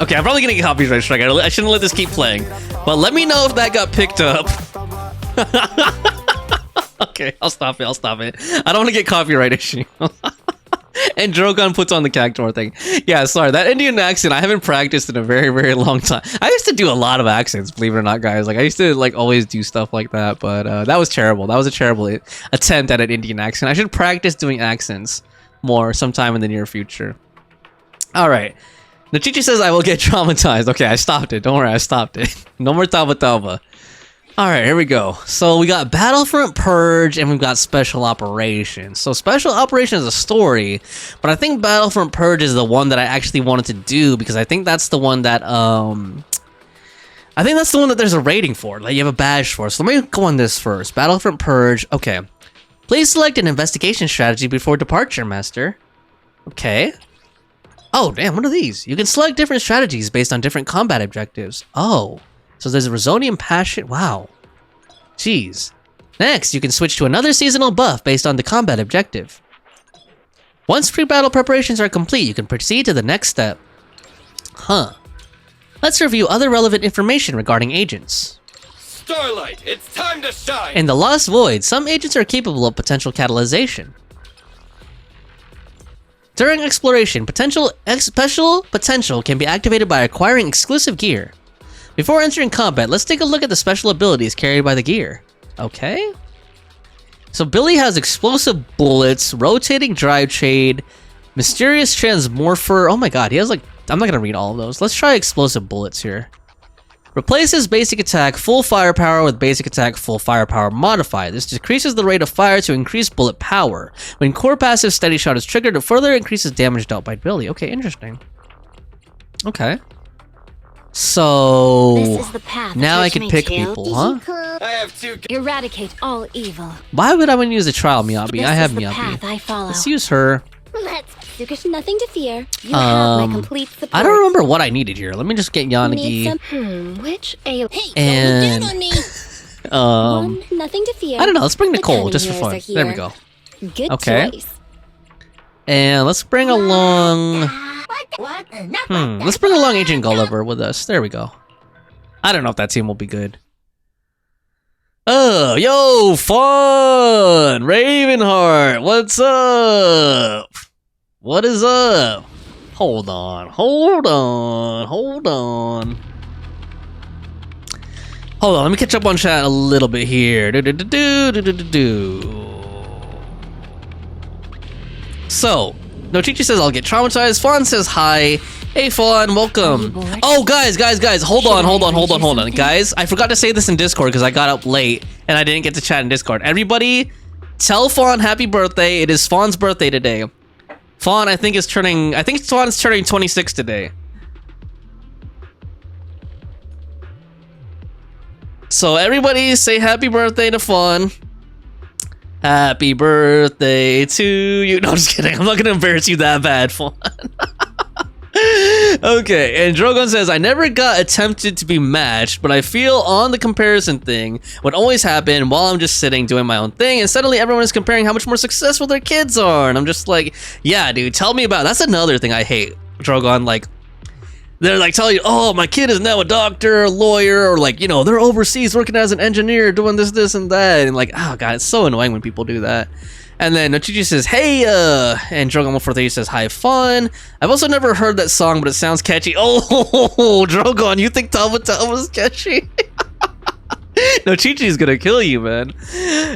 Okay, I'm probably gonna get copyright strike. I shouldn't let this keep playing. But let me know if that got picked up. Okay, I'll stop it. I don't want to get copyright issue. And Drogon puts on the cactuar thing. Yeah, sorry, that Indian accent, I haven't practiced in a very, very long time. I used to do a lot of accents, believe it or not, guys. Like, I used to, like, always do stuff like that, but that was terrible. That was a terrible attempt at an Indian accent. I should practice doing accents more sometime in the near future. Alright. Nochichi says I will get traumatized. Okay, I stopped it. Don't worry, I stopped it. No more Taba. Alright, here we go. So we got Battlefront Purge and we've got Special Operations. So Special Operations is a story, but I think Battlefront Purge is the one that I actually wanted to do because I think that's the one that there's a rating for. Like you have a badge for. So let me go on this first. Battlefront Purge. Okay. Please select an investigation strategy before departure, Master. Okay. Oh, damn, what are these? You can select different strategies based on different combat objectives. Oh, so there's a Resonian Passion. Wow. Jeez. Next, you can switch to another seasonal buff based on the combat objective. Once pre-battle preparations are complete, you can proceed to the next step. Huh. Let's review other relevant information regarding agents. Starlight, it's time to shine! In the Lost Void, some agents are capable of potential catalyzation. During exploration, special potential can be activated by acquiring exclusive gear. Before entering combat, let's take a look at the special abilities carried by the gear. Okay. So Billy has explosive bullets, rotating drive chain, mysterious transmorpher. Oh my god, he has like... I'm not gonna read all of those. Let's try explosive bullets here. Replaces basic attack full firepower with basic attack full firepower modified. This decreases the rate of fire to increase bullet power. When core passive steady shot is triggered, it further increases damage dealt by Billy. Okay, interesting. Okay. So This is the path now I which can may pick tail people, huh? I have two. Eradicate all evil. Why would I want to use a trial Miyabi? This I have is the Miyabi. path I follow. Let's use her. Let's. There's nothing to fear. You have my complete support. I don't remember what I needed here. Let me just get Need Yanagi. some. Which a. Hey, And- don't look down on me. Nothing to fear. I don't know. Let's bring The Nicole cunning just for years fun. are There we here. go. Good Okay. choice. And let's bring along. Let's bring along Agent Gulliver with us. There we go. I don't know if that team will be good. Oh, yo, Fawn! Ravenheart, what's up? What is up? Hold on. Hold on, let me catch up on chat a little bit here. So, Nochichi says, I'll get traumatized. Fawn says hi. Hey, Fawn, welcome. Oh, guys. Hold on. Guys, I forgot to say this in Discord because I got up late and I didn't get to chat in Discord. Everybody, tell Fawn happy birthday. It is Fawn's birthday today. Fawn, I think Fawn's turning 26 today. So everybody say happy birthday to Fawn. Happy birthday to you. No, I'm just kidding. I'm not going to embarrass you that bad, Fawn. Okay, and Drogon says, I never got attempted to be matched, but I feel on the comparison thing would always happen while I'm just sitting doing my own thing, and suddenly everyone is comparing how much more successful their kids are, and I'm just like, yeah, dude, tell me about it. That's another thing I hate, Drogon, like, they're like telling you, oh, my kid is now a doctor, a lawyer, or like, you know, they're overseas working as an engineer, doing this, and that, and like, oh god, it's so annoying when people do that. And then Nochichi says, hey, and Drogon 143 says, hi, fun. I've also never heard that song, but it sounds catchy. Oh, Drogon, you think Tama Tama's catchy? Nochichi's gonna kill you, man.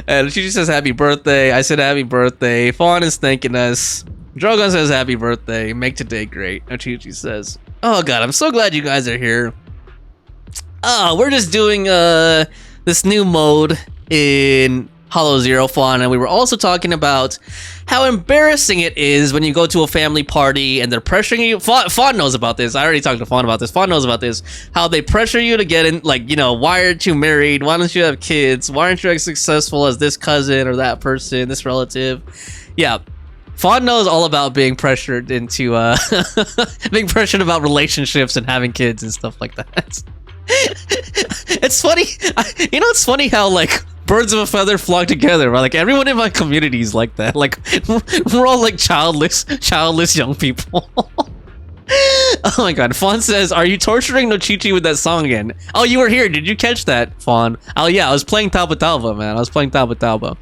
And Nochichi says, happy birthday. I said, happy birthday. Fawn is thanking us. Drogon says, happy birthday. Make today great. Nochichi says, oh, God, I'm so glad you guys are here. We're just doing this new mode in Hollow Zero, Fawn, and we were also talking about how embarrassing it is when you go to a family party and they're pressuring you. Fawn knows about this. I already talked to Fawn about this. Fawn knows about this. How they pressure you to get in, like, you know, why aren't you married? Why don't you have kids? Why aren't you as successful as this cousin or that person, this relative? Yeah. Fawn knows all about being pressured into, being pressured about relationships and having kids and stuff like that. It's funny. You know, it's funny how, like, birds of a feather flock together, right? Like, everyone in my community is like that. Like, we're all like childless young people. Oh my god. Fawn says, are you torturing Nochichi with that song again? Oh, you were here. Did you catch that, Fawn? Oh yeah, I was playing Tauba Tauba, man. I was playing Tauba Tauba.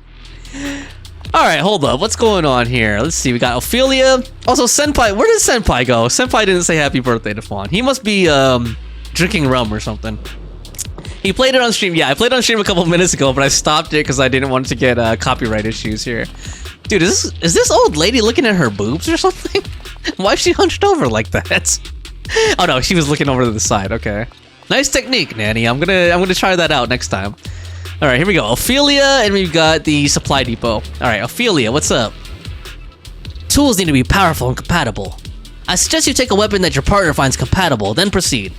Alright, hold up. What's going on here? Let's see. We got Ophelia. Also, Senpai. Where did Senpai go? Senpai didn't say happy birthday to Fawn. He must be drinking rum or something. He played it on stream. Yeah, I played it on stream a couple minutes ago, but I stopped it because I didn't want to get copyright issues here. Dude, is this old lady looking at her boobs or something? Why is she hunched over like that? Oh no, she was looking over to the side. Okay, nice technique, Nanny. I'm gonna try that out next time. All right, here we go. Ophelia, and we've got the supply depot. All right, Ophelia, what's up? Tools need to be powerful and compatible. I suggest you take a weapon that your partner finds compatible, then proceed.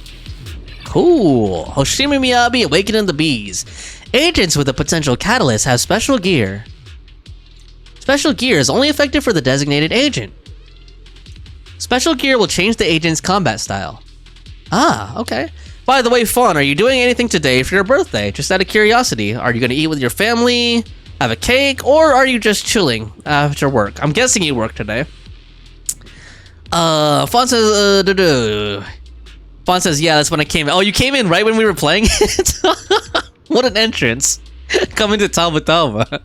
Cool. Hoshimi Miyabi, Awakening the Bees. Agents with a potential catalyst have special gear. Special gear is only effective for the designated agent. Special gear will change the agent's combat style. Ah, okay. By the way, Fawn, are you doing anything today for your birthday? Just out of curiosity. Are you going to eat with your family, have a cake, or are you just chilling after work? I'm guessing you work today. Fawn says, Fawn says, yeah, that's when I came in. Oh, you came in right when we were playing it? What an entrance. Coming to Tauba Tauba.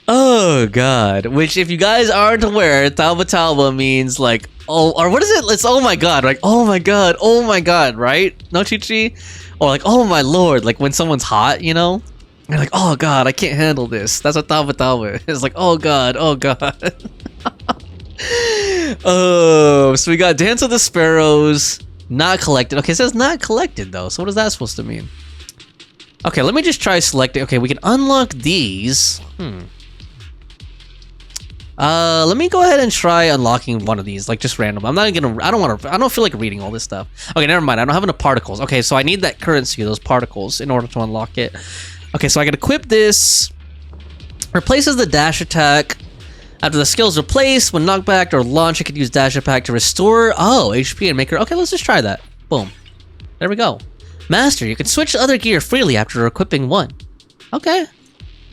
Oh, God. Which, if you guys aren't aware, Tauba Tauba means, like, oh, or what is it? It's oh my God. Like, oh my God, right? No, Chi-Chi? Or like, oh my Lord. Like, when someone's hot, you know? You're like, oh God, I can't handle this. That's what Tauba Tauba is. It's like, oh God. Oh, so we got Dance of the Sparrows. Not collected. Okay, it says not collected though. So what is that supposed to mean? Okay, let me just try selecting. Okay, we can unlock these. Let me go ahead and try unlocking one of these, like just random. I don't feel like reading all this stuff. Okay, never mind. I don't have enough particles. Okay, so I need that currency, those particles, in order to unlock it. Okay, so I can equip this. Replaces the dash attack. After the skill's replaced, when knocked back or launched, I could use dash attack to restore, HP and make her. Okay, let's just try that. Boom. There we go. Master, you can switch to other gear freely after equipping one. Okay.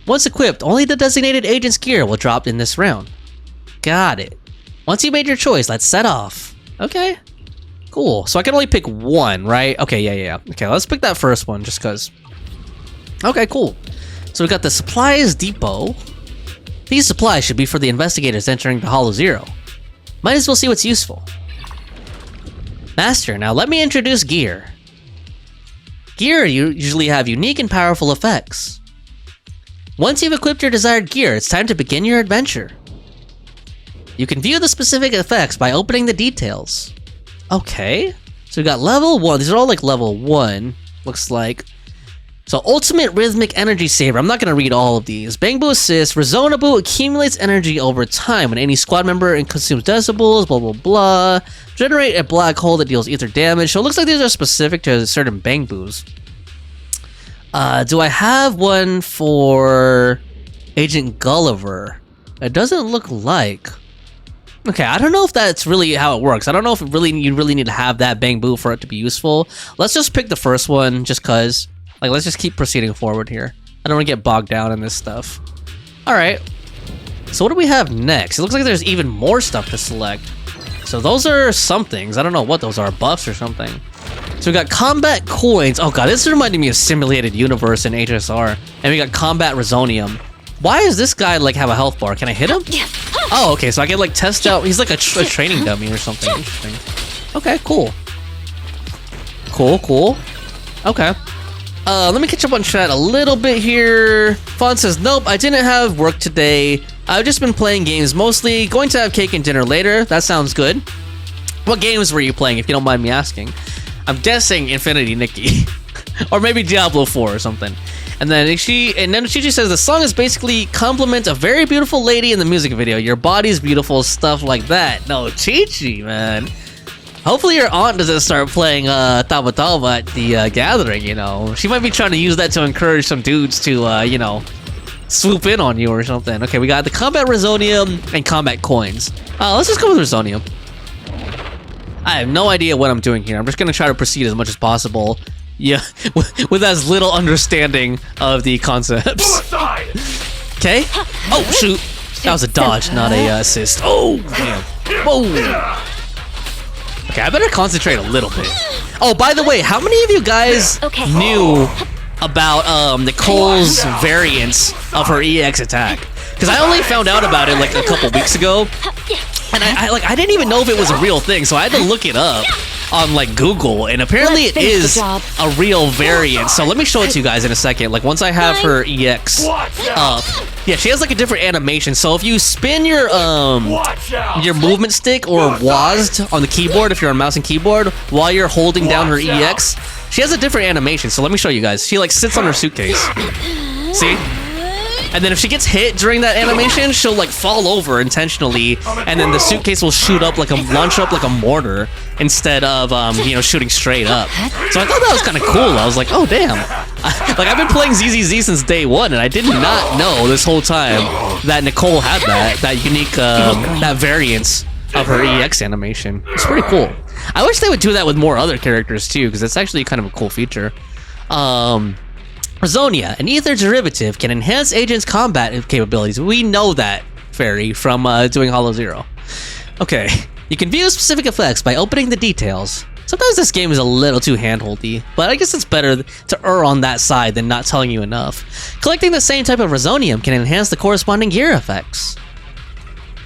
Once equipped, only the designated agent's gear will drop in this round. Got it. Once you made your choice, let's set off. Okay. Cool. So I can only pick one, right? Okay, yeah. Okay, let's pick that first one just because. Okay, cool. So we got the supplies depot. These supplies should be for the investigators entering the Hollow Zero. Might as well see what's useful. Master, now let me introduce gear. Gear usually have unique and powerful effects. Once you've equipped your desired gear, it's time to begin your adventure. You can view the specific effects by opening the details. Okay, so we got level 1. These are all like level 1, looks like. So ultimate rhythmic energy saver. I'm not going to read all of these. Bangbu assist. Rezonabu accumulates energy over time when any squad member and consumes decibels, blah blah blah. Generate a black hole that deals ether damage. So it looks like these are specific to certain Bangbus. Do I have one for Agent Gulliver? It doesn't look like. Okay, I don't know if that's really how it works. I don't know if you really need to have that Bangbu for it to be useful. Let's just pick the first one just cause. Like, let's just keep proceeding forward here. I don't want to get bogged down in this stuff. Alright. So what do we have next? It looks like there's even more stuff to select. So those are some things. I don't know what those are. Buffs or something. So we got combat coins. Oh god, this is reminding me of Simulated Universe in HSR. And we got combat resonium. Why does this guy, like, have a health bar? Can I hit him? Oh, okay. So I can, like, test out. He's like a training dummy or something. Interesting. Okay, cool. Cool. Okay. Let me catch up on chat a little bit here. Fawn says, nope, I didn't have work today. I've just been playing games mostly. Going to have cake and dinner later. That sounds good. What games were you playing, if you don't mind me asking? I'm guessing Infinity Nikki. Or maybe Diablo 4 or something. And then she says, the song is basically compliment a very beautiful lady in the music video. Your body's beautiful, stuff like that. No, Chi-Chi, man. Hopefully your aunt doesn't start playing Taba Taba at the gathering, you know. She might be trying to use that to encourage some dudes to, you know, swoop in on you or something. Okay, we got the combat resonium and combat coins. Let's just go with resonium. I have no idea what I'm doing here. I'm just going to try to proceed as much as possible. Yeah, with as little understanding of the concepts. Okay. Oh, shoot. That was a dodge, not a assist. Oh, damn. Whoa. Okay, I better concentrate a little bit. Oh, by the way, how many of you guys knew about Nicole's variants of her EX attack? Because I only found out about it like a couple weeks ago, and I didn't even know if it was a real thing, so I had to look it up on like Google, and apparently it is a real variant. So let me show it to you guys in a second. Like once I have her EX up, yeah, she has like a different animation. So if you spin your movement stick or WASD on the keyboard, if you're on mouse and keyboard, while you're holding down her EX, she has a different animation. So let me show you guys. She like sits on her suitcase. See? And then if she gets hit during that animation, she'll like fall over intentionally, and then the suitcase will launch up like a mortar instead of shooting straight up. So I thought that was kind of cool. I was like, oh damn! Like I've been playing ZZZ since day one, and I did not know this whole time that Nicole had that unique that variance of her EX animation. It's pretty cool. I wish they would do that with more other characters too, because it's actually kind of a cool feature. Resonia, an ether derivative, can enhance agents' combat capabilities. We know that, Fairy, from doing Hollow Zero. Okay, you can view specific effects by opening the details. Sometimes this game is a little too handholdy, but I guess it's better to err on that side than not telling you enough. Collecting the same type of resonium can enhance the corresponding gear effects.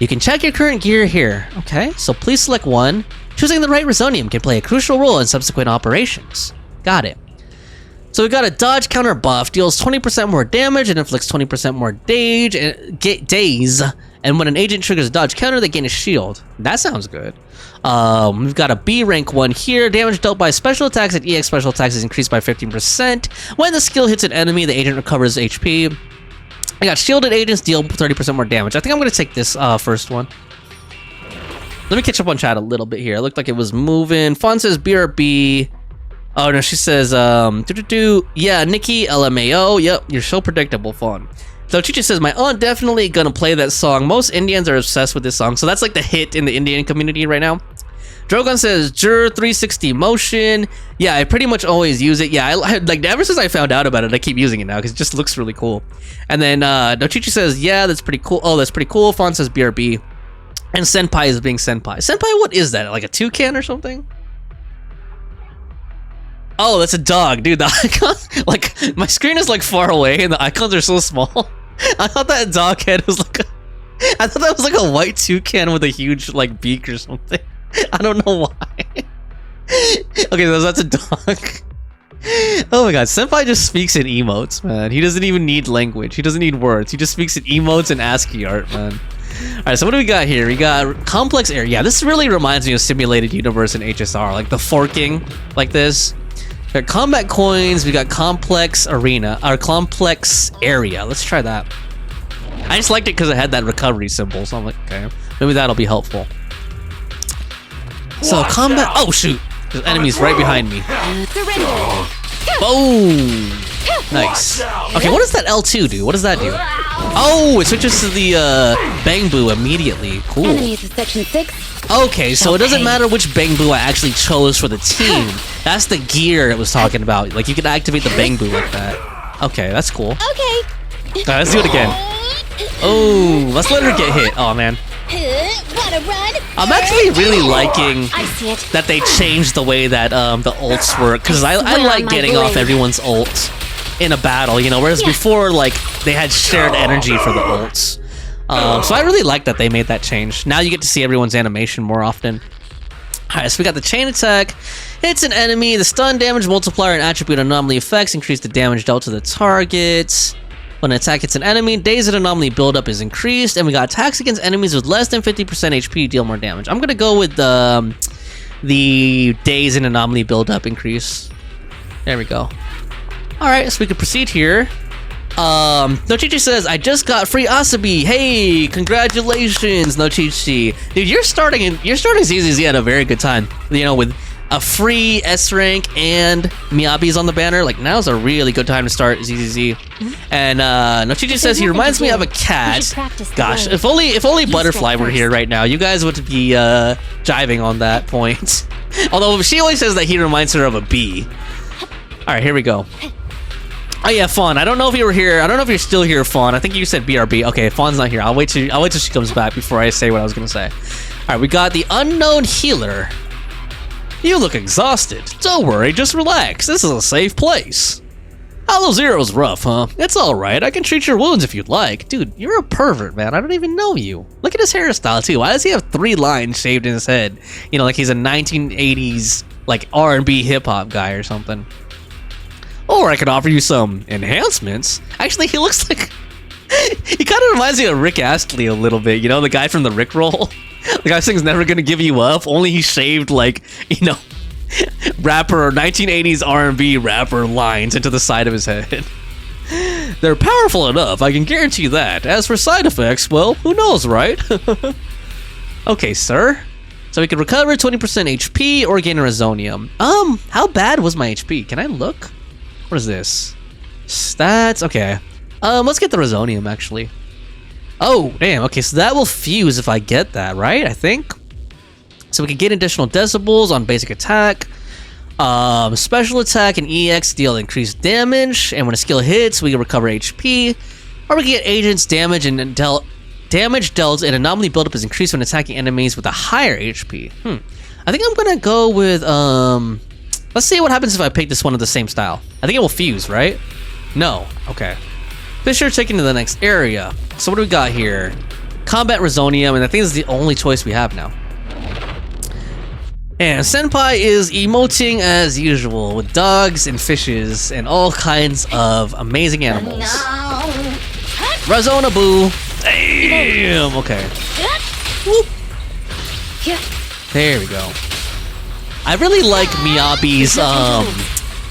You can check your current gear here. Okay, so please select one. Choosing the right resonium can play a crucial role in subsequent operations. Got it. So we got a dodge counter buff, deals 20% more damage and inflicts 20% more daze. And when an agent triggers a dodge counter, they gain a shield. That sounds good. We've got a B rank one here. Damage dealt by special attacks and EX special attacks is increased by 15%. When the skill hits an enemy, the agent recovers HP. I got shielded agents deal 30% more damage. I think I'm gonna take this first one. Let me catch up on chat a little bit here. It looked like it was moving. Fawn says BRB. Oh no, she says yeah, Nikki LMAO. Yep, you're so predictable, Fawn. So Chicha says my aunt definitely gonna play that song. Most Indians are obsessed with this song, so that's like the hit in the Indian community right now. Drogon says Jur 360 motion. Yeah, I pretty much always use it. Yeah, I like ever since I found out about it, I keep using it now because it just looks really cool. And then Nochichi says, yeah, that's pretty cool. Oh, that's pretty cool. Fawn says BRB. And Senpai is being Senpai. Senpai, what is that? Like a toucan or something? Oh, that's a dog, dude. The icon, like my screen is like far away and the icons are so small. I thought that dog head was like I thought that was like a white toucan with a huge like beak or something. I don't know why. Okay, so that's a dog. Oh my god, Senpai just speaks in emotes, man. He doesn't even need language. He doesn't need words. He just speaks in emotes and ASCII art, man. Alright, so what do we got here? We got complex area. Yeah, this really reminds me of Simulated Universe and HSR, like the forking like this. We got combat coins, we got complex arena, or complex area. Let's try that. I just liked it because it had that recovery symbol, so I'm like, okay, maybe that'll be helpful. So combat, oh shoot, there's enemies right behind me. Boom! Nice. Okay, what does that L2 do? What does that do? Oh, it switches to the Bangbu immediately. Cool. Enemies of Section 6. Okay, so it doesn't matter which Bangbu I actually chose for the team. That's the gear it was talking about. Like, you can activate the Bangbu like that. Okay, that's cool. Okay. Alright, let's do it again. Oh, let's let her get hit. Oh, man. Wanna run? I'm actually really liking that they changed the way that the ults work, because I like getting off everyone's ult in a battle, you know, whereas before, like, they had shared energy for the ults. So I really like that they made that change. Now you get to see everyone's animation more often. Alright, so we got the chain attack. Hits an enemy. The stun damage multiplier and attribute anomaly effects increase the damage dealt to the target. When an attack hits an enemy, days and anomaly buildup is increased. And we got attacks against enemies with less than 50% HP deal more damage. I'm gonna go with the days and anomaly buildup increase. There we go. Alright, so we can proceed here. Nochichi says, I just got free Asabi. Hey, congratulations, Nochichi. Dude, you're starting ZZZ at a very good time. You know, with a free S rank and Miyabi's on the banner. Like, now's a really good time to start ZZZ. And Nochichi says he reminds me of a cat. Gosh, if only Butterfly were here right now, you guys would be jiving on that point. Although she always says that he reminds her of a bee. Alright, here we go. Oh yeah, Fawn. I don't know if you were here. I don't know if you're still here, Fawn. I think you said BRB. Okay, Fawn's not here. I'll wait till she comes back before I say what I was gonna say. Alright, we got the unknown healer. You look exhausted. Don't worry, just relax. This is a safe place. Hollow Zero's rough, huh? It's alright. I can treat your wounds if you'd like. Dude, you're a pervert, man. I don't even know you. Look at his hairstyle, too. Why does he have 3 lines shaved in his head? You know, like he's a 1980s, like, R&B hip-hop guy or something. Or I could offer you some enhancements. Actually, he looks like... he kind of reminds me of Rick Astley a little bit. You know, the guy from the Rickroll? The guy sings Never Gonna Give You Up. Only he shaved, like, you know, rapper, 1980s R&B rapper lines into the side of his head. They're powerful enough, I can guarantee that. As for side effects, well, who knows, right? Okay, sir. So we can recover 20% HP or gain a Resonium. How bad was my HP? Can I look? What is this? Stats? Okay. Let's get the Resonium, actually. Oh, damn. Okay, so that will fuse if I get that, right? I think. So we can get additional decibels on basic attack. Special attack and EX deal increased damage. And when a skill hits, we can recover HP. Or we can get agents damage and damage dealt and anomaly buildup is increased when attacking enemies with a higher HP. I think I'm gonna go with, let's see what happens if I pick this one of the same style. I think it will fuse, right? No. Okay. Fisher taken to the next area. So what do we got here? Combat Resonium, and I think this is the only choice we have now. And Senpai is emoting as usual with dogs and fishes and all kinds of amazing animals. Razona Boo. Damn. Okay. There we go. I really like Miyabi's,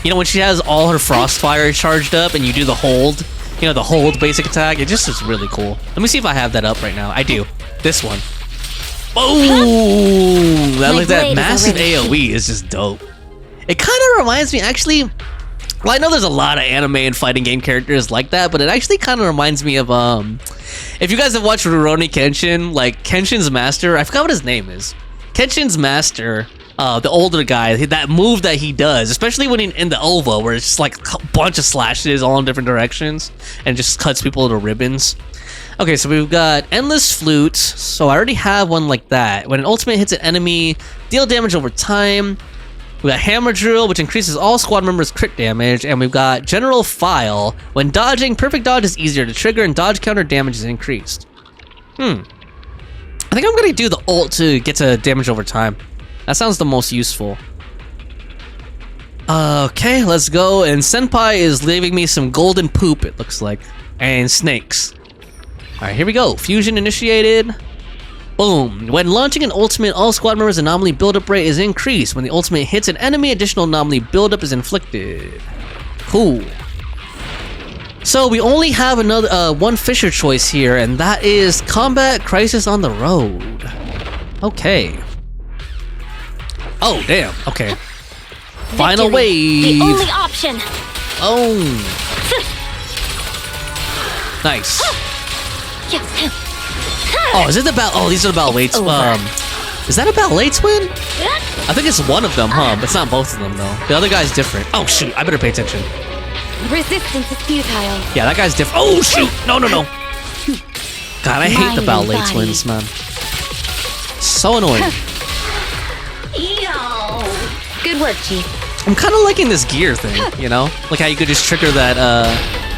you know, when she has all her Frostfire charged up and you do the hold you know, the hold basic attack. It just is really cool. Let me see if I have that up right now. I do. This one. Boom! That massive AoE is just dope. It kind of reminds me, actually. Well, I know there's a lot of anime and fighting game characters like that, but it actually kind of reminds me of if you guys have watched Rurouni Kenshin, like Kenshin's master, I forgot what his name is. Kenshin's master, the older guy, that move that he does, especially when in the OVA, where it's just like a bunch of slashes all in different directions and just cuts people into ribbons. Okay, so we've got Endless Flute, so I already have one like that. When an ultimate hits an enemy, deal damage over time. We got Hammer Drill, which increases all squad members' crit damage, and we've got General File. When dodging, perfect dodge is easier to trigger, and dodge counter damage is increased. I think I'm gonna do the ult to get to damage over time. That sounds the most useful. Okay, let's go. And Senpai is leaving me some golden poop, it looks like, and snakes. All right, here we go. Fusion initiated. Boom. When launching an ultimate, all squad members' anomaly buildup rate is increased. When the ultimate hits an enemy, additional anomaly buildup is inflicted. Cool. So we only have another one Fisher choice here, and that is Combat Crisis on the Road. Okay. Oh, damn. Okay. Final wave. The only option. Oh. Nice. Oh, is it the Ballet? Oh, these are the Ballet. Is that a Ballet twin? I think it's one of them, huh? But it's not both of them, though. The other guy's different. Oh, shoot. I better pay attention. Resistance is futile. Yeah, that guy's different. Oh, shoot. No. God, I hate the Ballet twins, man. So annoying. Good work, Chief. I'm kind of liking this gear thing, you know? Like how you could just trigger that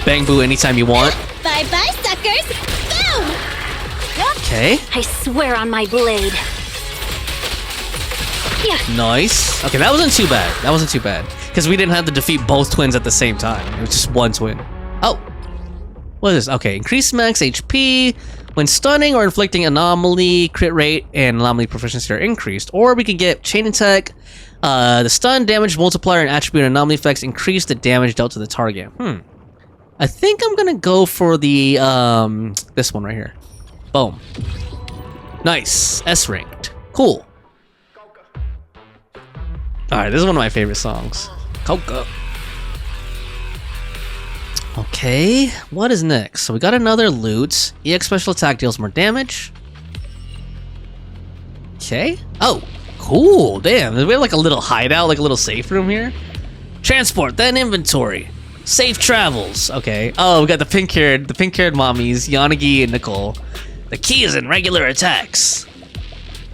Bang Boo anytime you want. Bye-bye, suckers! Boom! Okay. I swear on my blade. Yeah. Nice. Okay, that wasn't too bad. Because we didn't have to defeat both twins at the same time. It was just one twin. Oh. What is this? Okay, increase max HP. When stunning or inflicting anomaly, crit rate, and anomaly proficiency are increased. Or we could get chain attack. The stun, damage multiplier, and attribute anomaly effects increase the damage dealt to the target. I think I'm gonna go for the this one right here. Boom. Nice. S ranked. Cool. Alright, this is one of my favorite songs. Coca. Okay, what is next? So we got another loot. EX special attack deals more damage. Okay. Oh, cool. Damn, we have like a little hideout, like a little safe room here. Transport, then inventory. Safe travels. Okay. Oh, we got the pink-haired mommies, Yanagi and Nicole. The key is in regular attacks.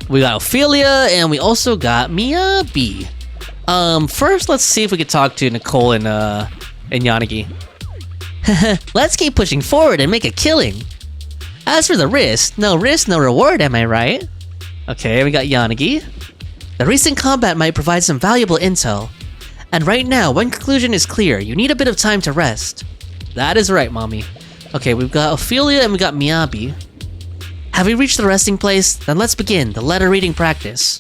We got Ophelia, and we also got Miyabi. First, let's see if we can talk to Nicole and Yanagi. Let's keep pushing forward and make a killing. As for the risk, no reward, am I right? Okay, we got Yanagi. The recent combat might provide some valuable intel. And right now, one conclusion is clear. You need a bit of time to rest. That is right, mommy. Okay, we've got Ophelia and we got Miyabi. Have we reached the resting place? Then let's begin the letter reading practice.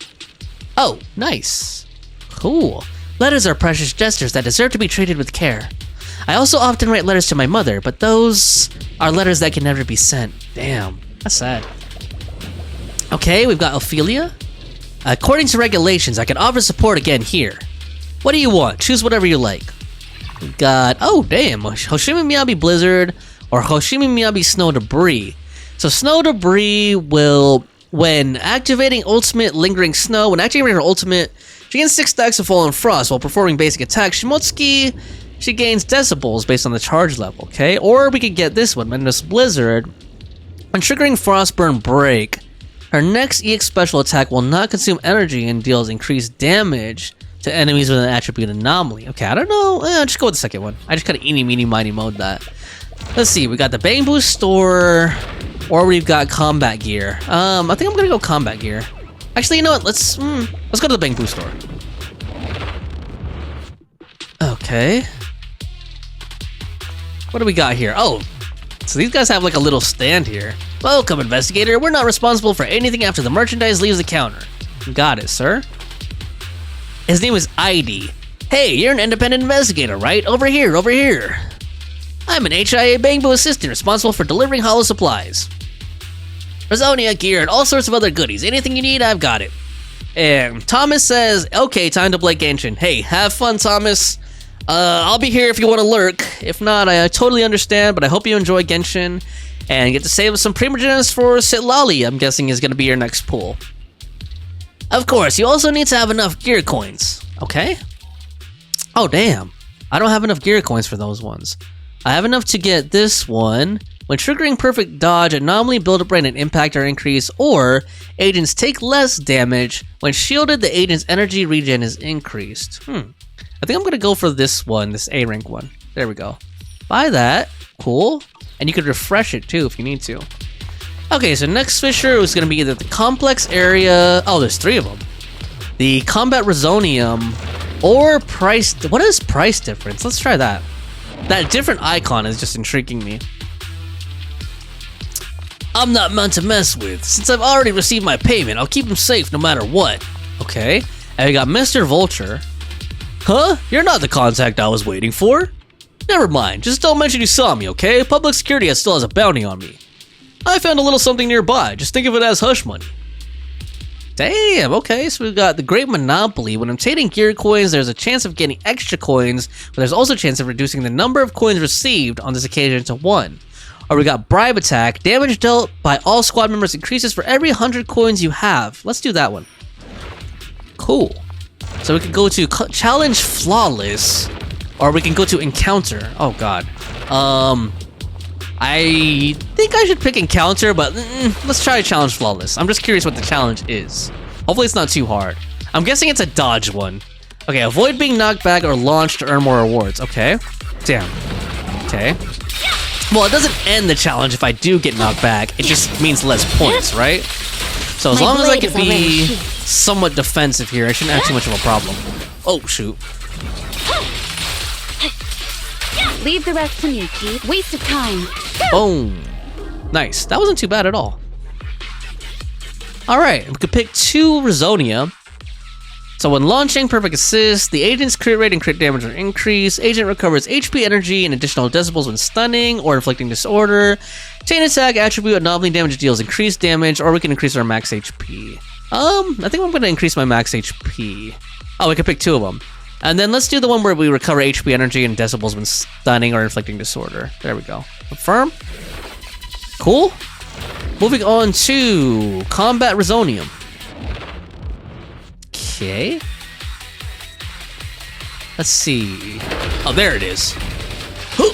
Oh, nice. Cool. Letters are precious gestures that deserve to be treated with care. I also often write letters to my mother, but those are letters that can never be sent. Damn, that's sad. Okay, we've got Ophelia. According to regulations, I can offer support again here. What do you want? Choose whatever you like. We've got, oh damn, Hoshimi Miyabi Blizzard or Hoshimi Miyabi Snow Debris. So Snow Debris will, when activating ultimate Lingering Snow, when activating her ultimate, she gains 6 stacks of Fallen Frost while performing basic attack. Shimotsuki, she gains decibels based on the charge level, okay? Or we could get this one, Mendes Blizzard. When triggering Frostburn Break, her next EX special attack will not consume energy and deals increased damage to enemies with an attribute anomaly. Okay, I don't know. Just go with the second one. I just kind of eeny, meeny, miny mode that. Let's see. We got the Bang Boo store, or we've got combat gear. I think I'm gonna go combat gear. Actually, you know what? Let's go to the Bang Boo store. Okay. What do we got here? Oh, so these guys have like a little stand here. Welcome, investigator. We're not responsible for anything after the merchandise leaves the counter. Got it, sir. His name is ID. Hey, you're an independent investigator, right? Over here, over here. I'm an HIA Bangbo assistant responsible for delivering hollow supplies. Razonia, gear, and all sorts of other goodies. Anything you need, I've got it. And Thomas says, okay, time to play Genshin. Hey, have fun, Thomas. I'll be here if you want to lurk. If not, I totally understand, but I hope you enjoy Genshin and get to save us some Primogenes for Sitlali, I'm guessing is going to be your next pool. Of course, you also need to have enough gear coins. Okay. Oh, damn. I don't have enough gear coins for those ones. I have enough to get this one. When triggering perfect dodge, anomaly build-up rate and impact are increased, or agents take less damage. When shielded, the agent's energy regen is increased. I think I'm gonna go for this one, this A rank one. There we go. Buy that. Cool. And you could refresh it too if you need to. Okay, so next Fisher is gonna be either the complex area. Oh, there's 3 of them. The combat Resonium or price. What is price difference? Let's try that. That different icon is just intriguing me. I'm not meant to mess with. Since I've already received my payment, I'll keep him safe no matter what. Okay. And we got Mr. Vulture. Huh? You're not the contact I was waiting for. Never mind. Just don't mention you saw me, okay? Public security still has a bounty on me. I found a little something nearby. Just think of it as hush money. Damn, okay, so we've got the Great Monopoly. When obtaining gear coins, there's a chance of getting extra coins, but there's also a chance of reducing the number of coins received on this occasion to 1. Or we got Bribe Attack. Damage dealt by all squad members increases for every 100 coins you have. Let's do that one. Cool. So we can go to Challenge Flawless, or we can go to Encounter. Oh god. I think I should pick Encounter, but let's try Challenge Flawless. I'm just curious what the challenge is. Hopefully it's not too hard. I'm guessing it's a dodge one. Okay, avoid being knocked back or launched to earn more rewards. Okay. Damn. Okay. Well, it doesn't end the challenge if I do get knocked back. It just means less points, right? So as long as I can be somewhat defensive here, I shouldn't have too much of a problem. Oh, shoot. Leave the rest to me, Chief. Waste of time. Boom. Nice. That wasn't too bad at all. Alright, we could pick 2 Razonia. So when launching, perfect assist, the agent's crit rate and crit damage are increased. Agent recovers HP energy and additional decibels when stunning or inflicting disorder. Chain attack attribute anomaly damage deals increased damage, or we can increase our max HP. I think I'm going to increase my max HP. Oh, we can pick 2 of them. And then let's do the one where we recover HP energy and decibels when stunning or inflicting disorder. There we go. Confirm. Cool. Moving on to Combat Resonium. Okay. Let's see. Oh, there it is.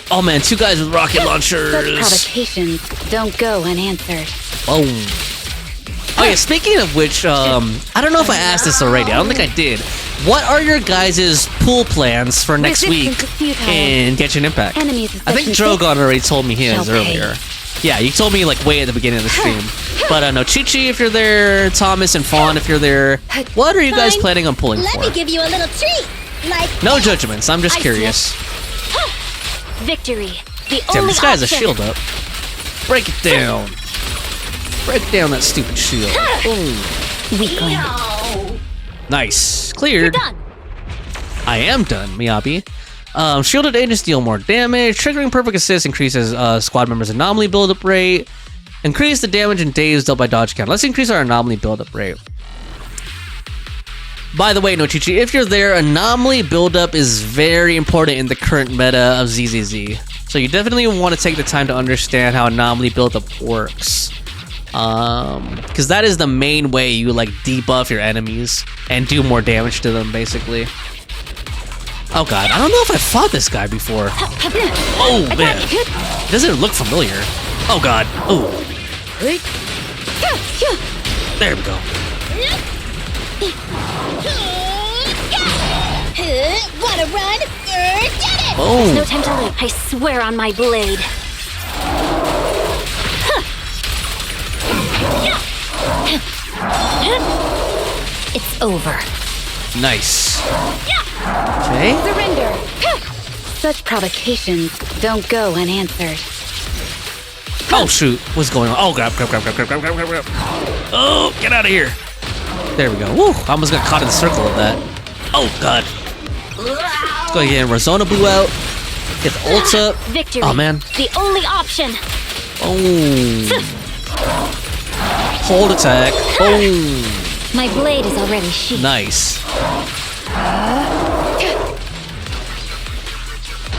Oh man, 2 guys with rocket launchers. Such provocations don't go unanswered. Boom. Oh yeah, speaking of which, I don't know if I asked this already. I don't think I did. What are your guys' pool plans for next week in Genshin Impact? I think Drogon already told me his earlier. Yeah, you told me like way at the beginning of the stream. But no, Chi-Chi if you're there, Thomas and Fawn if you're there. What are you guys planning on pulling for? Let me give you a little treat. Like no judgments, I'm just curious. Victory. The Damn, only this guy has a option. shield up. Break it down. Break down that stupid shield. Boom. Weakling. Nice. Cleared. You're done. I am done, Miyabi. Shielded agents deal more damage. Triggering perfect assist increases squad members' anomaly buildup rate. Increase the damage and days dealt by dodge count. Let's increase our anomaly buildup rate. By the way, no Chi-Chi, if you're there, anomaly buildup is very important in the current meta of ZZZ. So you definitely want to take the time to understand how anomaly buildup works. Because that is the main way you like debuff your enemies and do more damage to them, basically. Oh god, I don't know if I fought this guy before. Oh man, it doesn't look familiar. Oh god, oh. There we go. Wanna run? Get it! Oh. There's no time to live. I swear on my blade. It's over. Nice. Okay. Surrender. Such provocations don't go unanswered. Oh shoot, what's going on? Oh grab. Oh, get out of here. There we go. Woo, I almost got caught in the circle of that. Oh god. Let's go again. Razona blew out. Get the ulta. Victory. Oh man. The only option. Oh. Hold attack. Boom. My blade is already sheathed. Nice.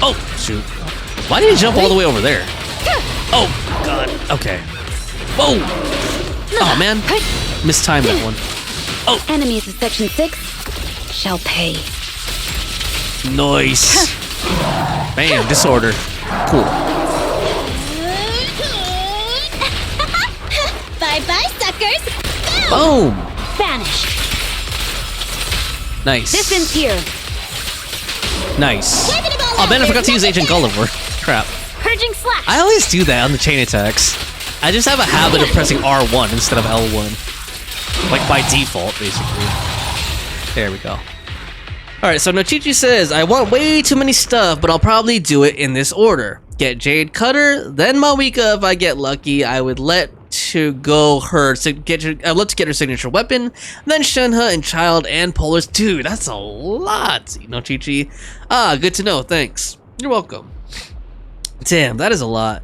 Oh, shoot. Why did he jump all the way over there? Oh, God. Okay. Whoa. Oh, man. Mistimed that one. Oh. Enemies of Section 6 shall pay. Nice. Bam, disorder. Cool. Bye-bye, suckers. Boom. Vanished. Nice. Distance here. Nice. Oh, man, I forgot to use Agent Gulliver. Crap. Purging slash. I always do that on the chain attacks. I just have a habit of pressing R1 instead of L1. Like by default, basically. There we go. Alright, so Nochichi says, I want way too many stuff, but I'll probably do it in this order. Get Jade Cutter, then Mawika if I get lucky. I would let to get her signature weapon, then Shenhe and Child and Polars. Dude, that's a lot, Nochichi. Ah, good to know, thanks. You're welcome. Damn, that is a lot.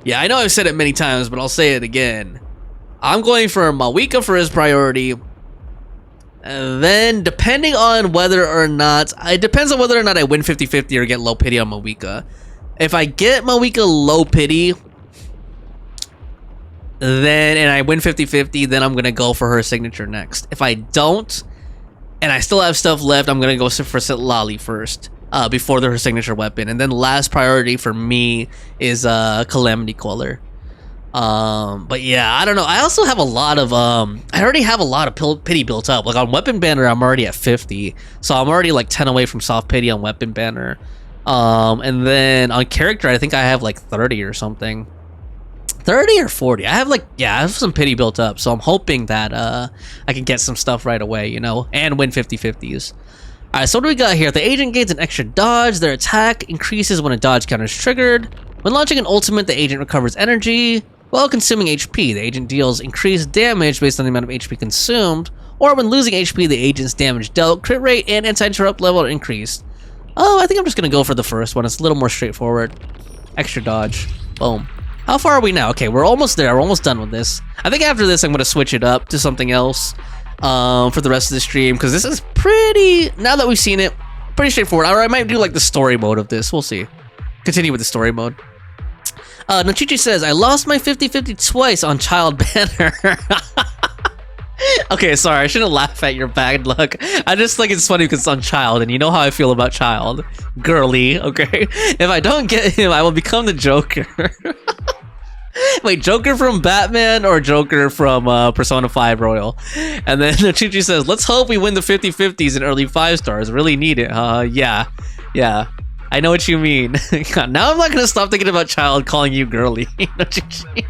Yeah, I know I've said it many times, but I'll say it again. I'm going for Mawika for his priority. And then, depending on whether or not... It depends on whether or not I win 50-50 or get low pity on Mawika. If I get Mawika low pity, and I win 50-50, then I'm going to go for her signature next. If I don't, and I still have stuff left, I'm going to go for Lali first. Before her signature weapon, and then last priority for me is Calamity Queller. But yeah, I don't know. I also have a lot of I already have a lot of pity built up. Like on Weapon Banner, I'm already at 50, so I'm already like 10 away from soft pity on Weapon Banner. And then on character, I think I have like 30 or something. 30 or 40. I have some pity built up, so I'm hoping that I can get some stuff right away, you know, and win 50-50s. Alright, so what do we got here? The agent gains an extra dodge. Their attack increases when a dodge counter is triggered. When launching an ultimate, the agent recovers energy while consuming HP. The agent deals increased damage based on the amount of HP consumed, or when losing HP, the agent's damage dealt, crit rate, and anti-interrupt level are increased. Oh, I think I'm just gonna go for the first one. It's a little more straightforward. Extra dodge. Boom. How far are we now? Okay, we're almost there. We're almost done with this. I think after this, I'm gonna switch it up to something else. For the rest of the stream, because this is pretty, now that we've seen it, pretty straightforward. Or I might do like the story mode of this. We'll see. Continue with the story mode. Nochichi says, I lost my 50-50 twice on Child Banner. Okay, sorry, I shouldn't laugh at your bad luck. I just think it's funny because it's on Child, and you know how I feel about Child. Girly, okay? If I don't get him, I will become the Joker. Wait, Joker from Batman or Joker from Persona 5 Royal? And then Nochichi says, let's hope we win the 50-50s in early 5 stars. Really need it, huh? Yeah. I know what you mean. God, now I'm not going to stop thinking about Child calling you girly. Nochichi.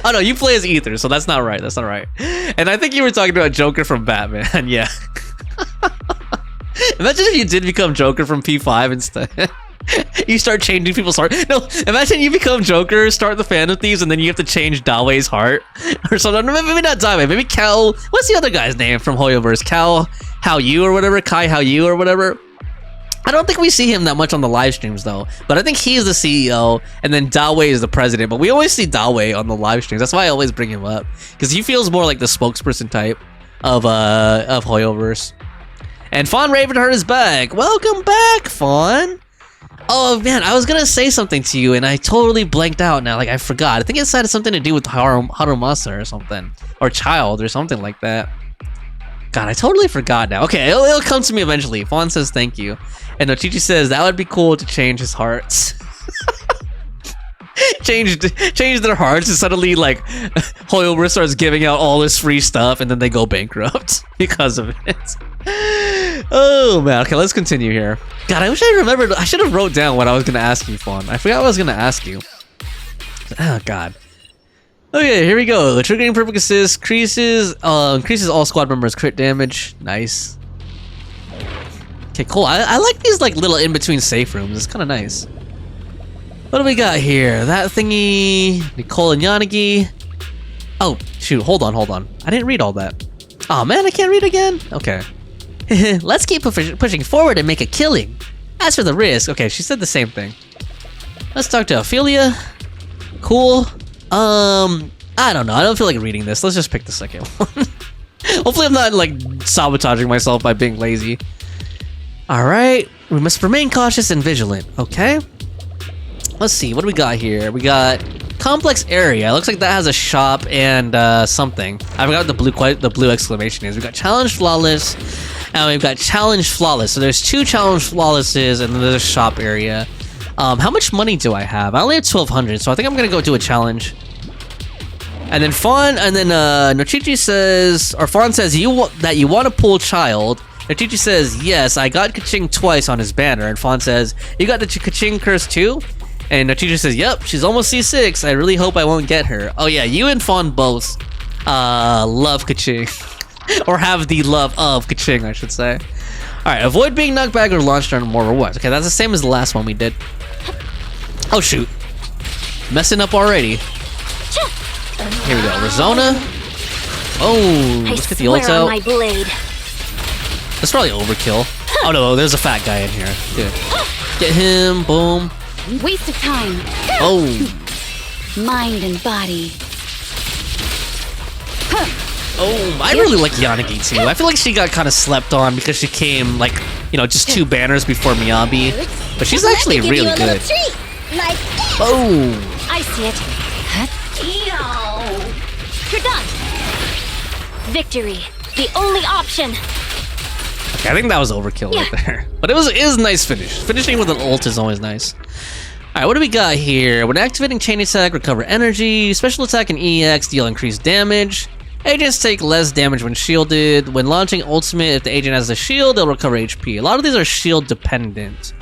Oh no, you play as Ether, so that's not right. That's not right. And I think you were talking about Joker from Batman. Yeah. Imagine if you did become Joker from P5 instead. You start changing people's heart. No, imagine you become Joker, start the Phantom Thieves, and then you have to change Dawe's heart or something. Maybe not Dawe, maybe Cal. What's the other guy's name from Hoyoverse? Cal How You or whatever, Kai How You or whatever. I don't think we see him that much on the live streams though, but I think he's the CEO and then Dawe is the president, but we always see Dawe on the live streams. That's why I always bring him up, because he feels more like the spokesperson type of Hoyoverse. And Fawn Ravenheart is back. Welcome back, Fawn. Oh man, I was gonna say something to you and I totally blanked out now. Like I forgot. I think it had something to do with Harumasa or something, or Child or something like that. God, I totally forgot now. Okay, it'll come to me eventually. Fawn says thank you, and Nochichi says that would be cool to change his hearts. change their hearts, and suddenly like Hoyoverse starts giving out all this free stuff, and then they go bankrupt because of it. Oh man, okay, let's continue here. God, I wish I remembered. I should have wrote down what I was gonna ask you, Fawn. I forgot what I was gonna ask you. Oh god. Okay, here we go. The triggering perfect assist increases all squad members' crit damage. Nice. Okay, cool. I like these like little in between safe rooms. It's kind of nice. What do we got here? That thingy, Nicole and Yanagi. Oh shoot! Hold on. I didn't read all that. Oh man, I can't read again. Okay. Let's keep pushing forward and make a killing. As for the risk, okay, she said the same thing. Let's talk to Ophelia. Cool. I don't know. I don't feel like reading this. Let's just pick the second one. Hopefully I'm not, like, sabotaging myself by being lazy. Alright. We must remain cautious and vigilant. Okay. Let's see. What do we got here? We got complex area. Looks like that has a shop and something. I forgot what the blue exclamation is. We got challenge flawless and we've got challenge flawless. So there's 2 challenge flawlesses and then there's a shop area. How much money do I have? I only have 1,200, so I think I'm gonna go do a challenge. And then Fawn, and then Nochichi says, or Fawn says that you want to pull child. Nochichi says, yes, I got Kaching twice on his banner. And Fawn says, you got the Kaching curse too? And Nochichi says, yep, she's almost C6. I really hope I won't get her. Oh yeah, you and Fawn both love Kaching. Or have the love of Kaching, I should say. Alright, avoid being knocked back or launched on more rewards. Okay, that's the same as the last one we did. Oh shoot. Messing up already. Here we go, Rizona. Oh, let's get the ult out. My blade. That's probably overkill. Oh no, there's a fat guy in here. Good. Get him, boom. Waste of time. Oh. Mind and body. Oh, I really like Yanagi too. I feel like she got kind of slept on because she came like, you know, just 2 banners before Miyabi. But she's actually really good. Like Oh. I see it. You're done. Victory. The only option. Okay, I think that was overkill right there. But it is a nice finish. Finishing with an ult is always nice. Alright, what do we got here? When activating chain attack, recover energy. Special attack and EX deal increased damage. Agents take less damage when shielded. When launching ultimate, if the agent has a shield, they'll recover HP. A lot of these are shield dependent.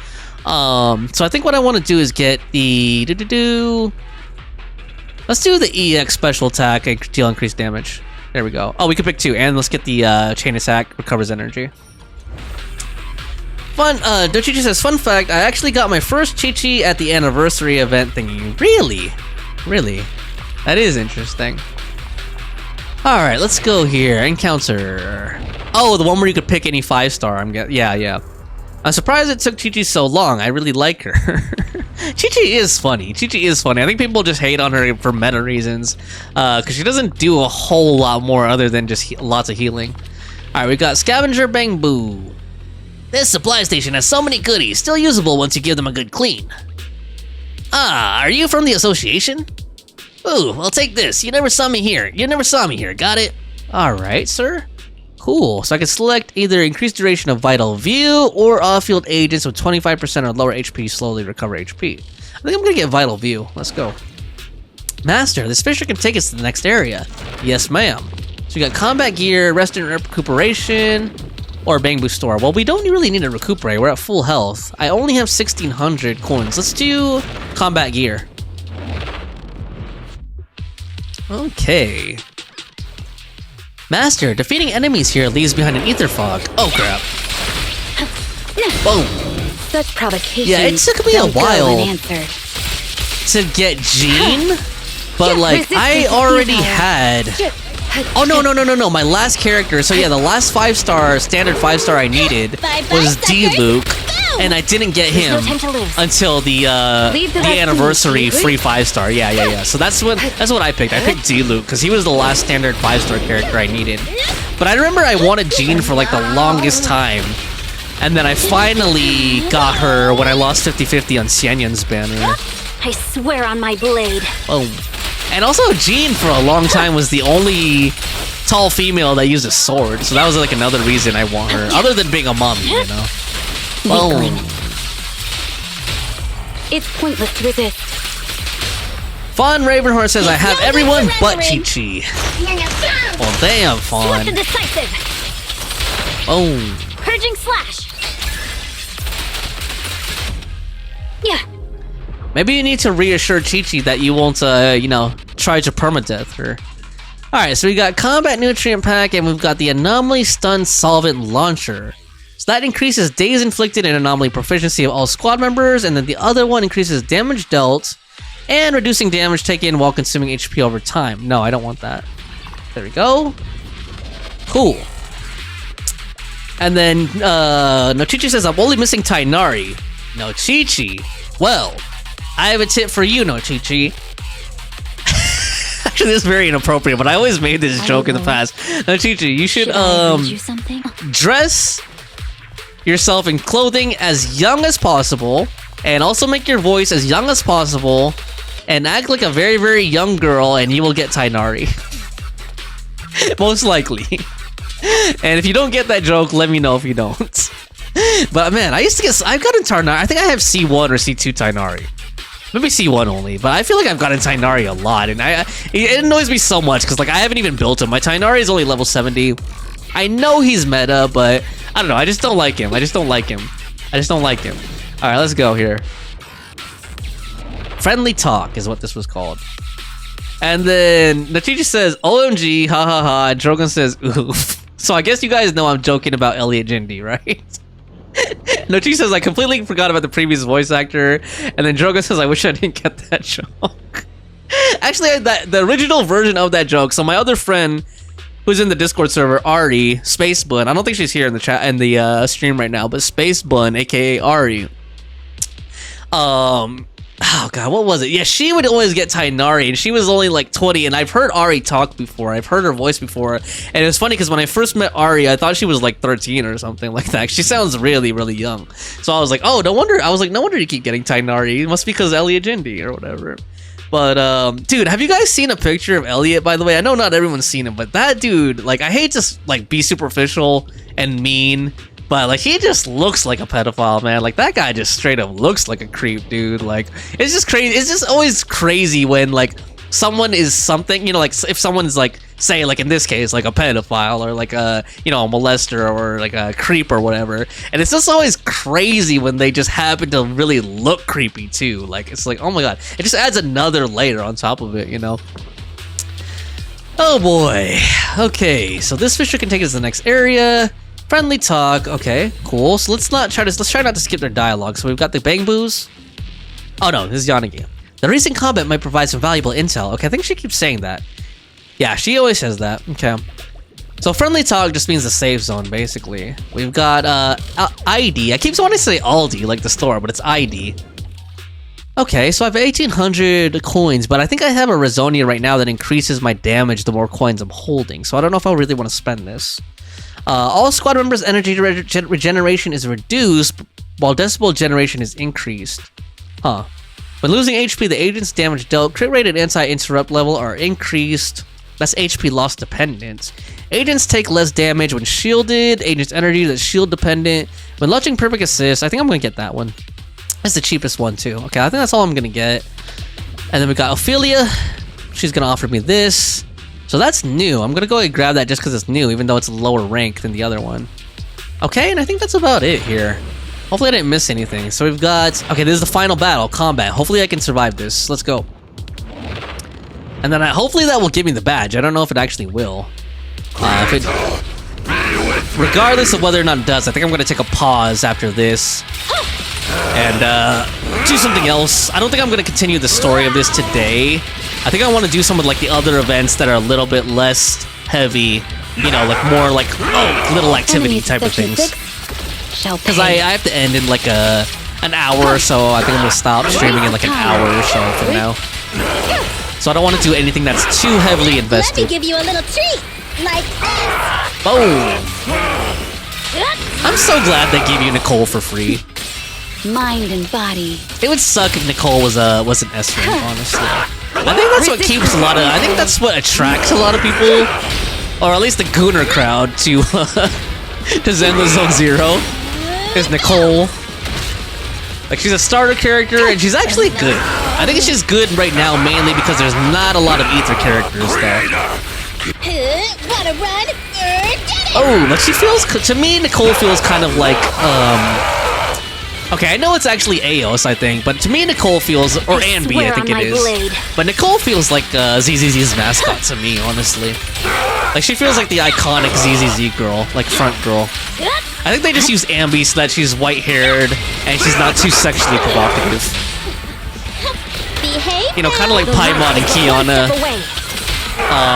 So I think what I want to do is get the let's do the EX special attack and deal increased damage. There we go. Oh, we could pick 2, and let's get the chain attack, recovers energy. Fun, Dochichi says, fun fact, I actually got my first Chi-Chi at the anniversary event thingy. Really? Really? That is interesting. Alright, let's go here. Encounter. Oh, the one where you could pick any 5-star. Yeah. I'm surprised it took Chi-Chi so long. I really like her. Chi-Chi is funny. Chi-Chi is funny. I think people just hate on her for meta reasons. Because she doesn't do a whole lot more other than just lots of healing. Alright, we got Scavenger Bang Boo. This supply station has so many goodies, still usable once you give them a good clean. Ah, are you from the association? Ooh, I'll take this. You never saw me here. Got it? Alright, sir. Cool. So I can select either increased duration of vital view or off-field agents with 25% or lower HP slowly recover HP. I think I'm gonna get vital view. Let's go. Master, this fisher can take us to the next area. Yes, ma'am. So we got combat gear, rest and recuperation, or Bang Boo store. Well, we don't really need to recuperate. We're at full health. I only have 1,600 coins. Let's do combat gear. Okay. Master, defeating enemies here leaves behind an ether fog. Oh crap. Boom. Such provocation. Yeah, it took me a while to get Jean, but like I already had. Oh no! My last character. So yeah, the last 5-star standard 5-star I needed was D-Luke, and I didn't get him until the anniversary free 5-star. Yeah. So that's what I picked. I picked D-Luke because he was the last standard 5-star character I needed. But I remember I wanted Jean for like the longest time, and then I finally got her when I lost 50-50 on Xianyan's banner. I swear on my blade. Oh. And also, Jean for a long time was the only tall female that used a sword, so that was like another reason I want her, other than being a mommy, you know. Boom. It's pointless to resist. Fawn Ravenhorn says, I have everyone but Chi-Chi. Well, damn, Fawn. Swift and decisive. Boom. Purging slash. Yeah. Maybe you need to reassure Chi-Chi that you won't, you know, try to permadeath her. Alright, so we got Combat Nutrient Pack, and we've got the Anomaly Stun Solvent Launcher. So that increases days inflicted and anomaly proficiency of all squad members, and then the other one increases damage dealt, and reducing damage taken while consuming HP over time. No, I don't want that. There we go. Cool. And then Nochichi says, I'm only missing Tainari. Nochichi. Well, I have a tip for you, Nochichi. Actually, this is very inappropriate, but I always made this joke in the past. Nochichi, you should dress yourself in clothing as young as possible, and also make your voice as young as possible, and act like a very, very young girl, and you will get Tainari. Most likely. And if you don't get that joke, let me know if you don't. But man, I've gotten Tainari. I think I have C1 or C2 Tainari. Maybe C1 only, but I feel like I've gotten Tainari a lot, and it annoys me so much because like I haven't even built him. My Tainari is only level 70. I know he's meta, but I don't know. I just don't like him. I just don't like him. All right, let's go here. Friendly talk is what this was called. And then Nochichi says, OMG, ha ha ha, and Drogon says, oof. So I guess you guys know I'm joking about Elliot Jindy, right? Nochichi says, I completely forgot about the previous voice actor. And then Drogon says, I wish I didn't get that joke. Actually, the original version of that joke, so my other friend who's in the Discord server, Ari, Space Bun, I don't think she's here in the chat, in the stream right now, but Space Bun, aka Ari. Oh god, what was it? Yeah, she would always get Tainari, and she was only like 20, and I've heard Ari talk before. I've heard her voice before, and it was funny because when I first met Ari, I thought she was like 13 or something like that. She sounds really, really young. So I was like, oh, no wonder you keep getting Tainari. It must be because Elliot Jindy or whatever. But, dude, have you guys seen a picture of Elliot, by the way? I know not everyone's seen him, but that dude, like, I hate to, like, be superficial and mean, but, like, he just looks like a pedophile, man. Like, that guy just straight up looks like a creep, dude. Like, it's just crazy. It's just always crazy when, like, someone is something, you know, like, if someone's, like, say, like, in this case, like, a pedophile or, like, a, you know, a molester or, like, a creep or whatever. And it's just always crazy when they just happen to really look creepy, too. Like, it's like, oh, my God. It just adds another layer on top of it, you know? Oh, boy. Okay, so this fisher can take us to the next area. Friendly talk. Okay, cool. So let's try not to skip their dialogue. So we've got the Bangboos. Oh no, this is Yanagi. The recent combat might provide some valuable intel. Okay, I think she keeps saying that. Yeah, she always says that. Okay. So friendly talk just means the safe zone, basically. We've got ID. I keep wanting to say Aldi, like the store, but it's ID. Okay, so I have 1,800 coins, but I think I have a Razonia right now that increases my damage the more coins I'm holding. So I don't know if I really want to spend this. All squad members' energy regeneration is reduced, while decibel generation is increased. Huh. When losing HP, the agent's damage dealt, crit rate, and anti-interrupt level are increased. That's HP loss dependent. Agents take less damage when shielded. Agent's energy is shield dependent. When launching perfect assist, I think I'm going to get that one. That's the cheapest one too. Okay, I think that's all I'm going to get. And then we got Ophelia. She's going to offer me this. So that's new. I'm going to go ahead and grab that just because it's new, even though it's lower rank than the other one. Okay, and I think that's about it here. Hopefully I didn't miss anything. So we've got... Okay, this is the final battle, combat. Hopefully I can survive this. Let's go. And then hopefully that will give me the badge. I don't know if it actually will. Regardless of whether or not it does, I think I'm going to take a pause after this. And do something else. I don't think I'm going to continue the story of this today. I think I want to do some of like the other events that are a little bit less heavy, you know, like more like little activity type of things. Because I have to end in like an hour or so. I think I'm gonna stop streaming in like an hour or so from now. So I don't want to do anything that's too heavily invested. Let me give you a little treat, like this. Boom! I'm so glad they gave you Nicole for free. Mind and body. It would suck if Nicole was an S rank, honestly. I think that's what keeps a lot of... I think that's what attracts a lot of people, or at least the Gooner crowd, to Zenless Zone Zero, is Nicole. Like, she's a starter character, and she's actually good. I think it's just good right now, mainly because there's not a lot of Ether characters, though. Wanna run? Oh, but she feels... To me, Nicole feels kind of like, Okay, I know it's actually Eos, I think, but to me, Nicole feels, or Anby, I think it is. Blade. But Nicole feels like ZZZ's mascot to me, honestly. Like, she feels like the iconic ZZZ girl, like front girl. I think they just use Anby so that she's white-haired and she's not too sexually provocative. You know, kind of like Paimon and Kiana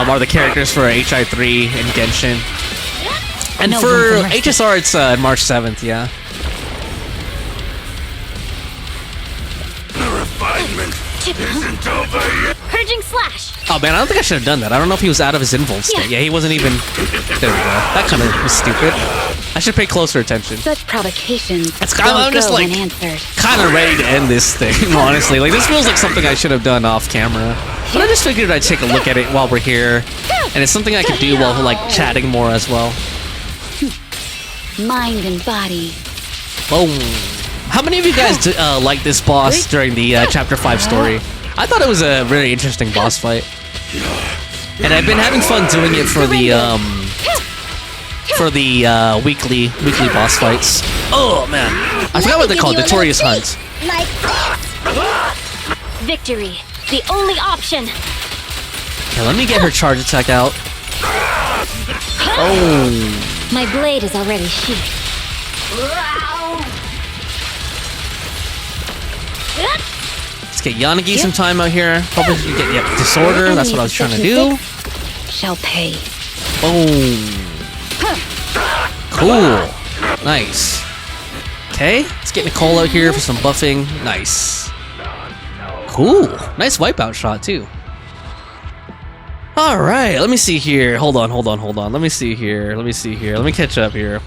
are the characters for HI3 and Genshin. And No for room for mercy. HSR, it's March 7th, yeah. The refinement isn't over yet. Purging slash. Oh man, I don't think I should have done that. I don't know if he was out of his invuln state. Yeah, he wasn't even... There we go. That kind of was stupid. I should pay closer attention. Such provocations. I'm just like kind of ready to end this thing, honestly. Like this feels like something I should have done off camera. But I just figured I'd take a look at it while we're here. And it's something I could do while like chatting more as well. Mind and body. Boom. How many of you guys liked this boss during the Chapter 5 story? I thought it was a very interesting boss fight. And I've been having fun doing it for the weekly boss fights. Oh man, I forgot what they're called. Notorious Hunt. Victory, the only option. Okay, let me get her charge attack out. Oh. My blade is already sheathed. Let's get Yanagi some time out here. Hopefully she can get disorder. That's what I was trying to do. Shall pay. Boom. Cool. Nice. Okay, let's get Nicole out here for some buffing. Nice. Cool. Nice wipeout shot too. All right, let me see here. Hold on. Let me see here. Let me catch up here.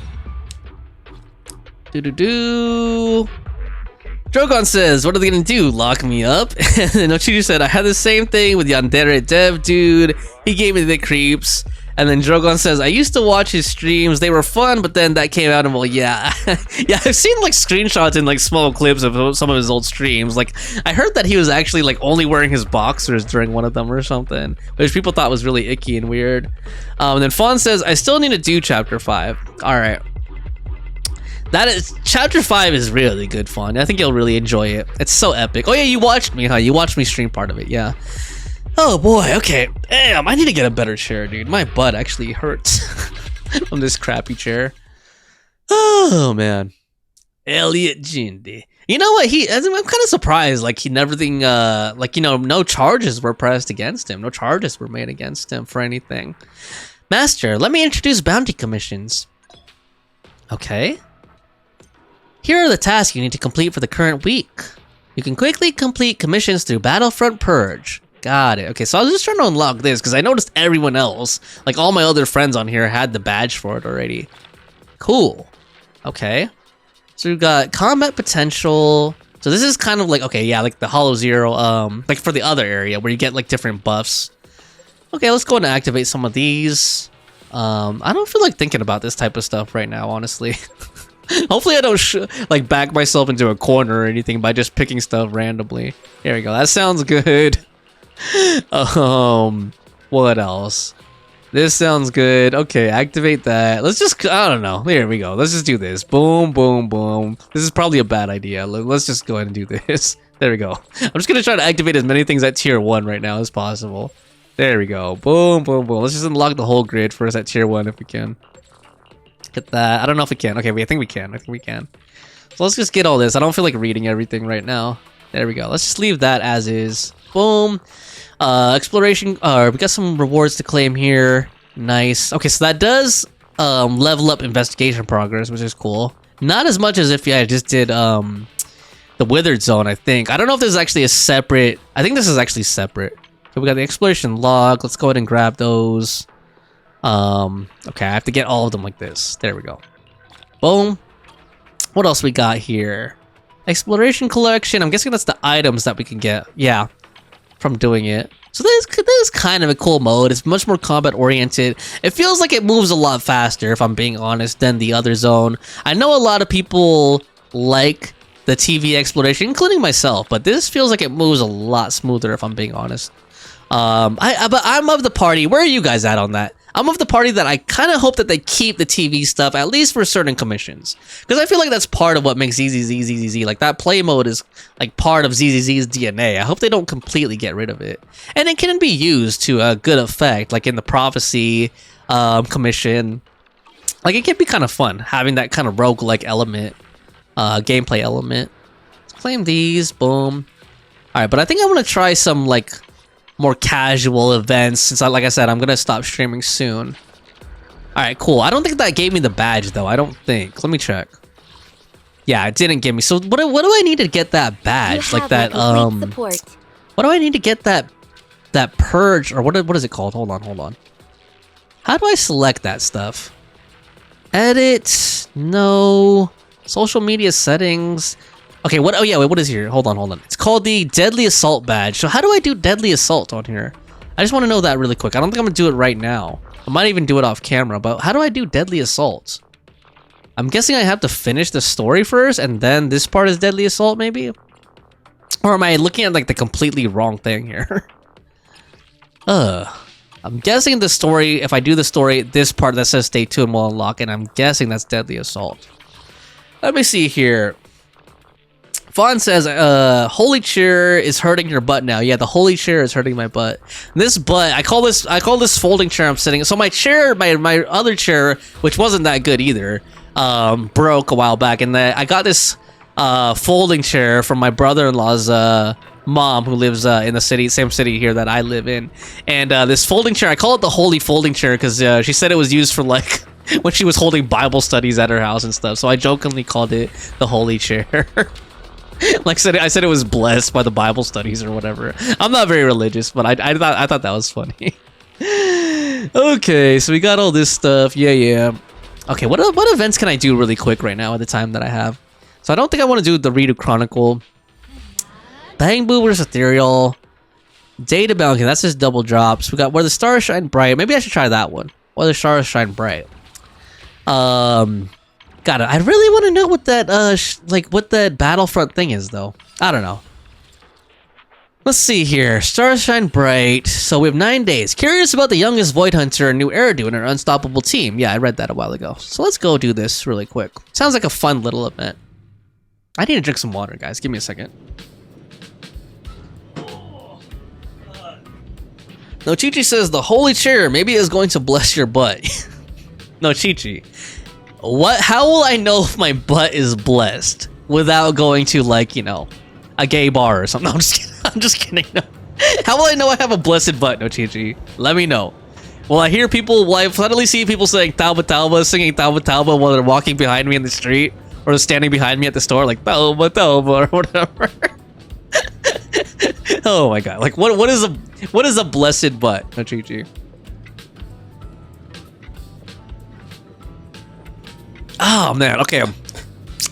Drogon says, what are they gonna do? Lock me up? And Nochiru said, I had the same thing with Yandere Dev, dude. He gave me the creeps. And then Drogon says, I used to watch his streams. They were fun, but then that came out and well, yeah. Yeah, I've seen like screenshots and like small clips of some of his old streams. Like, I heard that he was actually like only wearing his boxers during one of them or something, which people thought was really icky and weird. And then Fawn says, I still need to do Chapter 5. All right. That is, Chapter 5 is really good fun. I think you'll really enjoy it. It's so epic. Oh yeah, you watched me, huh? You watched me stream part of it, yeah. Oh boy, okay. Damn, I need to get a better chair, dude. My butt actually hurts from this crappy chair. Oh man. Elliot Jindy. You know what? I'm kind of surprised. Like no charges were pressed against him. No charges were made against him for anything. Master, let me introduce bounty commissions. Okay. Here are the tasks you need to complete for the current week. You can quickly complete commissions through Battlefront Purge. Got it. Okay, so I was just trying to unlock this because I noticed everyone else, like all my other friends on here, had the badge for it already. Cool. Okay. So we've got combat potential. So this is kind of like, okay, yeah, like the Hollow Zero, like for the other area where you get like different buffs. Okay, let's go and activate some of these. I don't feel like thinking about this type of stuff right now, honestly. Hopefully I don't like back myself into a corner or anything by just picking stuff randomly. Here we go. That sounds good. What else? This sounds good. Okay, activate that. Let's just, I don't know. Here we go. Let's just do this. Boom, boom, boom. This is probably a bad idea. Let's just go ahead and do this. There we go. I'm just gonna try to activate as many things at tier 1 right now as possible. There we go. Boom, boom, boom. Let's just unlock the whole grid first at tier 1 if we can. Get that. I don't know if we can. Okay, I think we can. So let's just get all this. I don't feel like reading everything right now. There we go. Let's just leave that as is. Boom. Exploration. We got some rewards to claim here. Nice. Okay, so that does level up investigation progress, which is cool. Not as much as if I just did the Withered Zone, I think. I don't know if this is actually a separate... I think this is actually separate. So we got the exploration log. Let's go ahead and grab those. Okay, I have to get all of them like this. There we go. Boom. What else we got here? Exploration collection. I'm guessing that's the items that we can get. Yeah, from doing it. So this is kind of a cool mode. It's much more combat oriented. It feels like it moves a lot faster, if I'm being honest, than the other zone. I know a lot of people like the TV exploration, including myself, but this feels like it moves a lot smoother, if I'm being honest. But I'm of the party. Where are you guys at on that? I'm of the party that I kind of hope that they keep the TV stuff, at least for certain commissions. Because I feel like that's part of what makes ZZZ. Like, that play mode is, like, part of ZZZ's DNA. I hope they don't completely get rid of it. And it can be used to a good effect, like in the Prophecy commission. Like, it can be kind of fun, having that kind of roguelike element, gameplay element. Let's claim these, boom. Alright, but I think I want to try some, like... more casual events since like I said I'm gonna stop streaming soon. Alright, cool. I don't think that gave me the badge, though. I don't think. Let me check. Yeah, it didn't give me. So what do I need to get that badge? Like that, support. What do I need to get that purge, or what is it called? Hold on. How do I select that stuff? Edit. No. Social media settings. Okay, what? Oh yeah, wait, what is here? Hold on. It's called the Deadly Assault badge. So how do I do Deadly Assault on here? I just want to know that really quick. I don't think I'm gonna do it right now. I might even do it off camera, but how do I do Deadly Assault? I'm guessing I have to finish the story first, and then this part is Deadly Assault, maybe? Or am I looking at like the completely wrong thing here? I'm guessing the story, if I do the story, this part that says stay tuned will unlock, and I'm guessing that's Deadly Assault. Let me see here. Fawn says, holy chair is hurting your butt now. Yeah, the holy chair is hurting my butt. This butt, I call this folding chair I'm sitting in. So my chair, my other chair, which wasn't that good either, broke a while back, and I got this folding chair from my brother-in-law's mom, who lives in the same city here that I live in. And this folding chair, I call it the holy folding chair because she said it was used for like when she was holding Bible studies at her house and stuff. So I jokingly called it the holy chair. Like I said it was blessed by the Bible studies or whatever. I'm not very religious, but I thought that was funny. Okay, so we got all this stuff. Yeah. Okay, what events can I do really quick right now at the time that I have? So I don't think I want to do the Redo Chronicle. Bang Boo versus Ethereal. Data Bounty, that's just double drops. We got Where the Stars Shine Bright. Maybe I should try that one. Where the Stars Shine Bright. Got it. I really want to know what that what that Battlefront thing is, though. I don't know. Let's see here. Stars Shine Bright. So we have 9 days. Curious about the youngest Void Hunter and new Eridu in our unstoppable team. Yeah, I read that a while ago. So let's go do this really quick. Sounds like a fun little event. I need to drink some water, guys. Give me a second. No, Chi-Chi says the holy chair maybe is going to bless your butt. No, Chi-Chi. What? How will I know if my butt is blessed without going to, like, you know, a gay bar or something? No, I'm just kidding. No. How will I know I have a blessed butt? No, Chi-Chi. Let me know. Will I hear people, will I suddenly see people saying Tauba Tauba, singing Tauba Tauba while they're walking behind me in the street? Or standing behind me at the store, like Tauba Tauba or whatever? Oh my god. Like, what is a blessed butt? No, Chi-Chi. Oh man, okay.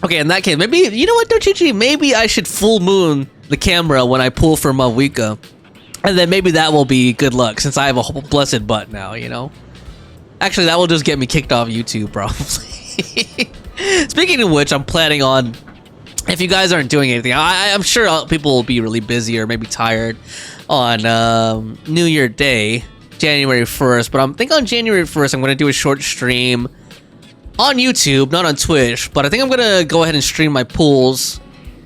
Okay, in that case, maybe, you know what, Chi-Chi? Maybe I should full moon the camera when I pull for Mawika. And then maybe that will be good luck, since I have a whole blessed butt now, you know? Actually, that will just get me kicked off YouTube, probably. Speaking of which, I'm planning on, if you guys aren't doing anything, I'm sure people will be really busy or maybe tired on New Year Day, January 1st. But I think on January 1st, I'm going to do a short stream on YouTube, not on Twitch. But I think I'm going to go ahead and stream my pools,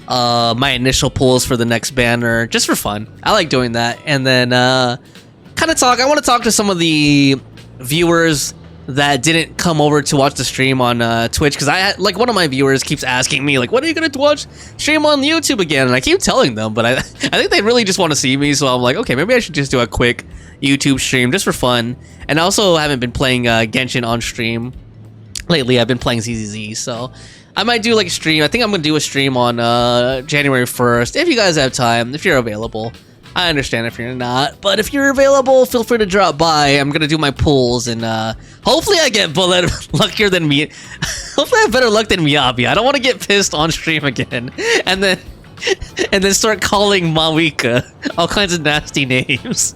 my initial pools for the next banner, just for fun. I like doing that. And then kind of I want to talk to some of the viewers that didn't come over to watch the stream on Twitch, because like one of my viewers keeps asking me, like, when are you gonna watch stream on YouTube again? And I keep telling them, but I think they really just want to see me, so I'm like, okay, maybe I should just do a quick YouTube stream just for fun. And I also haven't been playing Genshin on stream lately. I've been playing ZZZ, so I might do like a stream. I think I'm gonna do a stream on January 1st, if you guys have time, if you're available. I understand if you're not, but if you're available, feel free to drop by. I'm gonna do my pulls, and hopefully I get luckier than me. Hopefully I have better luck than Miyabi. I don't want to get pissed on stream again, and then start calling Mawika all kinds of nasty names.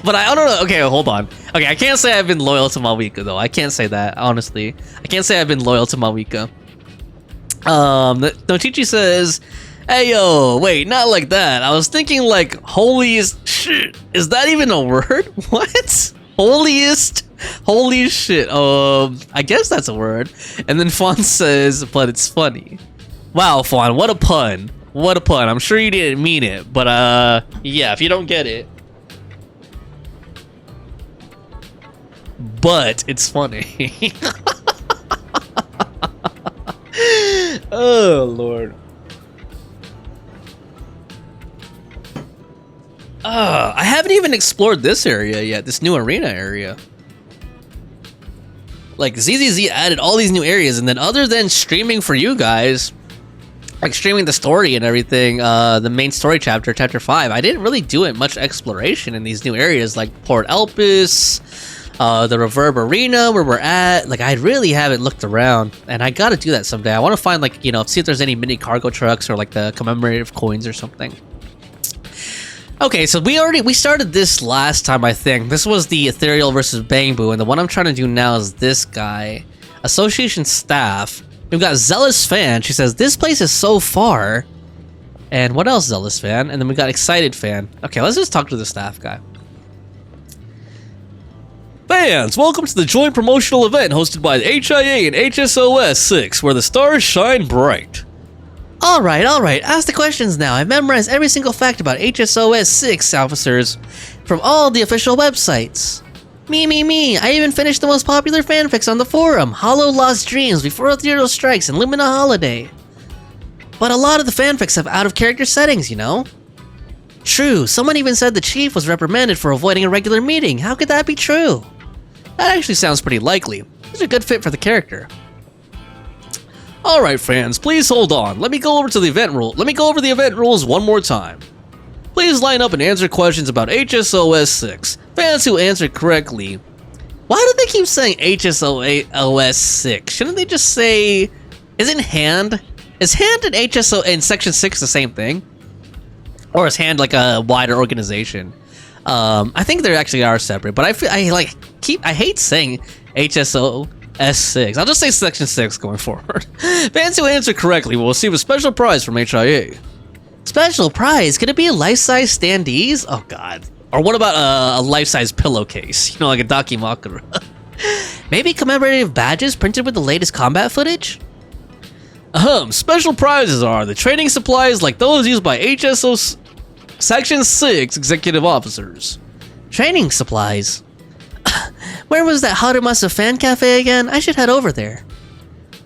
But I don't know. Okay, hold on. Okay, I can't say I've been loyal to Mawika though. I can't say that, honestly. I can't say I've been loyal to Mawika. Nochichi says, hey yo, wait, not like that. I was thinking like holiest shit. Is that even a word? What? Holiest? Holy shit. I guess that's a word. And then Fawn says, but it's funny. Wow, Fawn, what a pun. What a pun. I'm sure you didn't mean it, but yeah, if you don't get it. But it's funny. Oh Lord. I haven't even explored this area yet, this new arena area. Like, ZZZ added all these new areas, and then other than streaming for you guys, like streaming the story and everything, the main story chapter, chapter 5, I didn't really do much exploration in these new areas, like Port Elpis, the Reverb Arena, where we're at. Like, I really haven't looked around, and I gotta do that someday. I want to find, like, you know, see if there's any mini cargo trucks or, like, the commemorative coins or something. Okay, so we started this last time, I think. This was the Ethereal versus Bangbu, and the one I'm trying to do now is this guy. Association staff. We've got Zealous Fan. She says, this place is so far. And what else, Zealous Fan? And then we got Excited Fan. Okay, let's just talk to the staff guy. Fans, welcome to the joint promotional event hosted by the HIA and HSOS 6, where the stars shine bright. Alright, ask the questions now. I've memorized every single fact about HSOS 6 officers from all the official websites. Me. I even finished the most popular fanfics on the forum, Hollow Lost Dreams, Before Ethereal Strikes, and Lumina Holiday. But a lot of the fanfics have out-of-character settings, you know? True, someone even said the chief was reprimanded for avoiding a regular meeting. How could that be true? That actually sounds pretty likely. It's a good fit for the character. Alright fans, please hold on. Let me go over the event rules one more time. Please line up and answer questions about HSOS 6. Fans who answer correctly. Why do they keep saying HSOS 6? Shouldn't they just say... Isn't hand? Is hand and HSO in section 6 the same thing? Or is hand like a wider organization? I think they actually are separate, but I hate saying HSO S6. I'll just say Section 6 going forward. Fans who answer correctly will receive a special prize from HIA. Special prize? Could it be a life-size standees? Oh god. Or what about a life-size pillowcase? You know, like a Dakimakura. Maybe commemorative badges printed with the latest combat footage? Special prizes are the training supplies like those used by HSO Section 6 executive officers. Training supplies? Where was that Harumasa fan cafe again? I should head over there.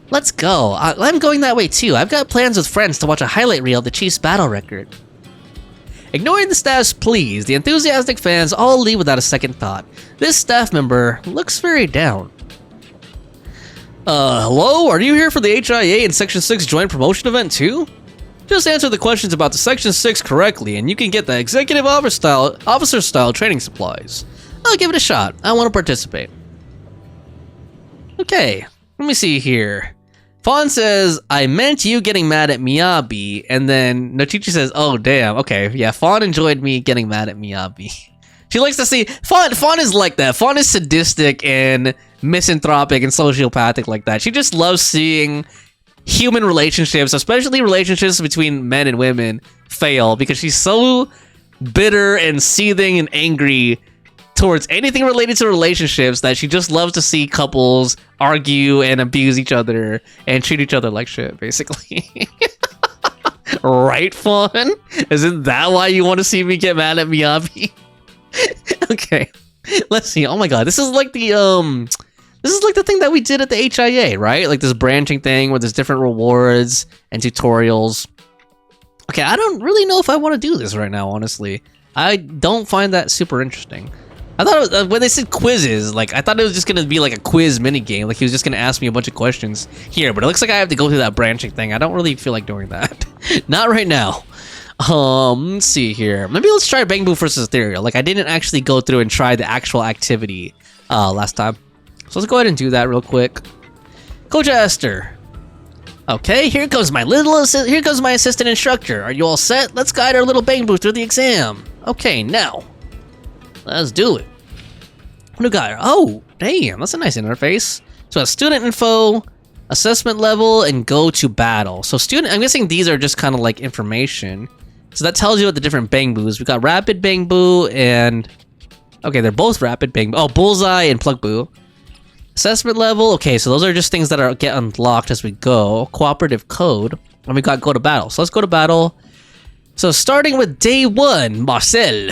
Let's go. I'm going that way too. I've got plans with friends to watch a highlight reel of the Chief's battle record. Ignoring the staff's pleas, the enthusiastic fans all leave without a second thought. This staff member looks very down. Hello? Are you here for the HIA and Section 6 joint promotion event too? Just answer the questions about the Section 6 correctly and you can get the executive officer style training supplies. I'll give it a shot. I want to participate. Okay, let me see here. Fawn says, I meant you getting mad at Miyabi, and then Nochichi says, oh damn, okay, yeah, Fawn enjoyed me getting mad at Miyabi. She likes to see, Fawn is like that. Fawn is sadistic and misanthropic and sociopathic like that. She just loves seeing human relationships, especially relationships between men and women, fail, because she's so bitter and seething and angry towards anything related to relationships that she just loves to see couples argue and abuse each other and treat each other like shit, basically. Right, Fawn? Isn't that why you want to see me get mad at Miyabi? Okay, let's see. Oh my god, this is like the thing that we did at the HIA, right? Like this branching thing where there's different rewards and tutorials. Okay, I don't really know if I want to do this right now, honestly. I don't find that super interesting. I thought it was, when they said quizzes, like I thought it was just gonna be like a quiz mini game, like he was just gonna ask me a bunch of questions here. But it looks like I have to go through that branching thing. I don't really feel like doing that. Not right now. Let's see here. Maybe let's try Bangbu versus Ethereal. Like I didn't actually go through and try the actual activity last time, so let's go ahead and do that real quick. Coach Esther. Okay, here comes my assistant instructor. Are you all set? Let's guide our little Bangbu through the exam. Okay, now let's do it. What do we got? Oh, damn, that's a nice interface. So student info, assessment level, and go to battle. So student, I'm guessing these are just kind of like information. So that tells you what the different Bangbus. We got Rapid Bangbu and... Okay, they're both Rapid Bangbu. Oh, Bullseye and Plug Boo. Assessment level. Okay, so those are just things that get unlocked as we go. Cooperative code. And we got go to battle. So let's go to battle. So starting with day 1, Marcel.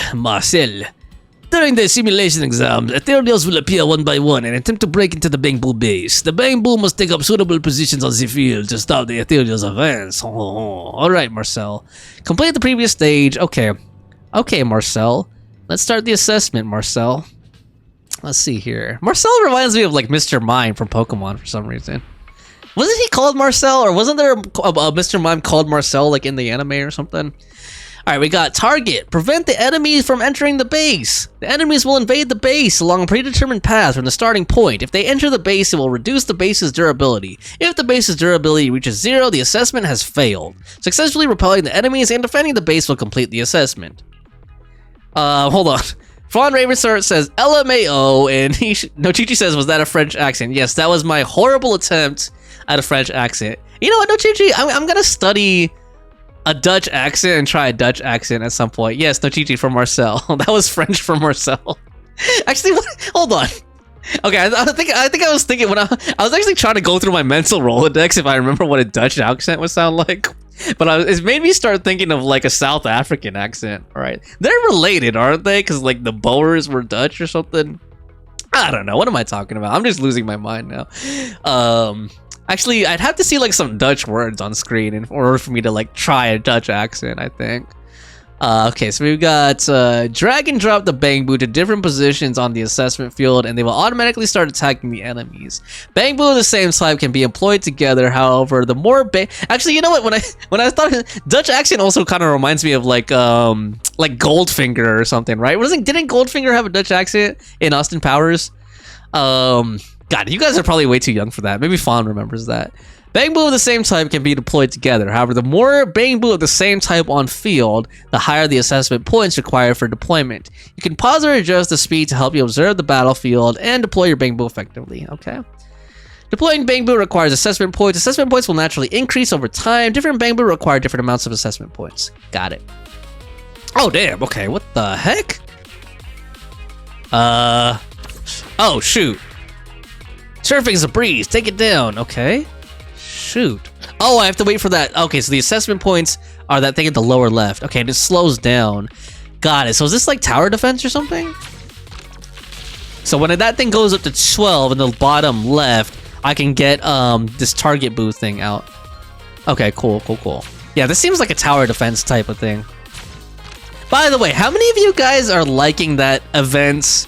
During the simulation exams, Ethereals will appear one by one and attempt to break into the Bangbu base. The Bangbu must take up suitable positions on the field to stop the Ethereals' advance. Alright, Marcel. Complete the previous stage. Okay, Marcel. Let's start the assessment, Marcel. Let's see here. Marcel reminds me of like Mr. Mime from Pokemon for some reason. Wasn't he called Marcel, or wasn't there a Mr. Mime called Marcel like in the anime or something? All right, we got target. Prevent the enemies from entering the base. The enemies will invade the base along a predetermined path from the starting point. If they enter the base, it will reduce the base's durability. If the base's durability reaches 0, the assessment has failed. Successfully repelling the enemies and defending the base will complete the assessment. Hold on. Fawn Ravensart says LMAO, and Nochichi says, was that a French accent? Yes, that was my horrible attempt at a French accent. You know what, Nochichi? I'm gonna study a Dutch accent and try a Dutch accent at some point. Yes, Nochichi from Marcel. That was French from Marcel. Actually, hold on. Okay, I think I was thinking when I was actually trying to go through my mental Rolodex if I remember what a Dutch accent would sound like. But it made me start thinking of like a South African accent. All right, they're related, aren't they? Because like the Boers were Dutch or something. I don't know. What am I talking about? I'm just losing my mind now. Actually, I'd have to see like some Dutch words on screen in order for me to like try a Dutch accent, I think. Okay, so we've got drag and drop the Bang Boo to different positions on the assessment field, and they will automatically start attacking the enemies. Bang Boo of the same type can be employed together. However, the more actually, you know what? When I thought Dutch accent also kind of reminds me of like Goldfinger or something, right? Didn't Goldfinger have a Dutch accent in Austin Powers? God, you guys are probably way too young for that. Maybe Fawn remembers that. Bang Boo of the same type can be deployed together. However, the more Bang Boo of the same type on field, the higher the assessment points required for deployment. You can pause or adjust the speed to help you observe the battlefield and deploy your Bang Boo effectively. Okay. Deploying Bang Boo requires assessment points. Assessment points will naturally increase over time. Different Bang Boo require different amounts of assessment points. Got it. Oh, damn. Okay, what the heck? Oh, shoot. Surfing's a breeze. Take it down. Okay. Shoot. Oh, I have to wait for that. Okay, so the assessment points are that thing at the lower left. Okay, and it slows down. Got it. So is this like tower defense or something? So when that thing goes up to 12 in the bottom left, I can get this target boo thing out. Okay, cool. Yeah, this seems like a tower defense type of thing. By the way, how many of you guys are liking that events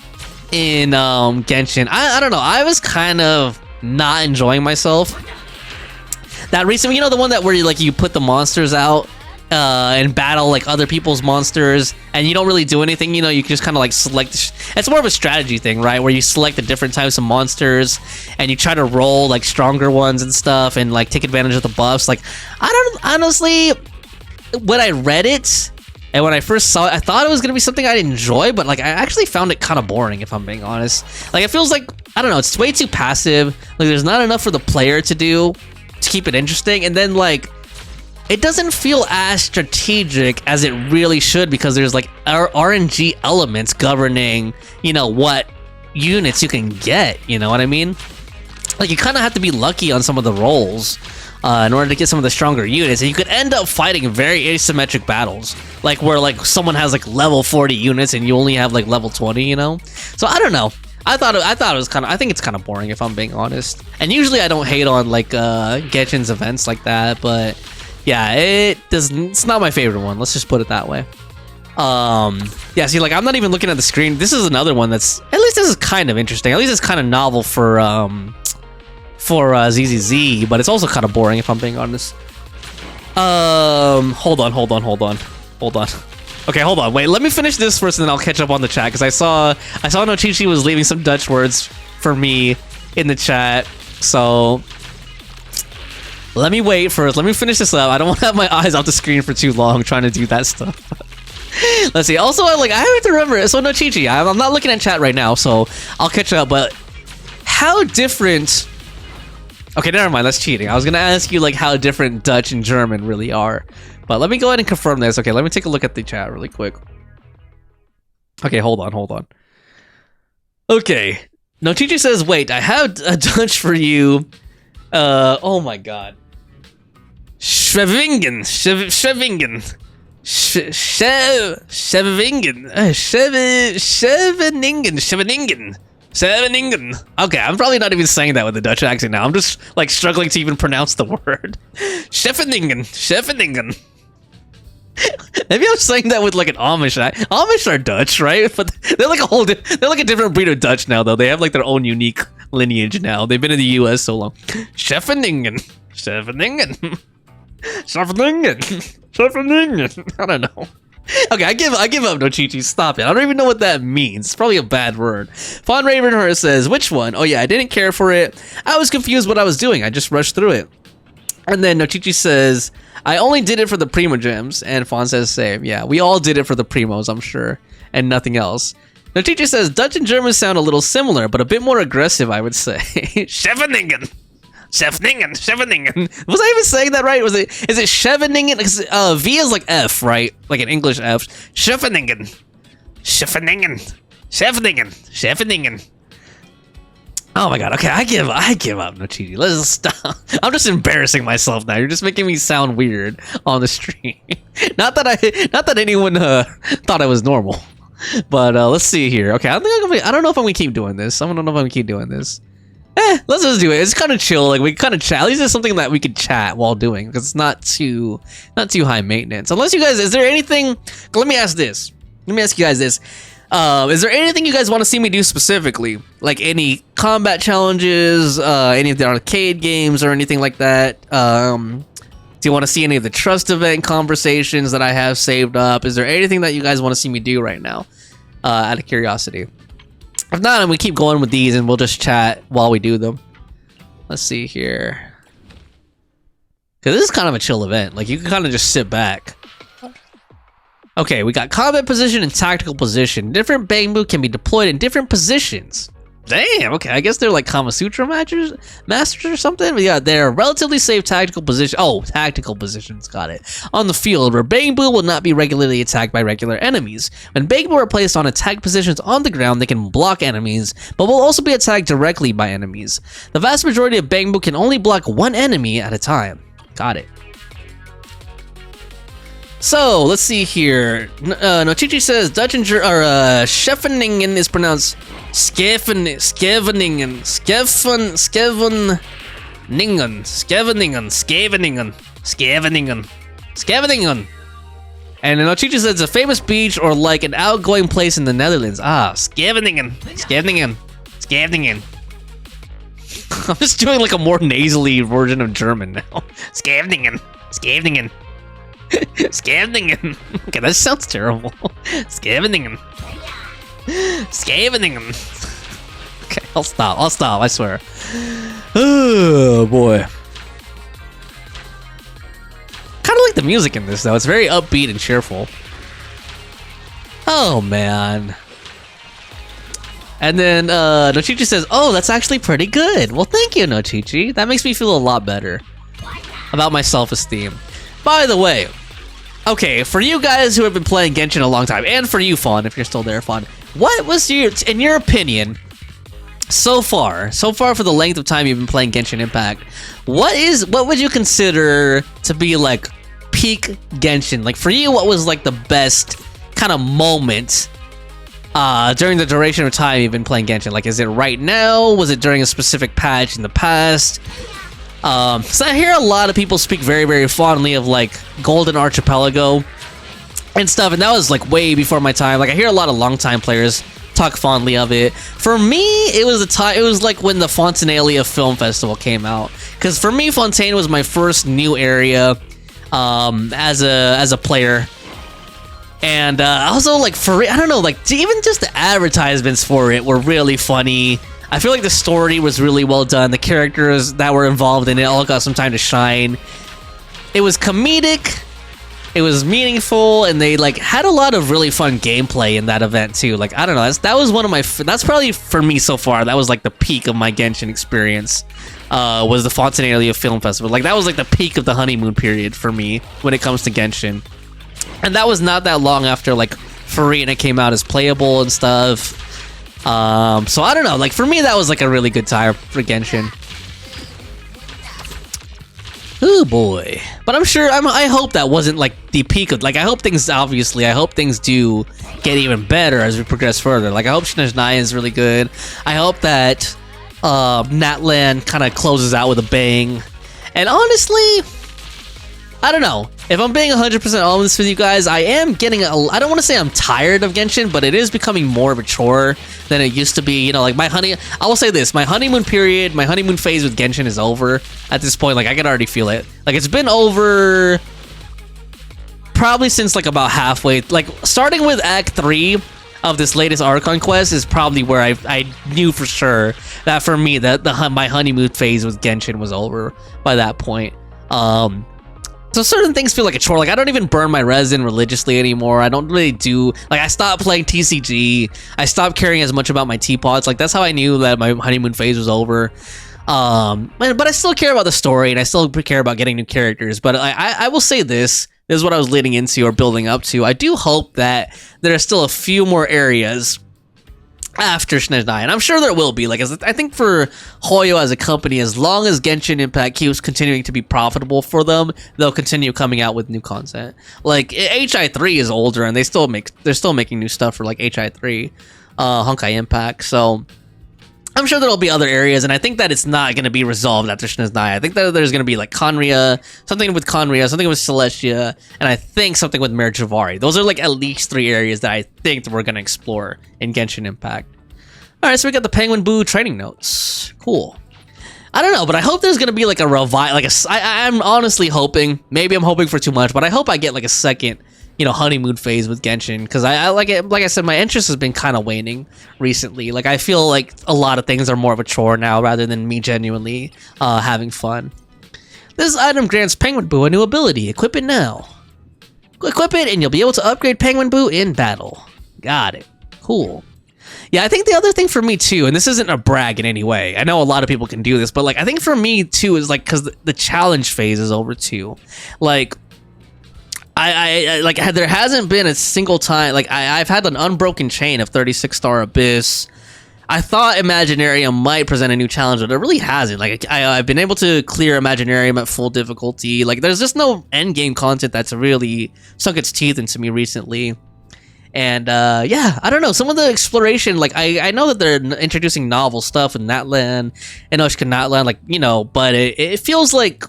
in Genshin? I don't know. I was kind of not enjoying myself. That recent, you know, the one that where you put the monsters out and battle like other people's monsters, and you don't really do anything. You know, you just kind of like select. It's more of a strategy thing, right? Where you select the different types of monsters and you try to roll like stronger ones and stuff, and like take advantage of the buffs. Like, I don't honestly, when I read it and when I first saw it, I thought it was gonna be something I'd enjoy, but like I actually found it kind of boring, if I'm being honest. Like, it feels like, I don't know, it's way too passive. Like, there's not enough for the player to do to keep it interesting, and then like it doesn't feel as strategic as it really should, because there's like RNG elements governing, you know, what units you can get, you know what I mean? Like, you kind of have to be lucky on some of the rolls in order to get some of the stronger units, and you could end up fighting very asymmetric battles, like where like someone has like level 40 units and you only have like level 20, you know? So I don't know. I thought it was kind of, I think it's kind of boring, if I'm being honest. And usually I don't hate on like Genshin's events like that, but yeah, it's not my favorite one. Let's just put it that way. Yeah, see, like, I'm not even looking at the screen. This is another one that's, at least this is kind of interesting. At least it's kind of novel for ZZZ, but it's also kind of boring, if I'm being honest. Hold on. Okay, hold on. Wait, let me finish this first, and then I'll catch up on the chat, because I saw Nochichi was leaving some Dutch words for me in the chat. So let me wait first. Let me finish this up. I don't want to have my eyes off the screen for too long trying to do that stuff. Let's see. Also, like, I have to remember. So Nochichi, I'm not looking at chat right now, so I'll catch up. But how different? Okay, never mind. That's cheating. I was gonna ask you like how different Dutch and German really are. But let me go ahead and confirm this. Okay, let me take a look at the chat really quick. Okay, hold on. Okay, Nochichi says, wait, I have a Dutch for you. Oh my god. Schwevingen. Okay, I'm probably not even saying that with a Dutch accent now. I'm just like struggling to even pronounce the word. Scheveningen. Maybe I'm saying that with like an Amish. Amish are Dutch, right? But they're like they're like a different breed of Dutch now, though. They have like their own unique lineage now. They've been in the U.S. so long. Scheveningen. I don't know. Okay, I give up, Nochichi. Stop it. I don't even know what that means. It's probably a bad word. Fawn Ravenheart says, which one? Oh yeah, I didn't care for it. I was confused what I was doing. I just rushed through it. And then Nochichi says, I only did it for the Primo Gems. And Fawn says, same. Yeah, we all did it for the Primos, I'm sure. And nothing else. Nochichi says, Dutch and German sound a little similar, but a bit more aggressive, I would say. Scheveningen. Was I even saying that right? Is it Scheveningen? V is like F, right? Like an English F. Scheveningen. Oh my god, okay, I give up, Nochichi. Let's stop. I'm just embarrassing myself now. You're just making me sound weird on the stream. Not that anyone thought I was normal. But let's see here. Okay, I don't know if I'm gonna keep doing this. I don't know if I'm gonna keep doing this. Let's just do it. It's kind of chill. Like we kind of chat. At least it's something that we could chat while doing, because it's not too high maintenance. Unless you guys, is there anything? Let me ask this. Let me ask you guys this. Is there anything you guys want to see me do specifically? Like any combat challenges, any of the arcade games or anything like that? Do you want to see any of the trust event conversations that I have saved up? Is there anything that you guys want to see me do right now? Out of curiosity. If not, we keep going with these and we'll just chat while we do them. Let's see here. Because this is kind of a chill event. Like, you can kind of just sit back. Okay, we got combat position and tactical position. Different Bangbu can be deployed in different positions. Damn, okay, I guess they're like Kama Sutra masters or something. But yeah, they're relatively safe tactical position. Oh, tactical positions, got it. On the field, where Bangbu will not be regularly attacked by regular enemies. When Bangbu are placed on attack positions on the ground, they can block enemies, but will also be attacked directly by enemies. The vast majority of Bangbu can only block one enemy at a time. Got it. So, let's see here. Nochichi says Dutch and Scheveningen is pronounced Scheveningen. And Nochichi says it's a famous beach or like an outgoing place in the Netherlands. Ah, Scheveningen. I'm just doing like a more nasally version of German now. Scheveningen. Okay, that sounds terrible. Scheveningen. Okay, I'll stop, I swear. Oh, boy. Kind of like the music in this, though. It's very upbeat and cheerful. Oh, man. And then, Nochichi says, oh, that's actually pretty good. Well, thank you, Nochichi. That makes me feel a lot better about my self-esteem. By the way, okay, for you guys who have been playing Genshin a long time, and for you, Fawn, if you're still there, Fawn, what was in your opinion, so far for the length of time you've been playing Genshin Impact, what would you consider to be like peak Genshin? Like for you, what was like the best kind of moment during the duration of time you've been playing Genshin? Like, is it right now? Was it during a specific patch in the past? So I hear a lot of people speak very, very fondly of like Golden Archipelago and stuff, and that was like way before my time. Like I hear a lot of longtime players talk fondly of it. For me, it was like when the Fontanalia Film Festival came out, because for me, Fontaine was my first new area as a player. And also like I don't know, like even just the advertisements for it were really funny. I feel like the story was really well done. The characters that were involved in it all got some time to shine. It was comedic, it was meaningful, and they like had a lot of really fun gameplay in that event too. Like I don't know, that was one of my. That's probably for me so far. That was like the peak of my Genshin experience. Was the Fontanalia Film Festival. Like that was like the peak of the honeymoon period for me when it comes to Genshin. And that was not that long after like Farina came out as playable and stuff. So I don't know, like for me that was like a really good time for Genshin. Oh boy. But I'm sure, I hope that wasn't like the peak of, like I hope things do get even better as we progress further. Like I hope Shinai is really good. I hope that Natlan kind of closes out with a bang. And honestly, I don't know. If I'm being 100% honest with you guys, I am getting I don't want to say I'm tired of Genshin, but it is becoming more of a chore than it used to be. You know, like I will say this, my honeymoon period, my honeymoon phase with Genshin is over at this point. Like, I can already feel it. Like, it's been over probably since like about halfway, like starting with Act 3 of this latest Archon quest is probably where I knew for sure that for me that my honeymoon phase with Genshin was over by that point. So certain things feel like a chore. Like, I don't even burn my resin religiously anymore. I don't really do, like, I stopped playing TCG. I stopped caring as much about my teapots. Like, that's how I knew that my honeymoon phase was over. But I still care about the story, and I still care about getting new characters. But I will say this is what I was leading into or building up to. I do hope that there are still a few more areas after Snezhnaya, and I'm sure there will be. Like, I think for Hoyo as a company, as long as Genshin Impact keeps continuing to be profitable for them, they'll continue coming out with new content. Like, HI3 is older, and they're still making new stuff for like HI3, Honkai Impact. So I'm sure there'll be other areas, and I think that it's not going to be resolved after Snezhnaya. I think that there's going to be like Conria, something with Celestia, and I think something with Mare Javari. Those are like at least 3 areas that I think that we're going to explore in Genshin Impact. Alright, so we got the Penguin Boo training notes. Cool. I don't know, but I hope there's going to be like a revive, like I'm honestly hoping, maybe I'm hoping for too much, but I hope I get like a second, you know, honeymoon phase with Genshin, because I like it. Like I said, my interest has been kind of waning recently. Like, I feel like a lot of things are more of a chore now rather than me genuinely having fun. This item grants Penguin Boo a new ability. Equip it now. Equip it and you'll be able to upgrade Penguin Boo in battle. Got it. Cool. Yeah, I think the other thing for me too, and this isn't a brag in any way, I know a lot of people can do this, but like, I think for me too is like, because the challenge phase is over too. Like, I like, there hasn't been a single time, like, I've had an unbroken chain of 36-star Abyss. I thought Imaginarium might present a new challenge, but it really hasn't. Like, I've been able to clear Imaginarium at full difficulty. Like, there's just no endgame content that's really sunk its teeth into me recently. And yeah, I don't know, some of the exploration, like, I know that they're introducing novel stuff in Natlan and Oshka Natlan, like, you know, but it feels like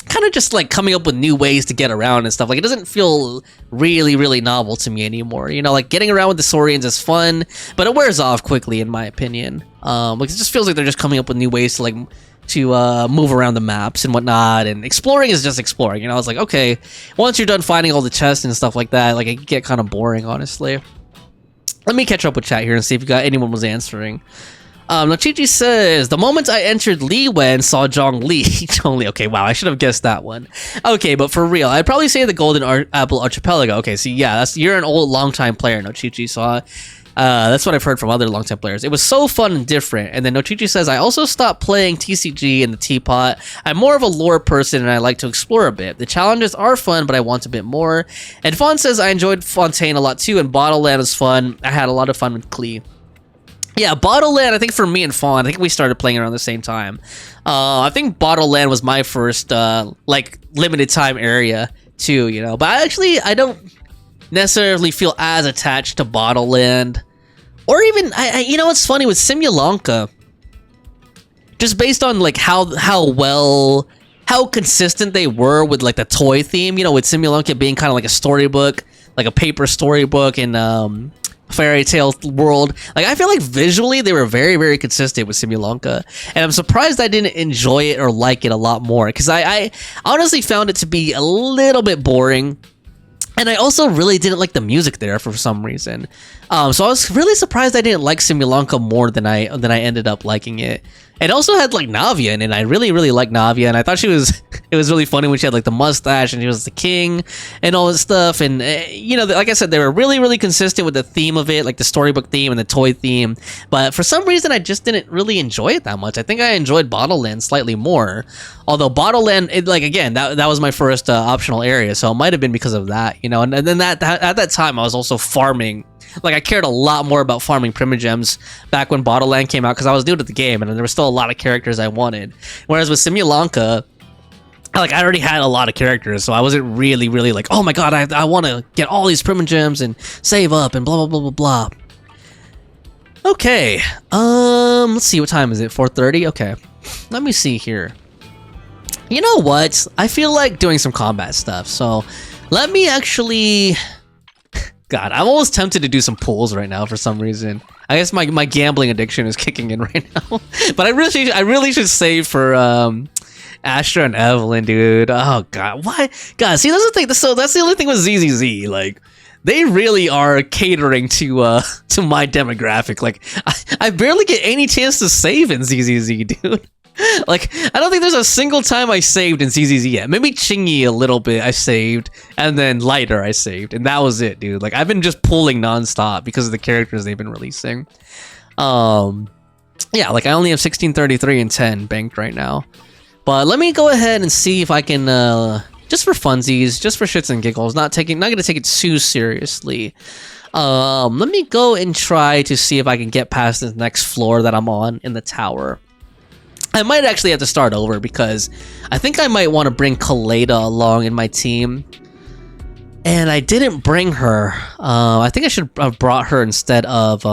kind of just like coming up with new ways to get around and stuff. Like, it doesn't feel really novel to me anymore. You know, like, getting around with the Saurians is fun, but it wears off quickly in my opinion. Like, it just feels like they're just coming up with new ways to like move around the maps and whatnot, and exploring is just exploring. You know, it's like, okay, once you're done finding all the chests and stuff like that, like, it can get kind of boring, honestly. Let me catch up with chat here and see if anyone was answering. Nochichi says, the moment I entered Liwen, saw Zhongli. Okay, wow, I should have guessed that one. Okay, but for real, I'd probably say the Golden Apple Archipelago. Okay, so yeah, you're an old, long-time player, Nochichi, so that's what I've heard from other long-time players. It was so fun and different. And then Nochichi says, I also stopped playing TCG in the teapot. I'm more of a lore person, and I like to explore a bit. The challenges are fun, but I want a bit more. And Fawn says, I enjoyed Fontaine a lot too, and Bottle Land was fun. I had a lot of fun with Klee. Yeah, Bottle Land, I think for me and Fawn, I think we started playing around the same time. I think Bottle Land was my first, like, limited time area, too, you know. But I don't necessarily feel as attached to Bottle Land. Or even, you know what's funny, with Simulanka, just based on, like, how consistent they were with, like, the toy theme, you know, with Simulanka being kind of like a storybook, like a paper storybook in, fairy tale world. Like, I feel like visually they were very consistent with Simulanka, and I'm surprised I didn't enjoy it or like it a lot more, because I honestly found it to be a little bit boring, and I also really didn't like the music there for some reason. So I was really surprised I didn't like Simulanka more than I ended up liking it. It also had like Navia in it, and I really liked Navia, and I thought it was really funny when she had like the mustache and she was the king and all this stuff. And you know, like I said, they were really consistent with the theme of it, like the storybook theme and the toy theme. But for some reason, I just didn't really enjoy it that much. I think I enjoyed Bottle Land slightly more. Although Bottle Land, like, again, that was my first optional area, so it might have been because of that, you know. And then at that time, I was also farming. Like, I cared a lot more about farming Primogems back when Bottle Land came out, because I was new to the game and there were still a lot of characters I wanted. Whereas with Simulanka, like, I already had a lot of characters, so I wasn't really like, oh my god, I want to get all these Primogems and save up and blah blah. Okay, let's see, what time is it? 4:30? Okay, let me see here. You know what? I feel like doing some combat stuff. So let me actually... God, I'm almost tempted to do some pulls right now for some reason. I guess my gambling addiction is kicking in right now. But I really should save for Astra and Evelyn, dude. Oh god, why? God, see, that's the thing. So that's the only thing with ZZZ. Like, they really are catering to my demographic. Like, I barely get any chance to save in ZZZ, dude. Like, I don't think there's a single time I saved in ZZZ yet. Maybe Chingy a little bit I saved, and then Lighter I saved, and that was it, dude. Like, I've been just pulling nonstop because of the characters they've been releasing. Yeah, like I only have 1633 and 10 banked right now. But let me go ahead and see if I can, just for funsies, just for shits and giggles, not gonna take it too seriously. Let me go and try to see if I can get past the next floor that I'm on in the tower. I might actually have to start over because I think I might want to bring Kaleda along in my team. And I didn't bring her. I think I should have brought her instead of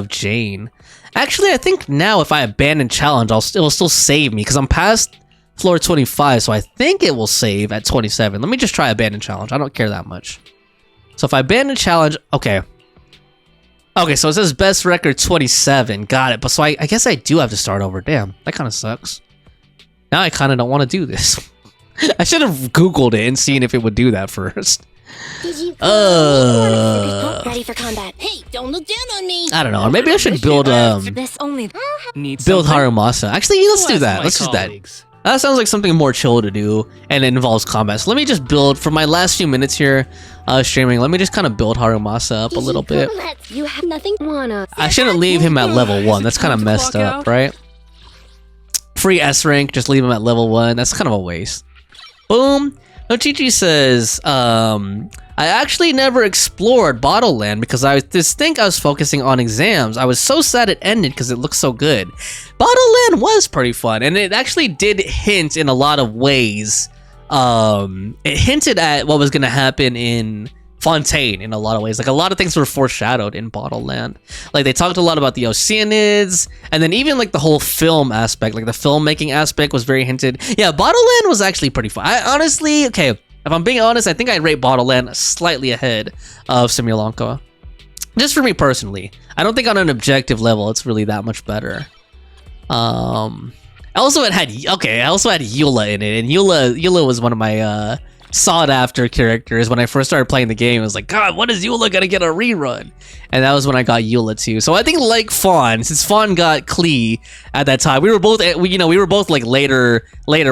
Jane. Actually, I think now if I abandon challenge, it will still save me because I'm past floor 25, so I think it will save at 27. Let me just try abandon challenge. I don't care that much. So if I abandon challenge, okay. Okay, so it says best record 27. Got it. But so I guess I do have to start over. Damn, that kind of sucks. Now I kind of don't want to do this. I should have Googled it and seen if it would do that first. Did you ready for combat? Hey, don't look down on me. I don't know. Or maybe I should build this only build Harumasa. Actually, let's do that. Let's do that. That sounds like something more chill to do, and it involves combat. So let me just build, for my last few minutes here streaming, let me just kind of build Harumasa up a little bit. You have nothing. I shouldn't leave him at level 1. That's kind of messed up, right? Free S rank, just leave him at level 1. That's kind of a waste. Boom. No, Chi-Chi says, I actually never explored Bottle Land because I just think I was focusing on exams. I was so sad it ended because it looked so good. Bottle Land was pretty fun, and it actually did hint in a lot of ways. It hinted at what was going to happen in Fontaine in a lot of ways. Like, a lot of things were foreshadowed in Bottle Land. Like, they talked a lot about the Oceanids, and then even like the whole film aspect, like the filmmaking aspect was very hinted. Yeah, Bottle Land was actually pretty fun. I honestly, okay, if I'm being honest, I think I'd rate Bottle Land slightly ahead of Simulanka. Just for me personally. I don't think on an objective level it's really that much better. Also it had Eula in it, and Eula was one of my sought after characters when I first started playing the game. It was like, God, when is Eula gonna get a rerun? And that was when I got Eula too. So I think, like Fawn, since Fawn got Klee at that time, we were both like later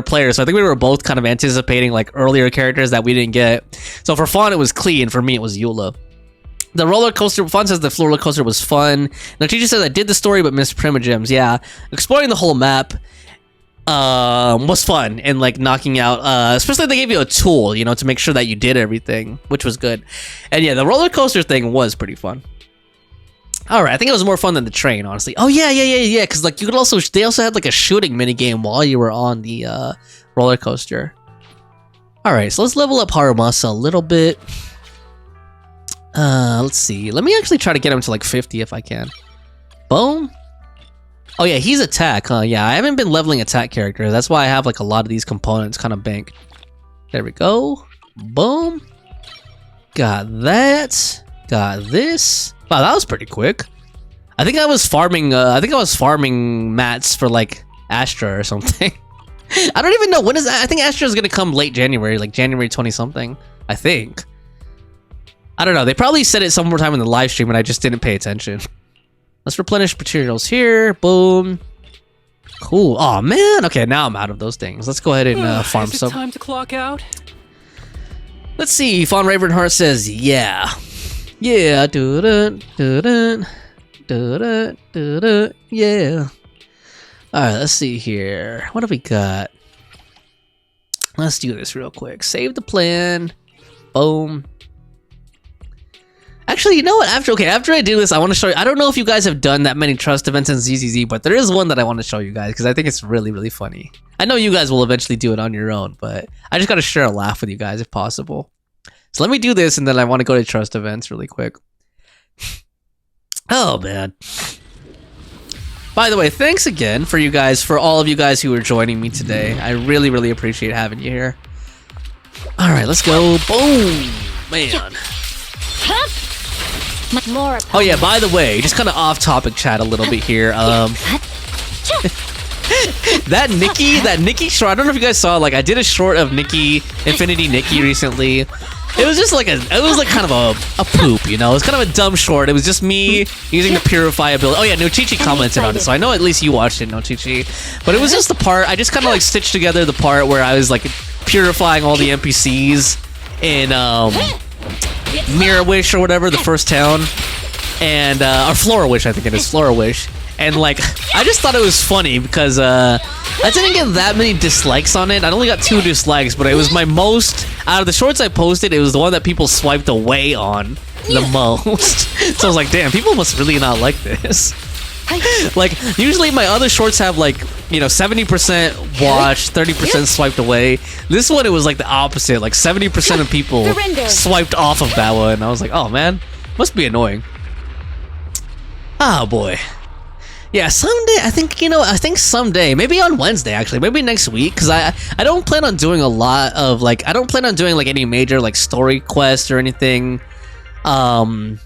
players. So I think we were both kind of anticipating like earlier characters that we didn't get. So for Fawn it was Klee, and for me it was Eula. The roller coaster, Fawn says the roller coaster was fun. Now Teacher says I did the story but missed Primogems. Yeah, exploring the whole map was fun, and like knocking out especially they gave you a tool, you know, to make sure that you did everything, which was good. And yeah, the roller coaster thing was pretty fun. All right, I think it was more fun than the train, honestly. Oh yeah, because like you could also, they also had like a shooting mini game while you were on the roller coaster. All right, so let's level up Harumasa a little bit. Let's see, let me actually try to get him to like 50 if I can. Boom. Oh yeah, he's attack, huh? Yeah, I haven't been leveling attack characters. That's why I have like a lot of these components kind of banked. There we go. Boom. Got that. Got this. Wow, that was pretty quick. I think I was farming mats for like Astra or something. I don't even know when is that. I think Astra is gonna come late January, like January 20 something. I think. I don't know. They probably said it somewhere time in the live stream and I just didn't pay attention. Let's replenish materials here. Boom. Cool. Oh man. Okay, now I'm out of those things. Let's go ahead and farm some. Time to clock out. Let's see. Fawn Ravenheart says, yeah. Yeah. Do-dun, do-dun, do-dun, do-dun, yeah. Alright, let's see here. What have we got? Let's do this real quick. Save the plan. Boom. Actually, you know what? After I do this, I want to show you. I don't know if you guys have done that many trust events in ZZZ, but there is one that I want to show you guys because I think it's really, really funny. I know you guys will eventually do it on your own, but I just got to share a laugh with you guys if possible. So let me do this, and then I want to go to trust events really quick. Oh, man. By the way, thanks again for all of you guys who are joining me today. I really, really appreciate having you here. All right, let's go. Boom, man. Oh yeah, by the way, just kind of off-topic chat a little bit here. that Nikki short. I don't know if you guys saw. Like, I did a short of Infinity Nikki recently. It was just like kind of a poop, you know. It was kind of a dumb short. It was just me using the purify ability. Oh yeah, Nochichi commented on it, so I know at least you watched it, Nochichi. But it was just the part. I just kind of like stitched together the part where I was like purifying all the NPCs in Mirror Wish or whatever, the first town, and or Flora Wish, I think it is Flora Wish. And like, I just thought it was funny because I didn't get that many dislikes on it. I only got 2 dislikes, but it was my most out of the shorts I posted. It was the one that people swiped away on the most. So I was like, damn, people must really not like this. Like, usually my other shorts have like, you know, 70% watched, 30% swiped away. This one, it was like the opposite. Like 70% of people swiped off of that one. I was like, oh man, must be annoying. Oh boy. Yeah, someday, I think someday, maybe on Wednesday actually, maybe next week, because I don't plan on doing a lot of like, I don't plan on doing like any major like story quests or anything on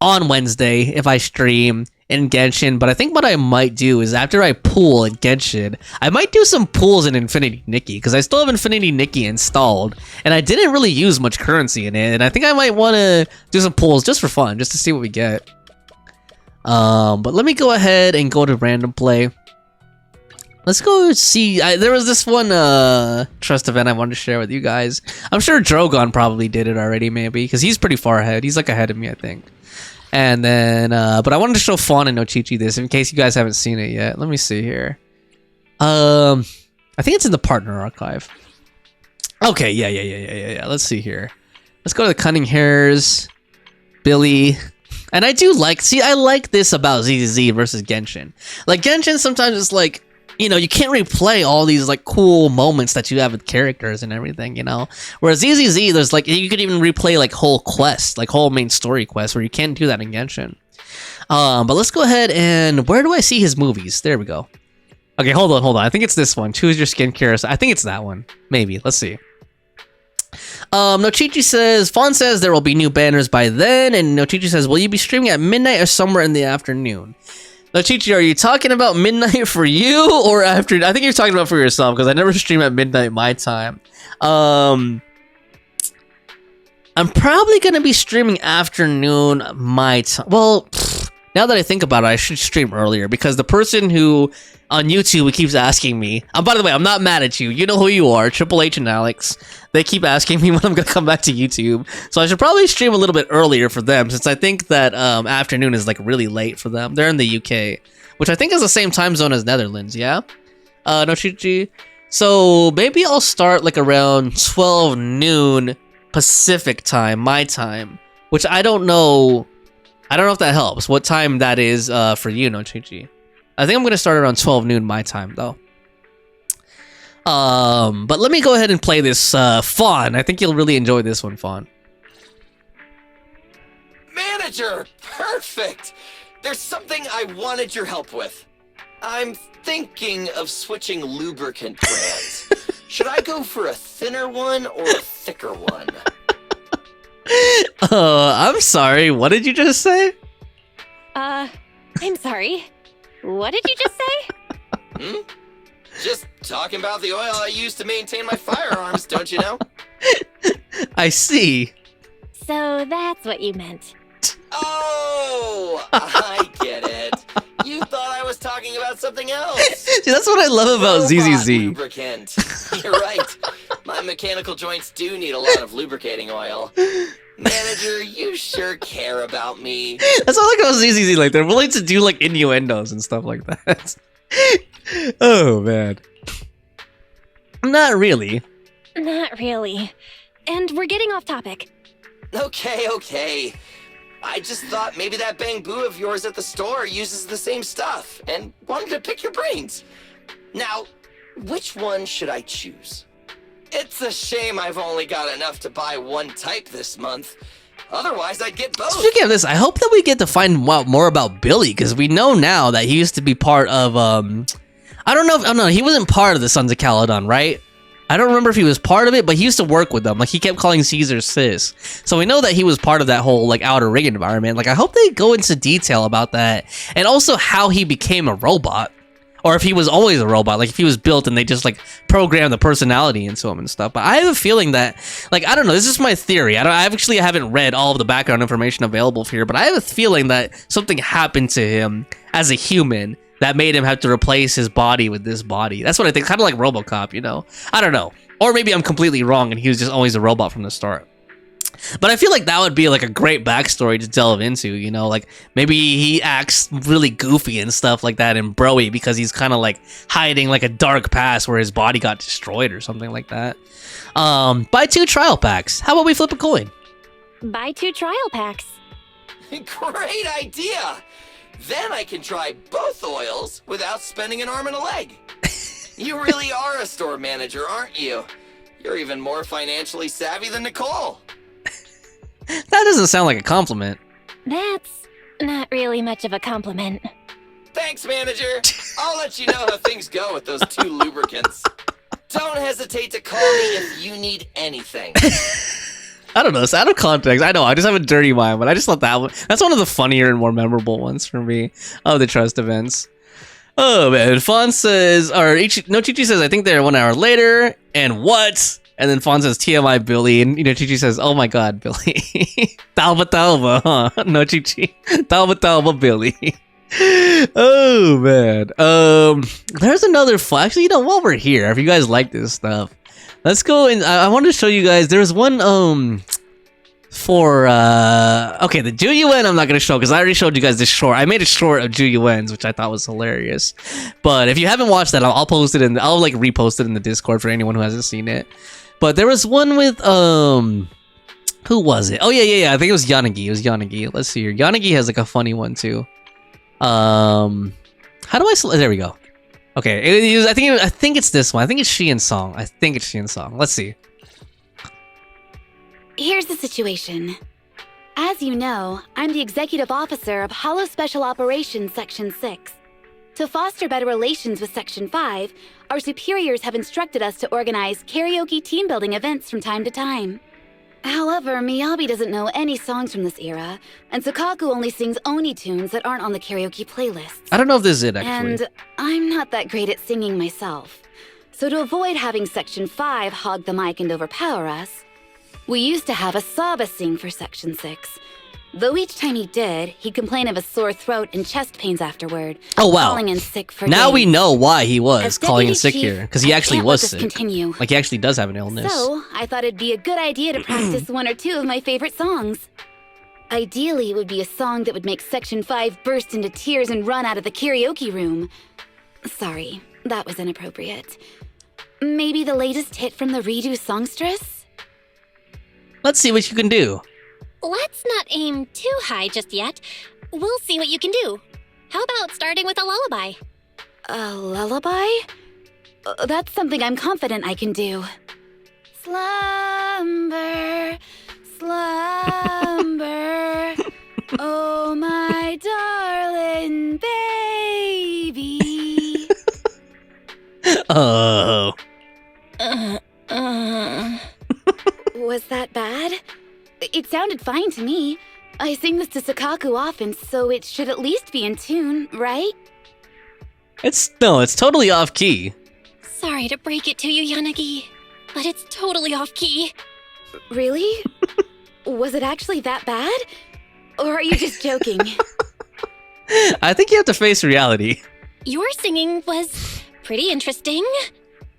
Wednesday if I stream in Genshin. But I think what I might do is after I pool in Genshin, I might do some pools in Infinity Nikki, because I still have Infinity Nikki installed and I didn't really use much currency in it, and I think I might want to do some pools just for fun, just to see what we get. But let me go ahead and go to random play. Let's go see. There was this one trust event I wanted to share with you guys. I'm sure Drogon probably did it already, maybe, because he's pretty far ahead. He's like ahead of me, I think. And then, but I wanted to show Fawn and Nochichi this in case you guys haven't seen it yet. Let me see here. I think it's in the partner archive. Okay, yeah. Let's see here. Let's go to the Cunning Hairs, Billy. And I do like, I like this about ZZZ versus Genshin. Like, Genshin sometimes it's like, you know, you can't replay all these like cool moments that you have with characters and everything, you know? Whereas ZZZ, there's like, you could even replay like whole quests, like whole main story quests, where you can't do that in Genshin. But let's go ahead and, where do I see his movies? There we go. Okay, hold on. I think it's this one. Choose your skincare. I think it's that one. Maybe. Let's see. Nochichi says, Fawn says there will be new banners by then, and Nochichi says, will you be streaming at midnight or somewhere in the afternoon? Nochichi, are you talking about midnight for you or after? I think you're talking about for yourself, because I never stream at midnight my time. I'm probably going to be streaming afternoon my time. Well, now that I think about it, I should stream earlier, because the person who on YouTube who keeps asking me, by the way, I'm not mad at you. You know who you are, Triple H and Alex. They keep asking me when I'm going to come back to YouTube. So I should probably stream a little bit earlier for them, since I think that afternoon is like really late for them. They're in the UK, which I think is the same time zone as Netherlands, yeah? Nochichi. So maybe I'll start like around 12 noon Pacific time, my time, which I don't know. I don't know if that helps. What time that is for you, Nochichi? I think I'm going to start around 12 noon my time, though. But let me go ahead and play this Fawn. I think you'll really enjoy this one, Fawn. Manager! Perfect! There's something I wanted your help with. I'm thinking of switching lubricant brands. Should I go for a thinner one or a thicker one? I'm sorry. What did you just say? I'm sorry. What did you just say? Just talking about the oil I use to maintain my firearms, don't you know? I see. So that's what you meant. Oh, I get it. You thought I was talking about something else. See, that's what I love about ZZZ. Lubricant. You're right. My mechanical joints do need a lot of lubricating oil. Manager, you sure care about me. That's all like about ZZZ. Like, they're willing to do like innuendos and stuff like that. Oh man. Not really. Not really. And we're getting off topic. Okay. I just thought maybe that Bangbu of yours at the store uses the same stuff and wanted to pick your brains. Now, which one should I choose? It's a shame I've only got enough to buy one type this month. Otherwise, I'd get both. Speaking of this, I hope that we get to find out more about Billy, because we know now that he used to be part of, I don't know if, oh no, he wasn't part of the Sons of Caledon, right? I don't remember if he was part of it, but he used to work with them. Like, he kept calling Caesar sis. So we know that he was part of that whole, like, Outer Ring environment. Like, I hope they go into detail about that. And also how he became a robot. Or if he was always a robot. Like, if he was built and they just, like, programmed the personality into him and stuff. But I have a feeling that, like, I don't know. This is my theory. I actually haven't read all of the background information available here. But I have a feeling that something happened to him as a human that made him have to replace his body with this body. That's what I think. Kind of like RoboCop, you know? I don't know. Or maybe I'm completely wrong and he was just always a robot from the start. But I feel like that would be like a great backstory to delve into, you know? Like, maybe he acts really goofy and stuff like that in Broly because he's kind of like hiding like a dark past where his body got destroyed or something like that. Buy 2 trial packs. How about we flip a coin? Buy 2 trial packs. Great idea! Then I can try both oils without spending an arm and a leg. You really are a store manager, aren't you? You're even more financially savvy than Nicole. That doesn't sound like a compliment. That's not really much of a compliment. Thanks, manager. I'll let you know how things go with those 2 lubricants. Don't hesitate to call me if you need anything. I don't know, it's out of context. I know, I just have a dirty mind, but I just thought that one, that's one of the funnier and more memorable ones for me of the trust events. Oh man, Fawn says, or Chi-Chi says, I think they're 1 hour later, and what? And then Fawn says, TMI Billy, and Chi-Chi says, oh my god, Billy. Talba, huh? No, Chi-Chi. Talba, Billy. Oh man. There's another actually, you know, while we're here, if you guys like this stuff, let's go and I wanted to show you guys. There's one for okay, the Ju Yuen I'm not gonna show because I already showed you guys this short. I made a short of Ju Yuen's, which I thought was hilarious. But if you haven't watched that, I'll post it in. I'll like repost it in the Discord for anyone who hasn't seen it. But there was one with who was it? Oh yeah. I think it was Yanagi. It was Yanagi. Let's see here. Yanagi has like a funny one too. How do I? There we go. Okay, I think it's this one. I think it's Sheehan's song. Let's see. Here's the situation. As you know, I'm the executive officer of Hollow Special Operations Section 6. To foster better relations with Section 5, our superiors have instructed us to organize karaoke team building events from time to time. However, Miyabi doesn't know any songs from this era, and Sukaku only sings Oni tunes that aren't on the karaoke playlists. I don't know if this is it, actually. And I'm not that great at singing myself. So to avoid having Section 5 hog the mic and overpower us, we used to have Asaba sing for Section 6. Though each time he did, he'd complain of a sore throat and chest pains afterward. Oh wow! Calling in sick for now days. We know why he was As calling in Deputy sick Chief, here, because he actually was sick. Continue. Like he actually does have an illness. So I thought it'd be a good idea to practice 1 or 2 of my favorite songs. Ideally, it would be a song that would make Section 5 burst into tears and run out of the karaoke room. Sorry, that was inappropriate. Maybe the latest hit from the redo songstress? Let's see what you can do. Let's not aim too high just yet. We'll see what you can do. How about starting with a lullaby? A lullaby? That's something I'm confident I can do. Slumber, slumber, oh my darling baby. Oh. Was that bad? It sounded fine to me. I sing this to Sukaku often, so it should at least be in tune, right? It's totally off key. Sorry to break it to you, Yanagi, but it's totally off key. Really? Was it actually that bad? Or are you just joking? I think you have to face reality. Your singing was pretty interesting,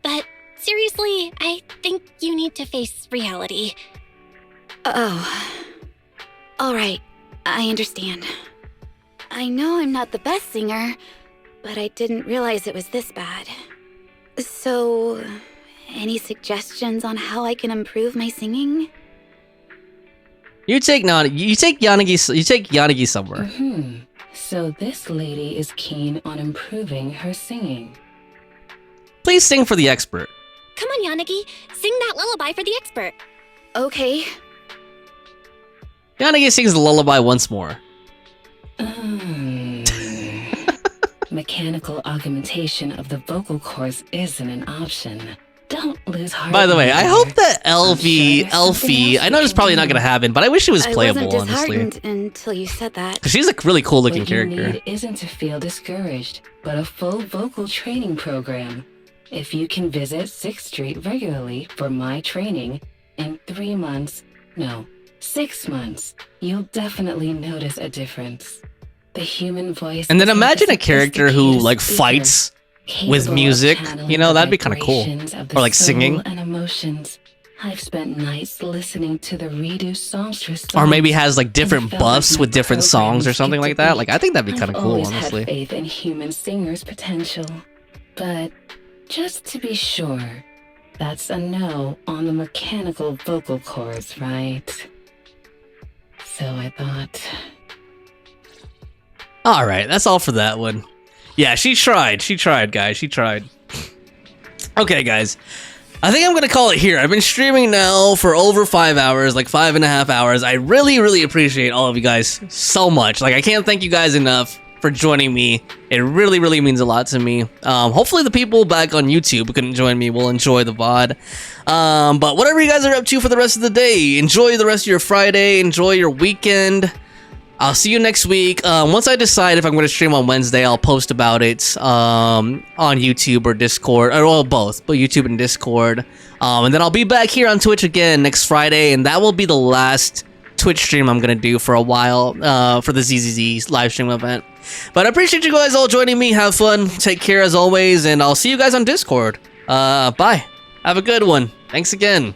but seriously, I think you need to face reality. Oh. All right, I understand. I know I'm not the best singer, but I didn't realize it was this bad. So, any suggestions on how I can improve my singing? You take Yanagi somewhere. So this lady is keen on improving her singing. Please sing for the expert. Come on, Yanagi, sing that lullaby for the expert. Okay. Yanagi sings the lullaby once more. Mechanical augmentation of the vocal cords isn't an option. Don't lose heart. By the way, I hope that Elfie, I know it's probably not gonna happen, but I wish it was playable, I wasn't honestly. disheartened until you said that. 'Cause she's a really cool looking What you character. need isn't to feel discouraged, but a full vocal training program. If you can visit 6th Street regularly for my training, in 3 months, no, 6 months, you'll definitely notice a difference. The human voice. And then is like imagine a character who sophisticated like speaker, fights with capable of music, channeling you know, the that'd be kind of cool. vibrations of the Or like soul singing. and emotions. I've spent nights listening to the reduced songstress Or maybe songs has like different and felt like buffs my with different songs or program something like skipped a that. beat. Like I think that'd be kind of I've cool, always honestly. had faith in human singers' potential, but just to be sure, that's a no on the mechanical vocal cords, right? So I thought. All right, that's all for that one. Yeah, she tried. She tried, guys. She tried. Okay, guys. I think I'm going to call it here. I've been streaming now for over 5 hours, like 5.5 hours. I really, really appreciate all of you guys so much. Like, I can't thank you guys enough for joining me. It really, really means a lot to me. Hopefully the people back on YouTube who couldn't join me will enjoy the VOD. But whatever you guys are up to for the rest of the day, enjoy the rest of your Friday. Enjoy your weekend. I'll see you next week. Once I decide if I'm going to stream on Wednesday, I'll post about it on YouTube or Discord, or well, both, but YouTube and Discord. And then I'll be back here on Twitch again next Friday, and that will be the last Twitch stream I'm going to do for a while for the ZZZ live stream event. But I appreciate you guys all joining me. Have fun. Take care as always, and I'll see you guys on Discord. Bye. Have a good one. Thanks again.